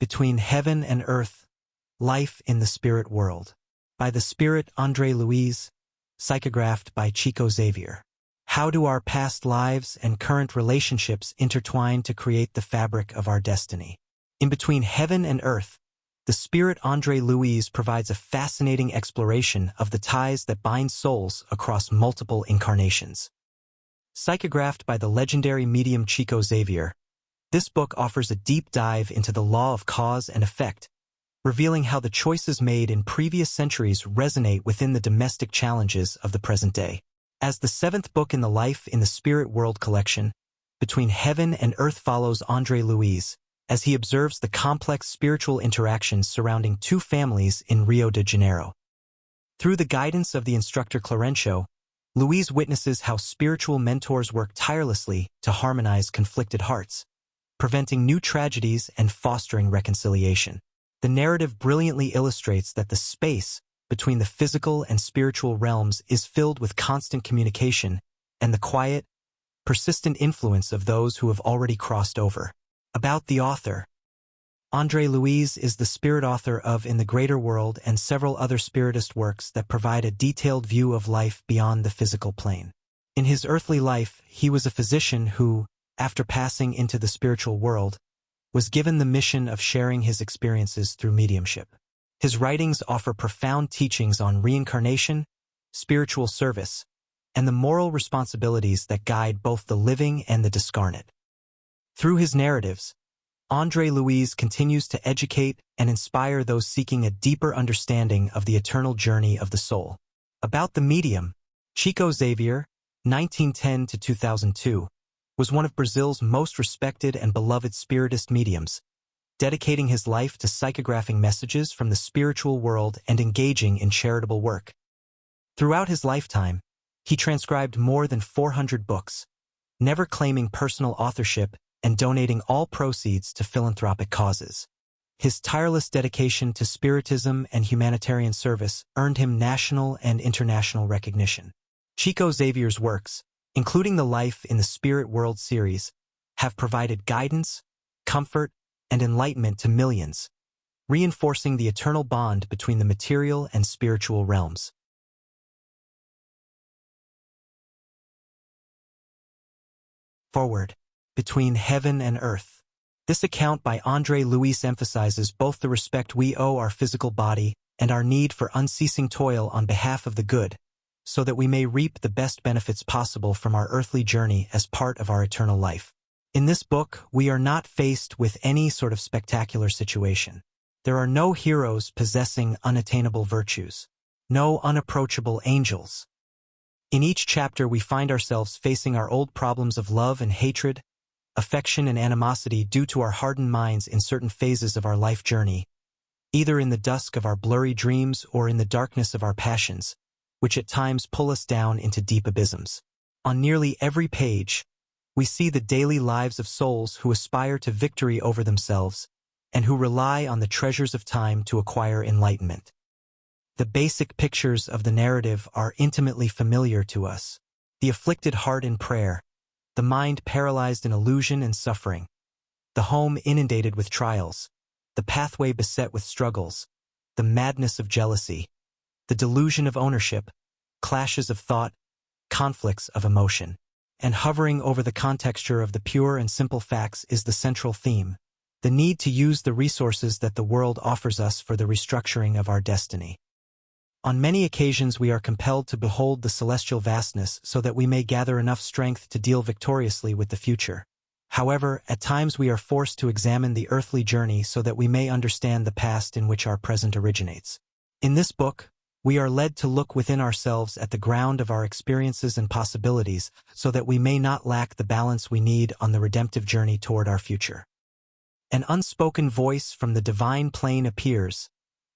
Between Heaven and Earth, Life in the Spirit World. By the Spirit André Luiz, Psychographed by Chico Xavier. How do our past lives and current relationships intertwine to create the fabric of our destiny? In Between Heaven and Earth, the Spirit André Luiz provides a fascinating exploration of the ties that bind souls across multiple incarnations. Psychographed by the legendary medium Chico Xavier, this book offers a deep dive into the law of cause and effect, revealing how the choices made in previous centuries resonate within the domestic challenges of the present day. As the seventh book in the Life in the Spirit World collection, Between Heaven and Earth follows André Luiz as he observes the complex spiritual interactions surrounding two families in Rio de Janeiro. Through the guidance of the instructor Clarêncio, Luiz witnesses how spiritual mentors work tirelessly to harmonize conflicted hearts, preventing new tragedies and fostering reconciliation. The narrative brilliantly illustrates that the space between the physical and spiritual realms is filled with constant communication and the quiet, persistent influence of those who have already crossed over. About the author. André Luiz is the spirit author of In the Greater World and several other spiritist works that provide a detailed view of life beyond the physical plane. In his earthly life, he was a physician who, after passing into the spiritual world, was given the mission of sharing his experiences through mediumship. His writings offer profound teachings on reincarnation, spiritual service, and the moral responsibilities that guide both the living and the discarnate. Through his narratives, André Luiz continues to educate and inspire those seeking a deeper understanding of the eternal journey of the soul. About the medium, Chico Xavier, 1910 to 2002, was one of Brazil's most respected and beloved spiritist mediums, dedicating his life to psychographing messages from the spiritual world and engaging in charitable work. Throughout his lifetime, he transcribed more than 400 books, never claiming personal authorship and donating all proceeds to philanthropic causes. His tireless dedication to Spiritism and humanitarian service earned him national and international recognition. Chico Xavier's works, including the Life in the Spirit World series, have provided guidance, comfort, and enlightenment to millions, reinforcing the eternal bond between the material and spiritual realms. Forward. Between Heaven and Earth. This account by André Luiz emphasizes both the respect we owe our physical body and our need for unceasing toil on behalf of the good, so that we may reap the best benefits possible from our earthly journey as part of our eternal life. In this book, we are not faced with any sort of spectacular situation. There are no heroes possessing unattainable virtues, no unapproachable angels. In each chapter, we find ourselves facing our old problems of love and hatred, affection and animosity due to our hardened minds in certain phases of our life journey, either in the dusk of our blurry dreams or in the darkness of our passions, which at times pull us down into deep abysms. On nearly every page, we see the daily lives of souls who aspire to victory over themselves and who rely on the treasures of time to acquire enlightenment. The basic pictures of the narrative are intimately familiar to us: the afflicted heart in prayer, the mind paralyzed in illusion and suffering, the home inundated with trials, the pathway beset with struggles, the madness of jealousy, the delusion of ownership, clashes of thought, conflicts of emotion. And hovering over the contexture of the pure and simple facts is the central theme: the need to use the resources that the world offers us for the restructuring of our destiny. On many occasions we are compelled to behold the celestial vastness so that we may gather enough strength to deal victoriously with the future. However, at times we are forced to examine the earthly journey so that we may understand the past in which our present originates. In this book, we are led to look within ourselves at the ground of our experiences and possibilities so that we may not lack the balance we need on the redemptive journey toward our future. An unspoken voice from the divine plane appears,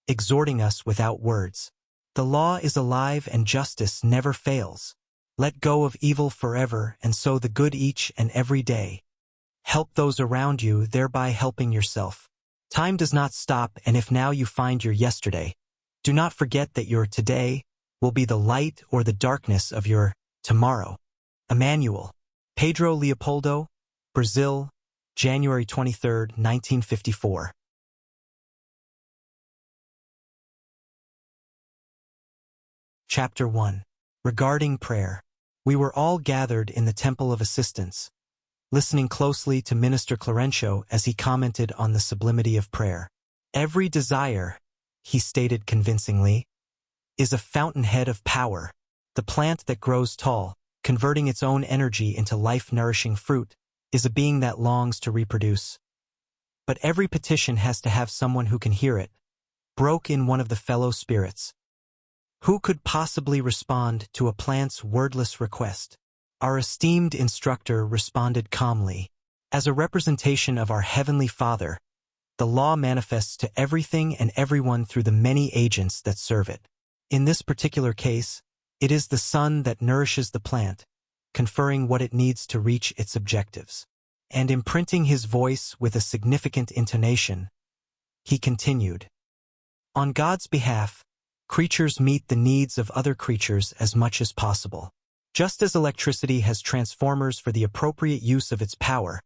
exhorting us without words. The law is alive and justice never fails. Let go of evil forever and sow the good each and every day. Help those around you, thereby helping yourself. Time does not stop, and if now you find your yesterday, do not forget that your today will be the light or the darkness of your tomorrow. Emmanuel. Pedro Leopoldo, Brazil, January 23, 1954. Chapter 1. Regarding Prayer. We were all gathered in the Temple of Assistance, listening closely to Minister Clarêncio as he commented on the sublimity of prayer. Every desire, he stated convincingly, is a fountainhead of power. The plant that grows tall, converting its own energy into life-nourishing fruit, is a being that longs to reproduce. But every petition has to have someone who can hear it, broke in one of the fellow spirits. Who could possibly respond to a plant's wordless request? Our esteemed instructor responded calmly. As a representation of our Heavenly Father, the law manifests to everything and everyone through the many agents that serve it. In this particular case, it is the sun that nourishes the plant, conferring what it needs to reach its objectives. And imprinting his voice with a significant intonation, he continued, "On God's behalf, creatures meet the needs of other creatures as much as possible. Just as electricity has transformers for the appropriate use of its power,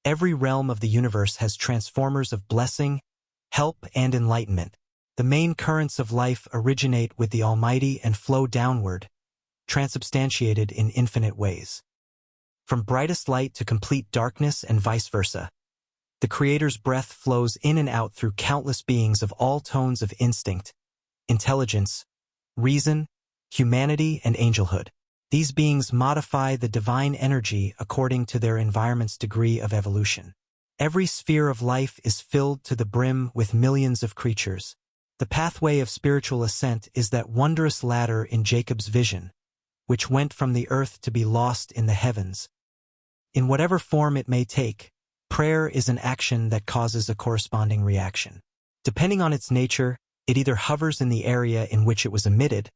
every realm of the universe has transformers of blessing, help, and enlightenment. The main currents of life originate with the Almighty and flow downward, transubstantiated in infinite ways. From brightest light to complete darkness and vice versa. The Creator's breath flows in and out through countless beings of all tones of instinct, intelligence, reason, humanity, and angelhood. These beings modify the divine energy according to their environment's degree of evolution. Every sphere of life is filled to the brim with millions of creatures. The pathway of spiritual ascent is that wondrous ladder in Jacob's vision, which went from the earth to be lost in the heavens. In whatever form it may take, prayer is an action that causes a corresponding reaction. Depending on its nature, it either hovers in the area in which it was emitted,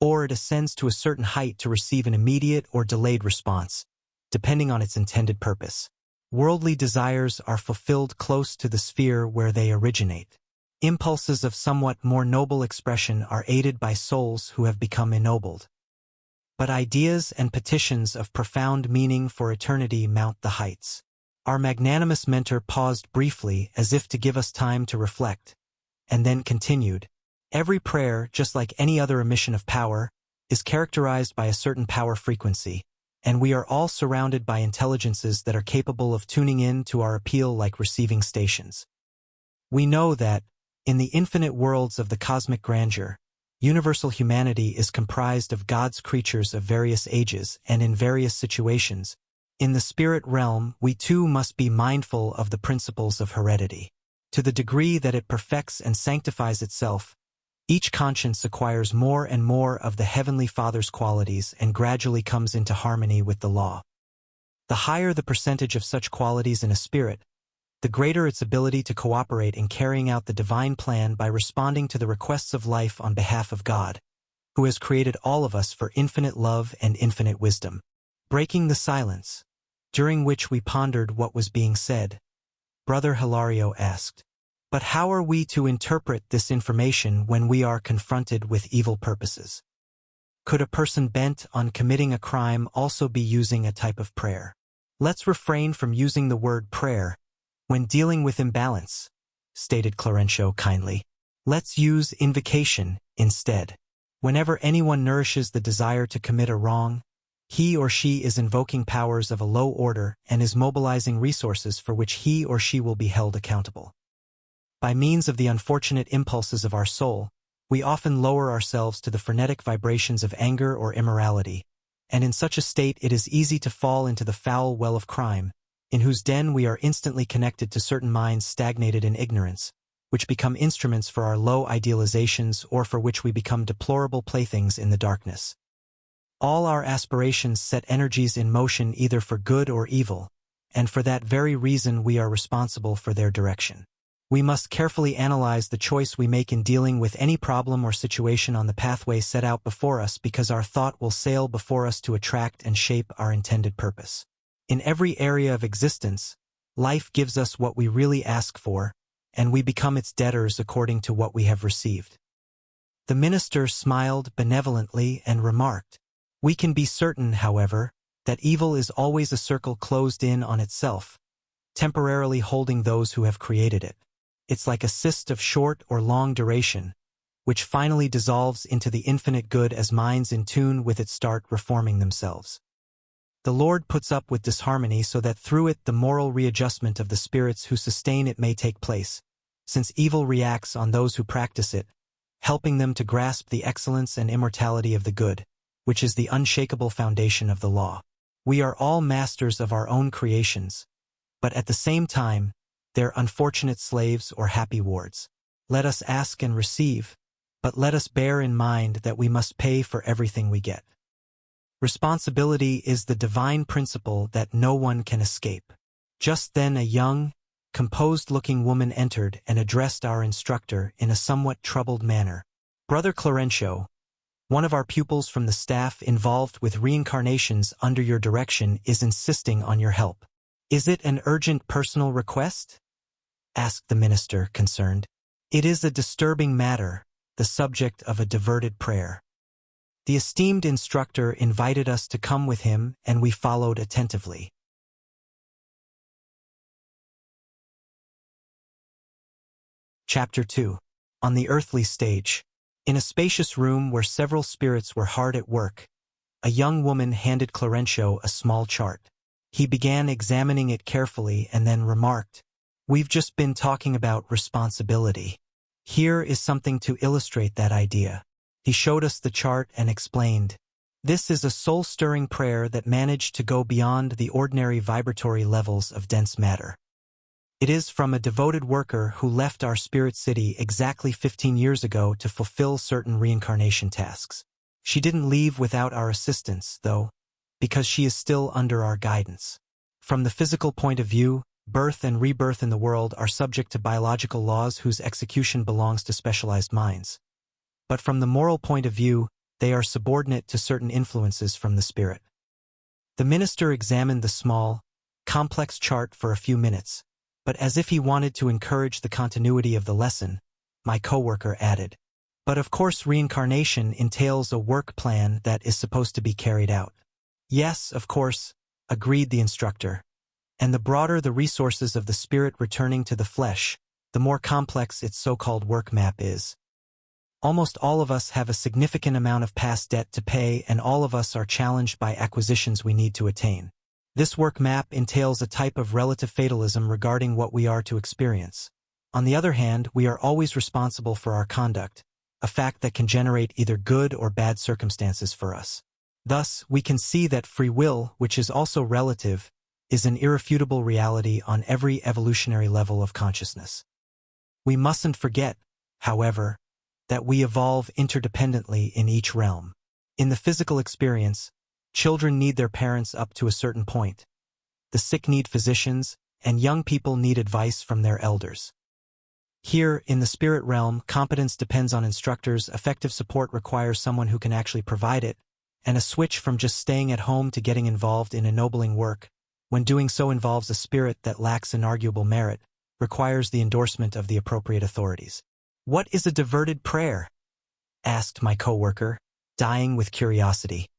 or it ascends to a certain height to receive an immediate or delayed response, depending on its intended purpose. Worldly desires are fulfilled close to the sphere where they originate. Impulses of somewhat more noble expression are aided by souls who have become ennobled. But ideas and petitions of profound meaning for eternity mount the heights. Our magnanimous mentor paused briefly as if to give us time to reflect, and then continued, "Every prayer, just like any other emission of power, is characterized by a certain power frequency, and we are all surrounded by intelligences that are capable of tuning in to our appeal like receiving stations. We know that, in the infinite worlds of the cosmic grandeur, universal humanity is comprised of God's creatures of various ages and in various situations. In the spirit realm, we too must be mindful of the principles of heredity. To the degree that it perfects and sanctifies itself, each conscience acquires more and more of the Heavenly Father's qualities and gradually comes into harmony with the law. The higher the percentage of such qualities in a spirit, the greater its ability to cooperate in carrying out the divine plan by responding to the requests of life on behalf of God, who has created all of us for infinite love and infinite wisdom." Breaking the silence, during which we pondered what was being said, Brother Hilario asked, "But how are we to interpret this information when we are confronted with evil purposes? Could a person bent on committing a crime also be using a type of prayer? Let's refrain from using the word prayer when dealing with imbalance," stated Clarêncio kindly. "Let's use invocation instead. Whenever anyone nourishes the desire to commit a wrong, he or she is invoking powers of a low order and is mobilizing resources for which he or she will be held accountable. By means of the unfortunate impulses of our soul, we often lower ourselves to the frenetic vibrations of anger or immorality, and in such a state it is easy to fall into the foul well of crime, in whose den we are instantly connected to certain minds stagnated in ignorance, which become instruments for our low idealizations or for which we become deplorable playthings in the darkness. All our aspirations set energies in motion either for good or evil, and for that very reason we are responsible for their direction. We must carefully analyze the choice we make in dealing with any problem or situation on the pathway set out before us, because our thought will sail before us to attract and shape our intended purpose. In every area of existence, life gives us what we really ask for, and we become its debtors according to what we have received." The minister smiled benevolently and remarked, "We can be certain, however, that evil is always a circle closed in on itself, temporarily holding those who have created it. It's like a cyst of short or long duration, which finally dissolves into the infinite good as minds in tune with it start reforming themselves. The Lord puts up with disharmony so that through it the moral readjustment of the spirits who sustain it may take place, since evil reacts on those who practice it, helping them to grasp the excellence and immortality of the good, which is the unshakable foundation of the law. We are all masters of our own creations, but at the same time, they're unfortunate slaves or happy wards. Let us ask and receive, but let us bear in mind that we must pay for everything we get. Responsibility is the divine principle that no one can escape. Just then a young, composed-looking woman entered and addressed our instructor in a somewhat troubled manner. "Brother Clarêncio, one of our pupils from the staff involved with reincarnations under your direction is insisting on your help. Is it an urgent personal request?" asked the minister, concerned. "It is a disturbing matter, the subject of a diverted prayer." The esteemed instructor invited us to come with him, and we followed attentively. Chapter 2. On the Earthly Stage. In a spacious room where several spirits were hard at work, a young woman handed Clarêncio a small chart. He began examining it carefully and then remarked, "We've just been talking about responsibility. Here is something to illustrate that idea." He showed us the chart and explained, "This is a soul-stirring prayer that managed to go beyond the ordinary vibratory levels of dense matter. It is from a devoted worker who left our spirit city exactly 15 years ago to fulfill certain reincarnation tasks. She didn't leave without our assistance, though, because she is still under our guidance. From the physical point of view, birth and rebirth in the world are subject to biological laws whose execution belongs to specialized minds. But from the moral point of view, they are subordinate to certain influences from the spirit." The minister examined the small, complex chart for a few minutes, but as if he wanted to encourage the continuity of the lesson, my coworker added, "But of course reincarnation entails a work plan that is supposed to be carried out." "Yes, of course," agreed the instructor, "and the broader the resources of the spirit returning to the flesh, the more complex its so-called work map is. Almost all of us have a significant amount of past debt to pay, and all of us are challenged by acquisitions we need to attain. This work map entails a type of relative fatalism regarding what we are to experience. On the other hand, we are always responsible for our conduct, a fact that can generate either good or bad circumstances for us. Thus, we can see that free will, which is also relative, is an irrefutable reality on every evolutionary level of consciousness. We mustn't forget, however, that we evolve interdependently in each realm. In the physical experience, children need their parents up to a certain point. The sick need physicians, and young people need advice from their elders. Here, in the spirit realm, competence depends on instructors, effective support requires someone who can actually provide it, and a switch from just staying at home to getting involved in ennobling work, when doing so involves a spirit that lacks inarguable merit, requires the endorsement of the appropriate authorities. "What is a diverted prayer?" asked my coworker, dying with curiosity.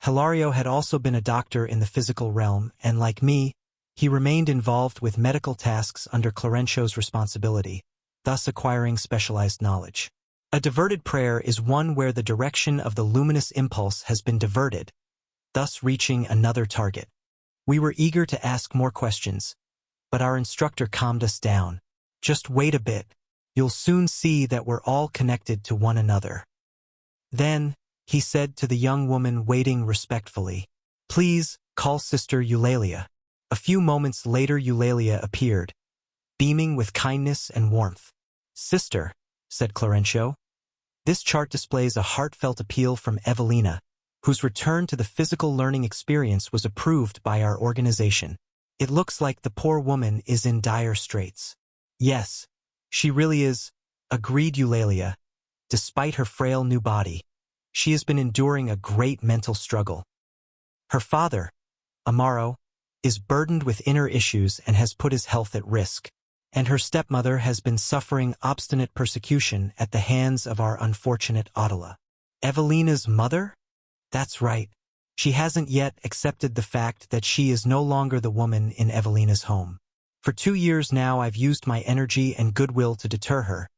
Hilario had also been a doctor in the physical realm, and like me, he remained involved with medical tasks under Clarêncio's responsibility, thus acquiring specialized knowledge. A diverted prayer is one where the direction of the luminous impulse has been diverted, thus reaching another target. We were eager to ask more questions, but our instructor calmed us down. "Just wait a bit. You'll soon see that we're all connected to one another." Then, he said to the young woman waiting respectfully, "Please, call Sister Eulalia." A few moments later Eulalia appeared, beaming with kindness and warmth. "Sister," said Clarêncio, "this chart displays a heartfelt appeal from Evelina, whose return to the physical learning experience was approved by our organization. It looks like the poor woman is in dire straits." "Yes, she really is," agreed Eulalia. "Despite her frail new body, she has been enduring a great mental struggle. Her father, Amaro, is burdened with inner issues and has put his health at risk, and her stepmother has been suffering obstinate persecution at the hands of our unfortunate Adela." "Evelina's mother?" "That's right. She hasn't yet accepted the fact that she is no longer the woman in Evelina's home. For 2 years now I've used my energy and goodwill to deter her,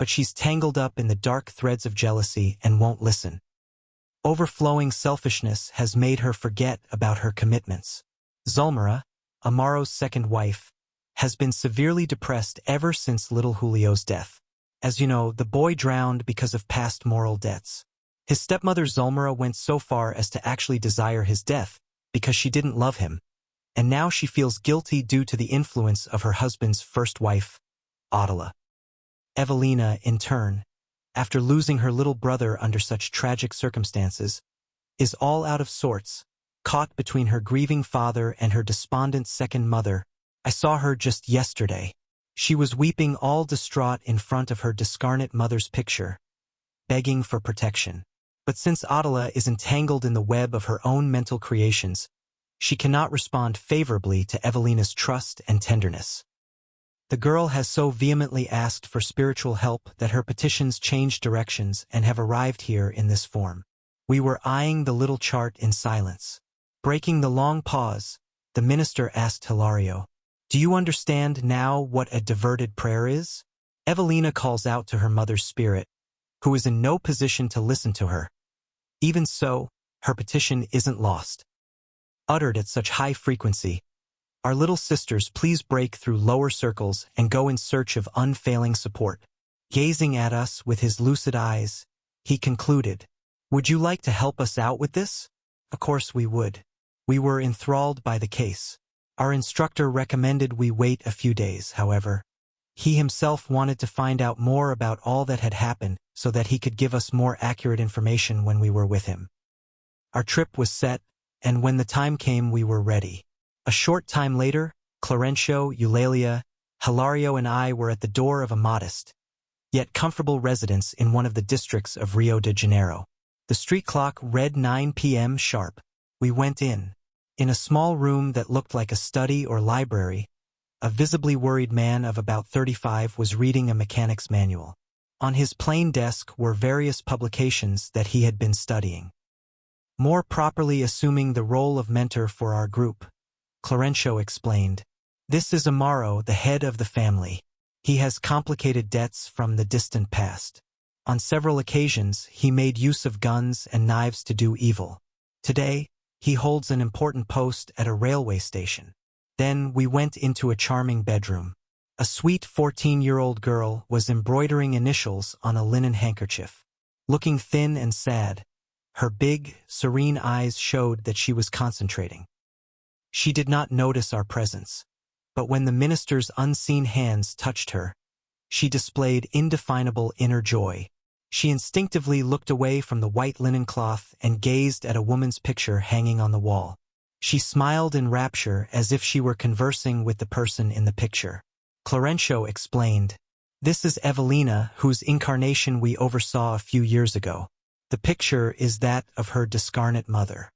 but she's tangled up in the dark threads of jealousy and won't listen. Overflowing selfishness has made her forget about her commitments. Zulmira, Amaro's second wife, has been severely depressed ever since little Julio's death. As you know, the boy drowned because of past moral debts. His stepmother Zulmira went so far as to actually desire his death because she didn't love him, and now she feels guilty due to the influence of her husband's first wife, Adela. Evelina, in turn, after losing her little brother under such tragic circumstances, is all out of sorts, caught between her grieving father and her despondent second mother. I saw her just yesterday. She was weeping all distraught in front of her discarnate mother's picture, begging for protection. But since Adela is entangled in the web of her own mental creations, she cannot respond favorably to Evelina's trust and tenderness. The girl has so vehemently asked for spiritual help that her petitions change directions and have arrived here in this form. We were eyeing the little chart in silence. Breaking the long pause, the minister asked Hilario, "Do you understand now what a diverted prayer is?" Evelina calls out to her mother's spirit, who is in no position to listen to her. Even so, her petition isn't lost. Uttered at such high frequency, our little sisters please break through lower circles and go in search of unfailing support. Gazing at us with his lucid eyes, he concluded, "Would you like to help us out with this?" Of course we would. We were enthralled by the case. Our instructor recommended we wait a few days, however. He himself wanted to find out more about all that had happened so that he could give us more accurate information when we were with him. Our trip was set, and when the time came we were ready. A short time later, Clarêncio, Eulalia, Hilario and I were at the door of a modest, yet comfortable residence in one of the districts of Rio de Janeiro. The street clock read 9 p.m. sharp. We went in. In a small room that looked like a study or library, a visibly worried man of about 35 was reading a mechanic's manual. On his plain desk were various publications that he had been studying. More properly assuming the role of mentor for our group, Clarêncio explained, "This is Amaro, the head of the family. He has complicated debts from the distant past. On several occasions, he made use of guns and knives to do evil. Today, he holds an important post at a railway station." Then we went into a charming bedroom. A sweet 14-year-old girl was embroidering initials on a linen handkerchief. Looking thin and sad, her big, serene eyes showed that she was concentrating. She did not notice our presence, but when the minister's unseen hands touched her, she displayed indefinable inner joy. She instinctively looked away from the white linen cloth and gazed at a woman's picture hanging on the wall. She smiled in rapture as if she were conversing with the person in the picture. Clarêncio explained, "This is Evelina, whose incarnation we oversaw a few years ago. The picture is that of her discarnate mother.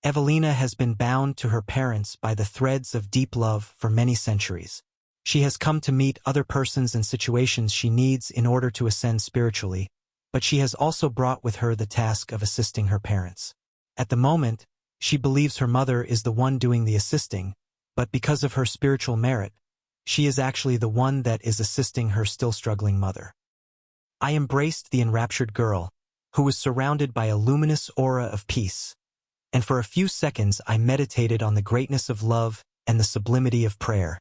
Evelina has been bound to her parents by the threads of deep love for many centuries. She has come to meet other persons and situations she needs in order to ascend spiritually, but she has also brought with her the task of assisting her parents. At the moment, she believes her mother is the one doing the assisting, but because of her spiritual merit, she is actually the one that is assisting her still struggling mother." I embraced the enraptured girl, who was surrounded by a luminous aura of peace, and for a few seconds I meditated on the greatness of love and the sublimity of prayer.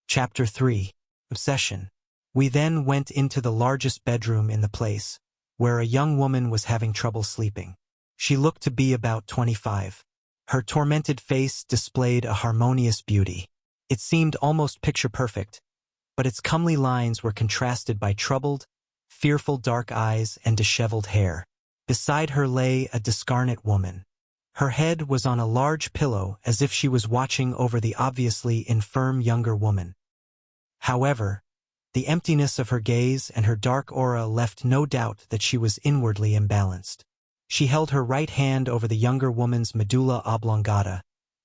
Chapter 3. Obsession. We then went into the largest bedroom in the place, where a young woman was having trouble sleeping. She looked to be about 25. Her tormented face displayed a harmonious beauty. It seemed almost picture-perfect, but its comely lines were contrasted by troubled, fearful dark eyes and disheveled hair. Beside her lay a discarnate woman. Her head was on a large pillow as if she was watching over the obviously infirm younger woman. However, the emptiness of her gaze and her dark aura left no doubt that she was inwardly imbalanced. She held her right hand over the younger woman's medulla oblongata,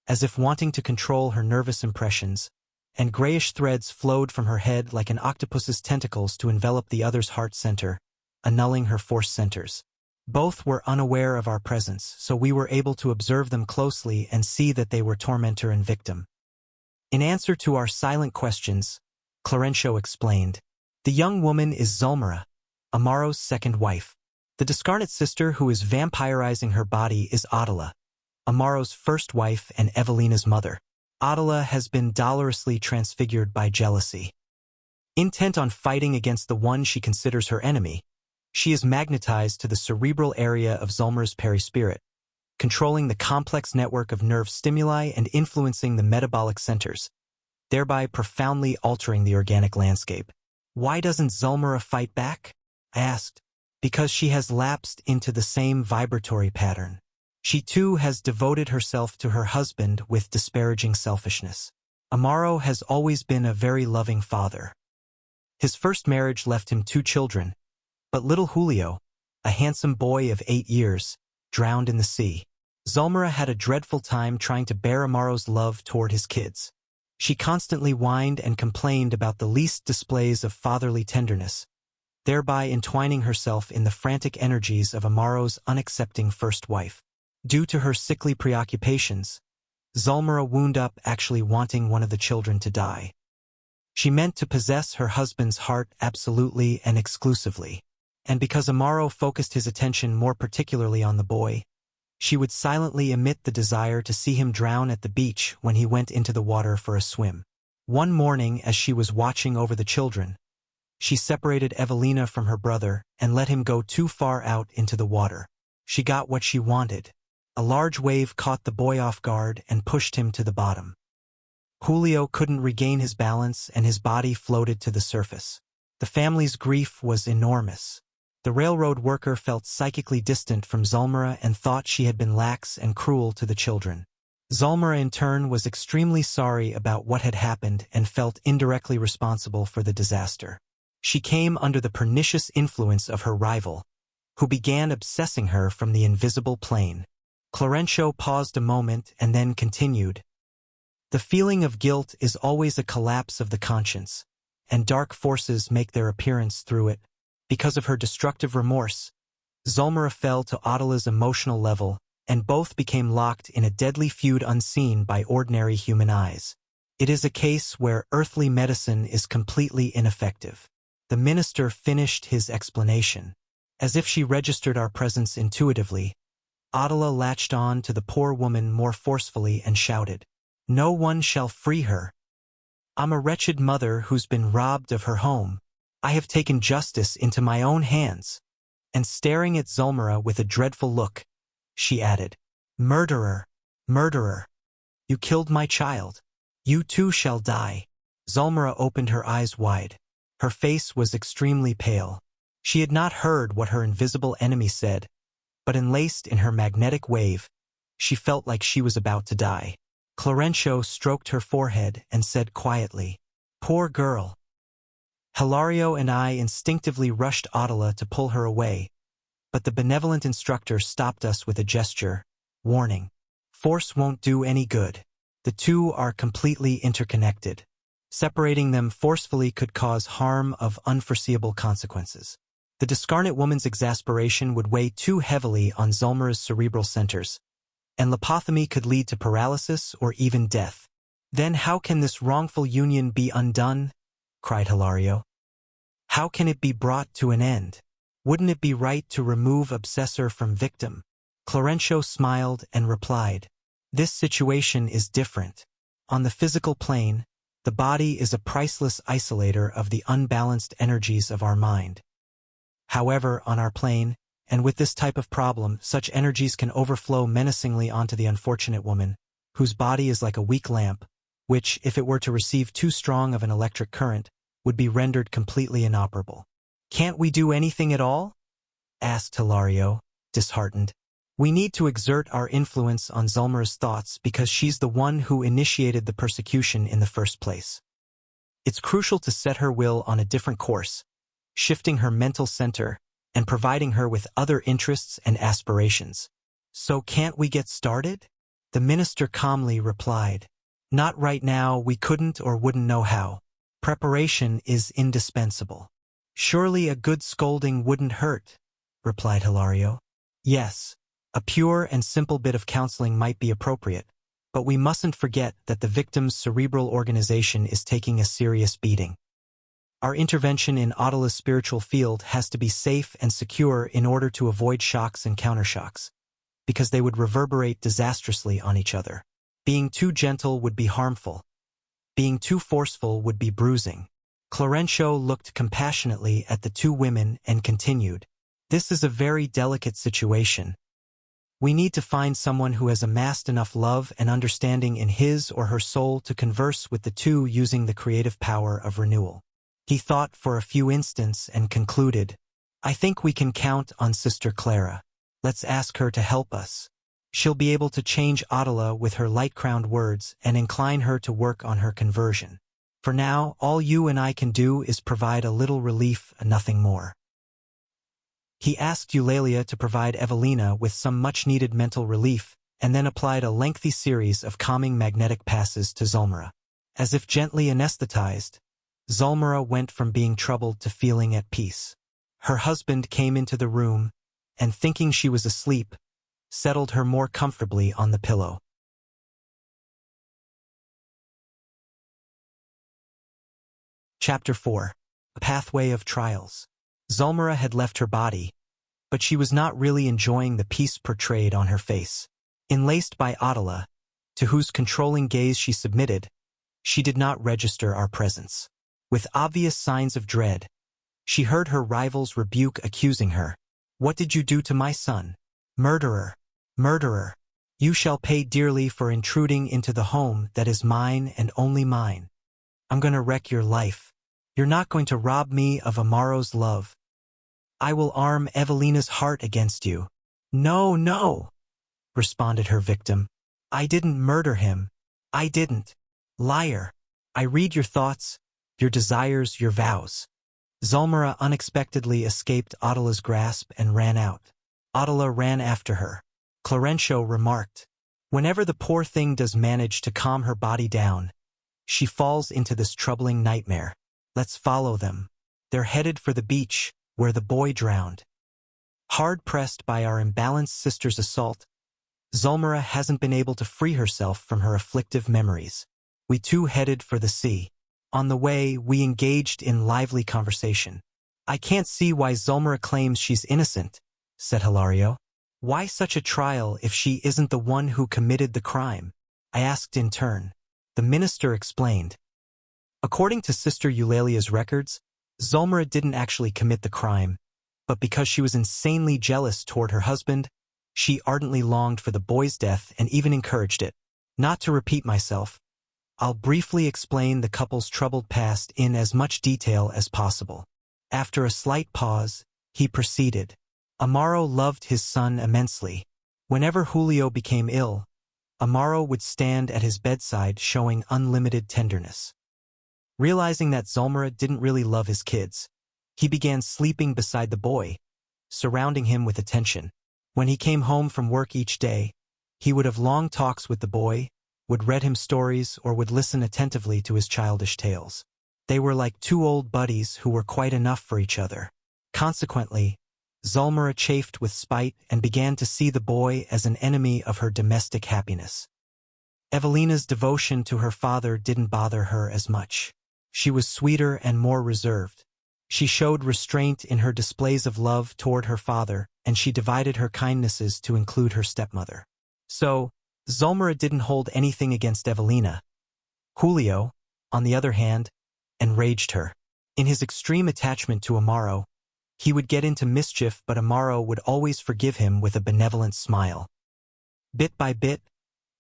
as if wanting to control her nervous impressions, and grayish threads flowed from her head like an octopus's tentacles to envelop the other's heart center, annulling her force centers. Both were unaware of our presence, so we were able to observe them closely and see that they were tormentor and victim. In answer to our silent questions, Clarêncio explained, the young woman is Zulmira, Amaro's second wife. The discarnate sister who is vampirizing her body is Adela, Amaro's first wife and Evelina's mother. Adela has been dolorously transfigured by jealousy. Intent on fighting against the one she considers her enemy, she is magnetized to the cerebral area of Zulmira's perispirit, controlling the complex network of nerve stimuli and influencing the metabolic centers, thereby profoundly altering the organic landscape. Why doesn't Zulmira fight back? I asked. Because she has lapsed into the same vibratory pattern. She too has devoted herself to her husband with disparaging selfishness. Amaro has always been a very loving father. His first marriage left him 2 children, but little Julio, a handsome boy of 8 years, drowned in the sea. Zulmira had a dreadful time trying to bear Amaro's love toward his kids. She constantly whined and complained about the least displays of fatherly tenderness, thereby entwining herself in the frantic energies of Amaro's unaccepting first wife. Due to her sickly preoccupations, Zulmira wound up actually wanting one of the children to die. She meant to possess her husband's heart absolutely and exclusively, and because Amaro focused his attention more particularly on the boy, she would silently emit the desire to see him drown at the beach when he went into the water for a swim. One morning, as she was watching over the children, she separated Evelina from her brother and let him go too far out into the water. She got what she wanted. A large wave caught the boy off guard and pushed him to the bottom. Julio couldn't regain his balance and his body floated to the surface. The family's grief was enormous. The railroad worker felt psychically distant from Zulmira and thought she had been lax and cruel to the children. Zulmira in turn was extremely sorry about what had happened and felt indirectly responsible for the disaster. She came under the pernicious influence of her rival, who began obsessing her from the invisible plane. Clarêncio paused a moment and then continued. The feeling of guilt is always a collapse of the conscience, and dark forces make their appearance through it. Because of her destructive remorse, Zulmira fell to Adela's emotional level, and both became locked in a deadly feud unseen by ordinary human eyes. It is a case where earthly medicine is completely ineffective. The minister finished his explanation. As if she registered our presence intuitively, Adela latched on to the poor woman more forcefully and shouted, "No one shall free her. I'm a wretched mother who's been robbed of her home. I have taken justice into my own hands." And staring at Zulmira with a dreadful look, she added, "Murderer, murderer, you killed my child. You too shall die." Zulmira opened her eyes wide. Her face was extremely pale. She had not heard what her invisible enemy said, but enlaced in her magnetic wave, she felt like she was about to die. Clarêncio stroked her forehead and said quietly, "Poor girl." Hilario and I instinctively rushed Adela to pull her away, but the benevolent instructor stopped us with a gesture, warning, "Force won't do any good. The two are completely interconnected. Separating them forcefully could cause harm of unforeseeable consequences." The discarnate woman's exasperation would weigh too heavily on Zulmira's cerebral centers, and lobotomy could lead to paralysis or even death. "Then how can this wrongful union be undone?" cried Hilario. "How can it be brought to an end? Wouldn't it be right to remove obsessor from victim?" Clarêncio smiled and replied, "This situation is different. On the physical plane, the body is a priceless isolator of the unbalanced energies of our mind. However, on our plane, and with this type of problem, such energies can overflow menacingly onto the unfortunate woman, whose body is like a weak lamp, which, if it were to receive too strong of an electric current, would be rendered completely inoperable." "Can't we do anything at all?" asked Hilario, disheartened. "We need to exert our influence on Zulmira's thoughts because she's the one who initiated the persecution in the first place. It's crucial to set her will on a different course, shifting her mental center and providing her with other interests and aspirations." "So can't we get started?" The minister calmly replied, "Not right now. We couldn't or wouldn't know how. Preparation is indispensable." "Surely a good scolding wouldn't hurt," replied Hilario. "Yes, a pure and simple bit of counseling might be appropriate, But we mustn't forget that the victim's cerebral organization is taking a serious beating. Our intervention in Audala's spiritual field has to be safe and secure in order to avoid shocks and countershocks, because they would reverberate disastrously on each other. Being too gentle would be harmful. Being too forceful would be bruising. Clarêncio looked compassionately at the two women and continued, "This is a very delicate situation. We need to find someone who has amassed enough love and understanding in his or her soul to converse with the two using the creative power of renewal." He thought for a few instants and concluded, "I think we can count on Sister Clara. Let's ask her to help us. She'll be able to change Audala with her light-crowned words and incline her to work on her conversion. For now, all you and I can do is provide a little relief and nothing more." He asked Eulalia to provide Evelina with some much-needed mental relief, and then applied a lengthy series of calming magnetic passes to Zulmira. As if gently anesthetized, Zulmira went from being troubled to feeling at peace. Her husband came into the room, and thinking she was asleep, settled her more comfortably on the pillow. Chapter 4. A Pathway of Trials. Zulmira had left her body, but she was not really enjoying the peace portrayed on her face. Enlaced by Audala, to whose controlling gaze she submitted, she did not register our presence. With obvious signs of dread, she heard her rival's rebuke accusing her. "What did you do to my son? Murderer! Murderer! You shall pay dearly for intruding into the home that is mine and only mine. I'm going to wreck your life. You're not going to rob me of Amaro's love. I will arm Evelina's heart against you." "No, no," responded her victim. "I didn't murder him. I didn't. Liar. I read your thoughts, your desires, your vows." Zulmira unexpectedly escaped Audala's grasp and ran out. Audala ran after her. Clarêncio remarked, "Whenever the poor thing does manage to calm her body down, she falls into this troubling nightmare. Let's follow them. They're headed for the beach, where the boy drowned." Hard-pressed by our imbalanced sister's assault, Zulmira hasn't been able to free herself from her afflictive memories. We too headed for the sea. On the way, we engaged in lively conversation. "I can't see why Zulmira claims she's innocent," said Hilario. "Why such a trial if she isn't the one who committed the crime?" I asked in turn. The minister explained. According to Sister Eulalia's records, Zulmira didn't actually commit the crime, but because she was insanely jealous toward her husband, she ardently longed for the boy's death and even encouraged it. Not to repeat myself, I'll briefly explain the couple's troubled past in as much detail as possible. After a slight pause, he proceeded. Amaro loved his son immensely. Whenever Julio became ill, Amaro would stand at his bedside showing unlimited tenderness. Realizing that Zulmira didn't really love his kids, he began sleeping beside the boy, surrounding him with attention. When he came home from work each day, he would have long talks with the boy, would read him stories, or would listen attentively to his childish tales. They were like two old buddies who were quite enough for each other. Consequently, Zulmira chafed with spite and began to see the boy as an enemy of her domestic happiness. Evelina's devotion to her father didn't bother her as much. She was sweeter and more reserved. She showed restraint in her displays of love toward her father, and she divided her kindnesses to include her stepmother. So, Zulmira didn't hold anything against Evelina. Julio, on the other hand, enraged her. In his extreme attachment to Amaro, he would get into mischief, but Amaro would always forgive him with a benevolent smile. Bit by bit,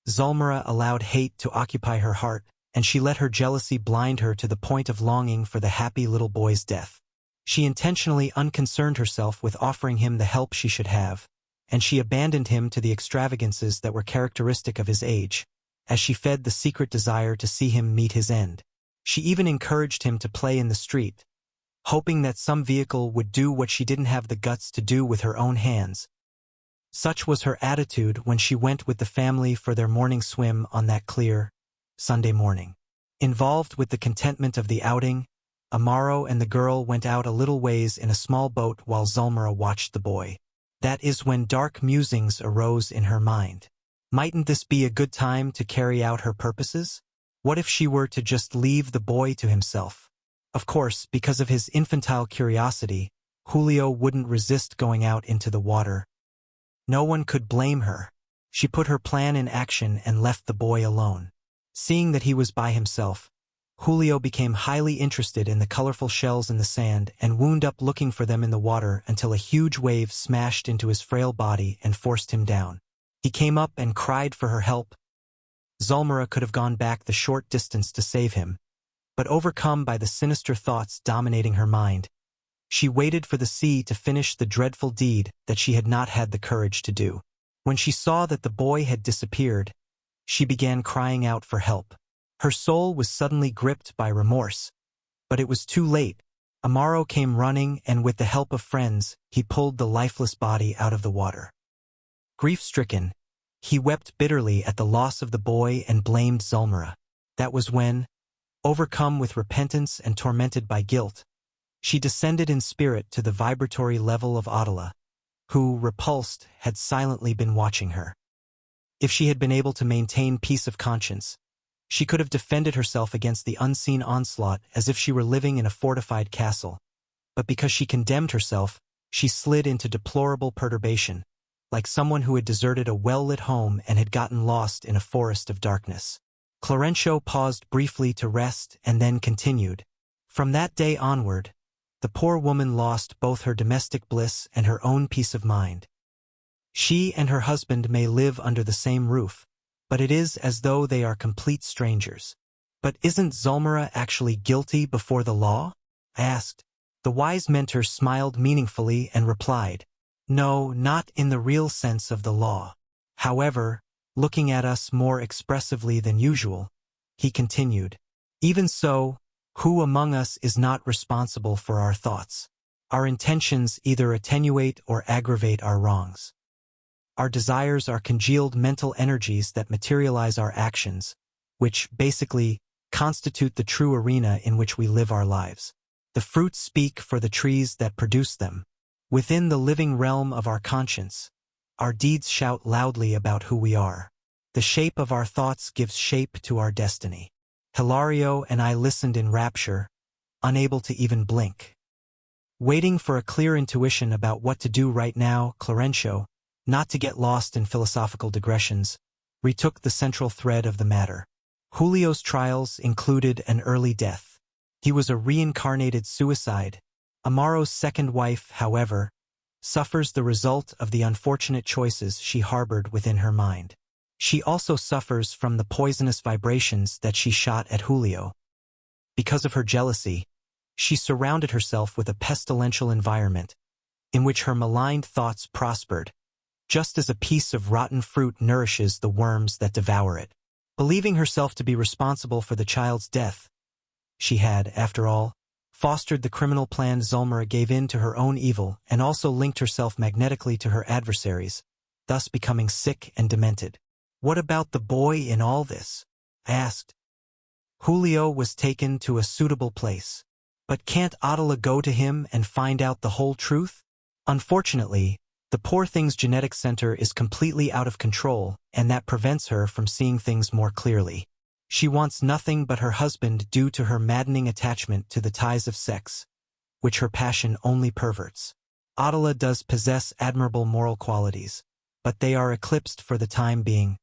Zulmira allowed hate to occupy her heart, and she let her jealousy blind her to the point of longing for the happy little boy's death. She intentionally unconcerned herself with offering him the help she should have, and she abandoned him to the extravagances that were characteristic of his age, as she fed the secret desire to see him meet his end. She even encouraged him to play in the street, hoping that some vehicle would do what she didn't have the guts to do with her own hands. Such was her attitude when she went with the family for their morning swim on that clear Sunday morning. Involved with the contentment of the outing, Amaro and the girl went out a little ways in a small boat while Zulmira watched the boy. That is when dark musings arose in her mind. Mightn't this be a good time to carry out her purposes? What if she were to just leave the boy to himself? Of course, because of his infantile curiosity, Julio wouldn't resist going out into the water. No one could blame her. She put her plan in action and left the boy alone. Seeing that he was by himself, Julio became highly interested in the colorful shells in the sand and wound up looking for them in the water until a huge wave smashed into his frail body and forced him down. He came up and cried for her help. Zulmira could have gone back the short distance to save him, but overcome by the sinister thoughts dominating her mind, she waited for the sea to finish the dreadful deed that she had not had the courage to do. When she saw that the boy had disappeared, she began crying out for help. Her soul was suddenly gripped by remorse, but it was too late. Amaro came running, and with the help of friends, he pulled the lifeless body out of the water. Grief-stricken, he wept bitterly at the loss of the boy and blamed Zulmira. That was when, overcome with repentance and tormented by guilt, she descended in spirit to the vibratory level of Adela, who, repulsed, had silently been watching her. If she had been able to maintain peace of conscience, she could have defended herself against the unseen onslaught as if she were living in a fortified castle. But because she condemned herself, she slid into deplorable perturbation, like someone who had deserted a well-lit home and had gotten lost in a forest of darkness. Clarêncio paused briefly to rest and then continued. From that day onward, the poor woman lost both her domestic bliss and her own peace of mind. She and her husband may live under the same roof, but it is as though they are complete strangers. But isn't Zulmira actually guilty before the law? I asked. The wise mentor smiled meaningfully and replied, no, not in the real sense of the law. However, looking at us more expressively than usual, he continued, even so, who among us is not responsible for our thoughts? Our intentions either attenuate or aggravate our wrongs. Our desires are congealed mental energies that materialize our actions, which, basically, constitute the true arena in which we live our lives. The fruits speak for the trees that produce them. Within the living realm of our conscience, our deeds shout loudly about who we are. The shape of our thoughts gives shape to our destiny. Hilario and I listened in rapture, unable to even blink. Waiting for a clear intuition about what to do right now, Clarêncio, not to get lost in philosophical digressions, retook the central thread of the matter. Julio's trials included an early death. He was a reincarnated suicide. Amaro's second wife, however, suffers the result of the unfortunate choices she harbored within her mind. She also suffers from the poisonous vibrations that she shot at Julio. Because of her jealousy, she surrounded herself with a pestilential environment, in which her maligned thoughts prospered, just as a piece of rotten fruit nourishes the worms that devour it. Believing herself to be responsible for the child's death, she had, after all, fostered the criminal plan. Zulmira gave in to her own evil and also linked herself magnetically to her adversaries, thus becoming sick and demented. What about the boy in all this? I asked. Julio was taken to a suitable place. But can't Adela go to him and find out the whole truth? Unfortunately, the poor thing's genetic center is completely out of control, and that prevents her from seeing things more clearly. She wants nothing but her husband due to her maddening attachment to the ties of sex, which her passion only perverts. Adela does possess admirable moral qualities, but they are eclipsed for the time being.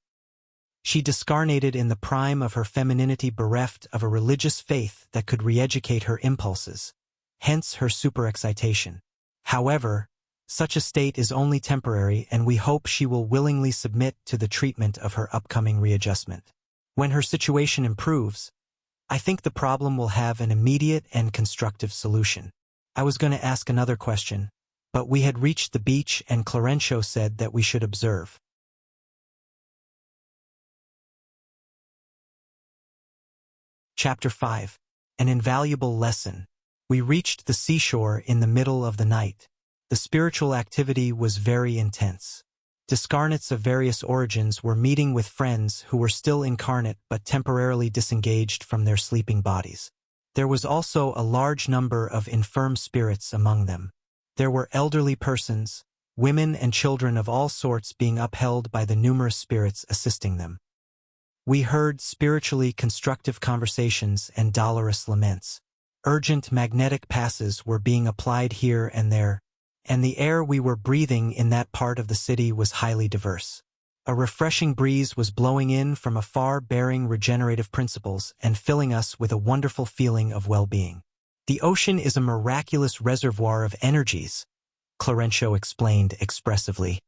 She discarnated in the prime of her femininity, bereft of a religious faith that could re-educate her impulses, hence her superexcitation. However, such a state is only temporary, and we hope she will willingly submit to the treatment of her upcoming readjustment. When her situation improves, I think the problem will have an immediate and constructive solution. I was going to ask another question, but we had reached the beach and Clarêncio said that we should observe. Chapter 5. An invaluable lesson. We reached the seashore in the middle of the night. The spiritual activity was very intense. Discarnates of various origins were meeting with friends who were still incarnate but temporarily disengaged from their sleeping bodies. There was also a large number of infirm spirits among them. There were elderly persons, women and children of all sorts being upheld by the numerous spirits assisting them. We heard spiritually constructive conversations and dolorous laments. Urgent magnetic passes were being applied here and there, and the air we were breathing in that part of the city was highly diverse. A refreshing breeze was blowing in from afar, bearing regenerative principles and filling us with a wonderful feeling of well-being. The ocean is a miraculous reservoir of energies, Clarêncio explained expressively.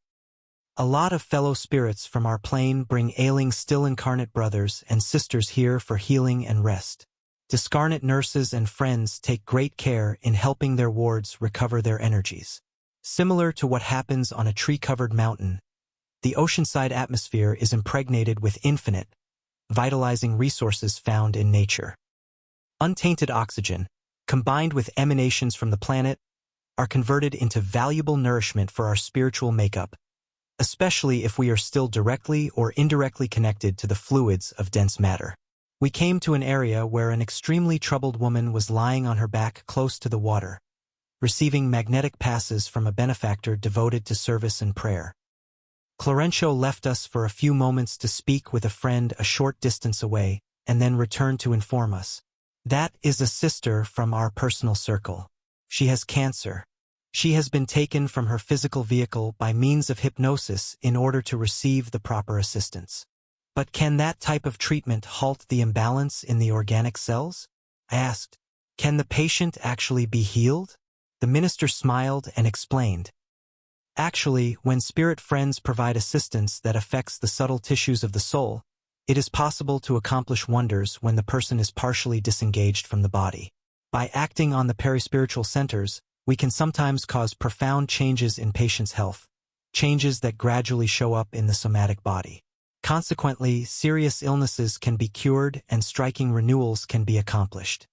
A lot of fellow spirits from our plane bring ailing still incarnate brothers and sisters here for healing and rest. Discarnate nurses and friends take great care in helping their wards recover their energies. Similar to what happens on a tree-covered mountain, the oceanside atmosphere is impregnated with infinite, vitalizing resources found in nature. Untainted oxygen, combined with emanations from the planet, are converted into valuable nourishment for our spiritual makeup, especially if we are still directly or indirectly connected to the fluids of dense matter. We came to an area where an extremely troubled woman was lying on her back close to the water, receiving magnetic passes from a benefactor devoted to service and prayer. Clarêncio left us for a few moments to speak with a friend a short distance away, and then returned to inform us. That is a sister from our personal circle. She has cancer. She has been taken from her physical vehicle by means of hypnosis in order to receive the proper assistance. But can that type of treatment halt the imbalance in the organic cells? I asked. Can the patient actually be healed? The minister smiled and explained. Actually, when spirit friends provide assistance that affects the subtle tissues of the soul, it is possible to accomplish wonders when the person is partially disengaged from the body. By acting on the perispiritual centers, we can sometimes cause profound changes in patients' health, changes that gradually show up in the somatic body. Consequently, serious illnesses can be cured and striking renewals can be accomplished.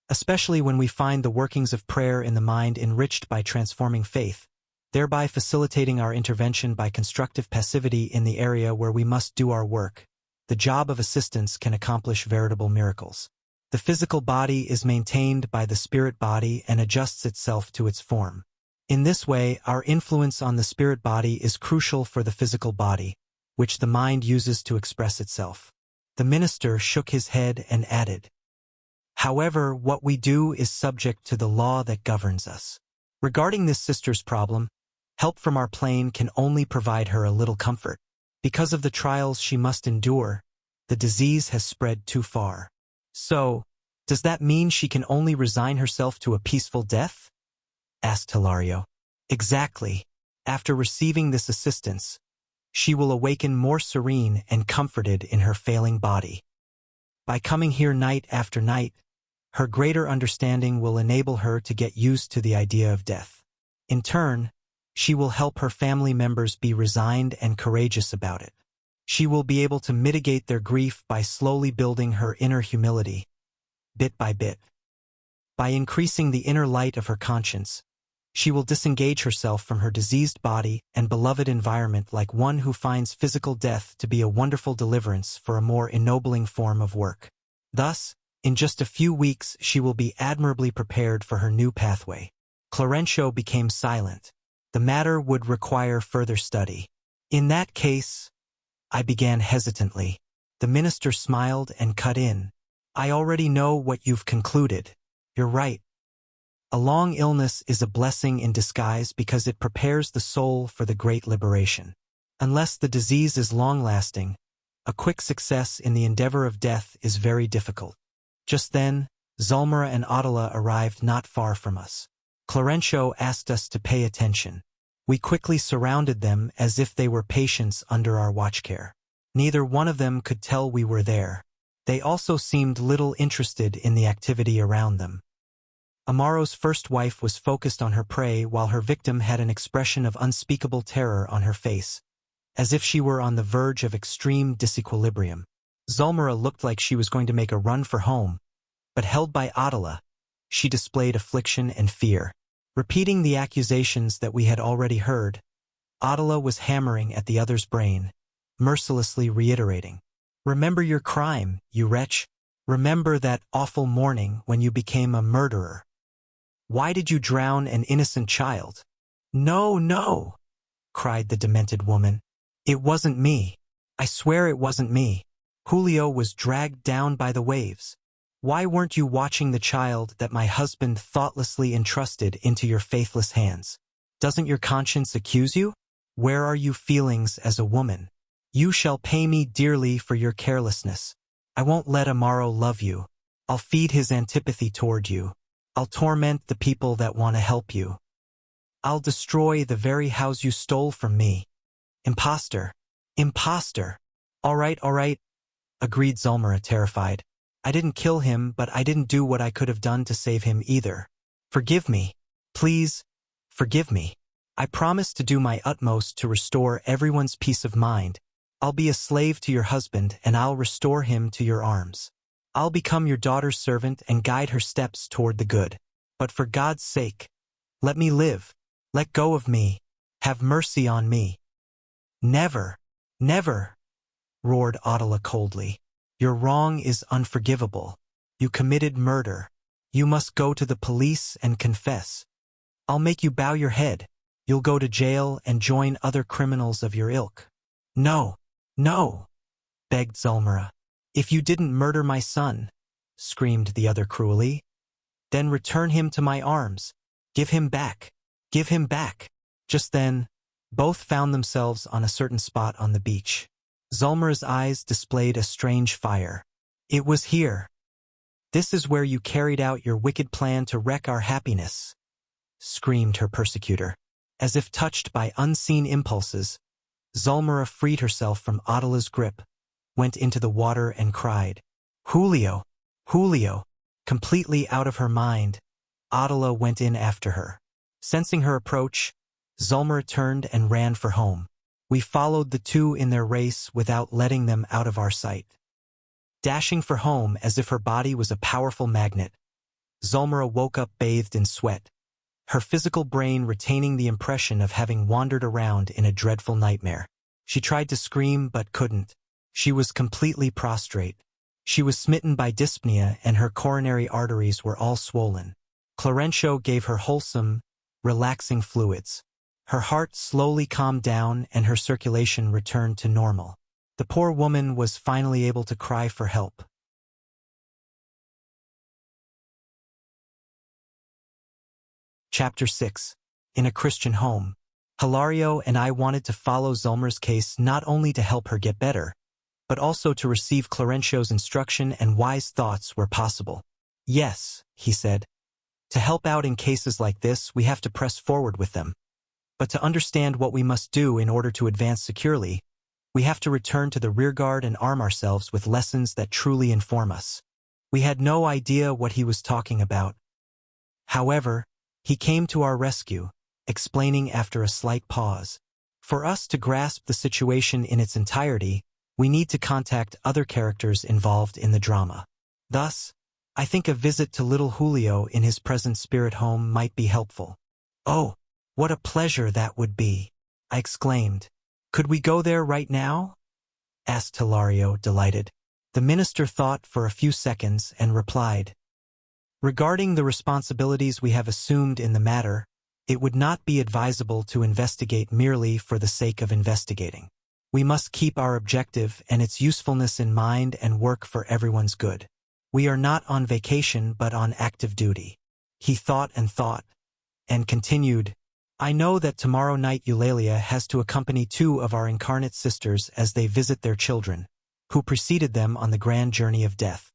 Especially when we find the workings of prayer in the mind enriched by transforming faith, thereby facilitating our intervention by constructive passivity in the area where we must do our work, the job of assistance can accomplish veritable miracles. The physical body is maintained by the spirit body and adjusts itself to its form. In this way, our influence on the spirit body is crucial for the physical body, which the mind uses to express itself. The minister shook his head and added, however, what we do is subject to the law that governs us. Regarding this sister's problem, help from our plane can only provide her a little comfort. Because of the trials she must endure, the disease has spread too far. So, does that mean she can only resign herself to a peaceful death? Asked Hilario. Exactly. After receiving this assistance, she will awaken more serene and comforted in her failing body. By coming here night after night, her greater understanding will enable her to get used to the idea of death. In turn, she will help her family members be resigned and courageous about it. She will be able to mitigate their grief by slowly building her inner humility, bit by bit. By increasing the inner light of her conscience, she will disengage herself from her diseased body and beloved environment like one who finds physical death to be a wonderful deliverance for a more ennobling form of work. Thus, in just a few weeks she will be admirably prepared for her new pathway. Clarêncio became silent. The matter would require further study. In that case, I began hesitantly. The minister smiled and cut in. I already know what you've concluded. You're right. A long illness is a blessing in disguise because it prepares the soul for the great liberation. Unless the disease is long-lasting, a quick success in the endeavor of death is very difficult. Just then, Zulmira and Attila arrived not far from us. Clarêncio asked us to pay attention. We quickly surrounded them as if they were patients under our watchcare. Neither one of them could tell we were there. They also seemed little interested in the activity around them. Amaro's first wife was focused on her prey while her victim had an expression of unspeakable terror on her face, as if she were on the verge of extreme disequilibrium. Zulmira looked like she was going to make a run for home, but held by Attila, she displayed affliction and fear. Repeating the accusations that we had already heard, Attila was hammering at the other's brain, mercilessly reiterating, "Remember your crime, you wretch. Remember that awful morning when you became a murderer. Why did you drown an innocent child? No, no, cried the demented woman. It wasn't me. I swear it wasn't me. Julio was dragged down by the waves. Why weren't you watching the child that my husband thoughtlessly entrusted into your faithless hands? Doesn't your conscience accuse you? Where are you feelings as a woman? You shall pay me dearly for your carelessness. I won't let Amaro love you. I'll feed his antipathy toward you. I'll torment the people that want to help you. I'll destroy the very house you stole from me. Imposter. Imposter. All right, agreed Zulmira, terrified. I didn't kill him, but I didn't do what I could have done to save him either. Forgive me. Please, forgive me. I promise to do my utmost to restore everyone's peace of mind. I'll be a slave to your husband, and I'll restore him to your arms. I'll become your daughter's servant and guide her steps toward the good. But for God's sake, let me live. Let go of me. Have mercy on me. Never, never, roared Adela coldly. Your wrong is unforgivable. You committed murder. You must go to the police and confess. I'll make you bow your head. You'll go to jail and join other criminals of your ilk. No, no, begged Zulmira. If you didn't murder my son, screamed the other cruelly, then return him to my arms. Give him back. Give him back. Just then, both found themselves on a certain spot on the beach. Zulmira's eyes displayed a strange fire. It was here. This is where you carried out your wicked plan to wreck our happiness, screamed her persecutor. As if touched by unseen impulses, Zulmira freed herself from Adela's grip, went into the water and cried, Julio, Julio. Completely out of her mind, Adela went in after her. Sensing her approach, Zulmira turned and ran for home. We followed the two in their race without letting them out of our sight. Dashing for home as if her body was a powerful magnet, Zulmira woke up bathed in sweat, her physical brain retaining the impression of having wandered around in a dreadful nightmare. She tried to scream but couldn't. She was completely prostrate. She was smitten by dyspnea and her coronary arteries were all swollen. Clarêncio gave her wholesome, relaxing fluids. Her heart slowly calmed down and her circulation returned to normal. The poor woman was finally able to cry for help. Chapter 6. In a Christian Home. Hilario and I wanted to follow Zulmira's case not only to help her get better, but also to receive Clarêncio's instruction and wise thoughts where possible. Yes, he said. To help out in cases like this, we have to press forward with them. But to understand what we must do in order to advance securely, we have to return to the rearguard and arm ourselves with lessons that truly inform us. We had no idea what he was talking about. However, he came to our rescue, explaining after a slight pause. For us to grasp the situation in its entirety, we need to contact other characters involved in the drama. Thus, I think a visit to little Julio in his present spirit home might be helpful. Oh, what a pleasure that would be, I exclaimed. Could we go there right now? Asked Hilario, delighted. The minister thought for a few seconds and replied, regarding the responsibilities we have assumed in the matter, it would not be advisable to investigate merely for the sake of investigating. We must keep our objective and its usefulness in mind and work for everyone's good. We are not on vacation but on active duty. He thought, and continued, I know that tomorrow night Eulalia has to accompany two of our incarnate sisters as they visit their children, who preceded them on the grand journey of death.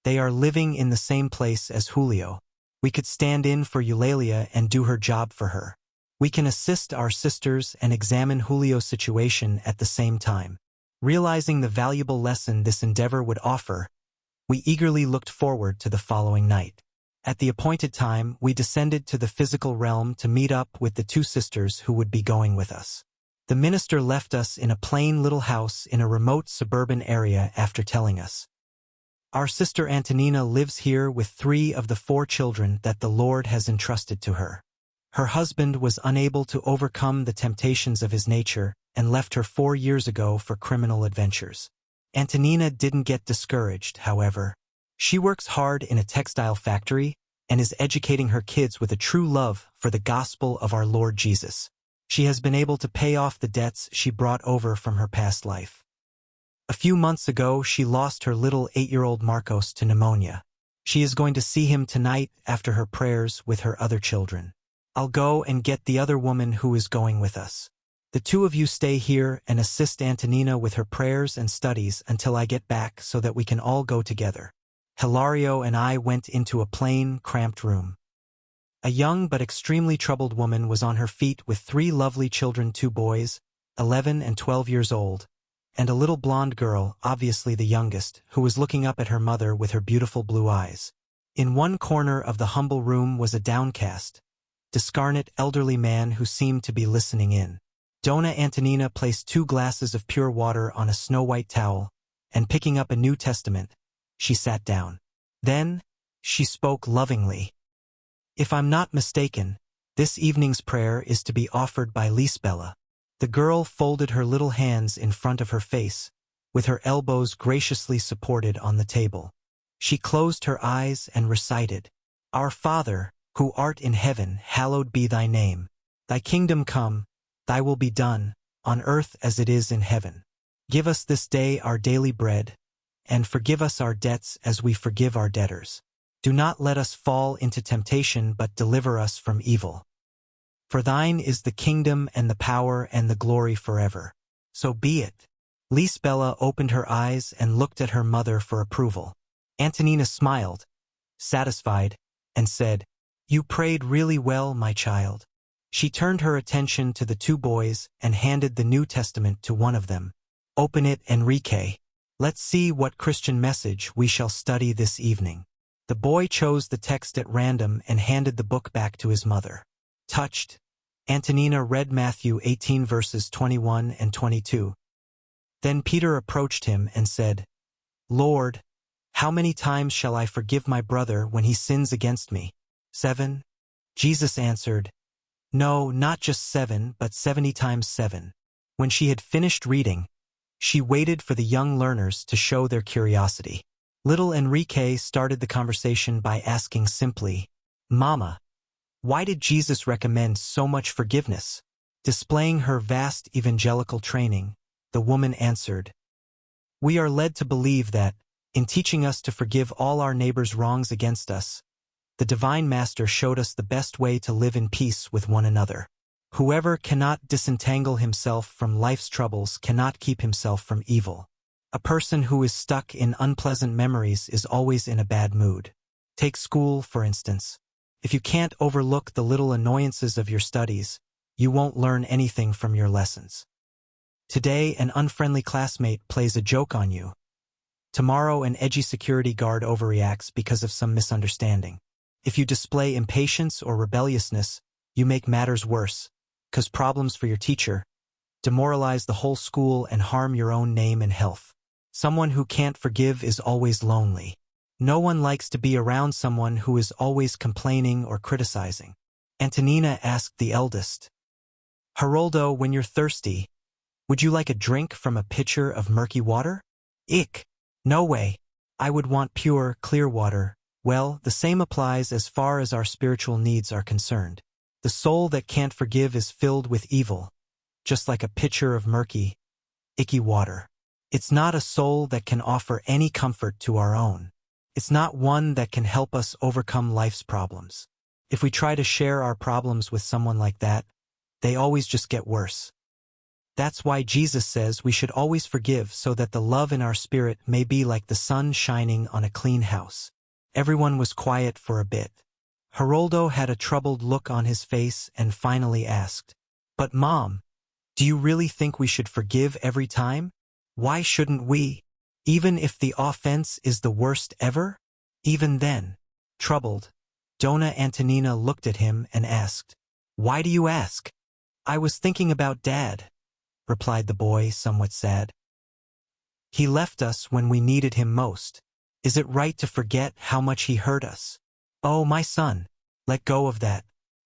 They are living in the same place as Julio. We could stand in for Eulalia and do her job for her. We can assist our sisters and examine Julio's situation at the same time. Realizing the valuable lesson this endeavor would offer, we eagerly looked forward to the following night. At the appointed time, we descended to the physical realm to meet up with the two sisters who would be going with us. The minister left us in a plain little house in a remote suburban area after telling us, our sister Antonina lives here with 3 of the 4 children that the Lord has entrusted to her. Her husband was unable to overcome the temptations of his nature and left her 4 years ago for criminal adventures. Antonina didn't get discouraged, however. She works hard in a textile factory, and is educating her kids with a true love for the gospel of our Lord Jesus. She has been able to pay off the debts she brought over from her past life. A few months ago, she lost her little 8-year-old Marcos to pneumonia. She is going to see him tonight after her prayers with her other children. I'll go and get the other woman who is going with us. The two of you stay here and assist Antonina with her prayers and studies until I get back so that we can all go together. Hilario and I went into a plain, cramped room. A young but extremely troubled woman was on her feet with 3 lovely children, 2 boys, 11 and 12 years old, and a little blonde girl, obviously the youngest, who was looking up at her mother with her beautiful blue eyes. In one corner of the humble room was a downcast, discarnate elderly man who seemed to be listening in. Dona Antonina placed 2 glasses of pure water on a snow-white towel, and picking up a New Testament, she sat down. Then, she spoke lovingly. If I'm not mistaken, this evening's prayer is to be offered by Lisbella. The girl folded her little hands in front of her face, with her elbows graciously supported on the table. She closed her eyes and recited, Our Father, who art in heaven, hallowed be thy name. Thy kingdom come, thy will be done, on earth as it is in heaven. Give us this day our daily bread, and forgive us our debts as we forgive our debtors. Do not let us fall into temptation, but deliver us from evil. For thine is the kingdom and the power and the glory forever. So be it. Lisbella opened her eyes and looked at her mother for approval. Antonina smiled, satisfied, and said, You prayed really well, my child. She turned her attention to the 2 boys and handed the New Testament to one of them. Open it, Enrique. Let's see what Christian message we shall study this evening. The boy chose the text at random and handed the book back to his mother. Touched, Antonina read Matthew 18 verses 21 and 22. Then Peter approached him and said, Lord, how many times shall I forgive my brother when he sins against me? 7? Jesus answered, No, not just 7, but 70 times 7. When she had finished reading, she waited for the young learners to show their curiosity. Little Enrique started the conversation by asking simply, Mama, why did Jesus recommend so much forgiveness? Displaying her vast evangelical training, the woman answered, We are led to believe that, in teaching us to forgive all our neighbors' wrongs against us, the Divine Master showed us the best way to live in peace with one another. Whoever cannot disentangle himself from life's troubles cannot keep himself from evil. A person who is stuck in unpleasant memories is always in a bad mood. Take school, for instance. If you can't overlook the little annoyances of your studies, you won't learn anything from your lessons. Today, an unfriendly classmate plays a joke on you. Tomorrow, an edgy security guard overreacts because of some misunderstanding. If you display impatience or rebelliousness, you make matters worse, cause problems for your teacher, demoralize the whole school, and harm your own name and health. Someone who can't forgive is always lonely. No one likes to be around someone who is always complaining or criticizing. Antonina asked the eldest, Geraldo, when you're thirsty, would you like a drink from a pitcher of murky water? Ick. No way. I would want pure, clear water. Well, the same applies as far as our spiritual needs are concerned. The soul that can't forgive is filled with evil, just like a pitcher of murky, icky water. It's not a soul that can offer any comfort to our own. It's not one that can help us overcome life's problems. If we try to share our problems with someone like that, they always just get worse. That's why Jesus says we should always forgive so that the love in our spirit may be like the sun shining on a clean house. Everyone was quiet for a bit. Geraldo had a troubled look on his face and finally asked, But Mom, do you really think we should forgive every time? Why shouldn't we? Even if the offense is the worst ever? Even then, troubled, Dona Antonina looked at him and asked, Why do you ask? I was thinking about Dad, replied the boy, somewhat sad. He left us when we needed him most. Is it right to forget how much he hurt us? Oh, my son, let go of that.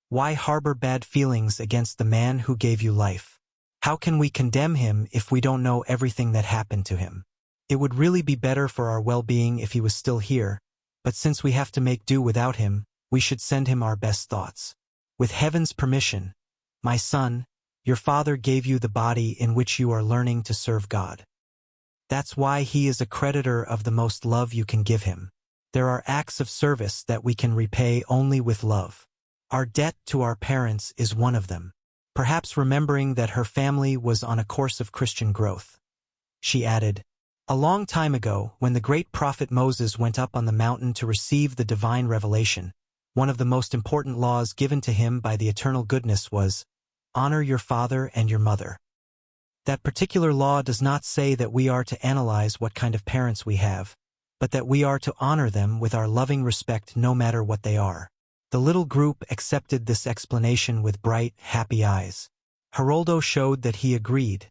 Why harbor bad feelings against the man who gave you life? How can we condemn him if we don't know everything that happened to him? It would really be better for our well-being if he was still here, but since we have to make do without him, we should send him our best thoughts. With heaven's permission, my son, your father gave you the body in which you are learning to serve God. That's why he is a creditor of the most love you can give him. There are acts of service that we can repay only with love. Our debt to our parents is one of them. Perhaps remembering that her family was on a course of Christian growth. She added, a long time ago, when the great prophet Moses went up on the mountain to receive the divine revelation, one of the most important laws given to him by the eternal goodness was, honor your father and your mother. That particular law does not say that we are to analyze what kind of parents we have, but that we are to honor them with our loving respect no matter what they are. The little group accepted this explanation with bright, happy eyes. Geraldo showed that he agreed,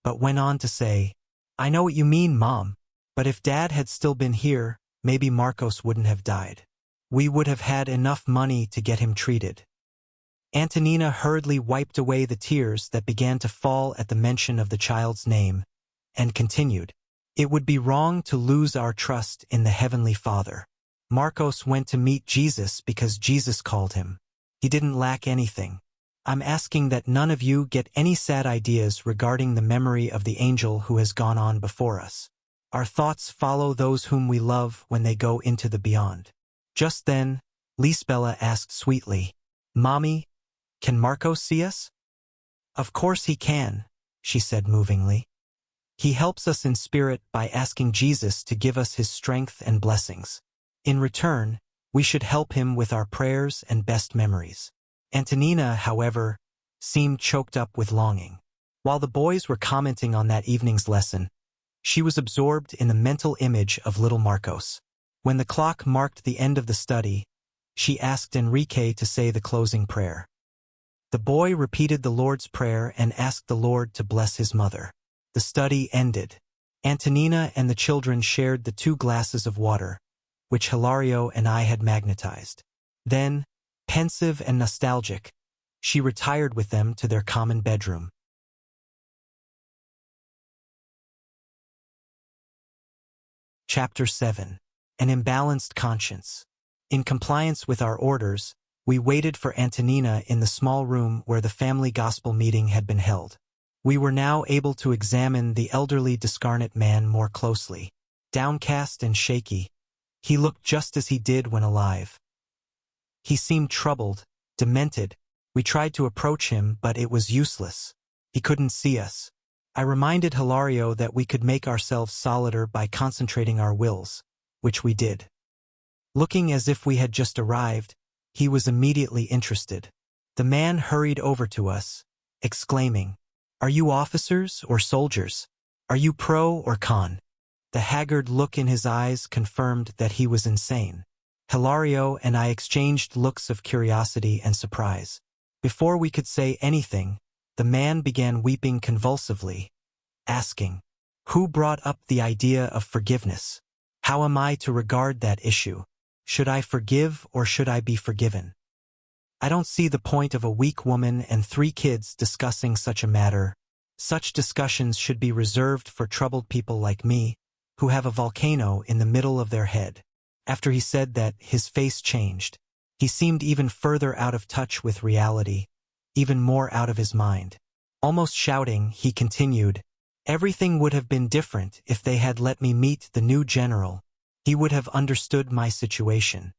but went on to say, I know what you mean, Mom, but if Dad had still been here, maybe Marcos wouldn't have died. We would have had enough money to get him treated. Antonina hurriedly wiped away the tears that began to fall at the mention of the child's name, and continued, it would be wrong to lose our trust in the Heavenly Father. Marcos went to meet Jesus because Jesus called him. He didn't lack anything. I'm asking that none of you get any sad ideas regarding the memory of the angel who has gone on before us. Our thoughts follow those whom we love when they go into the beyond. Just then, Lisbella asked sweetly, Mommy, can Marcos see us? Of course he can, she said movingly. He helps us in spirit by asking Jesus to give us his strength and blessings. In return, we should help him with our prayers and best memories. Antonina, however, seemed choked up with longing. While the boys were commenting on that evening's lesson, she was absorbed in the mental image of little Marcos. When the clock marked the end of the study, she asked Enrique to say the closing prayer. The boy repeated the Lord's Prayer and asked the Lord to bless his mother. The study ended. Antonina and the children shared the 2 glasses of water, which Hilario and I had magnetized. Then, pensive and nostalgic, she retired with them to their common bedroom. Chapter 7. An Imbalanced Conscience. In compliance with our orders, we waited for Antonina in the small room where the family gospel meeting had been held. We were now able to examine the elderly discarnate man more closely. Downcast and shaky, he looked just as he did when alive. He seemed troubled, demented. We tried to approach him, but it was useless. He couldn't see us. I reminded Hilario that we could make ourselves solider by concentrating our wills, which we did. Looking as if we had just arrived, he was immediately interested. The man hurried over to us, exclaiming, Are you officers or soldiers? Are you pro or con? The haggard look in his eyes confirmed that he was insane. Hilario and I exchanged looks of curiosity and surprise. Before we could say anything, the man began weeping convulsively, asking, Who brought up the idea of forgiveness? How am I to regard that issue? Should I forgive or should I be forgiven? I don't see the point of a weak woman and 3 kids discussing such a matter. Such discussions should be reserved for troubled people like me, who have a volcano in the middle of their head. After he said that, his face changed. He seemed even further out of touch with reality, even more out of his mind. Almost shouting, he continued, Everything would have been different if they had let me meet the new general. He would have understood my situation.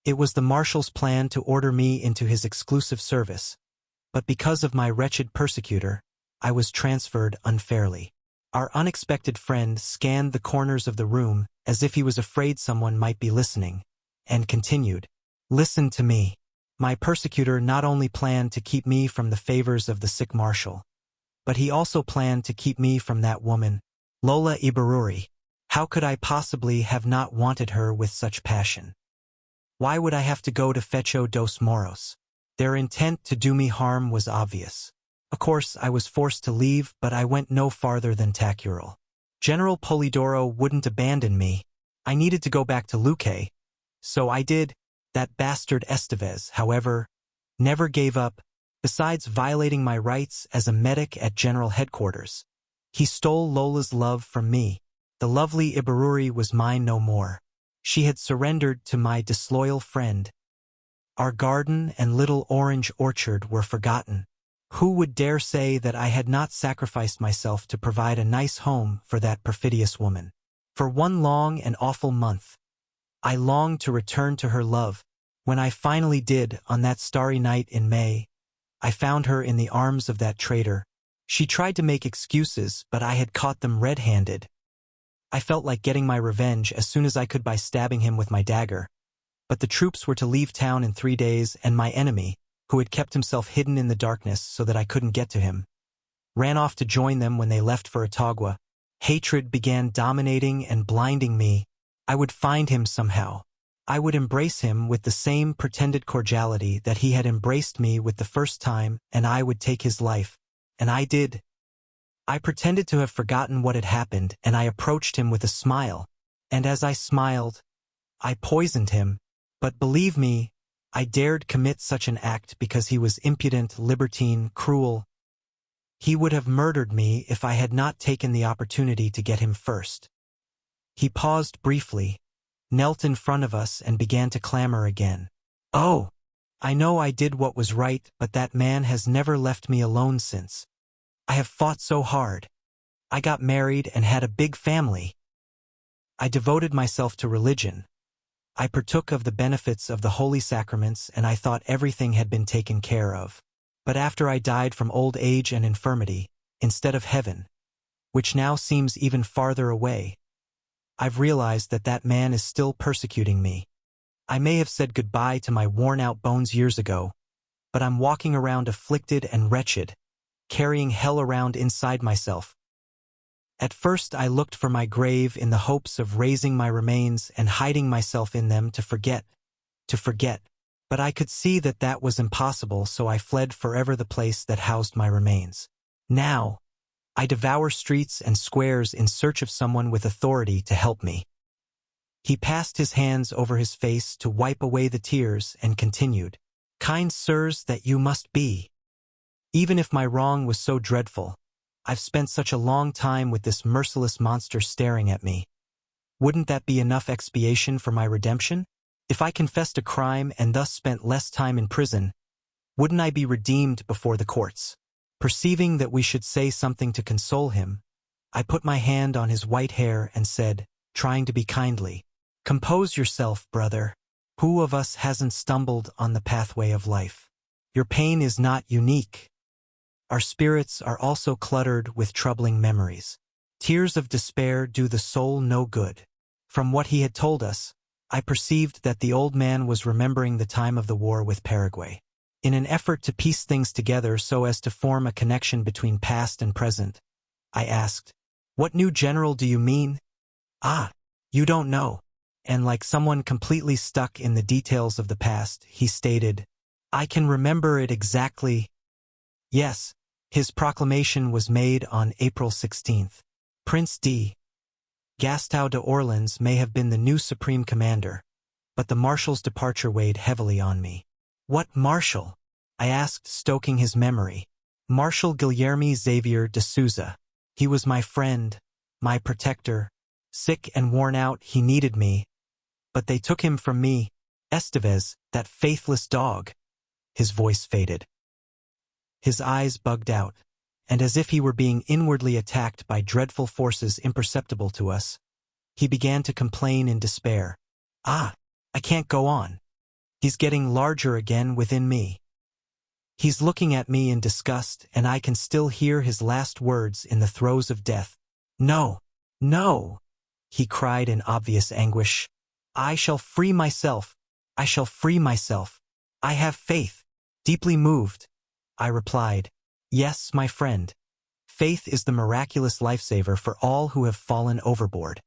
It was the marshal's plan to order me into his exclusive service, but because of my wretched persecutor, I was transferred unfairly. Our unexpected friend scanned the corners of the room as if he was afraid someone might be listening, and continued, Listen to me. My persecutor not only planned to keep me from the favors of the sick marshal, but he also planned to keep me from that woman, Lola Ibaruri. How could I possibly have not wanted her with such passion? Why would I have to go to Fecho dos Moros? Their intent to do me harm was obvious. Of course, I was forced to leave, but I went no farther than Tacural. General Polidoro wouldn't abandon me. I needed to go back to Luque, so I did. That bastard Estevez, however, never gave up. Besides violating my rights as a medic at General Headquarters, he stole Lola's love from me. The lovely Ibaruri was mine no more. She had surrendered to my disloyal friend, Our garden and little orange orchard were forgotten. Who would dare say that I had not sacrificed myself to provide a nice home for that perfidious woman? For one long and awful month, I longed to return to her love. When I finally did, on that starry night in May, I found her in the arms of that traitor. She tried to make excuses, but I had caught them red-handed. I felt like getting my revenge as soon as I could by stabbing him with my dagger. But the troops were to leave town in 3 days, and my enemy, who had kept himself hidden in the darkness so that I couldn't get to him, ran off to join them when they left for Otagua. Hatred began dominating and blinding me. I would find him somehow. I would embrace him with the same pretended cordiality that he had embraced me with the first time, and I would take his life. And I did. I pretended to have forgotten what had happened, and I approached him with a smile. And as I smiled, I poisoned him. But believe me, I dared commit such an act because he was impudent, libertine, cruel. He would have murdered me if I had not taken the opportunity to get him first. He paused briefly, knelt in front of us, and began to clamor again. Oh, I know I did what was right, but that man has never left me alone since. I have fought so hard. I got married and had a big family. I devoted myself to religion. I partook of the benefits of the holy sacraments, and I thought everything had been taken care of. But after I died from old age and infirmity, instead of heaven, which now seems even farther away, I've realized that that man is still persecuting me. I may have said goodbye to my worn-out bones years ago, but I'm walking around afflicted and wretched, carrying hell around inside myself. At first I looked for my grave in the hopes of raising my remains and hiding myself in them to forget. But I could see that that was impossible, so I fled forever the place that housed my remains. Now, I devour streets and squares in search of someone with authority to help me. He passed his hands over his face to wipe away the tears and continued, "Kind sirs that you must be. Even if my wrong was so dreadful, I've spent such a long time with this merciless monster staring at me. Wouldn't that be enough expiation for my redemption? If I confessed a crime and thus spent less time in prison, wouldn't I be redeemed before the courts?" Perceiving that we should say something to console him, I put my hand on his white hair and said, trying to be kindly, "Compose yourself, brother. Who of us hasn't stumbled on the pathway of life? Your pain is not unique. Our spirits are also cluttered with troubling memories. Tears of despair do the soul no good." From what he had told us, I perceived that the old man was remembering the time of the war with Paraguay. In an effort to piece things together so as to form a connection between past and present, I asked, "What new general do you mean?" "Ah, you don't know." And like someone completely stuck in the details of the past, he stated, "I can remember it exactly. Yes, his proclamation was made on April 16th. Prince de Gastão de Orleans may have been the new supreme commander, but the marshal's departure weighed heavily on me." "What marshal?" I asked, stoking his memory. "Marshal Guilherme Xavier de Souza. He was my friend, my protector. Sick and worn out, he needed me. But they took him from me. Estevez, that faithless dog." His voice faded. His eyes bugged out, and as if he were being inwardly attacked by dreadful forces imperceptible to us, he began to complain in despair. "Ah, I can't go on. He's getting larger again within me. He's looking at me in disgust, and I can still hear his last words in the throes of death. No, no," he cried in obvious anguish. "I shall free myself. I shall free myself. I have faith." Deeply moved, I replied, "Yes, my friend. Faith is the miraculous lifesaver for all who have fallen overboard.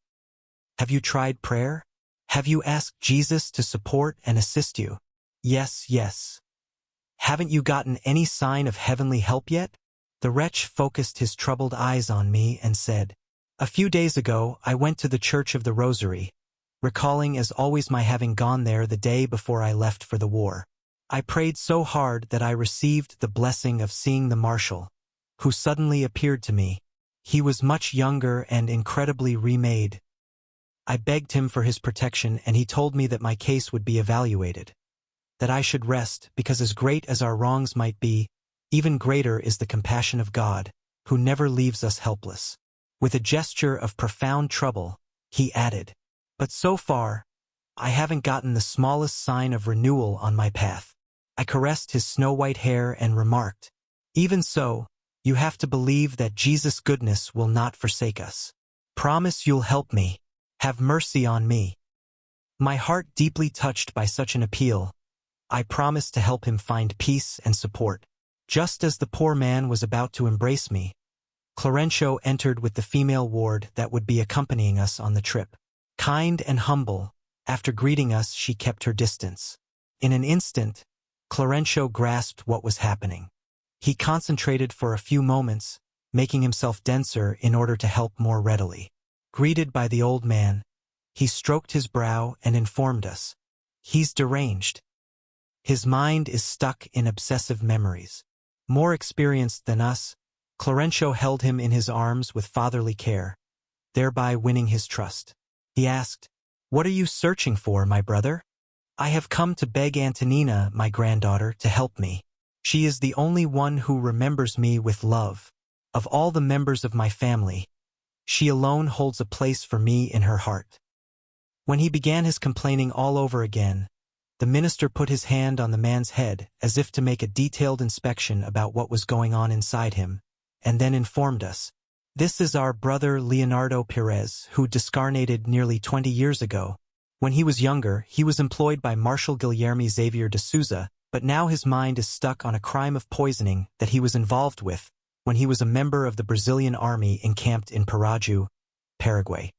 Have you tried prayer? Have you asked Jesus to support and assist you?" "Yes, yes." "Haven't you gotten any sign of heavenly help yet?" The wretch focused his troubled eyes on me and said, "A few days ago I went to the Church of the Rosary, recalling as always my having gone there the day before I left for the war. I prayed so hard that I received the blessing of seeing the marshal, who suddenly appeared to me. He was much younger and incredibly remade. I begged him for his protection, and he told me that my case would be evaluated, that I should rest, because as great as our wrongs might be, even greater is the compassion of God, who never leaves us helpless. With a gesture of profound trouble, he added, "But so far, I haven't gotten the smallest sign of renewal on my path." I caressed his snow-white hair and remarked, "Even so, you have to believe that Jesus' goodness will not forsake us. Promise you'll help me. Have mercy on me." My heart deeply touched by such an appeal, I promised to help him find peace and support. Just as the poor man was about to embrace me, Clarêncio entered with the female ward that would be accompanying us on the trip. Kind and humble, after greeting us she kept her distance. In an instant, Clarêncio grasped what was happening. He concentrated for a few moments, making himself denser in order to help more readily. Greeted by the old man, he stroked his brow and informed us, "He's deranged. His mind is stuck in obsessive memories." More experienced than us, Clarêncio held him in his arms with fatherly care, thereby winning his trust. He asked, "What are you searching for, my brother?" "I have come to beg Antonina, my granddaughter, to help me. She is the only one who remembers me with love. Of all the members of my family, she alone holds a place for me in her heart." When he began his complaining all over again, the minister put his hand on the man's head as if to make a detailed inspection about what was going on inside him, and then informed us, "This is our brother Leonardo Perez, who discarnated nearly 20 years ago. When he was younger, he was employed by Marshal Guilherme Xavier de Souza, but now his mind is stuck on a crime of poisoning that he was involved with when he was a member of the Brazilian army encamped in Paraju, Paraguay."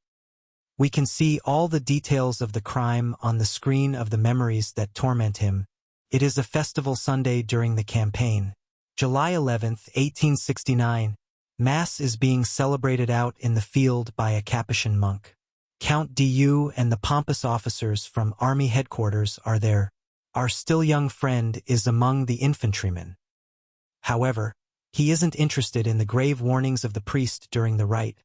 We can see all the details of the crime on the screen of the memories that torment him. It is a festival Sunday during the campaign. July 11th, 1869. Mass is being celebrated out in the field by a Capuchin monk. Count Du and the pompous officers from Army headquarters are there. Our still young friend is among the infantrymen. However, he isn't interested in the grave warnings of the priest during the rite,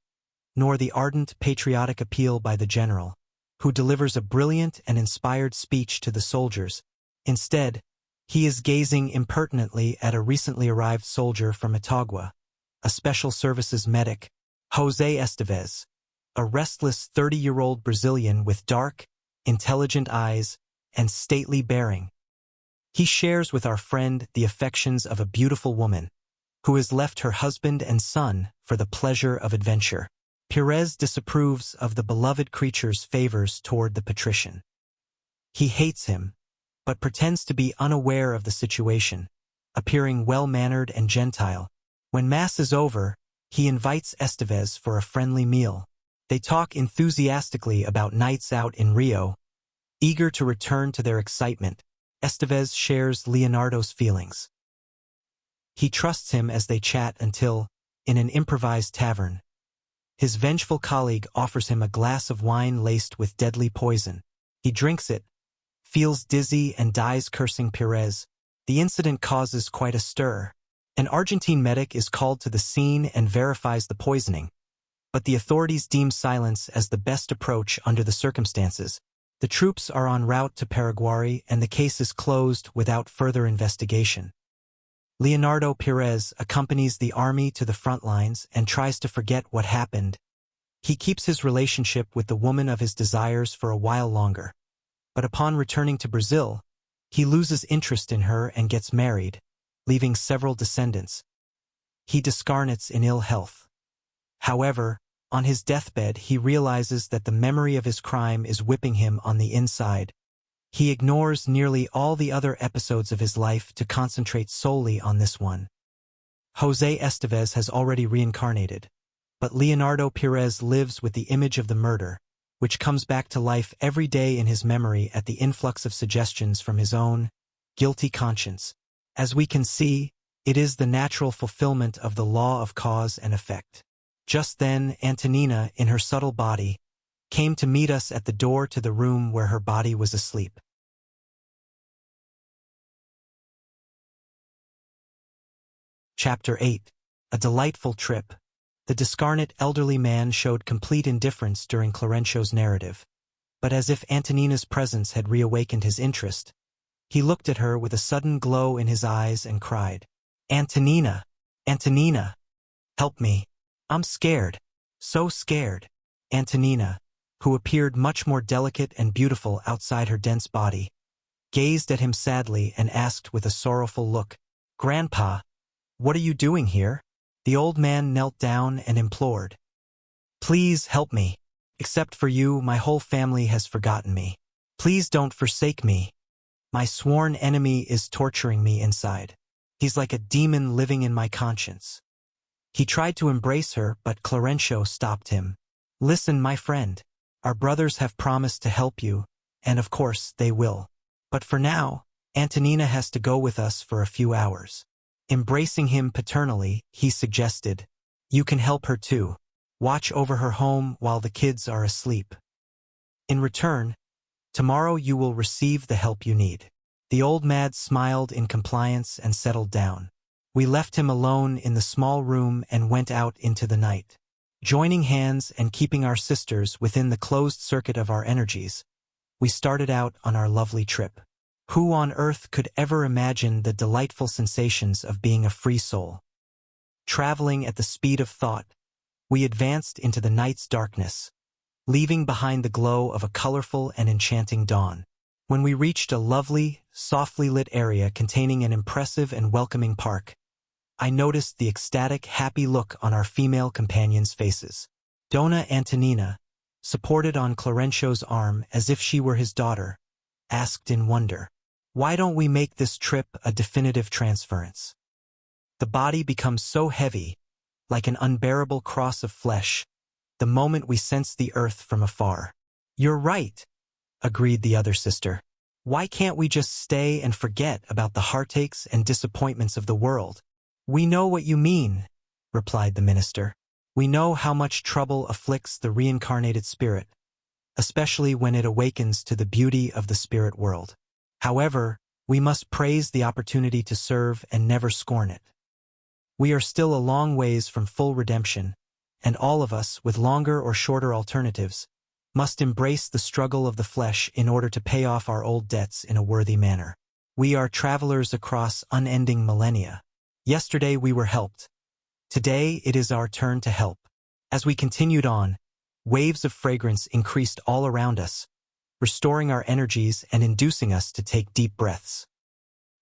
nor the ardent patriotic appeal by the general, who delivers a brilliant and inspired speech to the soldiers. Instead, he is gazing impertinently at a recently arrived soldier from Itagua, a special services medic, José Estevez, a restless 30-year-old Brazilian with dark, intelligent eyes and stately bearing. He shares with our friend the affections of a beautiful woman, who has left her husband and son for the pleasure of adventure. Perez disapproves of the beloved creature's favors toward the patrician. He hates him, but pretends to be unaware of the situation, appearing well-mannered and gentile. When Mass is over, he invites Estevez for a friendly meal. They talk enthusiastically about nights out in Rio. Eager to return to their excitement, Estevez shares Leonardo's feelings. He trusts him as they chat until, in an improvised tavern, his vengeful colleague offers him a glass of wine laced with deadly poison. He drinks it, feels dizzy and dies cursing Perez. The incident causes quite a stir. An Argentine medic is called to the scene and verifies the poisoning, but the authorities deem silence as the best approach under the circumstances. The troops are en route to Paraguay and the case is closed without further investigation. Leonardo Perez accompanies the army to the front lines and tries to forget what happened. He keeps his relationship with the woman of his desires for a while longer, but upon returning to Brazil, he loses interest in her and gets married, leaving several descendants. He discarnates in ill health. However, on his deathbed he realizes that the memory of his crime is whipping him on the inside. He ignores nearly all the other episodes of his life to concentrate solely on this one. José Estevez has already reincarnated, but Leonardo Perez lives with the image of the murder, which comes back to life every day in his memory at the influx of suggestions from his own guilty conscience. As we can see, it is the natural fulfillment of the law of cause and effect. Just then, Antonina, in her subtle body, came to meet us at the door to the room where her body was asleep. Chapter 8. A delightful trip. The discarnate elderly man showed complete indifference during Clarêncio's narrative, but as if Antonina's presence had reawakened his interest, He looked at her with a sudden glow in his eyes and cried, "Antonina! Antonina! Help me! I'm scared! So scared!" Antonina, who appeared much more delicate and beautiful outside her dense body, gazed at him sadly and asked with a sorrowful look, "Grandpa, what are you doing here?" The old man knelt down and implored, "Please help me. Except for you, my whole family has forgotten me. Please don't forsake me. My sworn enemy is torturing me inside. He's like a demon living in my conscience." He tried to embrace her, but Clarêncio stopped him. "Listen, my friend. Our brothers have promised to help you, and of course they will. But for now, Antonina has to go with us for a few hours." Embracing him paternally, he suggested, "You can help her too. Watch over her home while the kids are asleep. In return, tomorrow you will receive the help you need." The old man smiled in compliance and settled down. We left him alone in the small room and went out into the night. Joining hands and keeping our sisters within the closed circuit of our energies, we started out on our lovely trip. Who on earth could ever imagine the delightful sensations of being a free soul? Traveling at the speed of thought, we advanced into the night's darkness, leaving behind the glow of a colorful and enchanting dawn. When we reached a lovely, softly lit area containing an impressive and welcoming park, I noticed the ecstatic, happy look on our female companions' faces. Donna Antonina, supported on Clarêncio's arm as if she were his daughter, asked in wonder, "Why don't we make this trip a definitive transference? The body becomes so heavy, like an unbearable cross of flesh, the moment we sense the earth from afar." "You're right," agreed the other sister. "Why can't we just stay and forget about the heartaches and disappointments of the world?" "We know what you mean," replied the minister. "We know how much trouble afflicts the reincarnated spirit, especially when it awakens to the beauty of the spirit world. However, we must praise the opportunity to serve and never scorn it. We are still a long ways from full redemption, and all of us, with longer or shorter alternatives, must embrace the struggle of the flesh in order to pay off our old debts in a worthy manner. We are travelers across unending millennia. Yesterday we were helped. Today it is our turn to help." As we continued on, waves of fragrance increased all around us, restoring our energies and inducing us to take deep breaths.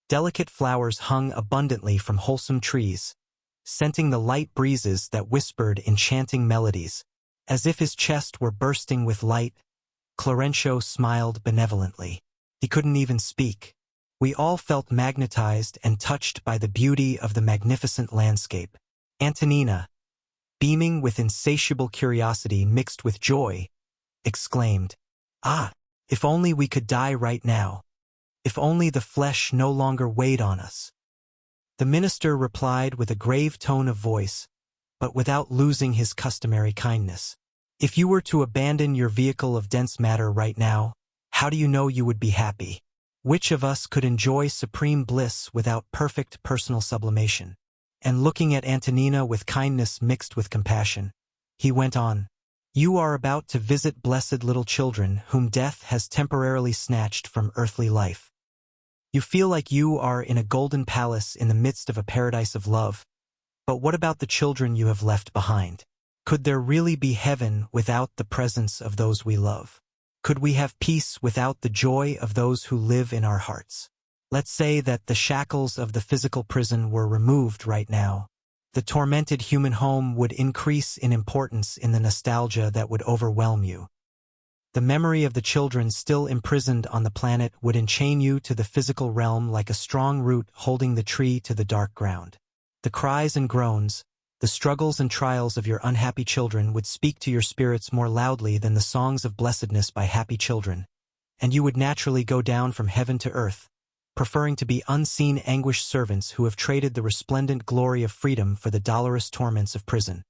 Delicate flowers hung abundantly from wholesome trees, scenting the light breezes that whispered enchanting melodies. As if his chest were bursting with light, Clarêncio smiled benevolently. He couldn't even speak. We all felt magnetized and touched by the beauty of the magnificent landscape. Antonina, beaming with insatiable curiosity mixed with joy, exclaimed, "Ah, if only we could die right now. If only the flesh no longer weighed on us." The minister replied with a grave tone of voice, but without losing his customary kindness. "If you were to abandon your vehicle of dense matter right now, how do you know you would be happy? Which of us could enjoy supreme bliss without perfect personal sublimation?" And looking at Antonina with kindness mixed with compassion, he went on, "You are about to visit blessed little children whom death has temporarily snatched from earthly life. You feel like you are in a golden palace in the midst of a paradise of love, but what about the children you have left behind? Could there really be heaven without the presence of those we love? Could we have peace without the joy of those who live in our hearts? Let's say that the shackles of the physical prison were removed right now. The tormented human home would increase in importance in the nostalgia that would overwhelm you. The memory of the children still imprisoned on the planet would enchain you to the physical realm like a strong root holding the tree to the dark ground. The cries and groans, the struggles and trials of your unhappy children would speak to your spirits more loudly than the songs of blessedness by happy children, and you would naturally go down from heaven to earth, preferring to be unseen anguished servants who have traded the resplendent glory of freedom for the dolorous torments of prison.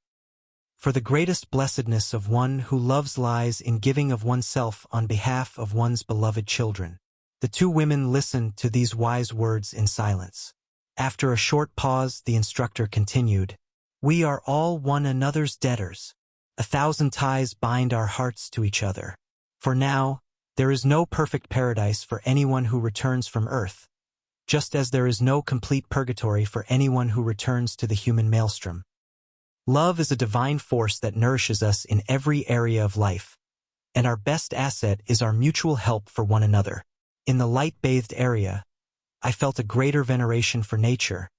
For the greatest blessedness of one who loves lies in giving of oneself on behalf of one's beloved children." The two women listened to these wise words in silence. After a short pause, the instructor continued, "We are all one another's debtors. 1,000 ties bind our hearts to each other. For now, There is no perfect paradise for anyone who returns from Earth, just as there is no complete purgatory for anyone who returns to the human maelstrom. Love is a divine force that nourishes us in every area of life, and our best asset is our mutual help for one another. In the light-bathed area, I felt a greater veneration for nature,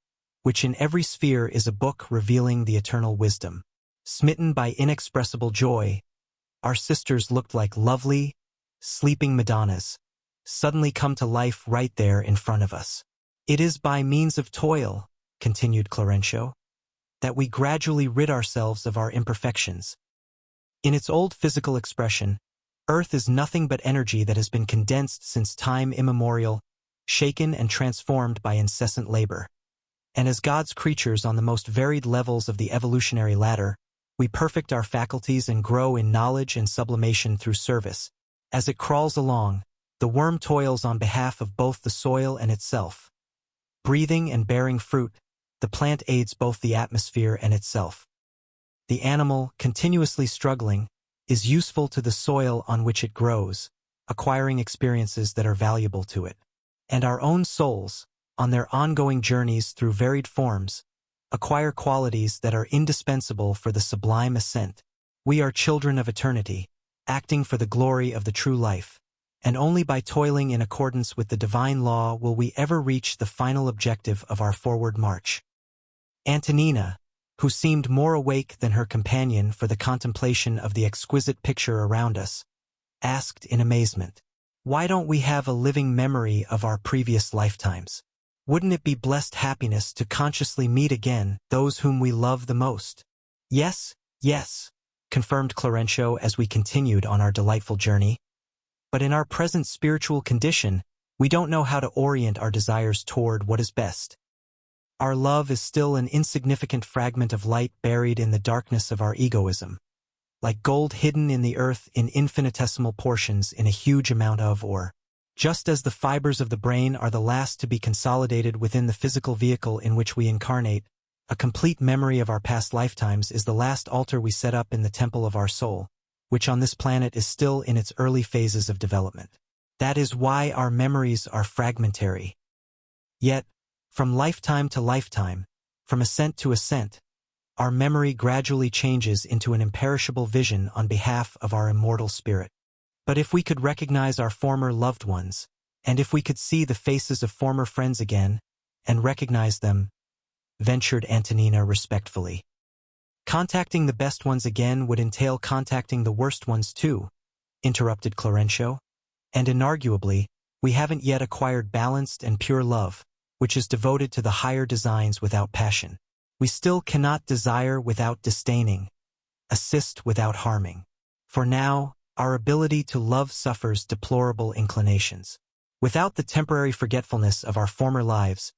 which in every sphere is a book revealing the eternal wisdom. Smitten by inexpressible joy, our sisters looked like lovely, sleeping Madonnas, suddenly come to life right there in front of us. It is by means of toil, continued Clarêncio, that we gradually rid ourselves of our imperfections. In its old physical expression, Earth is nothing but energy that has been condensed since time immemorial, shaken and transformed by incessant labor. And as God's creatures on the most varied levels of the evolutionary ladder, we perfect our faculties and grow in knowledge and sublimation through service. As it crawls along, the worm toils on behalf of both the soil and itself. Breathing and bearing fruit, the plant aids both the atmosphere and itself. The animal, continuously struggling, is useful to the soil on which it grows, acquiring experiences that are valuable to it. And our own souls, on their ongoing journeys through varied forms, acquire qualities that are indispensable for the sublime ascent. We are children of eternity, acting for the glory of the true life, and only by toiling in accordance with the divine law will we ever reach the final objective of our forward march. Antonina, who seemed more awake than her companion for the contemplation of the exquisite picture around us, asked in amazement, "Why don't we have a living memory of our previous lifetimes? Wouldn't it be blessed happiness to consciously meet again those whom we love the most?" "Yes, yes," confirmed Clarêncio as we continued on our delightful journey. "But in our present spiritual condition, we don't know how to orient our desires toward what is best. Our love is still an insignificant fragment of light buried in the darkness of our egoism, like gold hidden in the earth in infinitesimal portions in a huge amount of ore. Just as the fibers of the brain are the last to be consolidated within the physical vehicle in which we incarnate, a complete memory of our past lifetimes is the last altar we set up in the temple of our soul, which on this planet is still in its early phases of development. That is why our memories are fragmentary. Yet, from lifetime to lifetime, from ascent to ascent, our memory gradually changes into an imperishable vision on behalf of our immortal spirit. But if we could recognize our former loved ones, and if we could see the faces of former friends again, and recognize them, ventured Antonina respectfully. Contacting the best ones again would entail contacting the worst ones too, interrupted Clarêncio, and inarguably, we haven't yet acquired balanced and pure love, which is devoted to the higher designs without passion. We still cannot desire without disdaining, assist without harming. For now, our ability to love suffers deplorable inclinations. Without the temporary forgetfulness of our former lives,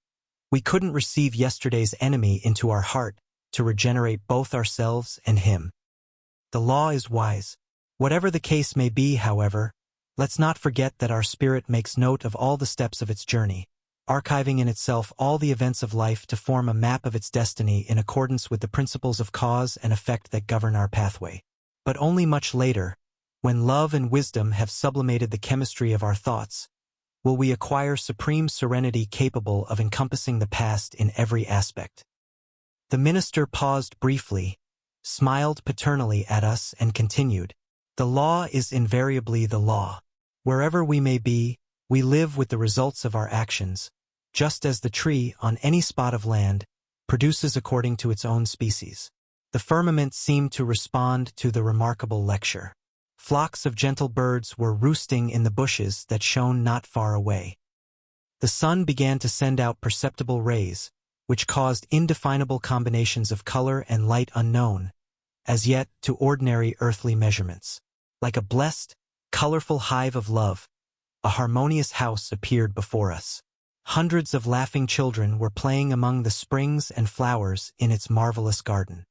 we couldn't receive yesterday's enemy into our heart to regenerate both ourselves and him. The law is wise. Whatever the case may be, however, let's not forget that our spirit makes note of all the steps of its journey, archiving in itself all the events of life to form a map of its destiny in accordance with the principles of cause and effect that govern our pathway. But only much later, when love and wisdom have sublimated the chemistry of our thoughts, will we acquire supreme serenity capable of encompassing the past in every aspect. The minister paused briefly, smiled paternally at us and continued, "The law is invariably the law. Wherever we may be, we live with the results of our actions, just as the tree on any spot of land produces according to its own species." The firmament seemed to respond to the remarkable lecture. Flocks of gentle birds were roosting in the bushes that shone not far away. The sun began to send out perceptible rays, which caused indefinable combinations of color and light unknown, as yet, to ordinary earthly measurements. Like a blessed, colorful hive of love, a harmonious house appeared before us. Hundreds of laughing children were playing among the springs and flowers in its marvelous garden.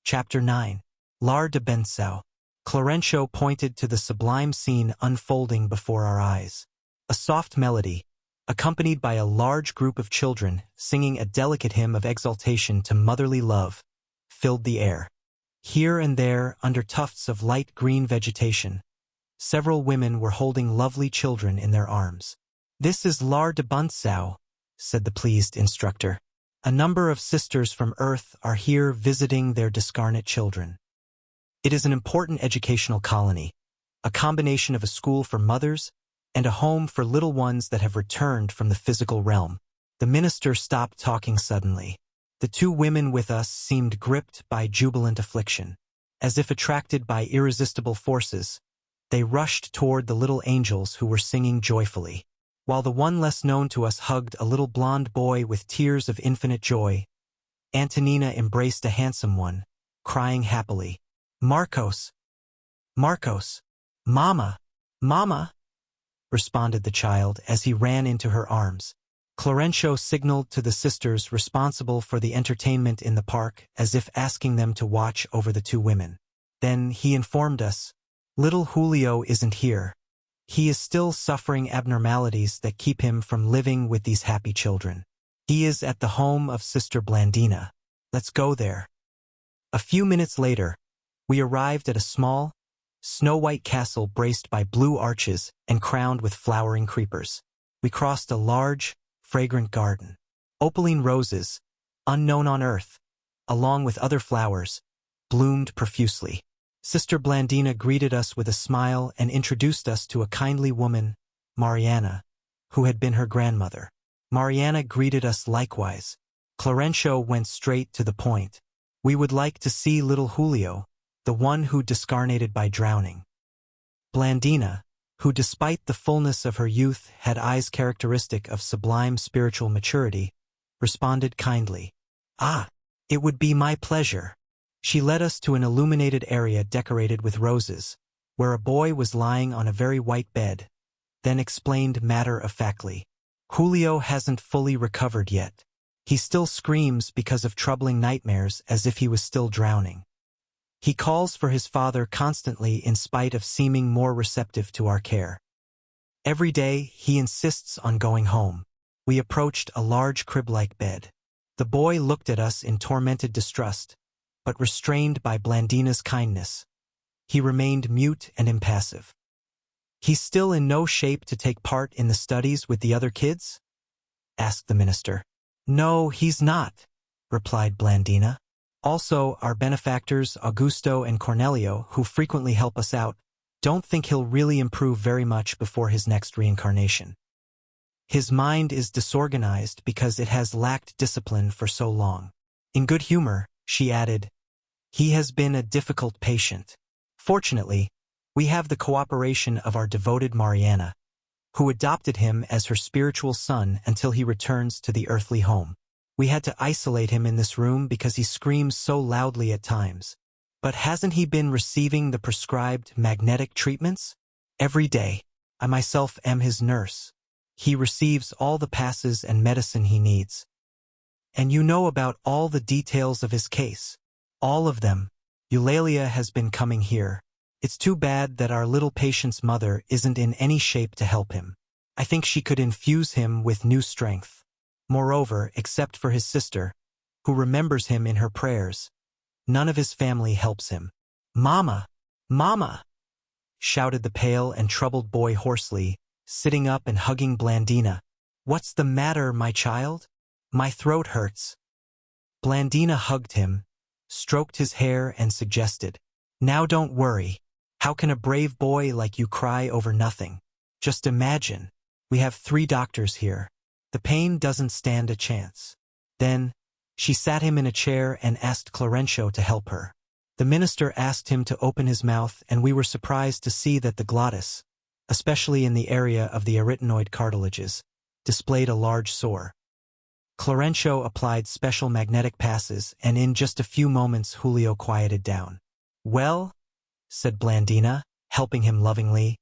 Chapter 9. L'art de Bensao. Clarêncio pointed to the sublime scene unfolding before our eyes. A soft melody, accompanied by a large group of children singing a delicate hymn of exaltation to motherly love, filled the air. Here and there, under tufts of light green vegetation, several women were holding lovely children in their arms. "This is Lar de Buntsau," said the pleased instructor. "A number of sisters from Earth are here visiting their discarnate children. It is an important educational colony, a combination of a school for mothers and a home for little ones that have returned from the physical realm." The minister stopped talking suddenly. The two women with us seemed gripped by jubilant affliction. As if attracted by irresistible forces, they rushed toward the little angels who were singing joyfully, while the one less known to us hugged a little blond boy with tears of infinite joy. Antonina embraced a handsome one, crying happily, "Marcos! Marcos! Mama! Mama!" responded the child as he ran into her arms. Clarêncio signaled to the sisters responsible for the entertainment in the park as if asking them to watch over the two women. Then he informed us, "Little Julio isn't here. He is still suffering abnormalities that keep him from living with these happy children. He is at the home of Sister Blandina. Let's go there." A few minutes later, we arrived at a small, snow-white castle braced by blue arches and crowned with flowering creepers. We crossed a large, fragrant garden. Opaline roses, unknown on earth, along with other flowers, bloomed profusely. Sister Blandina greeted us with a smile and introduced us to a kindly woman, Mariana, who had been her grandmother. Mariana greeted us likewise. Clarêncio went straight to the point. "We would like to see little Julio, the one who discarnated by drowning." Blandina, who despite the fullness of her youth had eyes characteristic of sublime spiritual maturity, responded kindly, "Ah, it would be my pleasure." She led us to an illuminated area decorated with roses, where a boy was lying on a very white bed, then explained matter-of-factly, "Julio hasn't fully recovered yet. He still screams because of troubling nightmares as if he was still drowning. He calls for his father constantly in spite of seeming more receptive to our care. Every day, he insists on going home." We approached a large crib-like bed. The boy looked at us in tormented distrust, but restrained by Blandina's kindness, he remained mute and impassive. "He's still in no shape to take part in the studies with the other kids?" asked the minister. "No, he's not," replied Blandina. "Also, our benefactors Augusto and Cornelio, who frequently help us out, don't think he'll really improve very much before his next reincarnation. His mind is disorganized because it has lacked discipline for so long." In good humor, she added, "He has been a difficult patient. Fortunately, we have the cooperation of our devoted Mariana, who adopted him as her spiritual son until he returns to the earthly home. We had to isolate him in this room because he screams so loudly at times. But hasn't he been receiving the prescribed magnetic treatments? Every day, I myself am his nurse. He receives all the passes and medicine he needs. And you know about all the details of his case. All of them. Eulalia has been coming here. It's too bad that our little patient's mother isn't in any shape to help him. I think she could infuse him with new strength. Moreover, except for his sister, who remembers him in her prayers, none of his family helps him." "Mama! Mama!" shouted the pale and troubled boy hoarsely, sitting up and hugging Blandina. "What's the matter, my child? My throat hurts." Blandina hugged him, stroked his hair and suggested, "Now don't worry. How can a brave boy like you cry over nothing? Just imagine, we have 3 doctors here. The pain doesn't stand a chance." Then, she sat him in a chair and asked Clarêncio to help her. The minister asked him to open his mouth and we were surprised to see that the glottis, especially in the area of the arytenoid cartilages, displayed a large sore. Clarêncio applied special magnetic passes and in just a few moments Julio quieted down. "Well," said Blandina, helping him lovingly,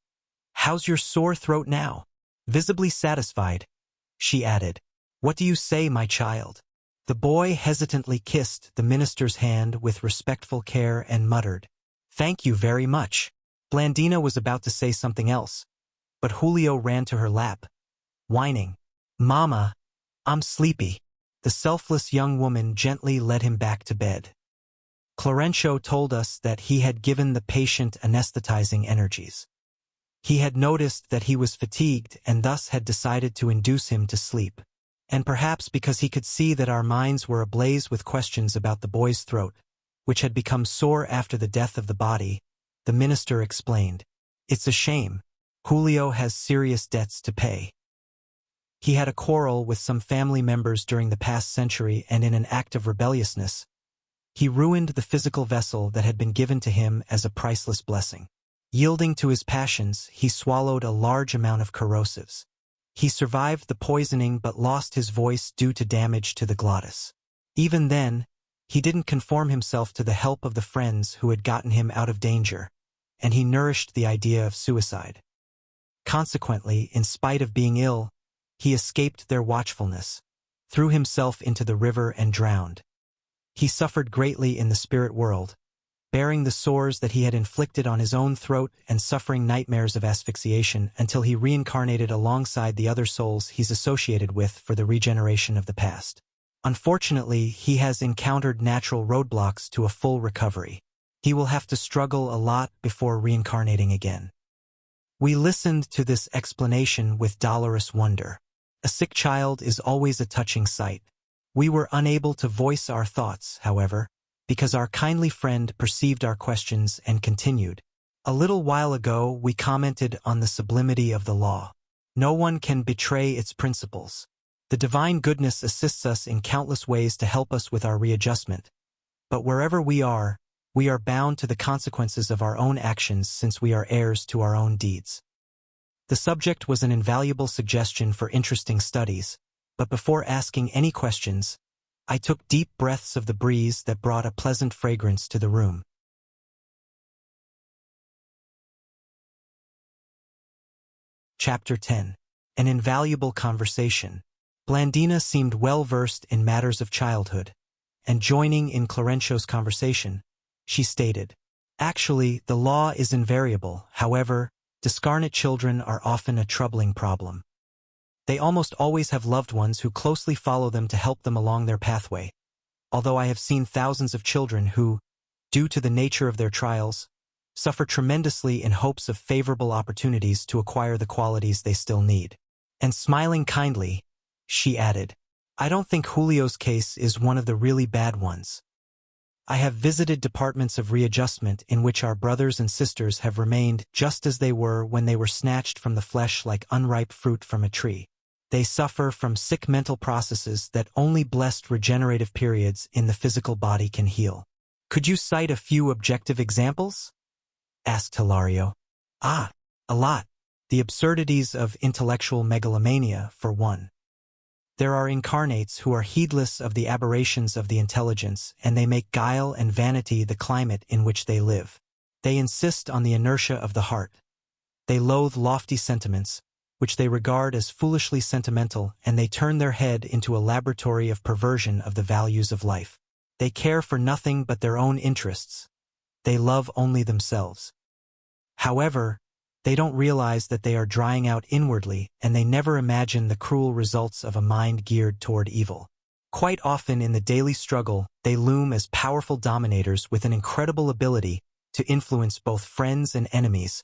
"how's your sore throat now?" Visibly satisfied, she added, "What do you say, my child?" The boy hesitantly kissed the minister's hand with respectful care and muttered, "Thank you very much." Blandina was about to say something else, but Julio ran to her lap, whining, "Mama, I'm sleepy." The selfless young woman gently led him back to bed. Clarêncio told us that he had given the patient anesthetizing energies. He had noticed that he was fatigued and thus had decided to induce him to sleep. And perhaps because he could see that our minds were ablaze with questions about the boy's throat, which had become sore after the death of the body, the minister explained, "It's a shame. Julio has serious debts to pay. He had a quarrel with some family members during the past century, and in an act of rebelliousness, he ruined the physical vessel that had been given to him as a priceless blessing. Yielding to his passions, he swallowed a large amount of corrosives. He survived the poisoning but lost his voice due to damage to the glottis. Even then, he didn't conform himself to the help of the friends who had gotten him out of danger, and he nourished the idea of suicide. Consequently, in spite of being ill, he escaped their watchfulness, threw himself into the river and drowned. He suffered greatly in the spirit world, bearing the sores that he had inflicted on his own throat and suffering nightmares of asphyxiation until he reincarnated alongside the other souls he's associated with for the regeneration of the past. Unfortunately, he has encountered natural roadblocks to a full recovery. He will have to struggle a lot before reincarnating again." We listened to this explanation with dolorous wonder. A sick child is always a touching sight. We were unable to voice our thoughts, however, because our kindly friend perceived our questions and continued. "A little while ago we commented on the sublimity of the law. No one can betray its principles. The divine goodness assists us in countless ways to help us with our readjustment. But wherever we are bound to the consequences of our own actions since we are heirs to our own deeds." The subject was an invaluable suggestion for interesting studies, but before asking any questions, I took deep breaths of the breeze that brought a pleasant fragrance to the room. Chapter 10. An Invaluable Conversation. Blandina seemed well versed in matters of childhood, and joining in Clarêncio's conversation, she stated, "Actually, the law is invariable. However, discarnate children are often a troubling problem. They almost always have loved ones who closely follow them to help them along their pathway, although I have seen thousands of children who, due to the nature of their trials, suffer tremendously in hopes of favorable opportunities to acquire the qualities they still need." And smiling kindly, she added, "I don't think Julio's case is one of the really bad ones. I have visited departments of readjustment in which our brothers and sisters have remained just as they were when they were snatched from the flesh like unripe fruit from a tree. They suffer from sick mental processes that only blessed regenerative periods in the physical body can heal." "Could you cite a few objective examples?" asked Hilario. "A lot. The absurdities of intellectual megalomania, for one. There are incarnates who are heedless of the aberrations of the intelligence, and they make guile and vanity the climate in which they live. They insist on the inertia of the heart. They loathe lofty sentiments, which they regard as foolishly sentimental, and they turn their head into a laboratory of perversion of the values of life. They care for nothing but their own interests. They love only themselves. However, they don't realize that they are drying out inwardly, and they never imagine the cruel results of a mind geared toward evil. Quite often in the daily struggle, they loom as powerful dominators with an incredible ability to influence both friends and enemies,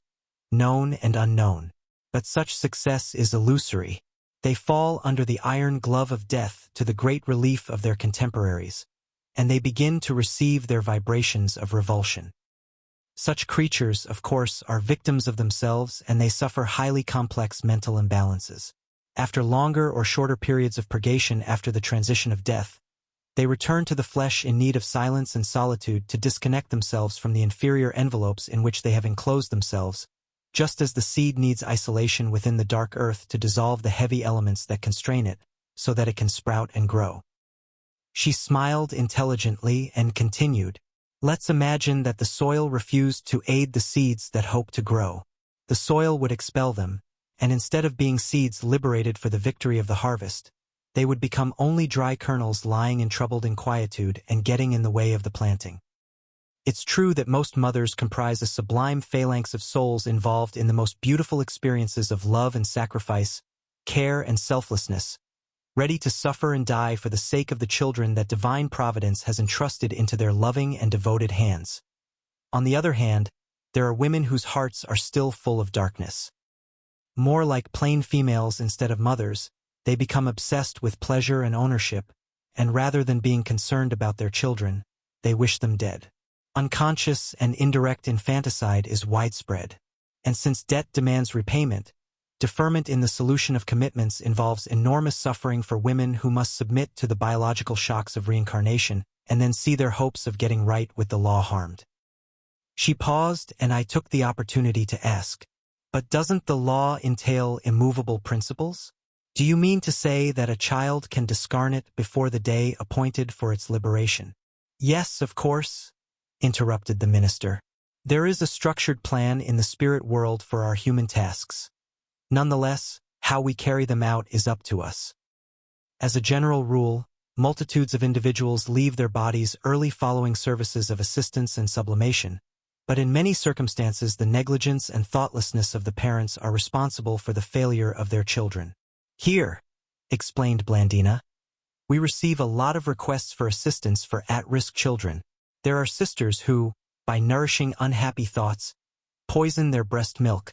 known and unknown. But such success is illusory. They fall under the iron glove of death to the great relief of their contemporaries, and they begin to receive their vibrations of revulsion. Such creatures, of course, are victims of themselves, and they suffer highly complex mental imbalances. After longer or shorter periods of purgation after the transition of death, they return to the flesh in need of silence and solitude to disconnect themselves from the inferior envelopes in which they have enclosed themselves, just as the seed needs isolation within the dark earth to dissolve the heavy elements that constrain it, so that it can sprout and grow." She smiled intelligently and continued, "Let's imagine that the soil refused to aid the seeds that hope to grow. The soil would expel them, and instead of being seeds liberated for the victory of the harvest, they would become only dry kernels lying in troubled inquietude and getting in the way of the planting. It's true that most mothers comprise a sublime phalanx of souls involved in the most beautiful experiences of love and sacrifice, care and selflessness, ready to suffer and die for the sake of the children that divine providence has entrusted into their loving and devoted hands. On the other hand, there are women whose hearts are still full of darkness. More like plain females instead of mothers, they become obsessed with pleasure and ownership, and rather than being concerned about their children, they wish them dead. Unconscious and indirect infanticide is widespread, and since debt demands repayment, deferment in the solution of commitments involves enormous suffering for women who must submit to the biological shocks of reincarnation and then see their hopes of getting right with the law harmed. She paused, and I took the opportunity to ask, "But doesn't the law entail immovable principles? Do you mean to say that a child can discarnate before the day appointed for its liberation?" "Yes, of course," interrupted the minister. "There is a structured plan in the spirit world for our human tasks. Nonetheless, how we carry them out is up to us. As a general rule, multitudes of individuals leave their bodies early following services of assistance and sublimation, but in many circumstances the negligence and thoughtlessness of the parents are responsible for the failure of their children. Here," explained Blandina, "we receive a lot of requests for assistance for at-risk children. There are sisters who, by nourishing unhappy thoughts, poison their breast milk,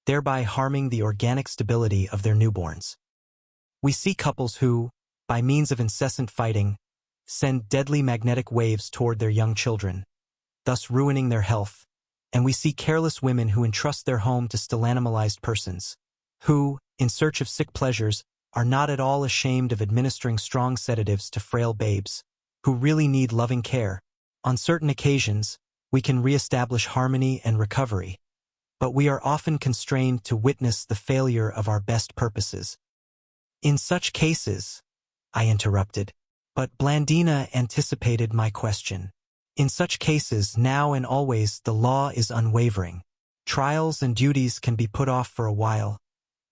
thereby harming the organic stability of their newborns. We see couples who, by means of incessant fighting, send deadly magnetic waves toward their young children, thus ruining their health, and we see careless women who entrust their home to still animalized persons, who, in search of sick pleasures, are not at all ashamed of administering strong sedatives to frail babes, who really need loving care. On certain occasions, we can re-establish harmony and recovery, but we are often constrained to witness the failure of our best purposes." "In such cases," I interrupted, but Blandina anticipated my question. "In such cases, now and always, the law is unwavering. Trials and duties can be put off for a while,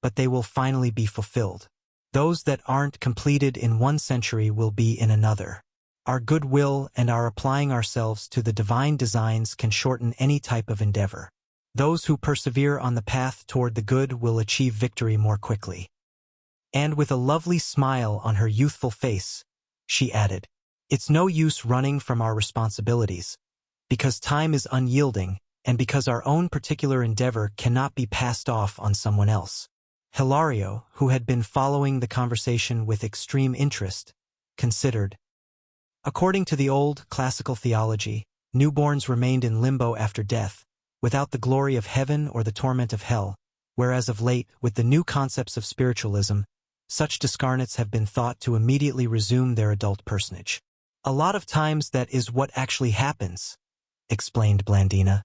but they will finally be fulfilled. Those that aren't completed in one century will be in another. Our goodwill and our applying ourselves to the divine designs can shorten any type of endeavor. Those who persevere on the path toward the good will achieve victory more quickly." And with a lovely smile on her youthful face, she added, "It's no use running from our responsibilities, because time is unyielding and because our own particular endeavor cannot be passed off on someone else." Hilario, who had been following the conversation with extreme interest, considered. According to the old classical theology, newborns remained in limbo after death, without the glory of heaven or the torment of hell, whereas of late, with the new concepts of spiritualism, such discarnates have been thought to immediately resume their adult personage. "A lot of times that is what actually happens," explained Blandina.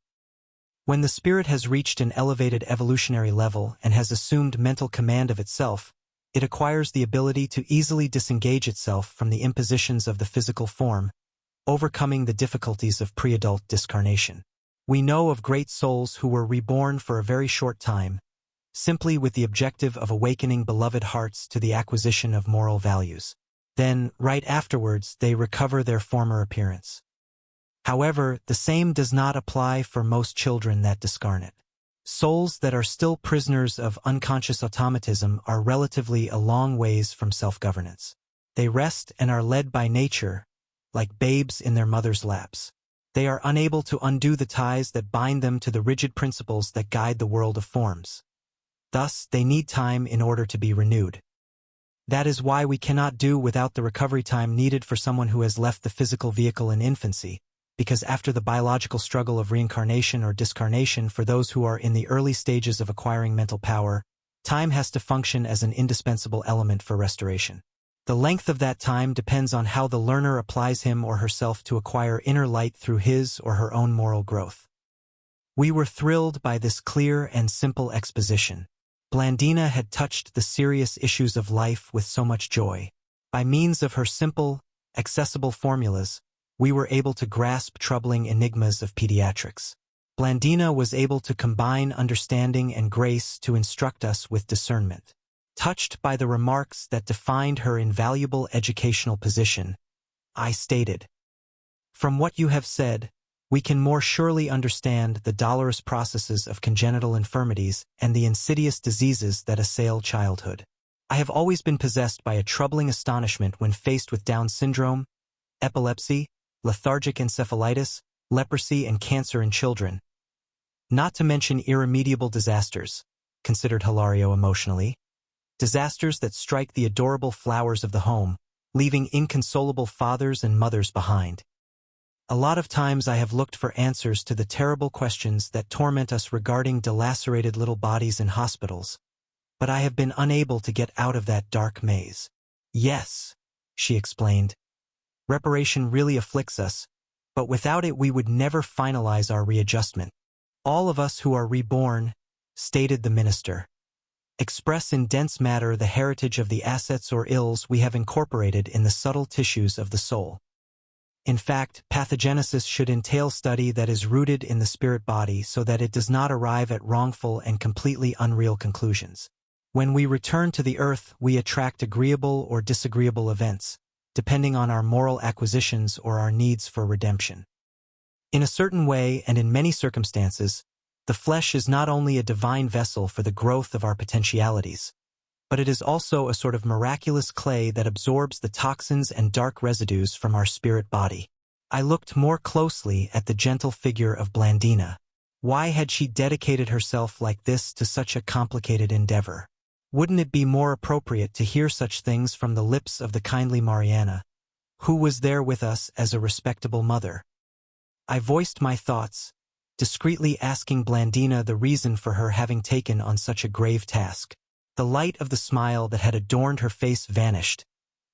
"When the spirit has reached an elevated evolutionary level and has assumed mental command of itself, it acquires the ability to easily disengage itself from the impositions of the physical form, overcoming the difficulties of pre-adult discarnation. We know of great souls who were reborn for a very short time, simply with the objective of awakening beloved hearts to the acquisition of moral values. Then, right afterwards, they recover their former appearance. However, the same does not apply for most children that discarnate. Souls that are still prisoners of unconscious automatism are relatively a long ways from self-governance. They rest and are led by nature, like babes in their mother's laps. They are unable to undo the ties that bind them to the rigid principles that guide the world of forms. Thus, they need time in order to be renewed. That is why we cannot do without the recovery time needed for someone who has left the physical vehicle in infancy, because after the biological struggle of reincarnation or discarnation for those who are in the early stages of acquiring mental power, time has to function as an indispensable element for restoration. The length of that time depends on how the learner applies him or herself to acquire inner light through his or her own moral growth. We were thrilled by this clear and simple exposition. Blandina had touched the serious issues of life with so much joy. By means of her simple, accessible formulas, we were able to grasp troubling enigmas of pediatrics. Blandina was able to combine understanding and grace to instruct us with discernment. Touched by the remarks that defined her invaluable educational position, I stated, "From what you have said, we can more surely understand the dolorous processes of congenital infirmities and the insidious diseases that assail childhood. I have always been possessed by a troubling astonishment when faced with Down syndrome, epilepsy, lethargic encephalitis, leprosy, and cancer in children. Not to mention irremediable disasters, considered Hilario emotionally. Disasters that strike the adorable flowers of the home, leaving inconsolable fathers and mothers behind. A lot of times I have looked for answers to the terrible questions that torment us regarding delacerated little bodies in hospitals, but I have been unable to get out of that dark maze. Yes, she explained. Reparation really afflicts us, but without it we would never finalize our readjustment. All of us who are reborn, stated the minister, express in dense matter the heritage of the assets or ills we have incorporated in the subtle tissues of the soul. In fact, pathogenesis should entail study that is rooted in the spirit body so that it does not arrive at wrongful and completely unreal conclusions. When we return to the earth, we attract agreeable or disagreeable events, depending on our moral acquisitions or our needs for redemption. In a certain way and in many circumstances, the flesh is not only a divine vessel for the growth of our potentialities, but it is also a sort of miraculous clay that absorbs the toxins and dark residues from our spirit body. I looked more closely at the gentle figure of Blandina. Why had she dedicated herself like this to such a complicated endeavor? Wouldn't it be more appropriate to hear such things from the lips of the kindly Mariana, who was there with us as a respectable mother? I voiced my thoughts, discreetly asking Blandina the reason for her having taken on such a grave task. The light of the smile that had adorned her face vanished,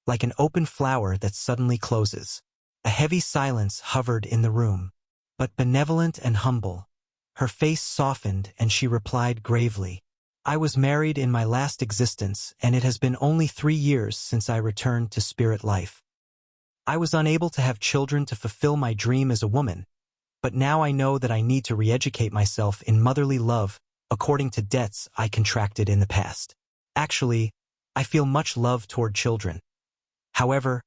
like an open flower that suddenly closes. A heavy silence hovered in the room, but benevolent and humble. Her face softened and she replied gravely, I was married in my last existence, and it has been only 3 years since I returned to spirit life. I was unable to have children to fulfill my dream as a woman, but now I know that I need to re-educate myself in motherly love according to debts I contracted in the past. Actually, I feel much love toward children. However,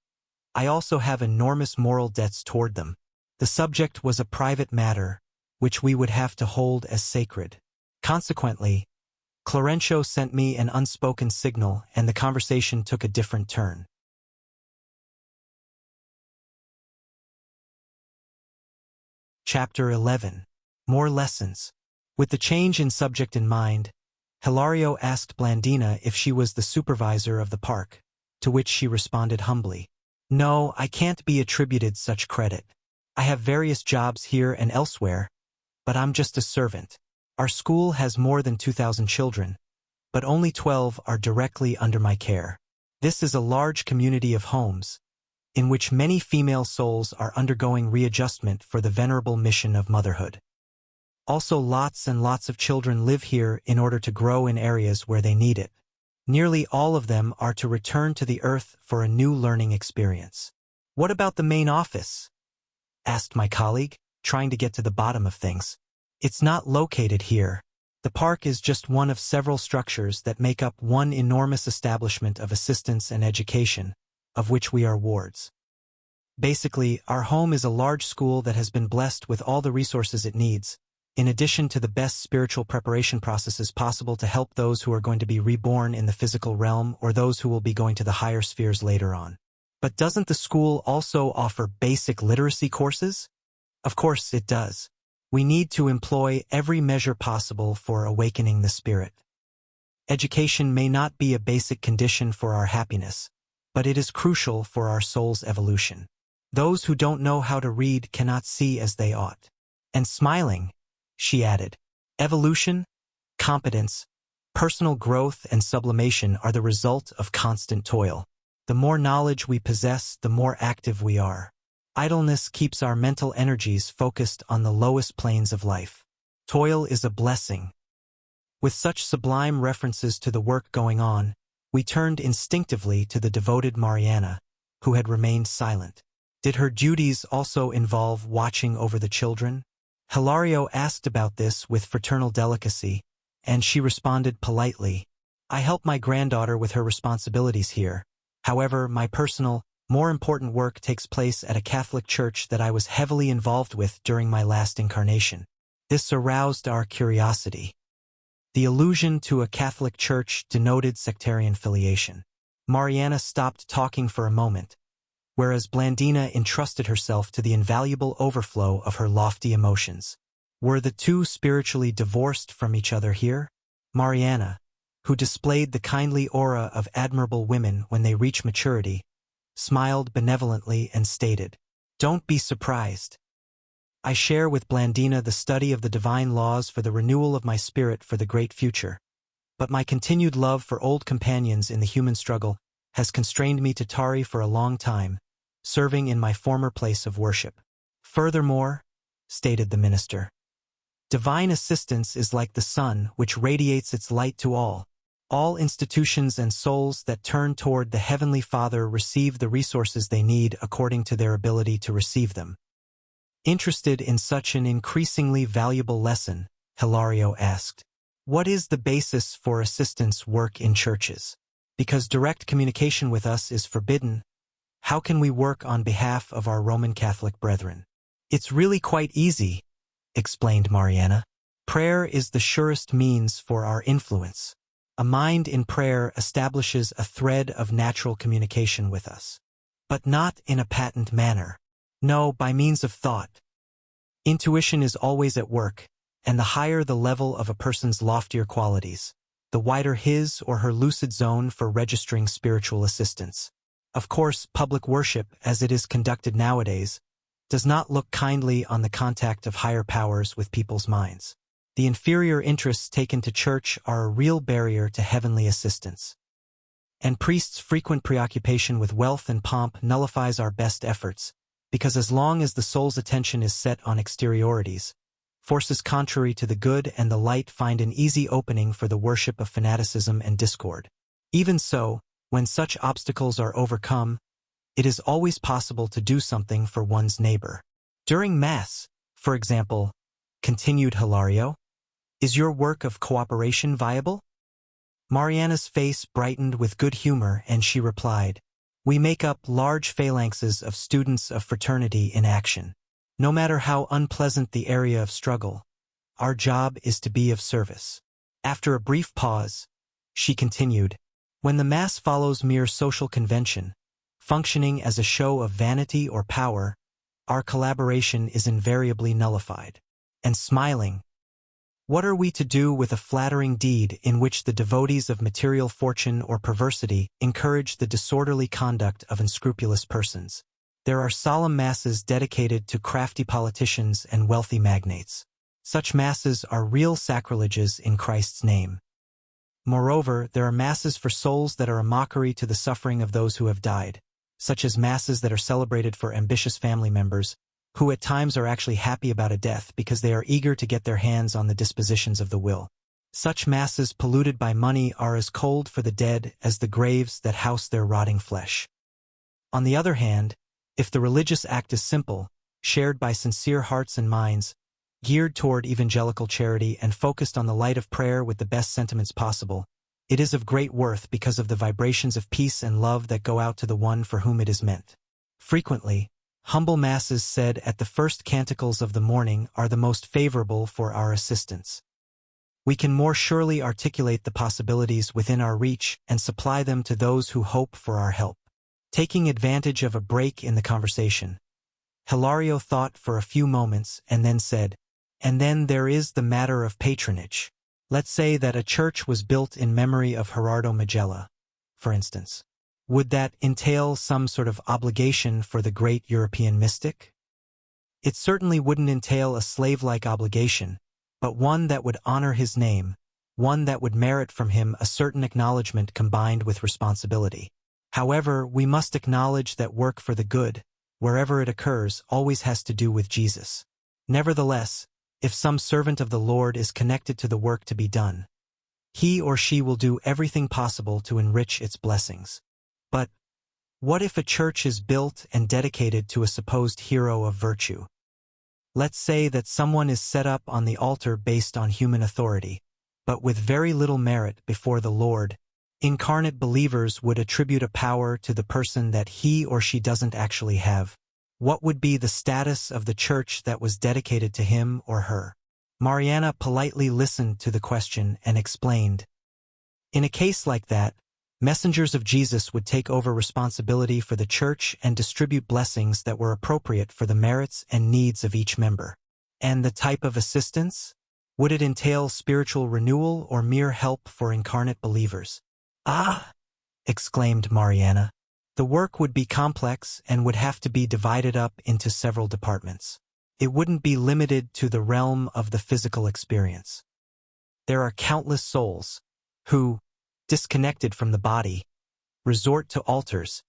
I also have enormous moral debts toward them. The subject was a private matter, which we would have to hold as sacred. Consequently, Clarêncio sent me an unspoken signal and the conversation took a different turn. Chapter 11. More Lessons. With the change in subject in mind, Hilario asked Blandina if she was the supervisor of the park, to which she responded humbly, No, I can't be attributed such credit. I have various jobs here and elsewhere, but I'm just a servant. Our school has more than 2,000 children, but only 12 are directly under my care. This is a large community of homes, in which many female souls are undergoing readjustment for the venerable mission of motherhood. Also, lots and lots of children live here in order to grow in areas where they need it. Nearly all of them are to return to the earth for a new learning experience. What about the main office? Asked my colleague, trying to get to the bottom of things. It's not located here. The park is just one of several structures that make up one enormous establishment of assistance and education, of which we are wards. Basically, our home is a large school that has been blessed with all the resources it needs, in addition to the best spiritual preparation processes possible to help those who are going to be reborn in the physical realm or those who will be going to the higher spheres later on. But doesn't the school also offer basic literacy courses? Of course it does. We need to employ every measure possible for awakening the spirit. Education may not be a basic condition for our happiness, but it is crucial for our soul's evolution. Those who don't know how to read cannot see as they ought. And smiling, she added, evolution, competence, personal growth and sublimation are the result of constant toil. The more knowledge we possess, the more active we are. Idleness keeps our mental energies focused on the lowest planes of life. Toil is a blessing. With such sublime references to the work going on, we turned instinctively to the devoted Mariana, who had remained silent. Did her duties also involve watching over the children? Hilario asked about this with fraternal delicacy, and she responded politely, I help my granddaughter with her responsibilities here. However, my personal, more important work takes place at a Catholic church that I was heavily involved with during my last incarnation. This aroused our curiosity. The allusion to a Catholic church denoted sectarian filiation. Mariana stopped talking for a moment, whereas Blandina entrusted herself to the invaluable overflow of her lofty emotions. Were the two spiritually divorced from each other here? Mariana, who displayed the kindly aura of admirable women when they reach maturity, smiled benevolently and stated, "Don't be surprised. I share with Blandina the study of the divine laws for the renewal of my spirit for the great future, but my continued love for old companions in the human struggle has constrained me to tarry for a long time, serving in my former place of worship. Furthermore," stated the minister, "divine assistance is like the sun which radiates its light to all. All institutions and souls that turn toward the Heavenly Father receive the resources they need according to their ability to receive them." Interested in such an increasingly valuable lesson, Hilario asked, "What is the basis for assistance work in churches? Because direct communication with us is forbidden, how can we work on behalf of our Roman Catholic brethren?" "It's really quite easy," explained Mariana. "Prayer is the surest means for our influence. A mind in prayer establishes a thread of natural communication with us. But not in a patent manner. No, by means of thought. Intuition is always at work, and the higher the level of a person's loftier qualities, the wider his or her lucid zone for registering spiritual assistance. Of course, public worship, as it is conducted nowadays, does not look kindly on the contact of higher powers with people's minds. The inferior interests taken to church are a real barrier to heavenly assistance. And priests' frequent preoccupation with wealth and pomp nullifies our best efforts, because as long as the soul's attention is set on exteriorities, forces contrary to the good and the light find an easy opening for the worship of fanaticism and discord. Even so, when such obstacles are overcome, it is always possible to do something for one's neighbor. During Mass, for example, continued Hilario, is your work of cooperation viable? Mariana's face brightened with good humor and she replied, "We make up large phalanxes of students of fraternity in action. No matter how unpleasant the area of struggle, our job is to be of service." After a brief pause, she continued, "When the Mass follows mere social convention, functioning as a show of vanity or power, our collaboration is invariably nullified." And smiling, "What are we to do with a flattering deed in which the devotees of material fortune or perversity encourage the disorderly conduct of unscrupulous persons? There are solemn masses dedicated to crafty politicians and wealthy magnates. Such masses are real sacrileges in Christ's name. Moreover, there are masses for souls that are a mockery to the suffering of those who have died, such as masses that are celebrated for ambitious family members, who at times are actually happy about a death because they are eager to get their hands on the dispositions of the will. Such masses polluted by money are as cold for the dead as the graves that house their rotting flesh. On the other hand, if the religious act is simple, shared by sincere hearts and minds, geared toward evangelical charity and focused on the light of prayer with the best sentiments possible, it is of great worth because of the vibrations of peace and love that go out to the one for whom it is meant. Frequently, humble masses said at the first canticles of the morning are the most favorable for our assistance. We can more surely articulate the possibilities within our reach and supply them to those who hope for our help. Taking advantage of a break in the conversation, Hilario thought for a few moments and then said, "And then there is the matter of patronage. Let's say that a church was built in memory of Gerardo Magella, for instance. Would that entail some sort of obligation for the great European mystic? It certainly wouldn't entail a slave-like obligation, but one that would honor his name, one that would merit from him a certain acknowledgement combined with responsibility. However, we must acknowledge that work for the good, wherever it occurs, always has to do with Jesus. Nevertheless, if some servant of the Lord is connected to the work to be done, he or she will do everything possible to enrich its blessings. But what if a church is built and dedicated to a supposed hero of virtue? Let's say that someone is set up on the altar based on human authority, but with very little merit before the Lord. Incarnate believers would attribute a power to the person that he or she doesn't actually have. What would be the status of the church that was dedicated to him or her? Mariana politely listened to the question and explained. In a case like that, messengers of Jesus would take over responsibility for the church and distribute blessings that were appropriate for the merits and needs of each member. And the type of assistance? Would it entail spiritual renewal or mere help for incarnate believers? Ah! Exclaimed Mariana. The work would be complex and would have to be divided up into several departments. It wouldn't be limited to the realm of the physical experience. There are countless souls who, disconnected from the body, resort to altars,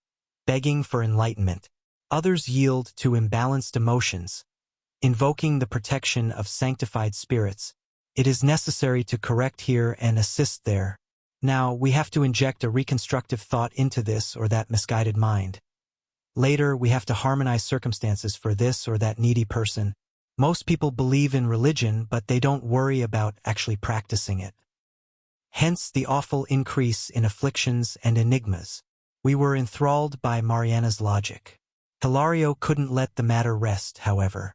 begging for enlightenment. Others yield to imbalanced emotions, invoking the protection of sanctified spirits. It is necessary to correct here and assist there. Now, we have to inject a reconstructive thought into this or that misguided mind. Later, we have to harmonize circumstances for this or that needy person. Most people believe in religion, but they don't worry about actually practicing it. Hence the awful increase in afflictions and enigmas. We were enthralled by Mariana's logic. Hilario couldn't let the matter rest, however.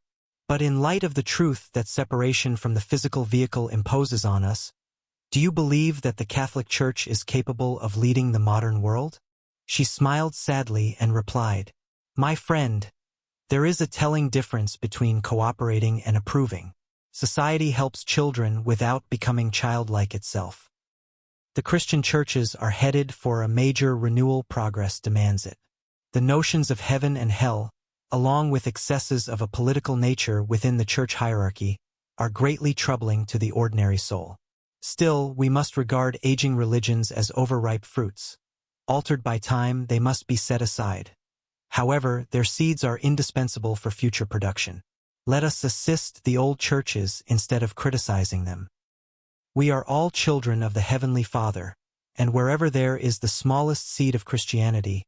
But in light of the truth that separation from the physical vehicle imposes on us, do you believe that the Catholic Church is capable of leading the modern world? She smiled sadly and replied, My friend, there is a telling difference between cooperating and approving. Society helps children without becoming childlike itself. The Christian churches are headed for a major renewal. Progress demands it. The notions of heaven and hell, along with excesses of a political nature within the church hierarchy, are greatly troubling to the ordinary soul. Still, we must regard aging religions as overripe fruits. Altered by time, they must be set aside. However, their seeds are indispensable for future production. Let us assist the old churches instead of criticizing them. We are all children of the Heavenly Father, and wherever there is the smallest seed of Christianity,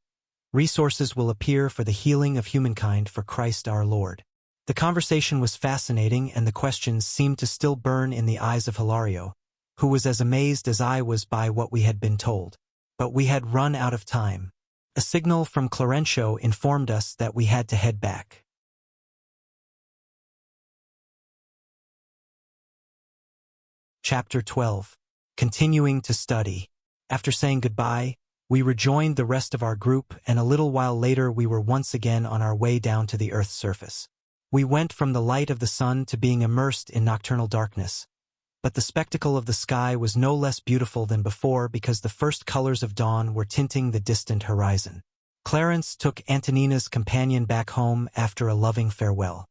resources will appear for the healing of humankind for Christ our Lord. The conversation was fascinating, and the questions seemed to still burn in the eyes of Hilario, who was as amazed as I was by what we had been told. But we had run out of time. A signal from Clarêncio informed us that we had to head back. Chapter 12. Continuing to study. After saying goodbye, we rejoined the rest of our group, and a little while later we were once again on our way down to the Earth's surface. We went from the light of the sun to being immersed in nocturnal darkness. But the spectacle of the sky was no less beautiful than before because the first colors of dawn were tinting the distant horizon. Clarence took Antonina's companion back home after a loving farewell.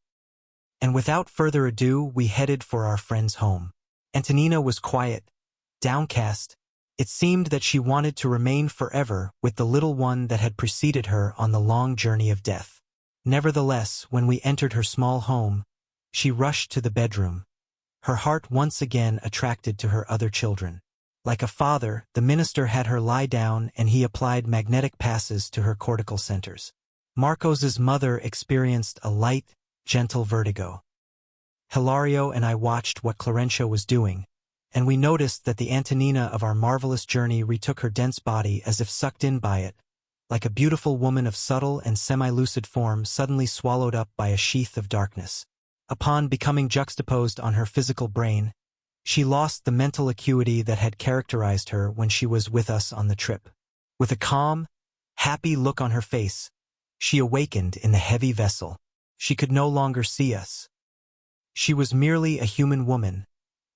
And without further ado, we headed for our friend's home. Antonina was quiet, downcast. It seemed that she wanted to remain forever with the little one that had preceded her on the long journey of death. Nevertheless, when we entered her small home, she rushed to the bedroom, her heart once again attracted to her other children. Like a father, the minister had her lie down and he applied magnetic passes to her cortical centers. Marcos's mother experienced a light, gentle vertigo. Hilario and I watched what Clarêncio was doing, and we noticed that the Antonina of our marvelous journey retook her dense body as if sucked in by it, like a beautiful woman of subtle and semi-lucid form suddenly swallowed up by a sheath of darkness. Upon becoming juxtaposed on her physical brain, she lost the mental acuity that had characterized her when she was with us on the trip. With a calm, happy look on her face, she awakened in the heavy vessel. She could no longer see us. She was merely a human woman,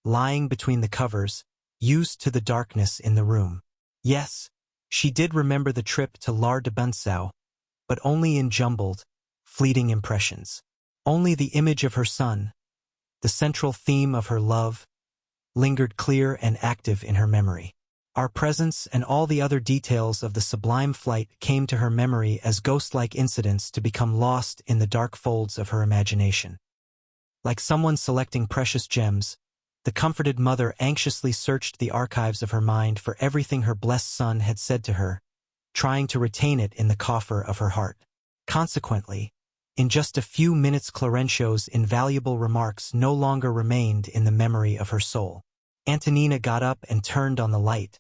lying between the covers, used to the darkness in the room. Yes, she did remember the trip to Lar de Bunsau, but only in jumbled, fleeting impressions. Only the image of her son, the central theme of her love, lingered clear and active in her memory. Our presence and all the other details of the sublime flight came to her memory as ghost-like incidents to become lost in the dark folds of her imagination. Like someone selecting precious gems, the comforted mother anxiously searched the archives of her mind for everything her blessed son had said to her, trying to retain it in the coffer of her heart. Consequently, in just a few minutes Clarêncio's invaluable remarks no longer remained in the memory of her soul. Antonina got up and turned on the light.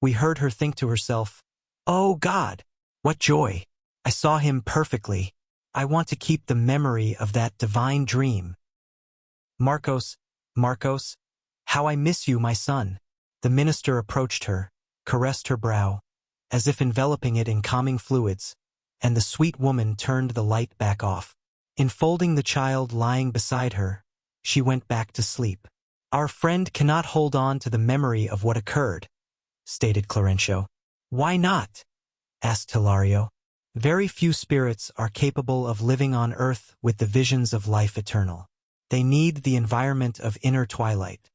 We heard her think to herself, "Oh God, what joy! I saw him perfectly. I want to keep the memory of that divine dream." Marcos, Marcos, how I miss you, my son." The minister approached her, caressed her brow, as if enveloping it in calming fluids, and the sweet woman turned the light back off. Enfolding the child lying beside her, she went back to sleep. "Our friend cannot hold on to the memory of what occurred," stated Clarêncio. "Why not?" asked Hilario. "Very few spirits are capable of living on earth with the visions of life eternal. They need the environment of inner twilight.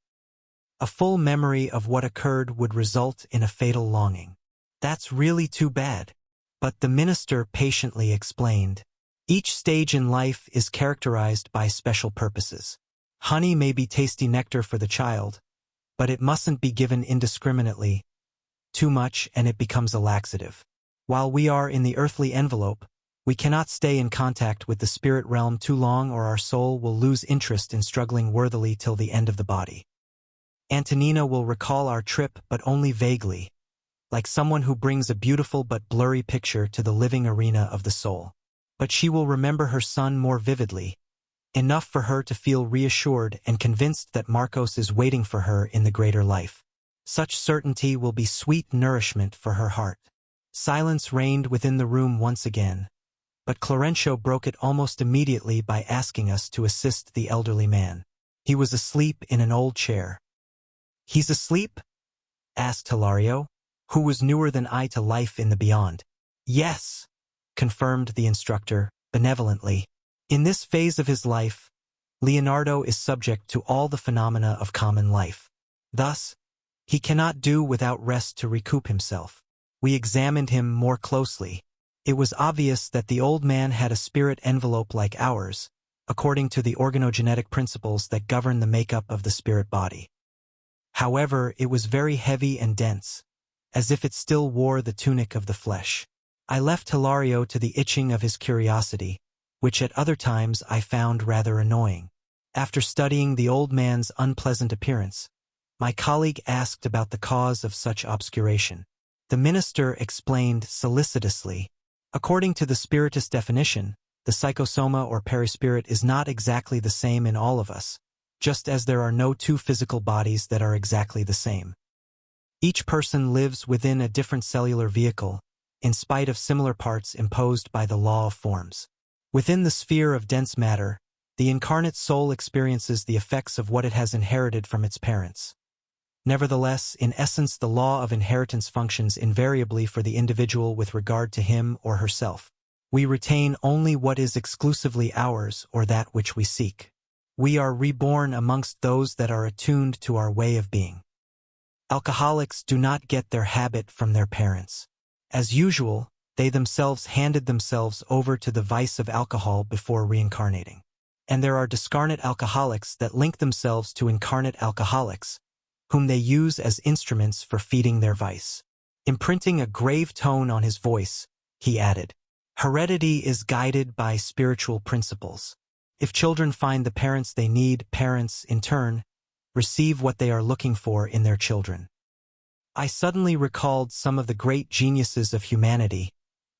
A full memory of what occurred would result in a fatal longing." "That's really too bad." But the minister patiently explained, "Each stage in life is characterized by special purposes. Honey may be tasty nectar for the child, but it mustn't be given indiscriminately. Too much and it becomes a laxative. While we are in the earthly envelope, we cannot stay in contact with the spirit realm too long, or our soul will lose interest in struggling worthily till the end of the body. Antonina will recall our trip, but only vaguely, like someone who brings a beautiful but blurry picture to the living arena of the soul. But she will remember her son more vividly, enough for her to feel reassured and convinced that Marcos is waiting for her in the greater life. Such certainty will be sweet nourishment for her heart." Silence reigned within the room once again, but Clarêncio broke it almost immediately by asking us to assist the elderly man. He was asleep in an old chair. "He's asleep?" asked Hilario, who was newer than I to life in the beyond. "Yes," confirmed the instructor, benevolently. "In this phase of his life, Leonardo is subject to all the phenomena of common life. Thus, he cannot do without rest to recoup himself." We examined him more closely. It was obvious that the old man had a spirit envelope like ours, according to the organogenetic principles that govern the makeup of the spirit body. However, it was very heavy and dense, as if it still wore the tunic of the flesh. I left Hilario to the itching of his curiosity, which at other times I found rather annoying. After studying the old man's unpleasant appearance, my colleague asked about the cause of such obscuration. The minister explained solicitously, "According to the Spiritist definition, the psychosoma or perispirit is not exactly the same in all of us, just as there are no two physical bodies that are exactly the same. Each person lives within a different cellular vehicle, in spite of similar parts imposed by the law of forms. Within the sphere of dense matter, the incarnate soul experiences the effects of what it has inherited from its parents. Nevertheless, in essence, the law of inheritance functions invariably for the individual with regard to him or herself. We retain only what is exclusively ours or that which we seek. We are reborn amongst those that are attuned to our way of being. Alcoholics do not get their habit from their parents. As usual, they themselves handed themselves over to the vice of alcohol before reincarnating. And there are discarnate alcoholics that link themselves to incarnate alcoholics, whom they use as instruments for feeding their vice." Imprinting a grave tone on his voice, he added, "Heredity is guided by spiritual principles. If children find the parents they need, parents, in turn, receive what they are looking for in their children." I suddenly recalled some of the great geniuses of humanity,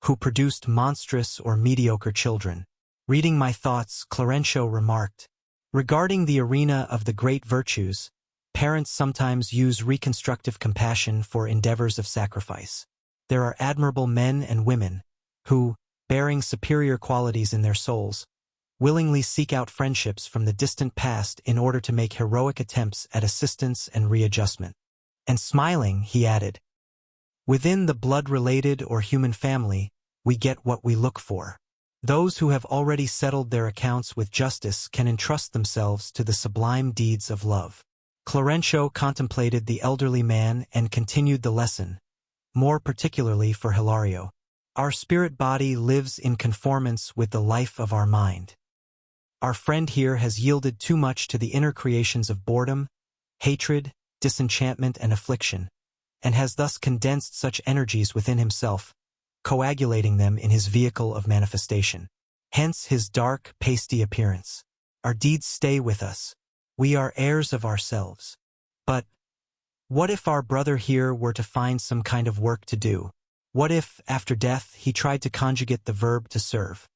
who produced monstrous or mediocre children. Reading my thoughts, Clarêncio remarked, "Regarding the arena of the great virtues, parents sometimes use reconstructive compassion for endeavors of sacrifice. There are admirable men and women who, bearing superior qualities in their souls, willingly seek out friendships from the distant past in order to make heroic attempts at assistance and readjustment." And smiling, he added, "Within the blood-related or human family, we get what we look for. Those who have already settled their accounts with justice can entrust themselves to the sublime deeds of love." Clarêncio contemplated the elderly man and continued the lesson, more particularly for Hilario. "Our spirit body lives in conformance with the life of our mind. Our friend here has yielded too much to the inner creations of boredom, hatred, disenchantment, and affliction, and has thus condensed such energies within himself, coagulating them in his vehicle of manifestation. Hence his dark, pasty appearance. Our deeds stay with us. We are heirs of ourselves. But what if our brother here were to find some kind of work to do? What if, after death, he tried to conjugate the verb to serve?"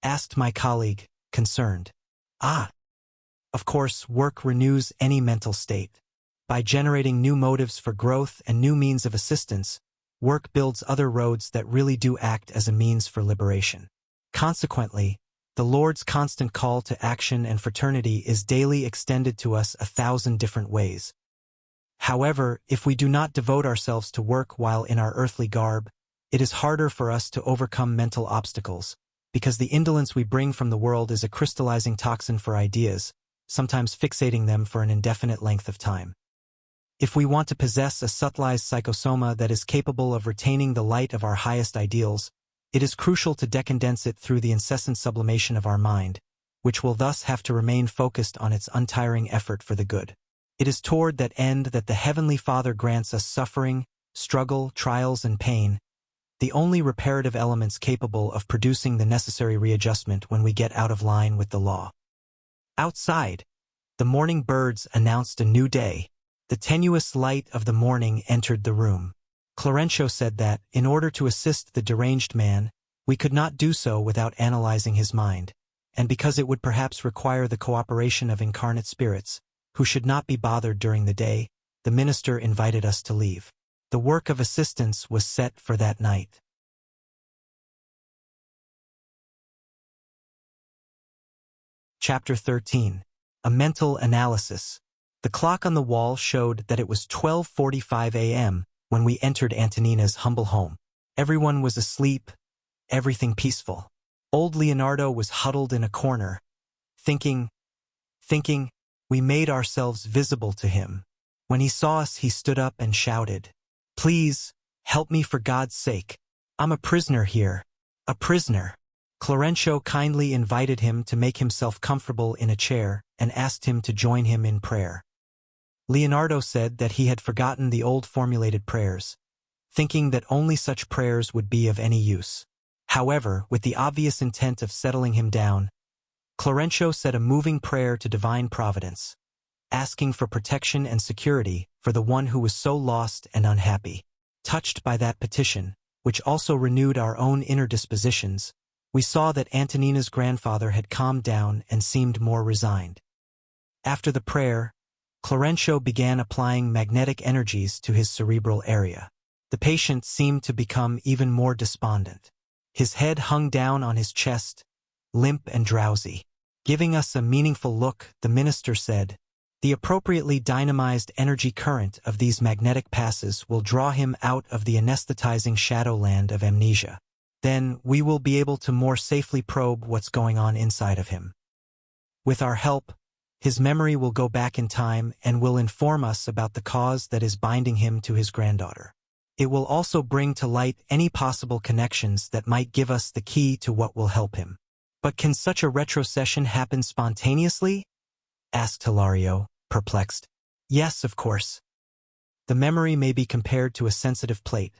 asked my colleague, concerned. "Ah, Of course, work renews any mental state. By generating new motives for growth and new means of assistance, work builds other roads that really do act as a means for liberation. Consequently, the Lord's constant call to action and fraternity is daily extended to us 1,000 different ways. However, if we do not devote ourselves to work while in our earthly garb, it is harder for us to overcome mental obstacles, because the indolence we bring from the world is a crystallizing toxin for ideas, sometimes fixating them for an indefinite length of time. If we want to possess a subtilized psychosoma that is capable of retaining the light of our highest ideals, it is crucial to decondense it through the incessant sublimation of our mind, which will thus have to remain focused on its untiring effort for the good. It is toward that end that the Heavenly Father grants us suffering, struggle, trials, and pain, the only reparative elements capable of producing the necessary readjustment when we get out of line with the law. Outside, the morning birds announced a new day. The tenuous light of the morning entered the room. Clarêncio said that, in order to assist the deranged man, we could not do so without analyzing his mind, and because it would perhaps require the cooperation of incarnate spirits, who should not be bothered during the day, the minister invited us to leave. The work of assistance was set for that night. Chapter 13. A Mental Analysis. The clock on the wall showed that it was 12:45 a.m. when we entered Antonina's humble home. Everyone was asleep, everything peaceful. Old Leonardo was huddled in a corner, thinking. We made ourselves visible to him. When he saw us, he stood up and shouted, "Please, help me for God's sake. I'm a prisoner here. A prisoner." Clarêncio kindly invited him to make himself comfortable in a chair and asked him to join him in prayer. Leonardo said that he had forgotten the old formulated prayers, thinking that only such prayers would be of any use. However, with the obvious intent of settling him down, Clarêncio said a moving prayer to divine providence, asking for protection and security for the one who was so lost and unhappy. Touched by that petition, which also renewed our own inner dispositions, we saw that Antonina's grandfather had calmed down and seemed more resigned. After the prayer, Clarêncio began applying magnetic energies to his cerebral area. The patient seemed to become even more despondent. His head hung down on his chest, limp and drowsy. Giving us a meaningful look, the minister said, "The appropriately dynamized energy current of these magnetic passes will draw him out of the anesthetizing shadowland of amnesia. Then we will be able to more safely probe what's going on inside of him. With our help, his memory will go back in time and will inform us about the cause that is binding him to his granddaughter. It will also bring to light any possible connections that might give us the key to what will help him." "But can such a retrocession happen spontaneously?" asked Hilario, perplexed. "Yes, of course. The memory may be compared to a sensitive plate,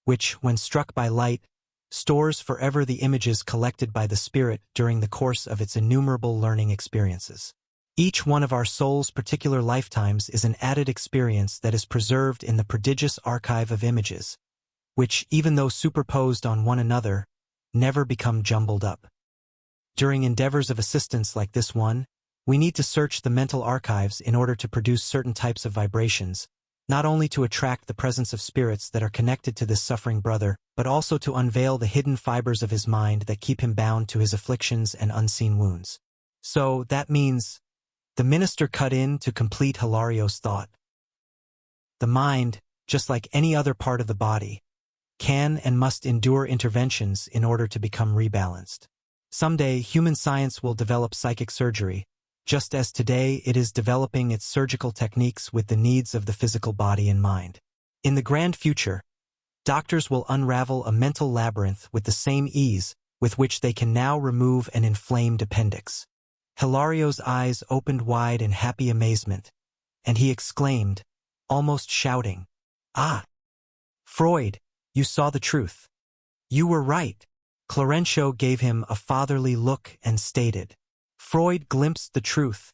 which, when struck by light, stores forever the images collected by the spirit during the course of its innumerable learning experiences. Each one of our soul's particular lifetimes is an added experience that is preserved in the prodigious archive of images, which, even though superposed on one another, never become jumbled up. During endeavors of assistance like this one, we need to search the mental archives in order to produce certain types of vibrations, not only to attract the presence of spirits that are connected to this suffering brother, but also to unveil the hidden fibers of his mind that keep him bound to his afflictions and unseen wounds. So that means, the minister cut in to complete Hilario's thought. The mind, just like any other part of the body, can and must endure interventions in order to become rebalanced. Someday, human science will develop psychic surgery, just as today it is developing its surgical techniques with the needs of the physical body in mind. In the grand future, doctors will unravel a mental labyrinth with the same ease with which they can now remove an inflamed appendix. Hilario's eyes opened wide in happy amazement, and he exclaimed, almost shouting, "Ah! Freud, you saw the truth. You were right." Clarêncio gave him a fatherly look and stated, "Freud glimpsed the truth,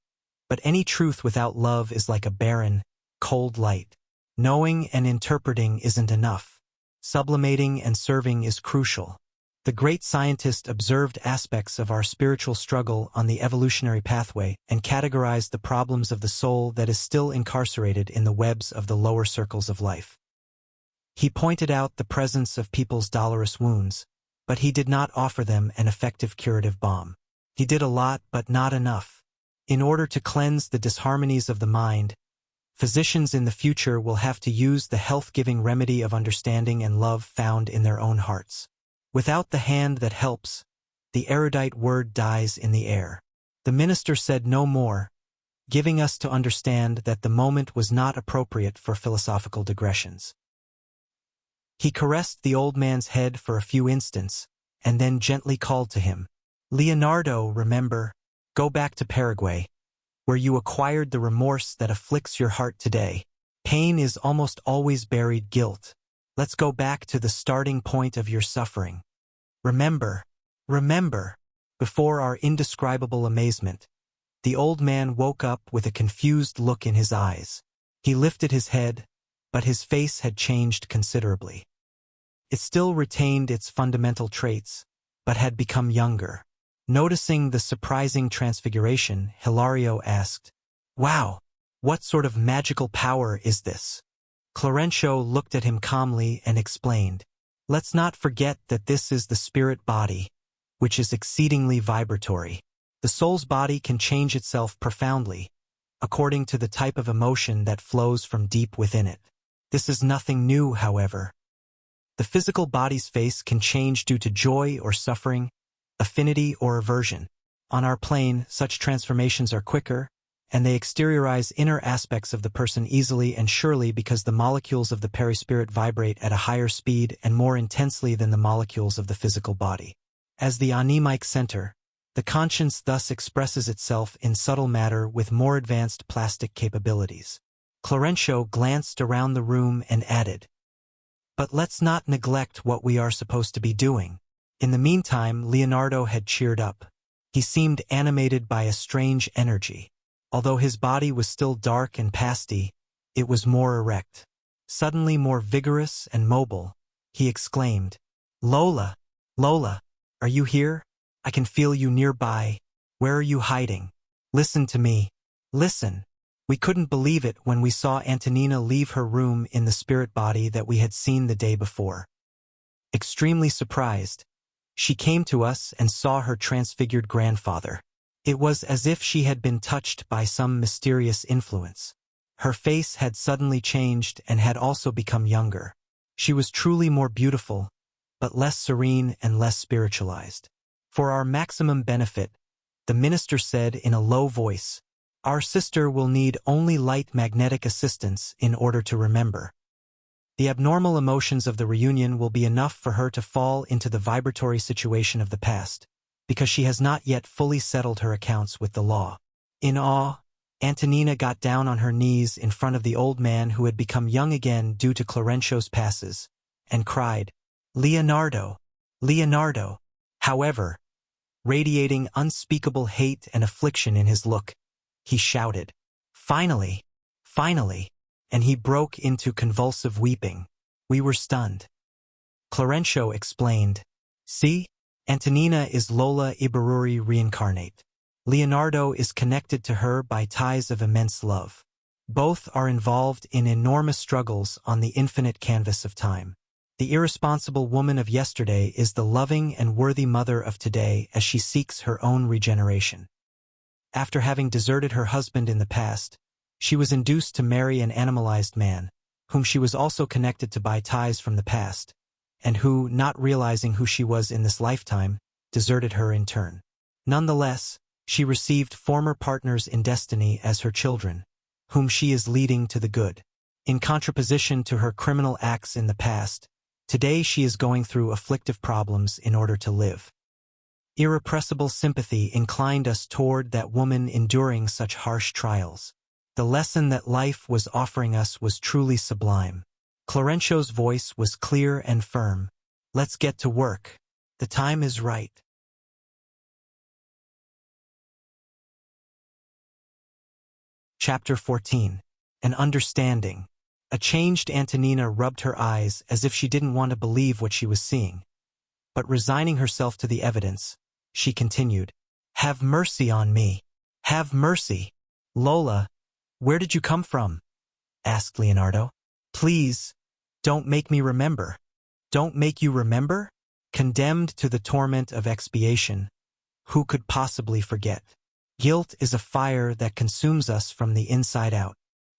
but any truth without love is like a barren, cold light. Knowing and interpreting isn't enough. Sublimating and serving is crucial. The great scientist observed aspects of our spiritual struggle on the evolutionary pathway and categorized the problems of the soul that is still incarcerated in the webs of the lower circles of life. He pointed out the presence of people's dolorous wounds, but he did not offer them an effective curative balm. He did a lot, but not enough. In order to cleanse the disharmonies of the mind, physicians in the future will have to use the health-giving remedy of understanding and love found in their own hearts. Without the hand that helps, the erudite word dies in the air. The minister said no more, giving us to understand that the moment was not appropriate for philosophical digressions. He caressed the old man's head for a few instants, and then gently called to him, "Leonardo, remember, go back to Paraguay, where you acquired the remorse that afflicts your heart today. Pain is almost always buried guilt. Let's go back to the starting point of your suffering. Remember, remember." Before our indescribable amazement, the old man woke up with a confused look in his eyes. He lifted his head, but his face had changed considerably. It still retained its fundamental traits, but had become younger. Noticing the surprising transfiguration, Hilario asked, "Wow, what sort of magical power is this?" Clarêncio looked at him calmly and explained, "Let's not forget that this is the spirit body, which is exceedingly vibratory. The soul's body can change itself profoundly, according to the type of emotion that flows from deep within it. This is nothing new, however. The physical body's face can change due to joy or suffering, affinity or aversion. On our plane, such transformations are quicker, and they exteriorize inner aspects of the person easily and surely because the molecules of the perispirit vibrate at a higher speed and more intensely than the molecules of the physical body. As the anemic center, the conscience thus expresses itself in subtle matter with more advanced plastic capabilities." Clarêncio glanced around the room and added, "But let's not neglect what we are supposed to be doing." In the meantime, Leonardo had cheered up. He seemed animated by a strange energy. Although his body was still dark and pasty, it was more erect. Suddenly more vigorous and mobile, he exclaimed, "Lola, Lola, are you here? I can feel you nearby. Where are you hiding? Listen to me. Listen." We couldn't believe it when we saw Antonina leave her room in the spirit body that we had seen the day before. Extremely surprised, she came to us and saw her transfigured grandfather. It was as if she had been touched by some mysterious influence. Her face had suddenly changed and had also become younger. She was truly more beautiful, but less serene and less spiritualized. For our maximum benefit, the minister said in a low voice, "Our sister will need only light magnetic assistance in order to remember. The abnormal emotions of the reunion will be enough for her to fall into the vibratory situation of the past, because she has not yet fully settled her accounts with the law." In awe, Antonina got down on her knees in front of the old man who had become young again due to Clarêncio's passes, and cried, "Leonardo, Leonardo." However, radiating unspeakable hate and affliction in his look, he shouted, "Finally! Finally!" and he broke into convulsive weeping. We were stunned. Clarêncio explained, "See, Antonina is Lola Ibaruri reincarnate. Leonardo is connected to her by ties of immense love. Both are involved in enormous struggles on the infinite canvas of time. The irresponsible woman of yesterday is the loving and worthy mother of today as she seeks her own regeneration. After having deserted her husband in the past, she was induced to marry an animalized man, whom she was also connected to by ties from the past, and who, not realizing who she was in this lifetime, deserted her in turn. Nonetheless, she received former partners in destiny as her children, whom she is leading to the good. In contraposition to her criminal acts in the past, today she is going through afflictive problems in order to live. Irrepressible sympathy inclined us toward that woman enduring such harsh trials. The lesson that life was offering us was truly sublime. Clarêncio's voice was clear and firm. "Let's get to work. The time is right." Chapter 14. An Understanding. A changed Antonina rubbed her eyes as if she didn't want to believe what she was seeing. But resigning herself to the evidence, she continued, "Have mercy on me. Have mercy." "Lola, where did you come from?" asked Leonardo. "Please, don't make me remember." "Don't make you remember?" Condemned to the torment of expiation, who could possibly forget? Guilt is a fire that consumes us from the inside out.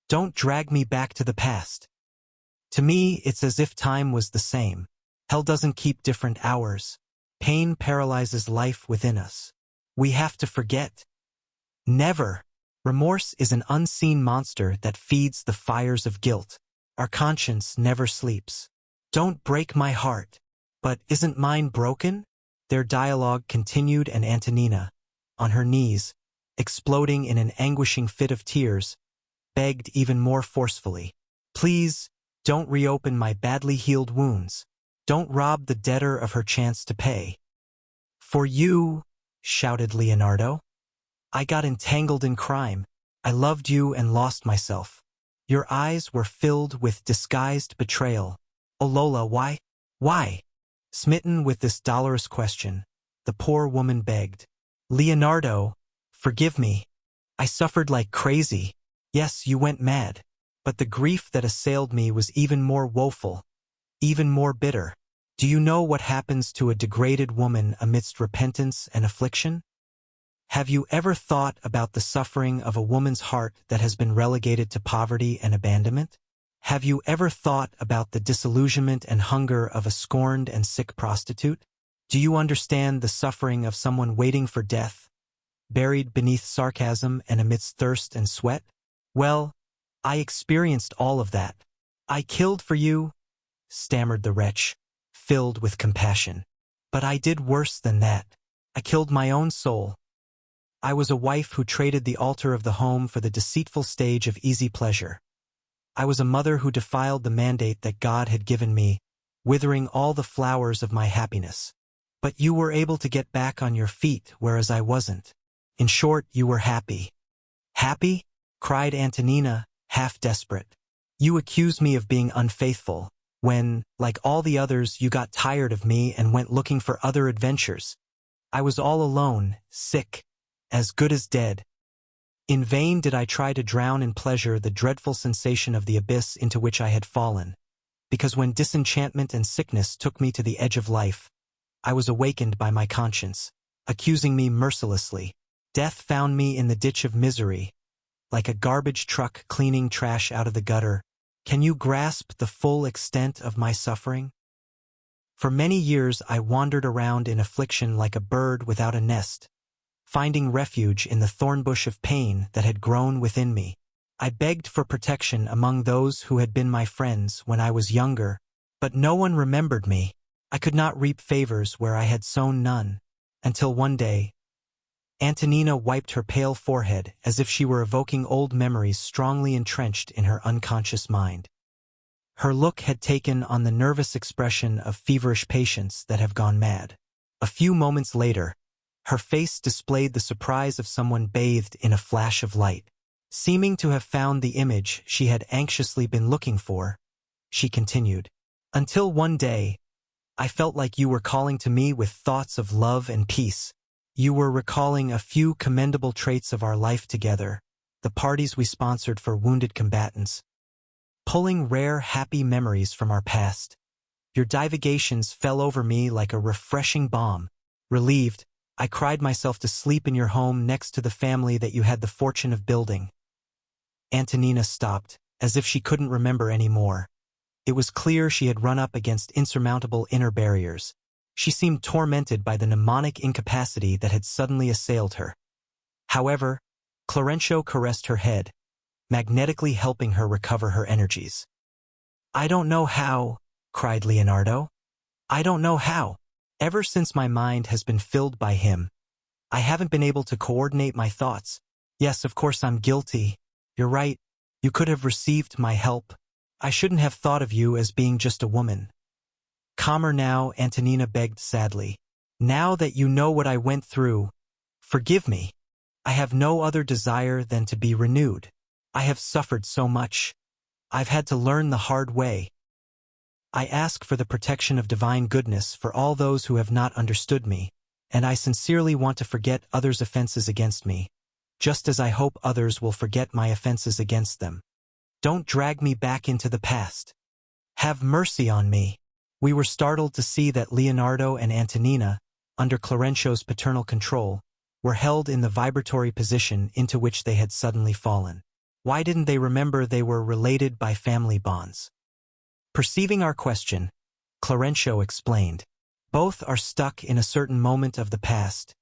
Don't drag me back to the past. To me, it's as if time was the same. Hell doesn't keep different hours. Pain paralyzes life within us. We have to forget. Never. Remorse is an unseen monster that feeds the fires of guilt. Our conscience never sleeps. "Don't break my heart." "But isn't mine broken?" Their dialogue continued, and Antonina, on her knees, exploding in an anguishing fit of tears, begged even more forcefully, "Please, don't reopen my badly healed wounds. Don't rob the debtor of her chance to pay." "For you," shouted Leonardo, "I got entangled in crime. I loved you and lost myself. Your eyes were filled with disguised betrayal. Oh Lola, why? Why?" Smitten with this dolorous question, the poor woman begged, "Leonardo, forgive me. I suffered like crazy. Yes, you went mad. But the grief that assailed me was even more woeful, even more bitter. Do you know what happens to a degraded woman amidst repentance and affliction? Have you ever thought about the suffering of a woman's heart that has been relegated to poverty and abandonment? Have you ever thought about the disillusionment and hunger of a scorned and sick prostitute? Do you understand the suffering of someone waiting for death, buried beneath sarcasm and amidst thirst and sweat? Well, I experienced all of that. I killed for you," stammered the wretch, filled with compassion. "But I did worse than that. I killed my own soul. I was a wife who traded the altar of the home for the deceitful stage of easy pleasure. I was a mother who defiled the mandate that God had given me, withering all the flowers of my happiness. But you were able to get back on your feet, whereas I wasn't. In short, you were happy." "Happy?" cried Antonina, half desperate. "You accuse me of being unfaithful, when, like all the others, you got tired of me and went looking for other adventures. I was all alone, sick, as good as dead. In vain did I try to drown in pleasure the dreadful sensation of the abyss into which I had fallen, because when disenchantment and sickness took me to the edge of life, I was awakened by my conscience, accusing me mercilessly. Death found me in the ditch of misery, like a garbage truck cleaning trash out of the gutter. Can you grasp the full extent of my suffering? For many years I wandered around in affliction like a bird without a nest, finding refuge in the thornbush of pain that had grown within me. I begged for protection among those who had been my friends when I was younger, but no one remembered me. I could not reap favors where I had sown none, until one day, Antonina wiped her pale forehead as if she were evoking old memories strongly entrenched in her unconscious mind. Her look had taken on the nervous expression of feverish patients that have gone mad. A few moments later, her face displayed the surprise of someone bathed in a flash of light. Seeming to have found the image she had anxiously been looking for, she continued, "Until one day, I felt like you were calling to me with thoughts of love and peace. You were recalling a few commendable traits of our life together, the parties we sponsored for wounded combatants, pulling rare happy memories from our past. Your divagations fell over me like a refreshing balm. Relieved, I cried myself to sleep in your home next to the family that you had the fortune of building." Antonina stopped, as if she couldn't remember any more. It was clear she had run up against insurmountable inner barriers. She seemed tormented by the mnemonic incapacity that had suddenly assailed her. However, Clarêncio caressed her head, magnetically helping her recover her energies. "I don't know how," cried Leonardo. "I don't know how. Ever since my mind has been filled by him, I haven't been able to coordinate my thoughts. Yes, of course I'm guilty. You're right. You could have received my help. I shouldn't have thought of you as being just a woman." "Calmer now," Antonina begged sadly. "Now that you know what I went through, forgive me. I have no other desire than to be renewed. I have suffered so much. I've had to learn the hard way. I ask for the protection of divine goodness for all those who have not understood me, and I sincerely want to forget others' offenses against me, just as I hope others will forget my offenses against them. Don't drag me back into the past. Have mercy on me. We were startled to see that Leonardo and Antonina, under Clarêncio's paternal control, were held in the vibratory position into which they had suddenly fallen. Why didn't they remember they were related by family bonds? Perceiving our question, Clarêncio explained. Both are stuck in a certain moment of the past,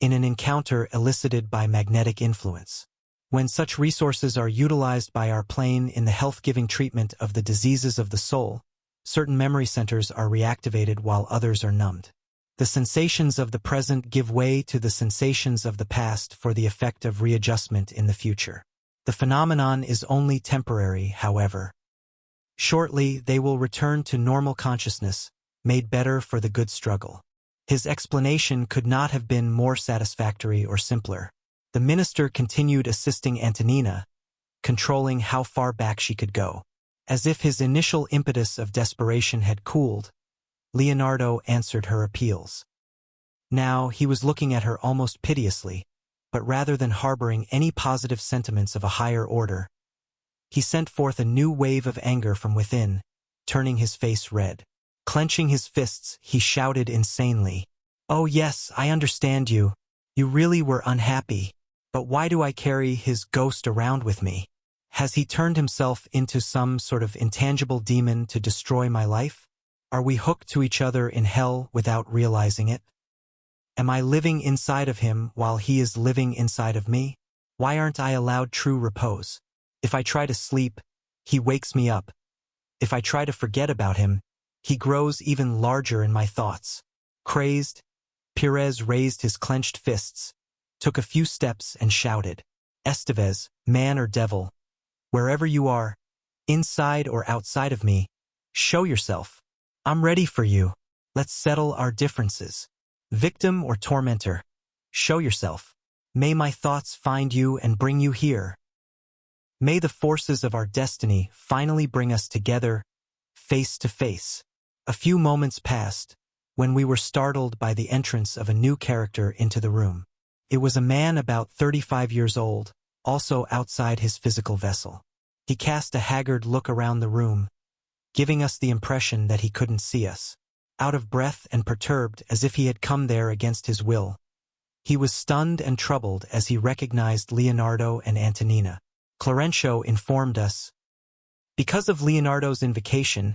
in an encounter elicited by magnetic influence. When such resources are utilized by our plane in the health-giving treatment of the diseases of the soul, certain memory centers are reactivated while others are numbed. The sensations of the present give way to the sensations of the past for the effect of readjustment in the future. The phenomenon is only temporary, however. Shortly, they will return to normal consciousness, made better for the good struggle. His explanation could not have been more satisfactory or simpler. The minister continued assisting Antonina, controlling how far back she could go. As if his initial impetus of desperation had cooled, Leonardo answered her appeals. Now he was looking at her almost piteously, but rather than harboring any positive sentiments of a higher order, he sent forth a new wave of anger from within, turning his face red. Clenching his fists, he shouted insanely, "Oh yes, I understand you. You really were unhappy. But why do I carry his ghost around with me? Has he turned himself into some sort of intangible demon to destroy my life? Are we hooked to each other in hell without realizing it? Am I living inside of him while he is living inside of me? Why aren't I allowed true repose? If I try to sleep, he wakes me up. If I try to forget about him, he grows even larger in my thoughts." Crazed, Pires raised his clenched fists, took a few steps and shouted, "Estevez, man or devil, wherever you are, inside or outside of me, show yourself. I'm ready for you. Let's settle our differences. Victim or tormentor, show yourself. May my thoughts find you and bring you here. May the forces of our destiny finally bring us together, face to face." A few moments passed, when we were startled by the entrance of a new character into the room. It was a man about 35 years old, also outside his physical vessel. He cast a haggard look around the room, giving us the impression that he couldn't see us. Out of breath and perturbed as if he had come there against his will, he was stunned and troubled as he recognized Leonardo and Antonina. Clarêncio informed us, "Because of Leonardo's invocation,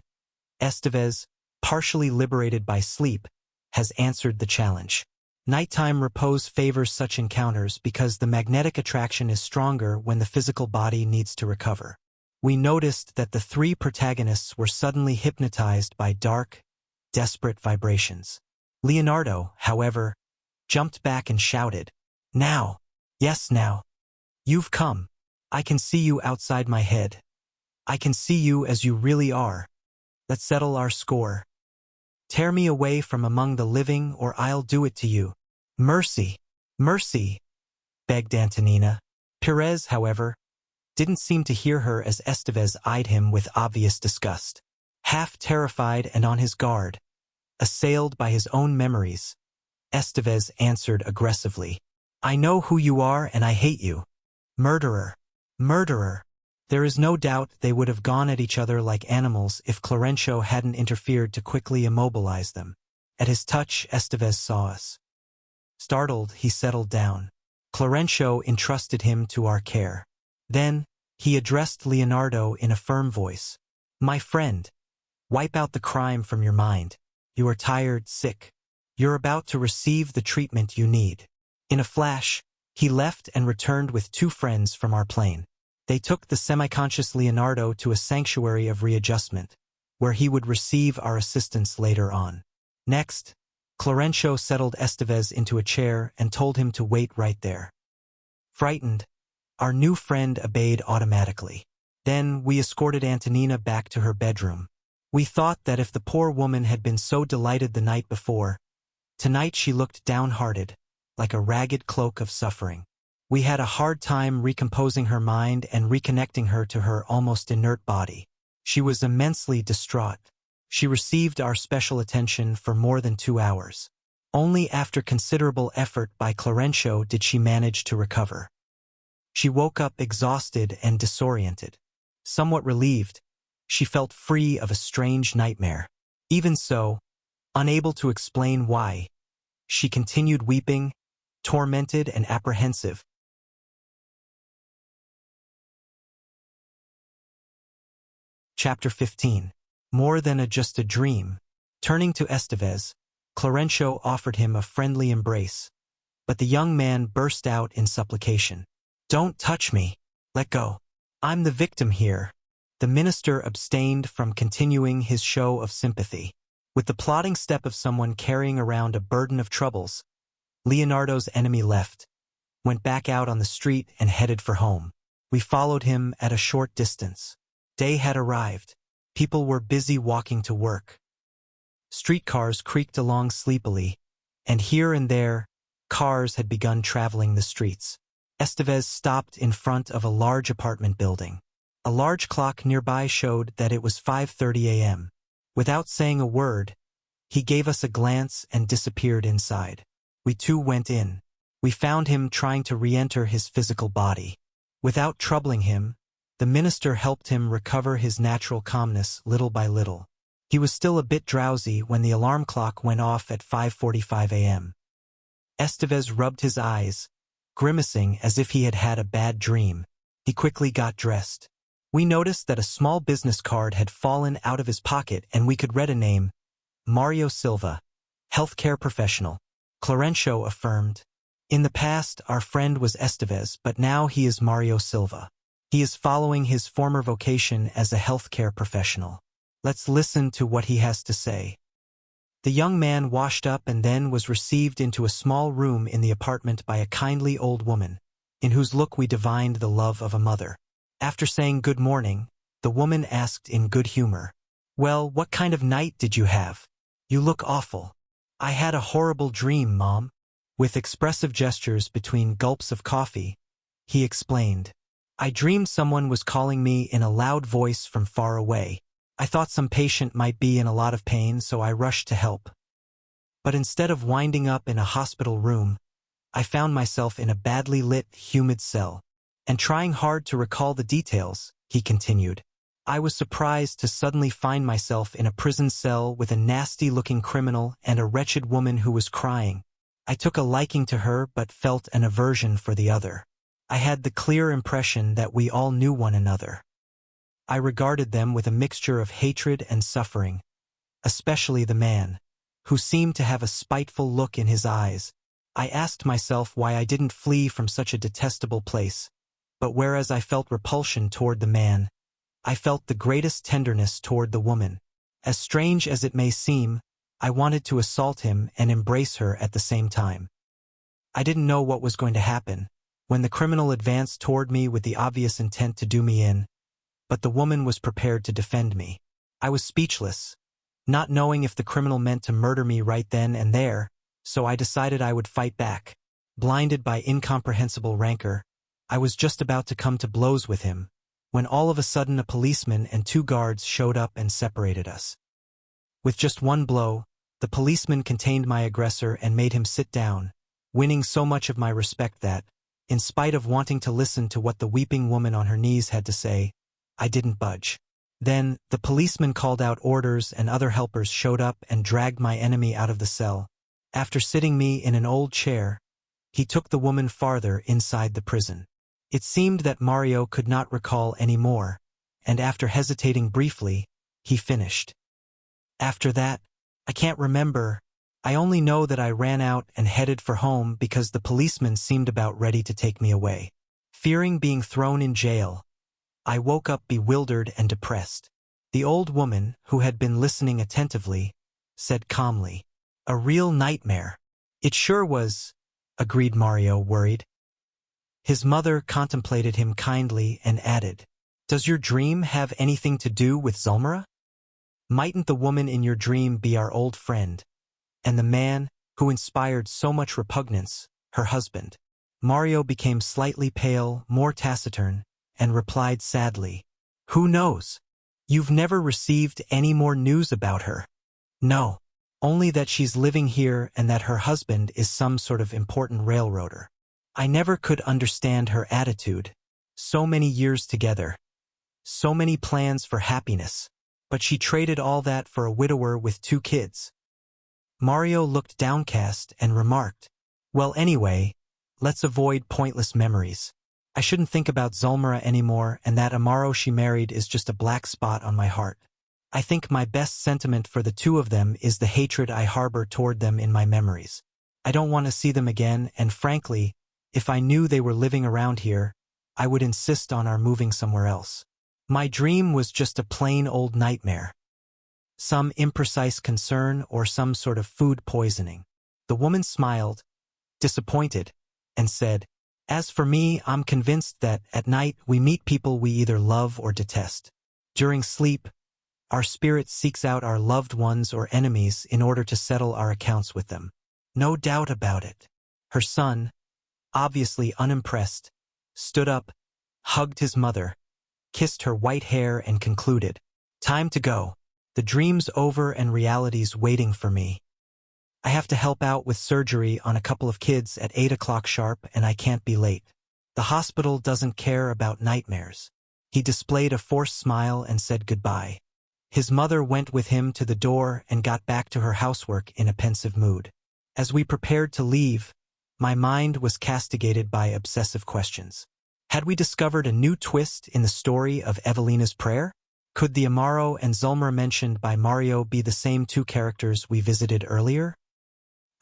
Estevez, partially liberated by sleep, has answered the challenge. Nighttime repose favors such encounters because the magnetic attraction is stronger when the physical body needs to recover." We noticed that the three protagonists were suddenly hypnotized by dark, desperate vibrations. Leonardo, however, jumped back and shouted, "Now! Yes, now! You've come! I can see you outside my head. I can see you as you really are. Let's settle our score. Tear me away from among the living or I'll do it to you. Mercy! Mercy!" begged Antonina. Pires, however, didn't seem to hear her as Estevez eyed him with obvious disgust. Half terrified and on his guard, assailed by his own memories, Estevez answered aggressively, "I know who you are and I hate you. Murderer! Murderer!" There is no doubt they would have gone at each other like animals if Clarêncio hadn't interfered to quickly immobilize them. At his touch, Estevez saw us. Startled, he settled down. Clarêncio entrusted him to our care. Then, he addressed Leonardo in a firm voice. "My friend, wipe out the crime from your mind. You are tired, sick. You're about to receive the treatment you need." In a flash, he left and returned with two friends from our plane. They took the semi-conscious Leonardo to a sanctuary of readjustment, where he would receive our assistance later on. Next, Clarêncio settled Estevez into a chair and told him to wait right there. Frightened, our new friend obeyed automatically. Then we escorted Antonina back to her bedroom. We thought that if the poor woman had been so delighted the night before, tonight she looked downhearted, like a ragged cloak of suffering. We had a hard time recomposing her mind and reconnecting her to her almost inert body. She was immensely distraught, She received our special attention for more than 2 hours. Only after considerable effort by Clarêncio did she manage to recover. She woke up exhausted and disoriented. Somewhat relieved, she felt free of a strange nightmare. Even so, unable to explain why, she continued weeping, tormented and apprehensive. Chapter 15. More than just a dream. Turning to Estevez, Clarêncio offered him a friendly embrace, but the young man burst out in supplication. "Don't touch me. Let go. I'm the victim here." The minister abstained from continuing his show of sympathy. With the plodding step of someone carrying around a burden of troubles, Leonardo's enemy left, went back out on the street and headed for home. We followed him at a short distance. Day had arrived. People were busy walking to work. Streetcars creaked along sleepily, and here and there, cars had begun traveling the streets. Estevez stopped in front of a large apartment building. A large clock nearby showed that it was 5:30 a.m. Without saying a word, he gave us a glance and disappeared inside. We too went in. We found him trying to re-enter his physical body. Without troubling him, the minister helped him recover his natural calmness little by little. He was still a bit drowsy when the alarm clock went off at 5:45 a.m. Estevez rubbed his eyes, grimacing as if he had had a bad dream. He quickly got dressed. We noticed that a small business card had fallen out of his pocket and we could read a name, Mario Silva, healthcare professional. Clarêncio affirmed. In the past, our friend was Estevez, but now he is Mario Silva. He is following his former vocation as a healthcare professional. Let's listen to what he has to say. The young man washed up and then was received into a small room in the apartment by a kindly old woman, in whose look we divined the love of a mother. After saying good morning, the woman asked in good humor, "Well, what kind of night did you have? You look awful." "I had a horrible dream, Mom." With expressive gestures between gulps of coffee, he explained, "I dreamed someone was calling me in a loud voice from far away. I thought some patient might be in a lot of pain, so I rushed to help. But instead of winding up in a hospital room, I found myself in a badly lit, humid cell. And trying hard to recall the details," he continued, "I was surprised to suddenly find myself in a prison cell with a nasty-looking criminal and a wretched woman who was crying. I took a liking to her but felt an aversion for the other. I had the clear impression that we all knew one another. I regarded them with a mixture of hatred and suffering, especially the man, who seemed to have a spiteful look in his eyes. I asked myself why I didn't flee from such a detestable place. But whereas I felt repulsion toward the man, I felt the greatest tenderness toward the woman. As strange as it may seem, I wanted to assault him and embrace her at the same time. I didn't know what was going to happen when the criminal advanced toward me with the obvious intent to do me in, but the woman was prepared to defend me. I was speechless, not knowing if the criminal meant to murder me right then and there, so I decided I would fight back. Blinded by incomprehensible rancor, I was just about to come to blows with him, when all of a sudden a policeman and 2 guards showed up and separated us. With just one blow, the policeman contained my aggressor and made him sit down, winning so much of my respect that, in spite of wanting to listen to what the weeping woman on her knees had to say, I didn't budge. Then, the policeman called out orders and other helpers showed up and dragged my enemy out of the cell. After sitting me in an old chair, he took the woman farther inside the prison. It seemed that Mario could not recall any more, and after hesitating briefly, he finished. After that, I can't remember. I only know that I ran out and headed for home because the policeman seemed about ready to take me away. Fearing being thrown in jail, I woke up bewildered and depressed. The old woman, who had been listening attentively, said calmly, "A real nightmare." "It sure was," agreed Mario, worried. His mother contemplated him kindly and added, "Does your dream have anything to do with Zulmira? Mightn't the woman in your dream be our old friend, and the man, who inspired so much repugnance, her husband?" Mario became slightly pale, more taciturn, and replied sadly, "Who knows? You've never received any more news about her? No. Only that she's living here and that her husband is some sort of important railroader. I never could understand her attitude. So many years together. So many plans for happiness. But she traded all that for a widower with 2 kids. Mario looked downcast and remarked, "Well, anyway, let's avoid pointless memories. I shouldn't think about Zulmira anymore, and that Amaro she married is just a black spot on my heart. I think my best sentiment for the 2 of them is the hatred I harbor toward them in my memories. I don't want to see them again, and frankly, if I knew they were living around here, I would insist on our moving somewhere else. My dream was just a plain old nightmare. Some imprecise concern or some sort of food poisoning." The woman smiled, disappointed, and said, "As for me, I'm convinced that, at night, we meet people we either love or detest. During sleep, our spirit seeks out our loved ones or enemies in order to settle our accounts with them. No doubt about it." Her son, obviously unimpressed, stood up, hugged his mother, kissed her white hair and concluded, "Time to go. The dream's over and reality's waiting for me. I have to help out with surgery on a couple of kids at 8 o'clock sharp and I can't be late. The hospital doesn't care about nightmares." He displayed a forced smile and said goodbye. His mother went with him to the door and got back to her housework in a pensive mood. As we prepared to leave, my mind was castigated by obsessive questions. Had we discovered a new twist in the story of Evelina's prayer? Could the Amaro and Zulmira mentioned by Mario be the same 2 characters we visited earlier?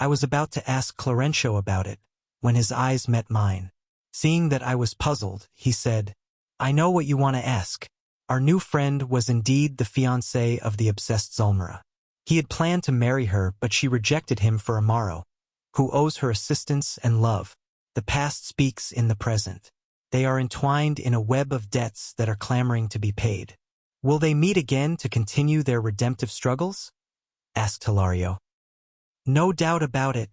I was about to ask Clarêncio about it, when his eyes met mine. Seeing that I was puzzled, he said, "I know what you want to ask. Our new friend was indeed the fiancé of the obsessed Zulmira. He had planned to marry her, but she rejected him for Amaro, who owes her assistance and love. The past speaks in the present. They are entwined in a web of debts that are clamoring to be paid. Will they meet again to continue their redemptive struggles?" asked Hilario. "No doubt about it,"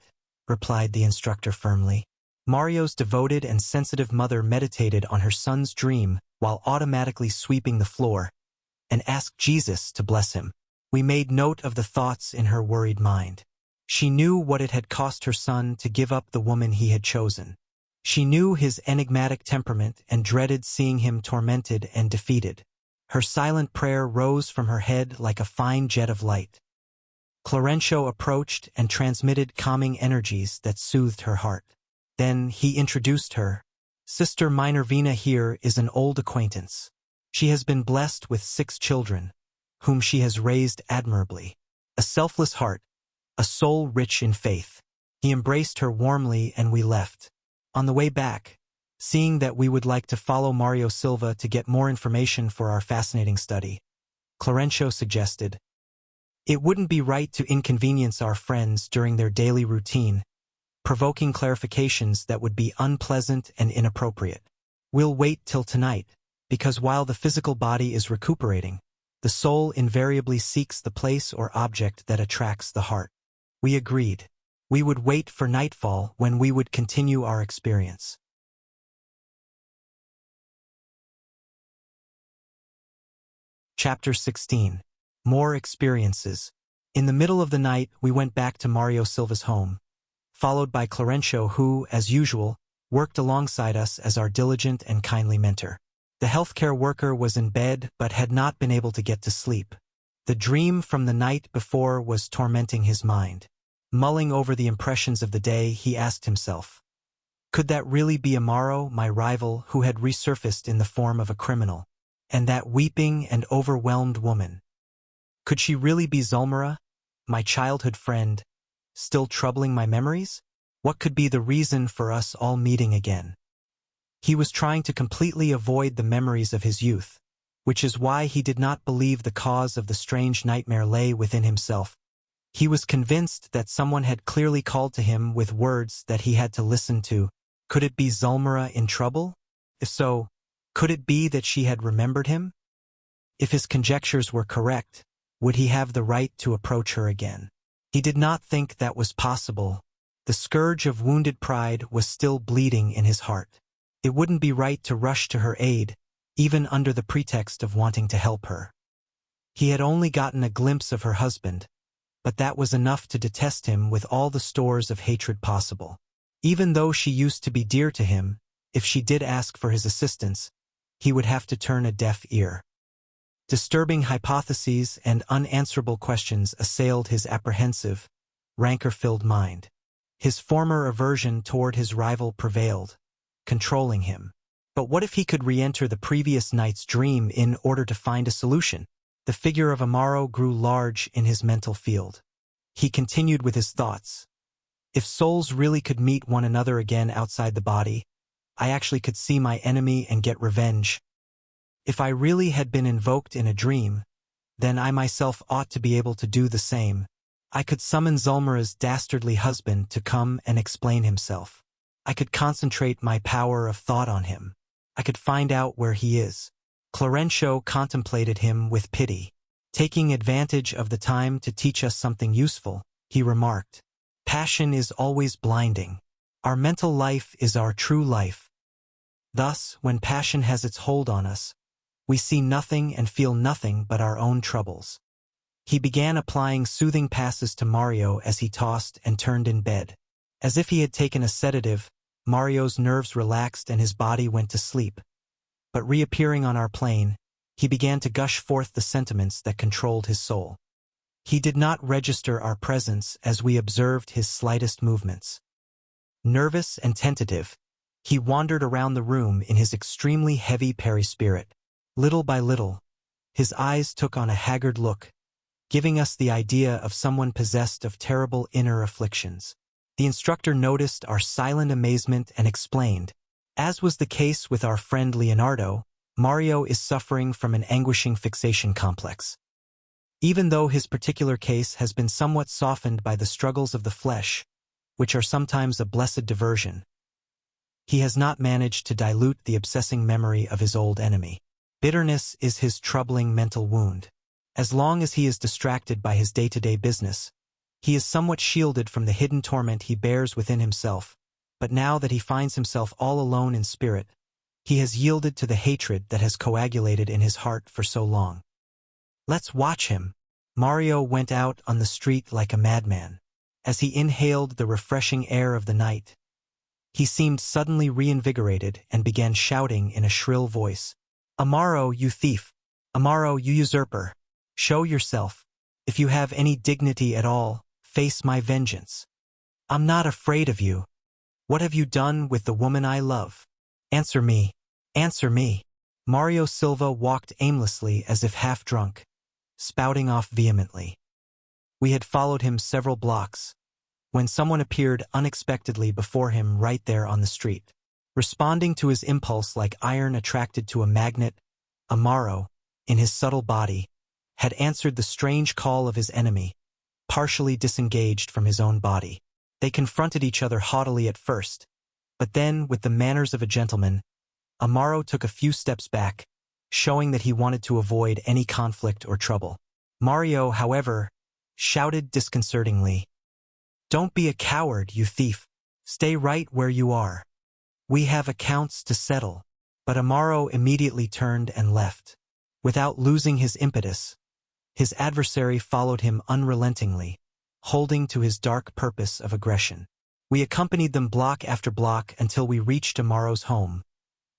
replied the instructor firmly. Mario's devoted and sensitive mother meditated on her son's dream while automatically sweeping the floor, and asked Jesus to bless him. We made note of the thoughts in her worried mind. She knew what it had cost her son to give up the woman he had chosen. She knew his enigmatic temperament and dreaded seeing him tormented and defeated. Her silent prayer rose from her head like a fine jet of light. Clarêncio approached and transmitted calming energies that soothed her heart. Then he introduced her. "Sister Minervina here is an old acquaintance. She has been blessed with 6 children, whom she has raised admirably. A selfless heart, a soul rich in faith." He embraced her warmly and we left. On the way back, seeing that we would like to follow Mario Silva to get more information for our fascinating study, Clarêncio suggested, "It wouldn't be right to inconvenience our friends during their daily routine, provoking clarifications that would be unpleasant and inappropriate. We'll wait till tonight, because while the physical body is recuperating, the soul invariably seeks the place or object that attracts the heart." We agreed. We would wait for nightfall when we would continue our experience. Chapter 16. More experiences. In the middle of the night, we went back to Mario Silva's home, followed by Clarêncio who, as usual, worked alongside us as our diligent and kindly mentor. The healthcare worker was in bed but had not been able to get to sleep. The dream from the night before was tormenting his mind. Mulling over the impressions of the day, he asked himself, could that really be Amaro, my rival, who had resurfaced in the form of a criminal? And that weeping and overwhelmed woman? Could she really be Zulmira, my childhood friend, still troubling my memories? What could be the reason for us all meeting again? He was trying to completely avoid the memories of his youth, which is why he did not believe the cause of the strange nightmare lay within himself. He was convinced that someone had clearly called to him with words that he had to listen to. Could it be Zulmira in trouble? If so, could it be that she had remembered him? If his conjectures were correct, would he have the right to approach her again? He did not think that was possible. The scourge of wounded pride was still bleeding in his heart. It wouldn't be right to rush to her aid, even under the pretext of wanting to help her. He had only gotten a glimpse of her husband, but that was enough to detest him with all the stores of hatred possible. Even though she used to be dear to him, if she did ask for his assistance, he would have to turn a deaf ear. Disturbing hypotheses and unanswerable questions assailed his apprehensive, rancor-filled mind. His former aversion toward his rival prevailed, controlling him. But what if he could re-enter the previous night's dream in order to find a solution? The figure of Amaro grew large in his mental field. He continued with his thoughts. If souls really could meet one another again outside the body, I actually could see my enemy and get revenge. If I really had been invoked in a dream, then I myself ought to be able to do the same. I could summon Zulmira's dastardly husband to come and explain himself. I could concentrate my power of thought on him. I could find out where he is. Clarêncio contemplated him with pity. Taking advantage of the time to teach us something useful, he remarked, "Passion is always blinding. Our mental life is our true life. Thus, when passion has its hold on us, we see nothing and feel nothing but our own troubles." He began applying soothing passes to Mario as he tossed and turned in bed. As if he had taken a sedative, Mario's nerves relaxed and his body went to sleep. But reappearing on our plane, he began to gush forth the sentiments that controlled his soul. He did not register our presence as we observed his slightest movements. Nervous and tentative, he wandered around the room in his extremely heavy perispirit. Little by little, his eyes took on a haggard look, giving us the idea of someone possessed of terrible inner afflictions. The instructor noticed our silent amazement and explained, "As was the case with our friend Leonardo, Mario is suffering from an anguishing fixation complex. Even though his particular case has been somewhat softened by the struggles of the flesh, which are sometimes a blessed diversion, he has not managed to dilute the obsessing memory of his old enemy. Bitterness is his troubling mental wound. As long as he is distracted by his day-to-day business, he is somewhat shielded from the hidden torment he bears within himself, but now that he finds himself all alone in spirit, he has yielded to the hatred that has coagulated in his heart for so long. Let's watch him." Mario went out on the street like a madman. As he inhaled the refreshing air of the night, he seemed suddenly reinvigorated and began shouting in a shrill voice, "Amaro, you thief! Amaro, you usurper! Show yourself. If you have any dignity at all, face my vengeance. I'm not afraid of you. What have you done with the woman I love? Answer me. Answer me." Mario Silva walked aimlessly as if half drunk, spouting off vehemently. We had followed him several blocks, when someone appeared unexpectedly before him right there on the street. Responding to his impulse like iron attracted to a magnet, Amaro, in his subtle body, had answered the strange call of his enemy, partially disengaged from his own body. They confronted each other haughtily at first, but then, with the manners of a gentleman, Amaro took a few steps back, showing that he wanted to avoid any conflict or trouble. Mario, however, shouted disconcertingly, "Don't be a coward, you thief. Stay right where you are. We have accounts to settle." But Amaro immediately turned and left. Without losing his impetus, his adversary followed him unrelentingly, holding to his dark purpose of aggression. We accompanied them block after block until we reached Amaro's home,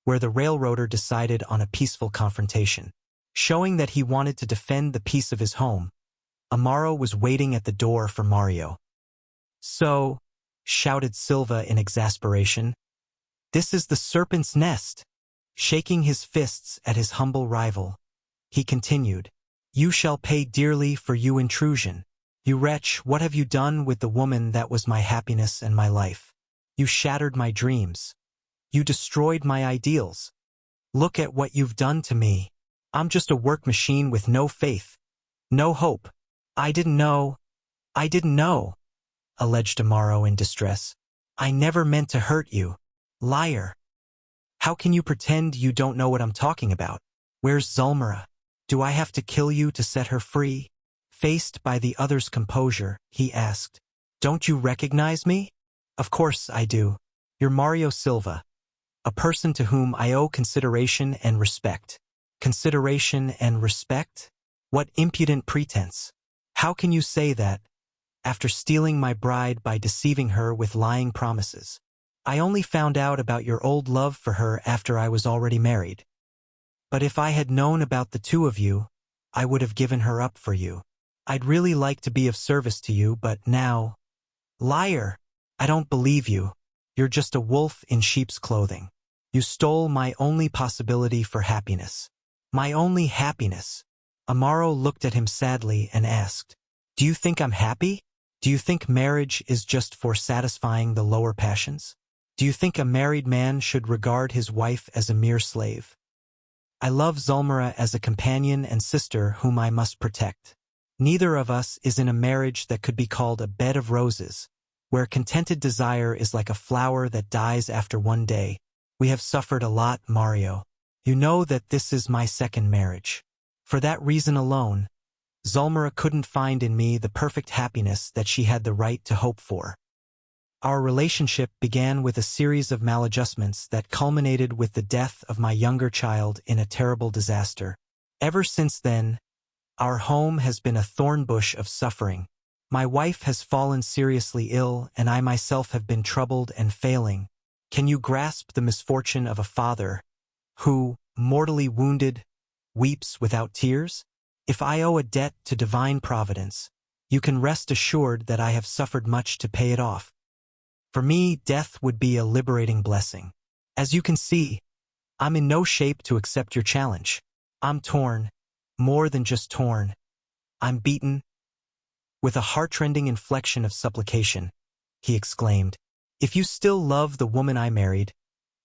where the railroader decided on a peaceful confrontation. Showing that he wanted to defend the peace of his home, Amaro was waiting at the door for Mario. "So," shouted Silva in exasperation, "this is the serpent's nest." Shaking his fists at his humble rival, he continued, "You shall pay dearly for your intrusion. You wretch, what have you done with the woman that was my happiness and my life? You shattered my dreams. You destroyed my ideals. Look at what you've done to me. I'm just a work machine with no faith, no hope. I didn't know, alleged Amaro in distress. "I never meant to hurt you. Liar. How can you pretend you don't know what I'm talking about? Where's Zulmira? Do I have to kill you to set her free?" Faced by the other's composure, he asked, "Don't you recognize me?" "Of course I do. You're Mario Silva, a person to whom I owe consideration and respect." "Consideration and respect?" What impudent pretense! How can you say that, after stealing my bride by deceiving her with lying promises? I only found out about your old love for her after I was already married. But if I had known about the two of you, I would have given her up for you. I'd really like to be of service to you, but now… Liar! I don't believe you. You're just a wolf in sheep's clothing. You stole my only possibility for happiness. My only happiness. Amaro looked at him sadly and asked, "Do you think I'm happy? Do you think marriage is just for satisfying the lower passions? Do you think a married man should regard his wife as a mere slave? I love Zulmira as a companion and sister whom I must protect. Neither of us is in a marriage that could be called a bed of roses, where contented desire is like a flower that dies after one day. We have suffered a lot, Mario. You know that this is my second marriage. For that reason alone, Zulmira couldn't find in me the perfect happiness that she had the right to hope for. Our relationship began with a series of maladjustments that culminated with the death of my younger child in a terrible disaster. Ever since then, our home has been a thorn bush of suffering. My wife has fallen seriously ill, and I myself have been troubled and failing. Can you grasp the misfortune of a father who, mortally wounded, weeps without tears? If I owe a debt to divine providence, you can rest assured that I have suffered much to pay it off. For me, death would be a liberating blessing. As you can see, I'm in no shape to accept your challenge. I'm torn, more than just torn. I'm beaten. With a heart-rending inflection of supplication, he exclaimed, "If you still love the woman I married,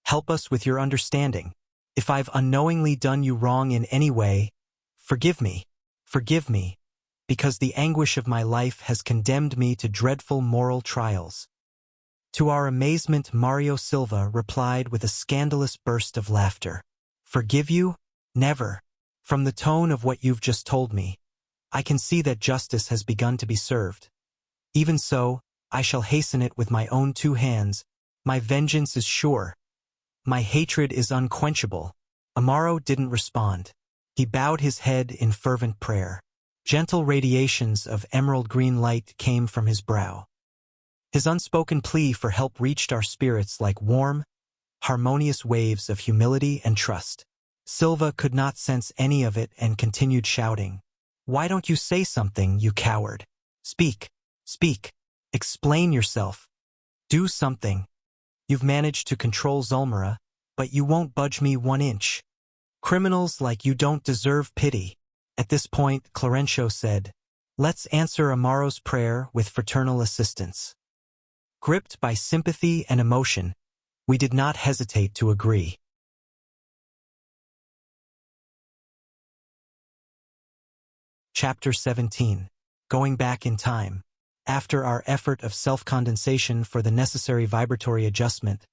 help us with your understanding. If I've unknowingly done you wrong in any way, forgive me, because the anguish of my life has condemned me to dreadful moral trials." To our amazement, Mario Silva replied with a scandalous burst of laughter. "Forgive you? Never. From the tone of what you've just told me, I can see that justice has begun to be served. Even so, I shall hasten it with my own two hands. My vengeance is sure. My hatred is unquenchable." Amaro didn't respond. He bowed his head in fervent prayer. Gentle radiations of emerald green light came from his brow. His unspoken plea for help reached our spirits like warm, harmonious waves of humility and trust. Silva could not sense any of it and continued shouting, "Why don't you say something, you coward? Speak, speak. Explain yourself. Do something. You've managed to control Zulmira, but you won't budge me 1 inch. Criminals like you don't deserve pity." At this point, Clarêncio said, "Let's answer Amaro's prayer with fraternal assistance." Gripped by sympathy and emotion, we did not hesitate to agree. Chapter 17. Going Back in Time. After our effort of self-condensation for the necessary vibratory adjustment,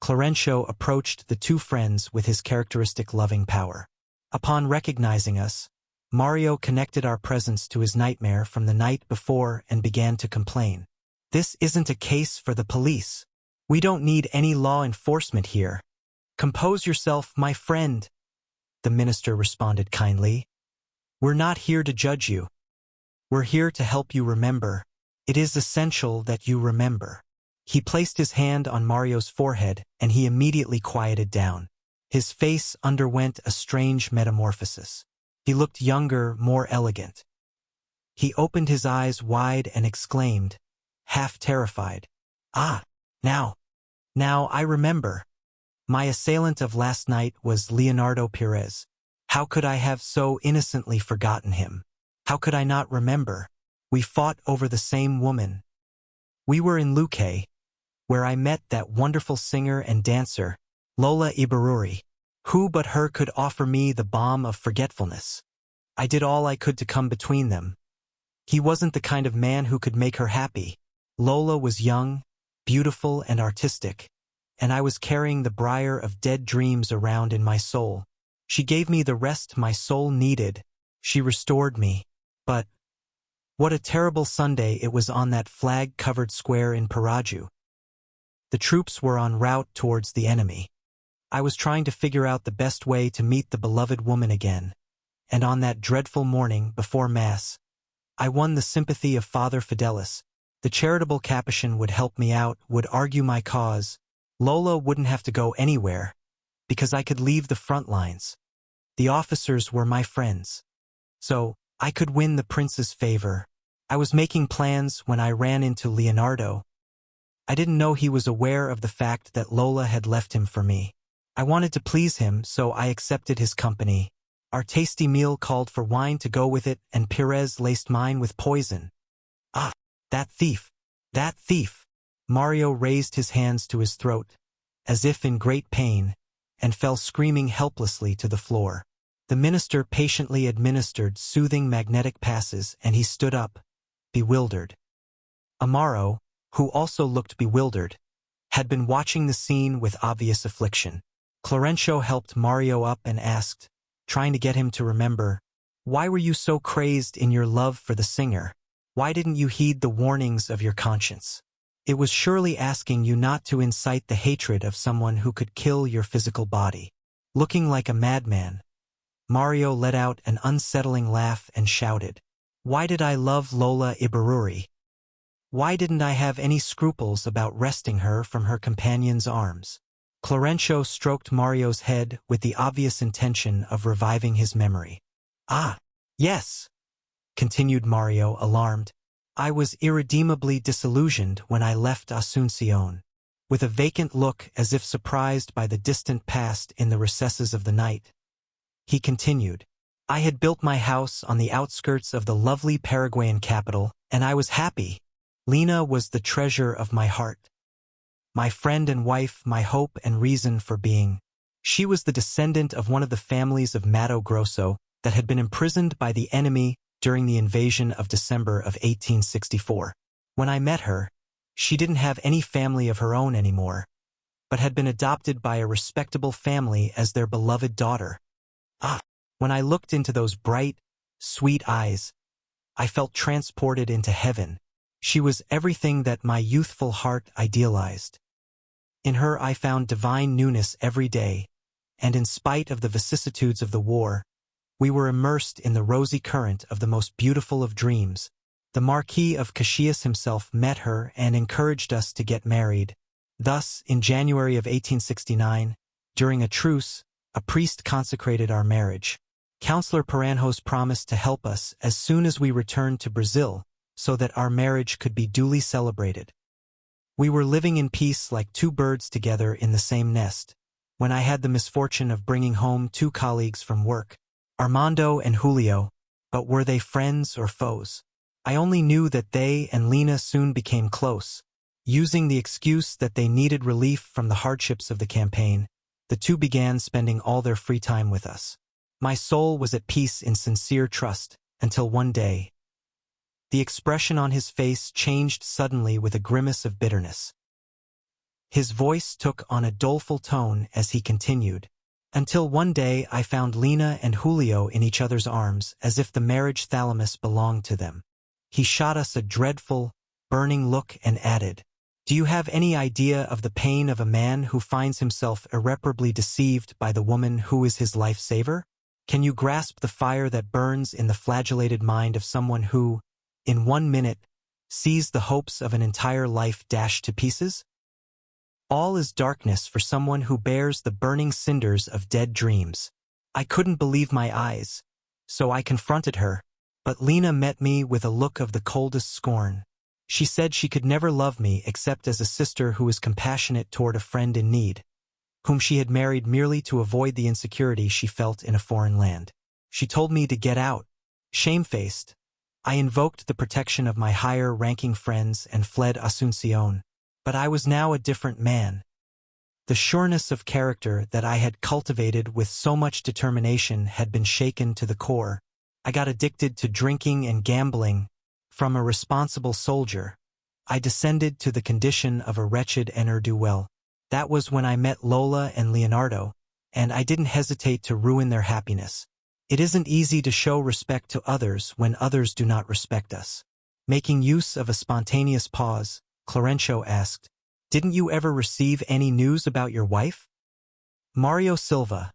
Clarêncio approached the two friends with his characteristic loving power. Upon recognizing us, Mario connected our presence to his nightmare from the night before and began to complain. "This isn't a case for the police. We don't need any law enforcement here. Compose yourself, my friend," the minister responded kindly. "We're not here to judge you. We're here to help you remember. It is essential that you remember." He placed his hand on Mario's forehead, and he immediately quieted down. His face underwent a strange metamorphosis. He looked younger, more elegant. He opened his eyes wide and exclaimed, half terrified, "Ah, now I remember. My assailant of last night was Leonardo Perez. How could I have so innocently forgotten him? How could I not remember? We fought over the same woman. We were in Luque, where I met that wonderful singer and dancer, Lola Ibaruri. Who but her could offer me the balm of forgetfulness? I did all I could to come between them. He wasn't the kind of man who could make her happy. Lola was young, beautiful, and artistic, and I was carrying the briar of dead dreams around in my soul. She gave me the rest my soul needed. She restored me. But what a terrible Sunday it was on that flag-covered square in Paraju. The troops were en route towards the enemy. I was trying to figure out the best way to meet the beloved woman again, and on that dreadful morning before Mass, I won the sympathy of Father Fidelis. The charitable Capuchin would help me out, would argue my cause. Lola wouldn't have to go anywhere, because I could leave the front lines. The officers were my friends. So, I could win the prince's favor. I was making plans when I ran into Leonardo. I didn't know he was aware of the fact that Lola had left him for me. I wanted to please him, so I accepted his company. Our tasty meal called for wine to go with it, and Pires laced mine with poison. Ah, that thief! That thief! Mario raised his hands to his throat, as if in great pain, and fell screaming helplessly to the floor. The minister patiently administered soothing magnetic passes, and he stood up, bewildered. Amaro, who also looked bewildered, had been watching the scene with obvious affliction. Clarêncio helped Mario up and asked, trying to get him to remember, "Why were you so crazed in your love for the singer? Why didn't you heed the warnings of your conscience? It was surely asking you not to incite the hatred of someone who could kill your physical body." Looking like a madman, Mario let out an unsettling laugh and shouted, "Why did I love Lola Ibaruri? Why didn't I have any scruples about wresting her from her companion's arms?" Clarêncio stroked Mario's head with the obvious intention of reviving his memory. "Ah, yes," continued Mario, alarmed. "I was irredeemably disillusioned when I left Asunción." With a vacant look as if surprised by the distant past in the recesses of the night, he continued, "I had built my house on the outskirts of the lovely Paraguayan capital, and I was happy. Lina was the treasure of my heart. My friend and wife, my hope and reason for being. She was the descendant of one of the families of Mato Grosso that had been imprisoned by the enemy during the invasion of December of 1864. When I met her, she didn't have any family of her own anymore, but had been adopted by a respectable family as their beloved daughter. Ah, when I looked into those bright, sweet eyes, I felt transported into heaven. She was everything that my youthful heart idealized. In her I found divine newness every day, and in spite of the vicissitudes of the war, we were immersed in the rosy current of the most beautiful of dreams. The Marquis of Caxias himself met her and encouraged us to get married. Thus, in January of 1869, during a truce, a priest consecrated our marriage. Councillor Paranjos promised to help us as soon as we returned to Brazil, so that our marriage could be duly celebrated. We were living in peace like two birds together in the same nest, when I had the misfortune of bringing home two colleagues from work, Armando and Julio, but were they friends or foes? I only knew that they and Lina soon became close. Using the excuse that they needed relief from the hardships of the campaign, the two began spending all their free time with us. My soul was at peace in sincere trust, until one day, the expression on his face changed suddenly with a grimace of bitterness. His voice took on a doleful tone as he continued, "Until one day I found Lina and Julio in each other's arms as if the marriage thalamus belonged to them." He shot us a dreadful, burning look and added, "Do you have any idea of the pain of a man who finds himself irreparably deceived by the woman who is his life-saver? Can you grasp the fire that burns in the flagellated mind of someone who, in 1 minute, sees the hopes of an entire life dashed to pieces? All is darkness for someone who bears the burning cinders of dead dreams." I couldn't believe my eyes, so I confronted her, but Lina met me with a look of the coldest scorn. She said she could never love me except as a sister who is compassionate toward a friend in need, whom she had married merely to avoid the insecurity she felt in a foreign land. She told me to get out. Shamefaced, I invoked the protection of my higher-ranking friends and fled Asunción. But I was now a different man. The sureness of character that I had cultivated with so much determination had been shaken to the core. I got addicted to drinking and gambling. From a responsible soldier, I descended to the condition of a wretched ne'er-do-well. That was when I met Lola and Leonardo, and I didn't hesitate to ruin their happiness. It isn't easy to show respect to others when others do not respect us. Making use of a spontaneous pause, Clarêncio asked, "Didn't you ever receive any news about your wife?" Mario Silva,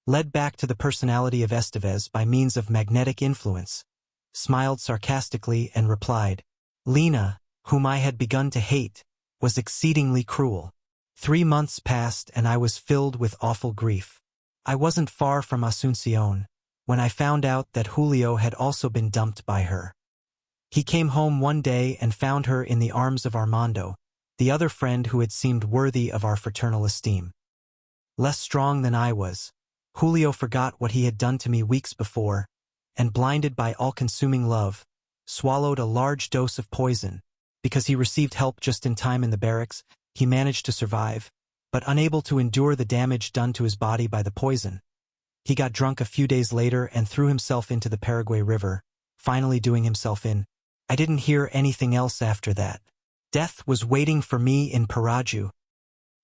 led back to the personality of Estevez by means of magnetic influence, smiled sarcastically and replied, Lena, whom I had begun to hate, was exceedingly cruel. 3 months passed and I was filled with awful grief. I wasn't far from Asuncion when I found out that Julio had also been dumped by her. He came home one day and found her in the arms of Armando, the other friend who had seemed worthy of our fraternal esteem. Less strong than I was, Julio forgot what he had done to me weeks before, and blinded by all-consuming love, swallowed a large dose of poison. Because he received help just in time in the barracks, he managed to survive, but unable to endure the damage done to his body by the poison. He got drunk a few days later and threw himself into the Paraguay River, finally doing himself in. I didn't hear anything else after that. Death was waiting for me in Paraju.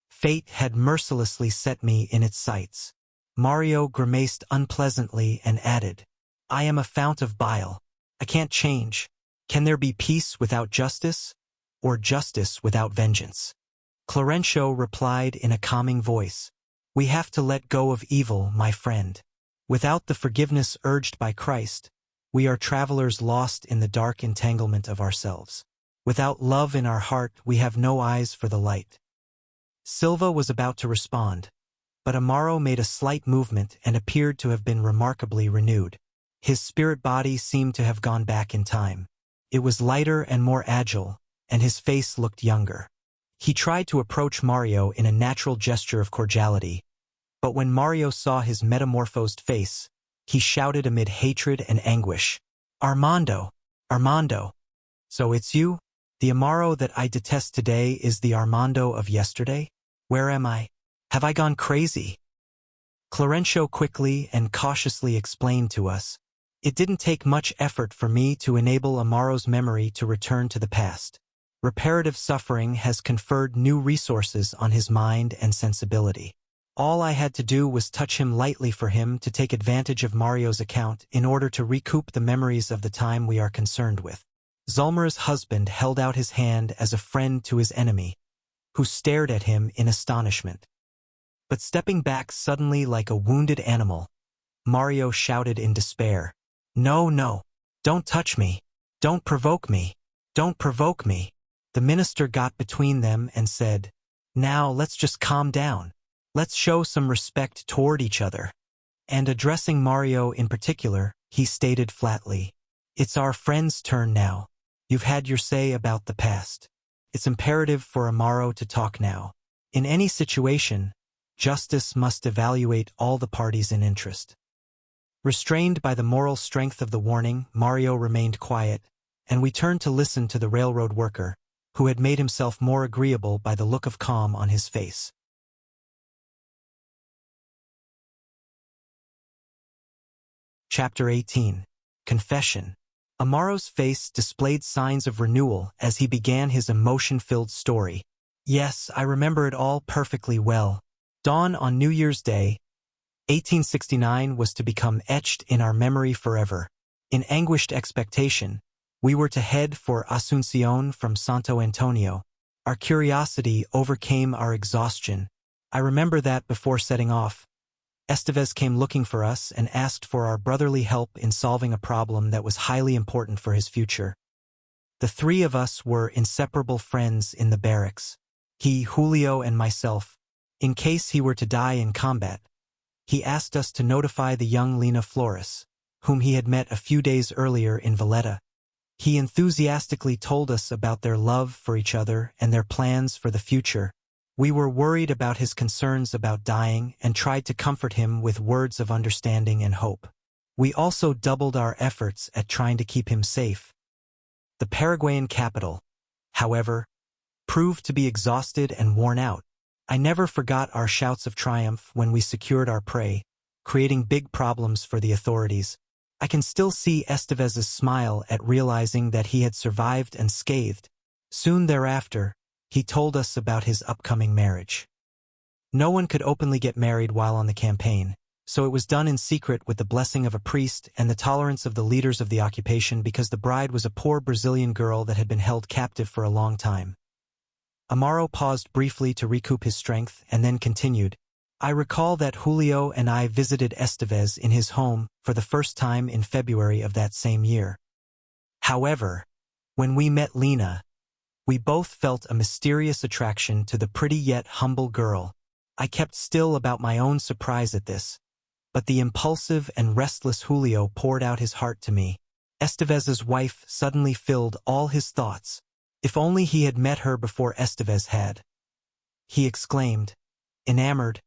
Fate had mercilessly set me in its sights. Mario grimaced unpleasantly and added, I am a fount of bile. I can't change. Can there be peace without justice, or justice without vengeance? Clarêncio replied in a calming voice, We have to let go of evil, my friend. Without the forgiveness urged by Christ, we are travelers lost in the dark entanglement of ourselves. Without love in our heart, we have no eyes for the light. Silva was about to respond, but Amaro made a slight movement and appeared to have been remarkably renewed. His spirit body seemed to have gone back in time. It was lighter and more agile, and his face looked younger. He tried to approach Mario in a natural gesture of cordiality, but when Mario saw his metamorphosed face, he shouted amid hatred and anguish, Armando! Armando! So it's you? The Amaro that I detest today is the Armando of yesterday? Where am I? Have I gone crazy? Clarêncio quickly and cautiously explained to us, It didn't take much effort for me to enable Amaro's memory to return to the past. Reparative suffering has conferred new resources on his mind and sensibility. All I had to do was touch him lightly for him to take advantage of Mario's account in order to recoup the memories of the time we are concerned with. Zulmira's husband held out his hand as a friend to his enemy, who stared at him in astonishment. But stepping back suddenly like a wounded animal, Mario shouted in despair, No, no, don't touch me. Don't provoke me. Don't provoke me. The minister got between them and said, Now let's just calm down. Let's show some respect toward each other. And addressing Mario in particular, he stated flatly, It's our friend's turn now. You've had your say about the past. It's imperative for Amaro to talk now. In any situation, justice must evaluate all the parties in interest. Restrained by the moral strength of the warning, Mario remained quiet, and we turned to listen to the railroad worker, who had made himself more agreeable by the look of calm on his face. Chapter 18. Confession. Amaro's face displayed signs of renewal as he began his emotion-filled story. Yes, I remember it all perfectly well. Dawn on New Year's Day, 1869 was to become etched in our memory forever. In anguished expectation, we were to head for Asuncion from Santo Antonio. Our curiosity overcame our exhaustion. I remember that before setting off, Estevez came looking for us and asked for our brotherly help in solving a problem that was highly important for his future. The three of us were inseparable friends in the barracks. He, Julio, and myself. In case he were to die in combat, he asked us to notify the young Lena Flores, whom he had met a few days earlier in Valletta. He enthusiastically told us about their love for each other and their plans for the future. We were worried about his concerns about dying and tried to comfort him with words of understanding and hope. We also doubled our efforts at trying to keep him safe. The Paraguayan capital, however, proved to be exhausted and worn out. I never forgot our shouts of triumph when we secured our prey, creating big problems for the authorities. I can still see Estevez's smile at realizing that he had survived unscathed. Soon thereafter, he told us about his upcoming marriage. No one could openly get married while on the campaign, so it was done in secret with the blessing of a priest and the tolerance of the leaders of the occupation because the bride was a poor Brazilian girl that had been held captive for a long time. Amaro paused briefly to recoup his strength and then continued, I recall that Julio and I visited Estevez in his home for the first time in February of that same year. However, when we met Lena, we both felt a mysterious attraction to the pretty yet humble girl. I kept still about my own surprise at this, but the impulsive and restless Julio poured out his heart to me. Estevez's wife suddenly filled all his thoughts. If only he had met her before Estevez had. He exclaimed, enamored.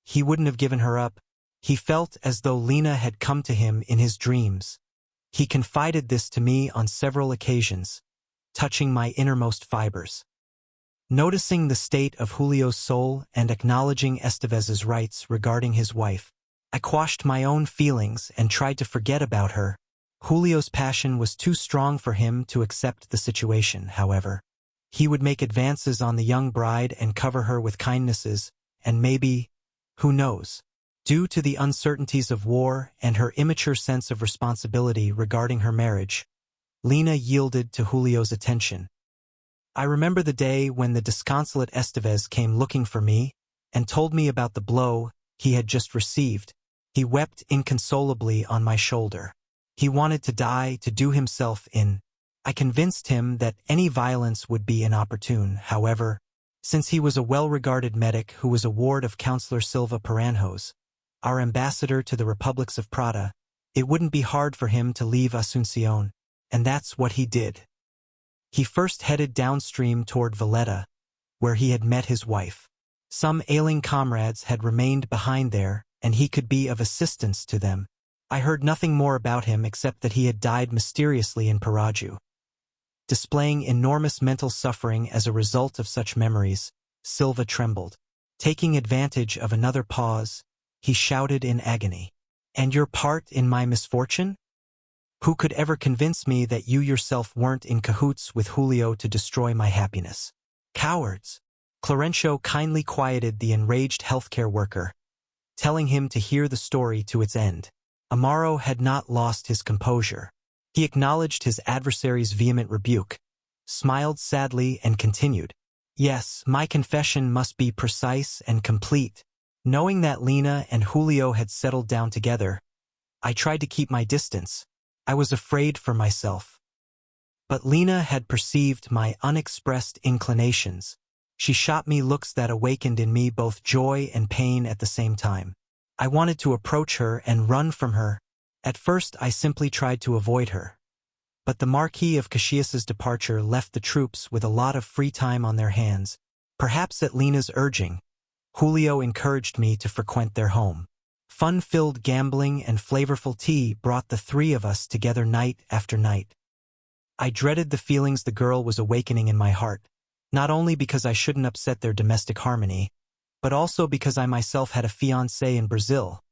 He wouldn't have given her up. He felt as though Lena had come to him in his dreams. He confided this to me on several occasions, touching my innermost fibers. Noticing the state of Julio's soul and acknowledging Estevez's rights regarding his wife, I quashed my own feelings and tried to forget about her. Julio's passion was too strong for him to accept the situation, however. He would make advances on the young bride and cover her with kindnesses, and maybe, who knows, due to the uncertainties of war and her immature sense of responsibility regarding her marriage, Lena yielded to Julio's attention. I remember the day when the disconsolate Estevez came looking for me and told me about the blow he had just received. He wept inconsolably on my shoulder. He wanted to die to do himself in. I convinced him that any violence would be inopportune, however, since he was a well-regarded medic who was a ward of Councillor Silva Paranjos, our ambassador to the Republics of Prata, it wouldn't be hard for him to leave Asuncion, and that's what he did. He first headed downstream toward Valletta, where he had met his wife. Some ailing comrades had remained behind there, and he could be of assistance to them. I heard nothing more about him except that he had died mysteriously in Paraju. Displaying enormous mental suffering as a result of such memories, Silva trembled. Taking advantage of another pause, he shouted in agony, "And your part in my misfortune? Who could ever convince me that you yourself weren't in cahoots with Julio to destroy my happiness? Cowards!" Clarêncio kindly quieted the enraged healthcare worker, telling him to hear the story to its end. Amaro had not lost his composure. He acknowledged his adversary's vehement rebuke, smiled sadly, and continued, "Yes, my confession must be precise and complete. Knowing that Lena and Julio had settled down together, I tried to keep my distance. I was afraid for myself. But Lena had perceived my unexpressed inclinations. She shot me looks that awakened in me both joy and pain at the same time. I wanted to approach her and run from her. At first I simply tried to avoid her. But the Marquis of Caxias's departure left the troops with a lot of free time on their hands. Perhaps at Lena's urging, Julio encouraged me to frequent their home. Fun-filled gambling and flavorful tea brought the three of us together night after night. I dreaded the feelings the girl was awakening in my heart, not only because I shouldn't upset their domestic harmony, but also because I myself had a fiancé in Brazil.